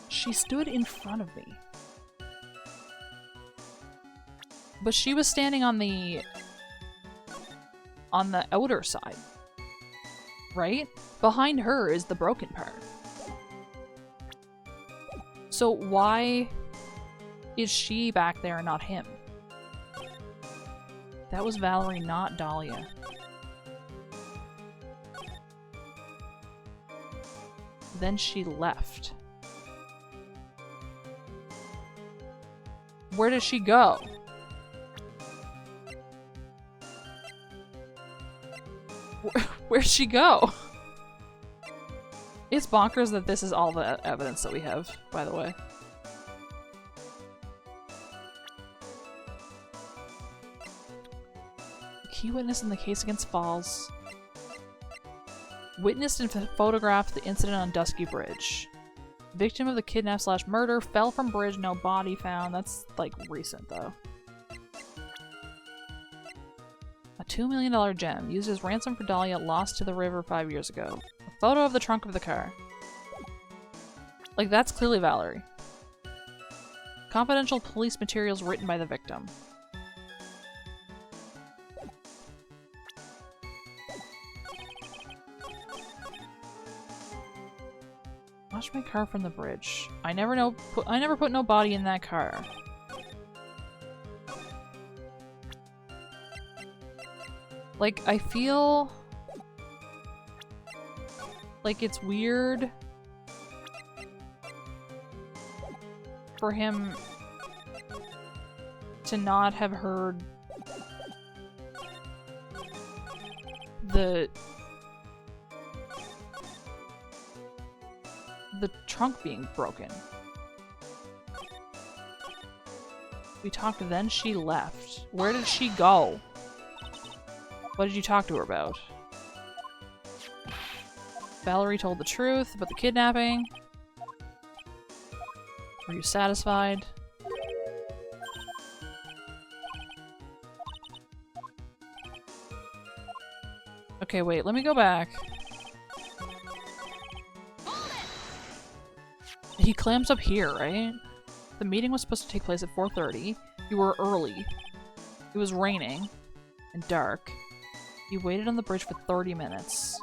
She stood in front of me. But she was standing on the outer side. Right? Behind her is the broken part. So why is she back there and not him? That was Valerie, not Dahlia. then she left. Where did she go? Where'd she go? It's bonkers that this is all the evidence that we have, by the way. Key witness in the case against Falls. Witnessed and photographed the incident on Dusky Bridge. Victim of the kidnap/murder fell from bridge, no body found. That's like recent though. A $2 million gem used as ransom for Dahlia lost to the river 5 years ago. A photo of the trunk of the car. Like that's clearly Valerie. Confidential police materials written by the victim. Watch my car from the bridge. I never put no body in that car. Like, I feel like it's weird for him to not have heard the trunk being broken. We talked, then she left. Where did she go? What did you talk to her about? Valerie told the truth about the kidnapping. Were you satisfied? Okay, wait, let me go back. He clams up here, right? The meeting was supposed to take place at 4:30. You were early. It was raining and dark. You waited on the bridge for 30 minutes.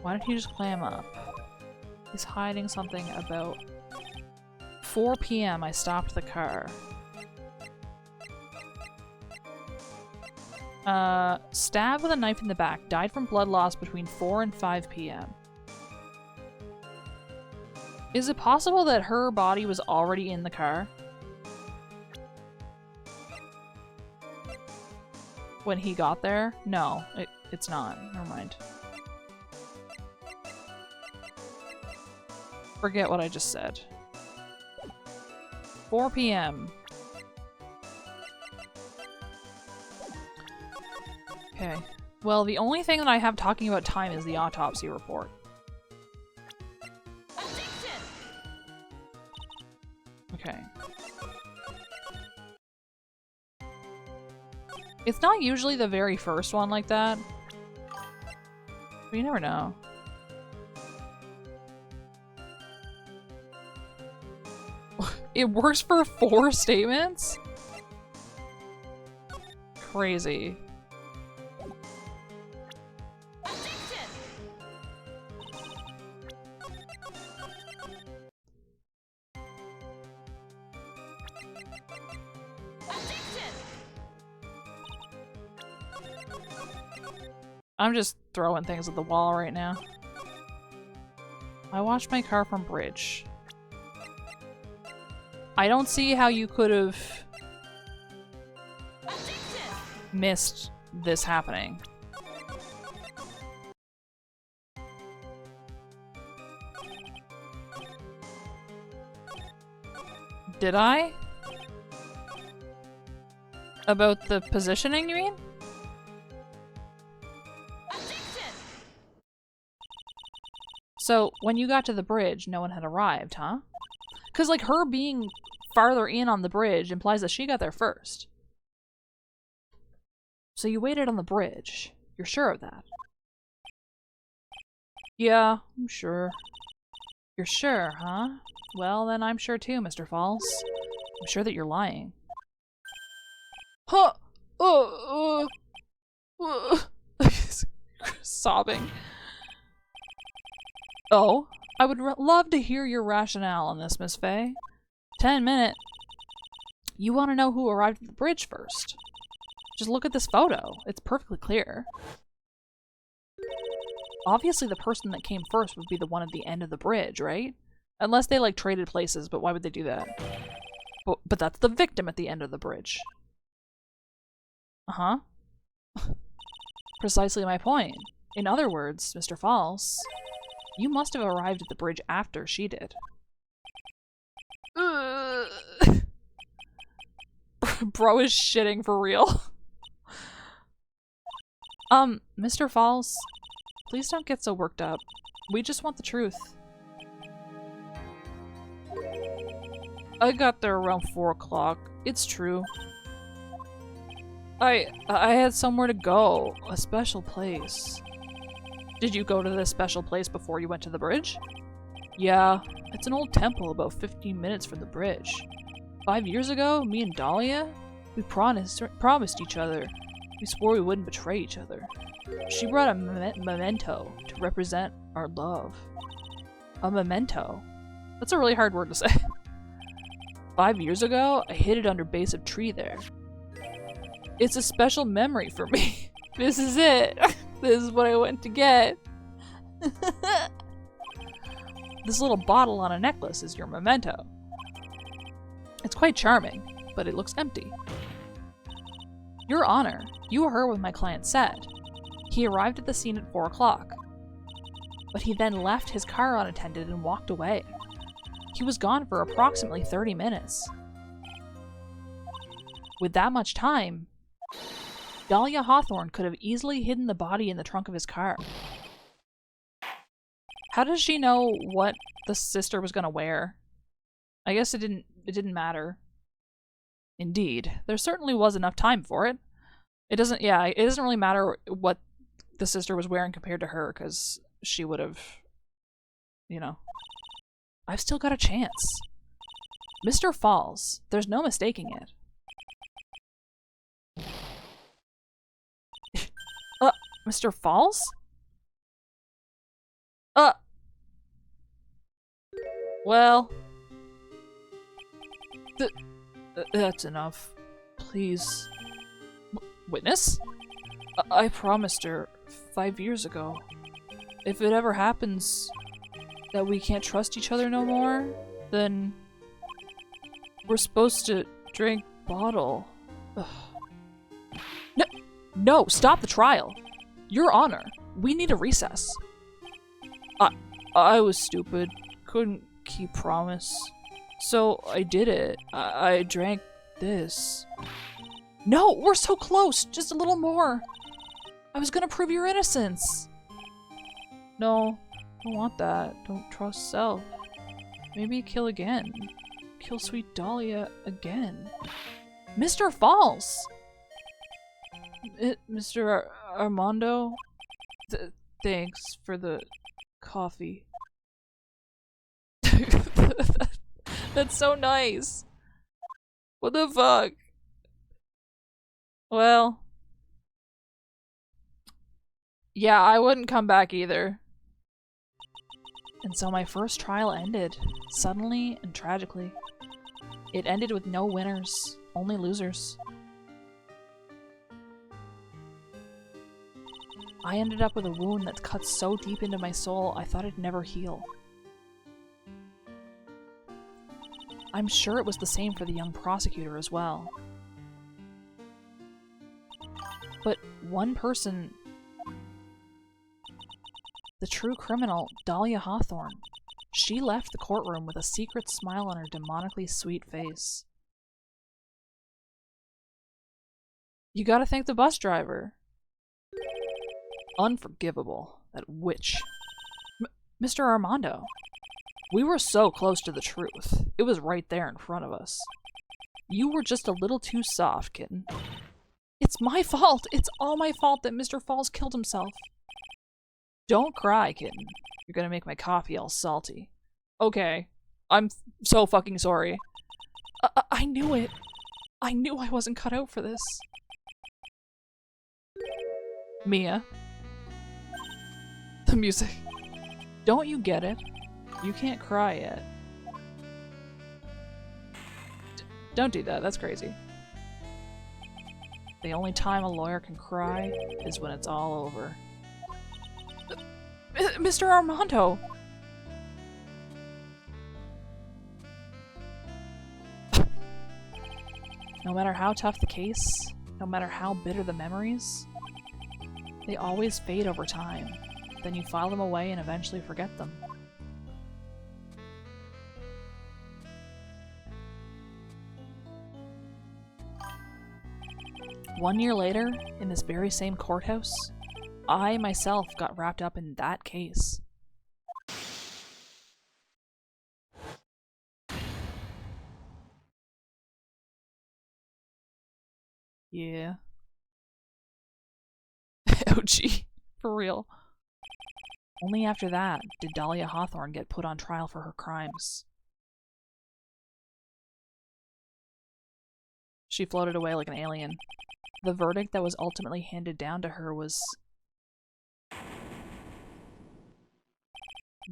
Why did he just clam up? He's hiding something about 4 p.m. I stopped the car. Stabbed with a knife in the back. Died from blood loss between 4 and 5 p.m. Is it possible that her body was already in the car when he got there? No, it's not. Never mind. Forget what I just said. 4 p.m. Okay. Well, the only thing that I have talking about time is the autopsy report. Okay. It's not usually the very first one like that. But you never know. It works for 4 statements? Crazy. I'm just throwing things at the wall right now. I watched my car from bridge. I don't see how you could have missed this happening. Did I? About the positioning, you mean? So, when you got to the bridge, no one had arrived, huh? Because, like, her being farther in on the bridge implies that she got there first. So you waited on the bridge. You're sure of that? Yeah, I'm sure. You're sure, huh? Well, then I'm sure too, Mr. Falls. I'm sure that you're lying. Huh! Sobbing. Oh, I would love to hear your rationale on this, Miss Faye. 10 minutes. You want to know who arrived at the bridge first? Just look at this photo. It's perfectly clear. Obviously the person that came first would be the one at the end of the bridge, right? Unless they like traded places, but why would they do that? But that's the victim at the end of the bridge. Uh-huh. Precisely my point. In other words, Mr. Falls, you must have arrived at the bridge after she did. Bro is shitting for real. Mr. Falls, please don't get so worked up. We just want the truth. I got there around 4 o'clock. It's true. I had somewhere to go. A special place. Did you go to this special place before you went to the bridge? Yeah, it's an old temple about 15 minutes from the bridge. 5 years ago, me and Dahlia, we promised each other. We swore we wouldn't betray each other. She brought a memento to represent our love. A memento? That's a really hard word to say. 5 years ago, I hid it under base of tree there. It's a special memory for me. This is it. This is what I went to get. This little bottle on a necklace is your memento. It's quite charming, but it looks empty. Your Honor, you heard what my client said. He arrived at the scene at 4 o'clock. But he then left his car unattended and walked away. He was gone for approximately 30 minutes. With that much time, Dahlia Hawthorne could have easily hidden the body in the trunk of his car. How does she know what the sister was gonna wear? I guess it didn't matter. Indeed, there certainly was enough time for it. It doesn't really matter what the sister was wearing compared to her, because she would have, you know. I've still got a chance. Mr. Falls, there's no mistaking it. Mr. Falls? Well... that's enough. Please. Witness? I promised her 5 years ago. If it ever happens that we can't trust each other no more, then we're supposed to drink bottle. No, stop the trial. Your Honor, we need a recess. I was stupid. Couldn't keep promise. So I did it. I drank this. No, we're so close. Just a little more. I was gonna prove your innocence. No, don't want that. Don't trust self. Maybe kill again. Kill sweet Dahlia again. Mr. Falls! Mr. Armando? Thanks for the coffee. That's so nice. What the fuck? Well. Yeah, I wouldn't come back either. And so my first trial ended, suddenly and tragically. It ended with no winners, only losers. I ended up with a wound that cut so deep into my soul I thought it'd never heal. I'm sure it was the same for the young prosecutor as well. But one person, the true criminal, Dahlia Hawthorne, she left the courtroom with a secret smile on her demonically sweet face. You gotta thank the bus driver. Unforgivable. That witch. Mr. Armando. We were so close to the truth. It was right there in front of us. You were just a little too soft, kitten. It's my fault! It's all my fault that Mr. Falls killed himself. Don't cry, kitten. You're gonna make my coffee all salty. Okay. I'm so fucking sorry. I knew it. I knew I wasn't cut out for this. Mia. The music. Don't you get it? You can't cry yet. Don't do that, that's crazy. The only time a lawyer can cry is when it's all over. Mr. Armando! No matter how tough the case, no matter how bitter the memories, they always fade over time. Then you file them away and eventually forget them. One year later, in this very same courthouse, I myself got wrapped up in that case. Yeah. Oh gee, for real. Only after that did Dahlia Hawthorne get put on trial for her crimes. She floated away like an alien. The verdict that was ultimately handed down to her was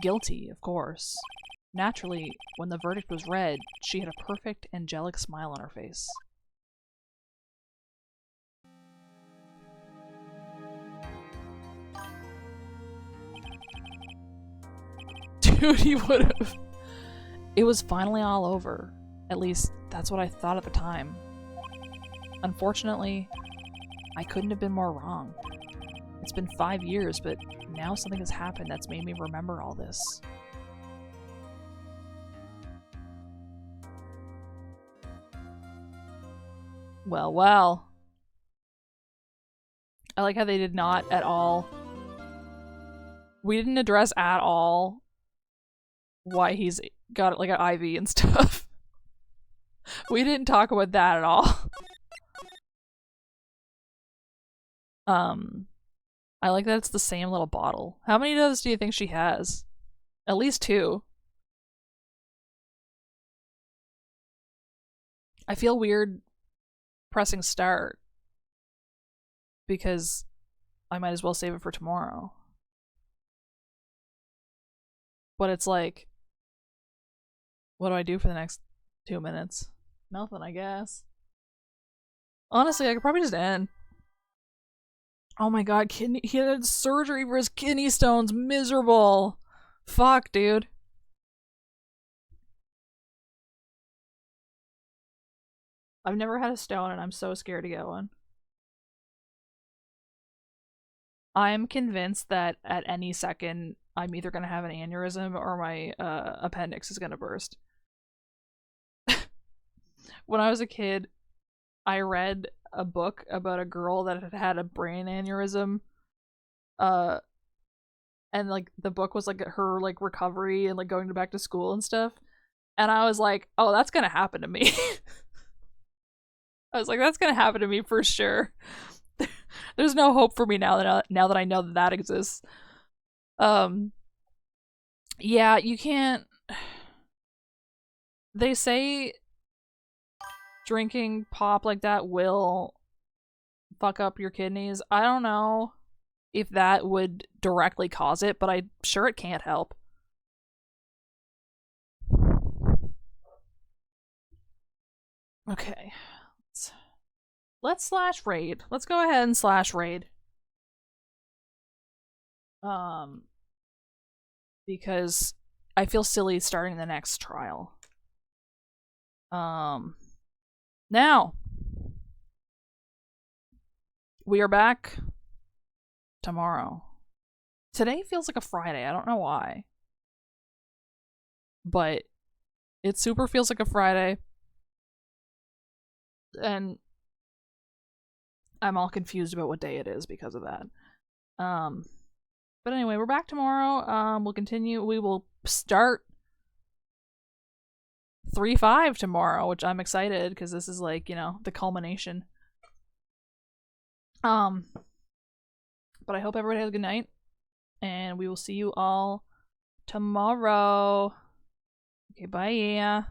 guilty, of course. Naturally, when the verdict was read, she had a perfect, angelic smile on her face. Dude, he would have. It was finally all over. At least, that's what I thought at the time. Unfortunately, I couldn't have been more wrong. It's been 5 years, but now something has happened that's made me remember all this. Well, well. I like how they did not at all. We didn't address at all why he's got like an IV and stuff. We didn't talk about that at all. I like that it's the same little bottle. How many of those do you think she has? At least 2. I feel weird pressing start because I might as well save it for tomorrow. But it's like, what do I do for the next 2 minutes? Nothing, I guess. Honestly, I could probably just end. Oh my god, he had surgery for his kidney stones. Miserable. Fuck, dude. I've never had a stone and I'm so scared to get one. I'm convinced that at any second I'm either going to have an aneurysm or my appendix is going to burst. When I was a kid, I read a book about a girl that had had a brain aneurysm. And like the book was like her like recovery and like going back to school and stuff. And I was like, oh, that's going to happen to me. I was like, that's going to happen to me for sure. There's no hope for me now that I know that that exists. Yeah, you can't. They say drinking pop like that will fuck up your kidneys. I don't know if that would directly cause it, but I'm sure it can't help. Okay. Let's slash raid. Let's go ahead and slash raid. Because I feel silly starting the next trial. Now we are back tomorrow. Today feels like a Friday. I don't know why. But it super feels like a Friday. And I'm all confused about what day it is because of that. But anyway, we're back tomorrow. We'll continue. We will start 3-5 tomorrow, which I'm excited because this is like, you know, the culmination. But I hope everybody has a good night, and we will see you all tomorrow. Okay, bye.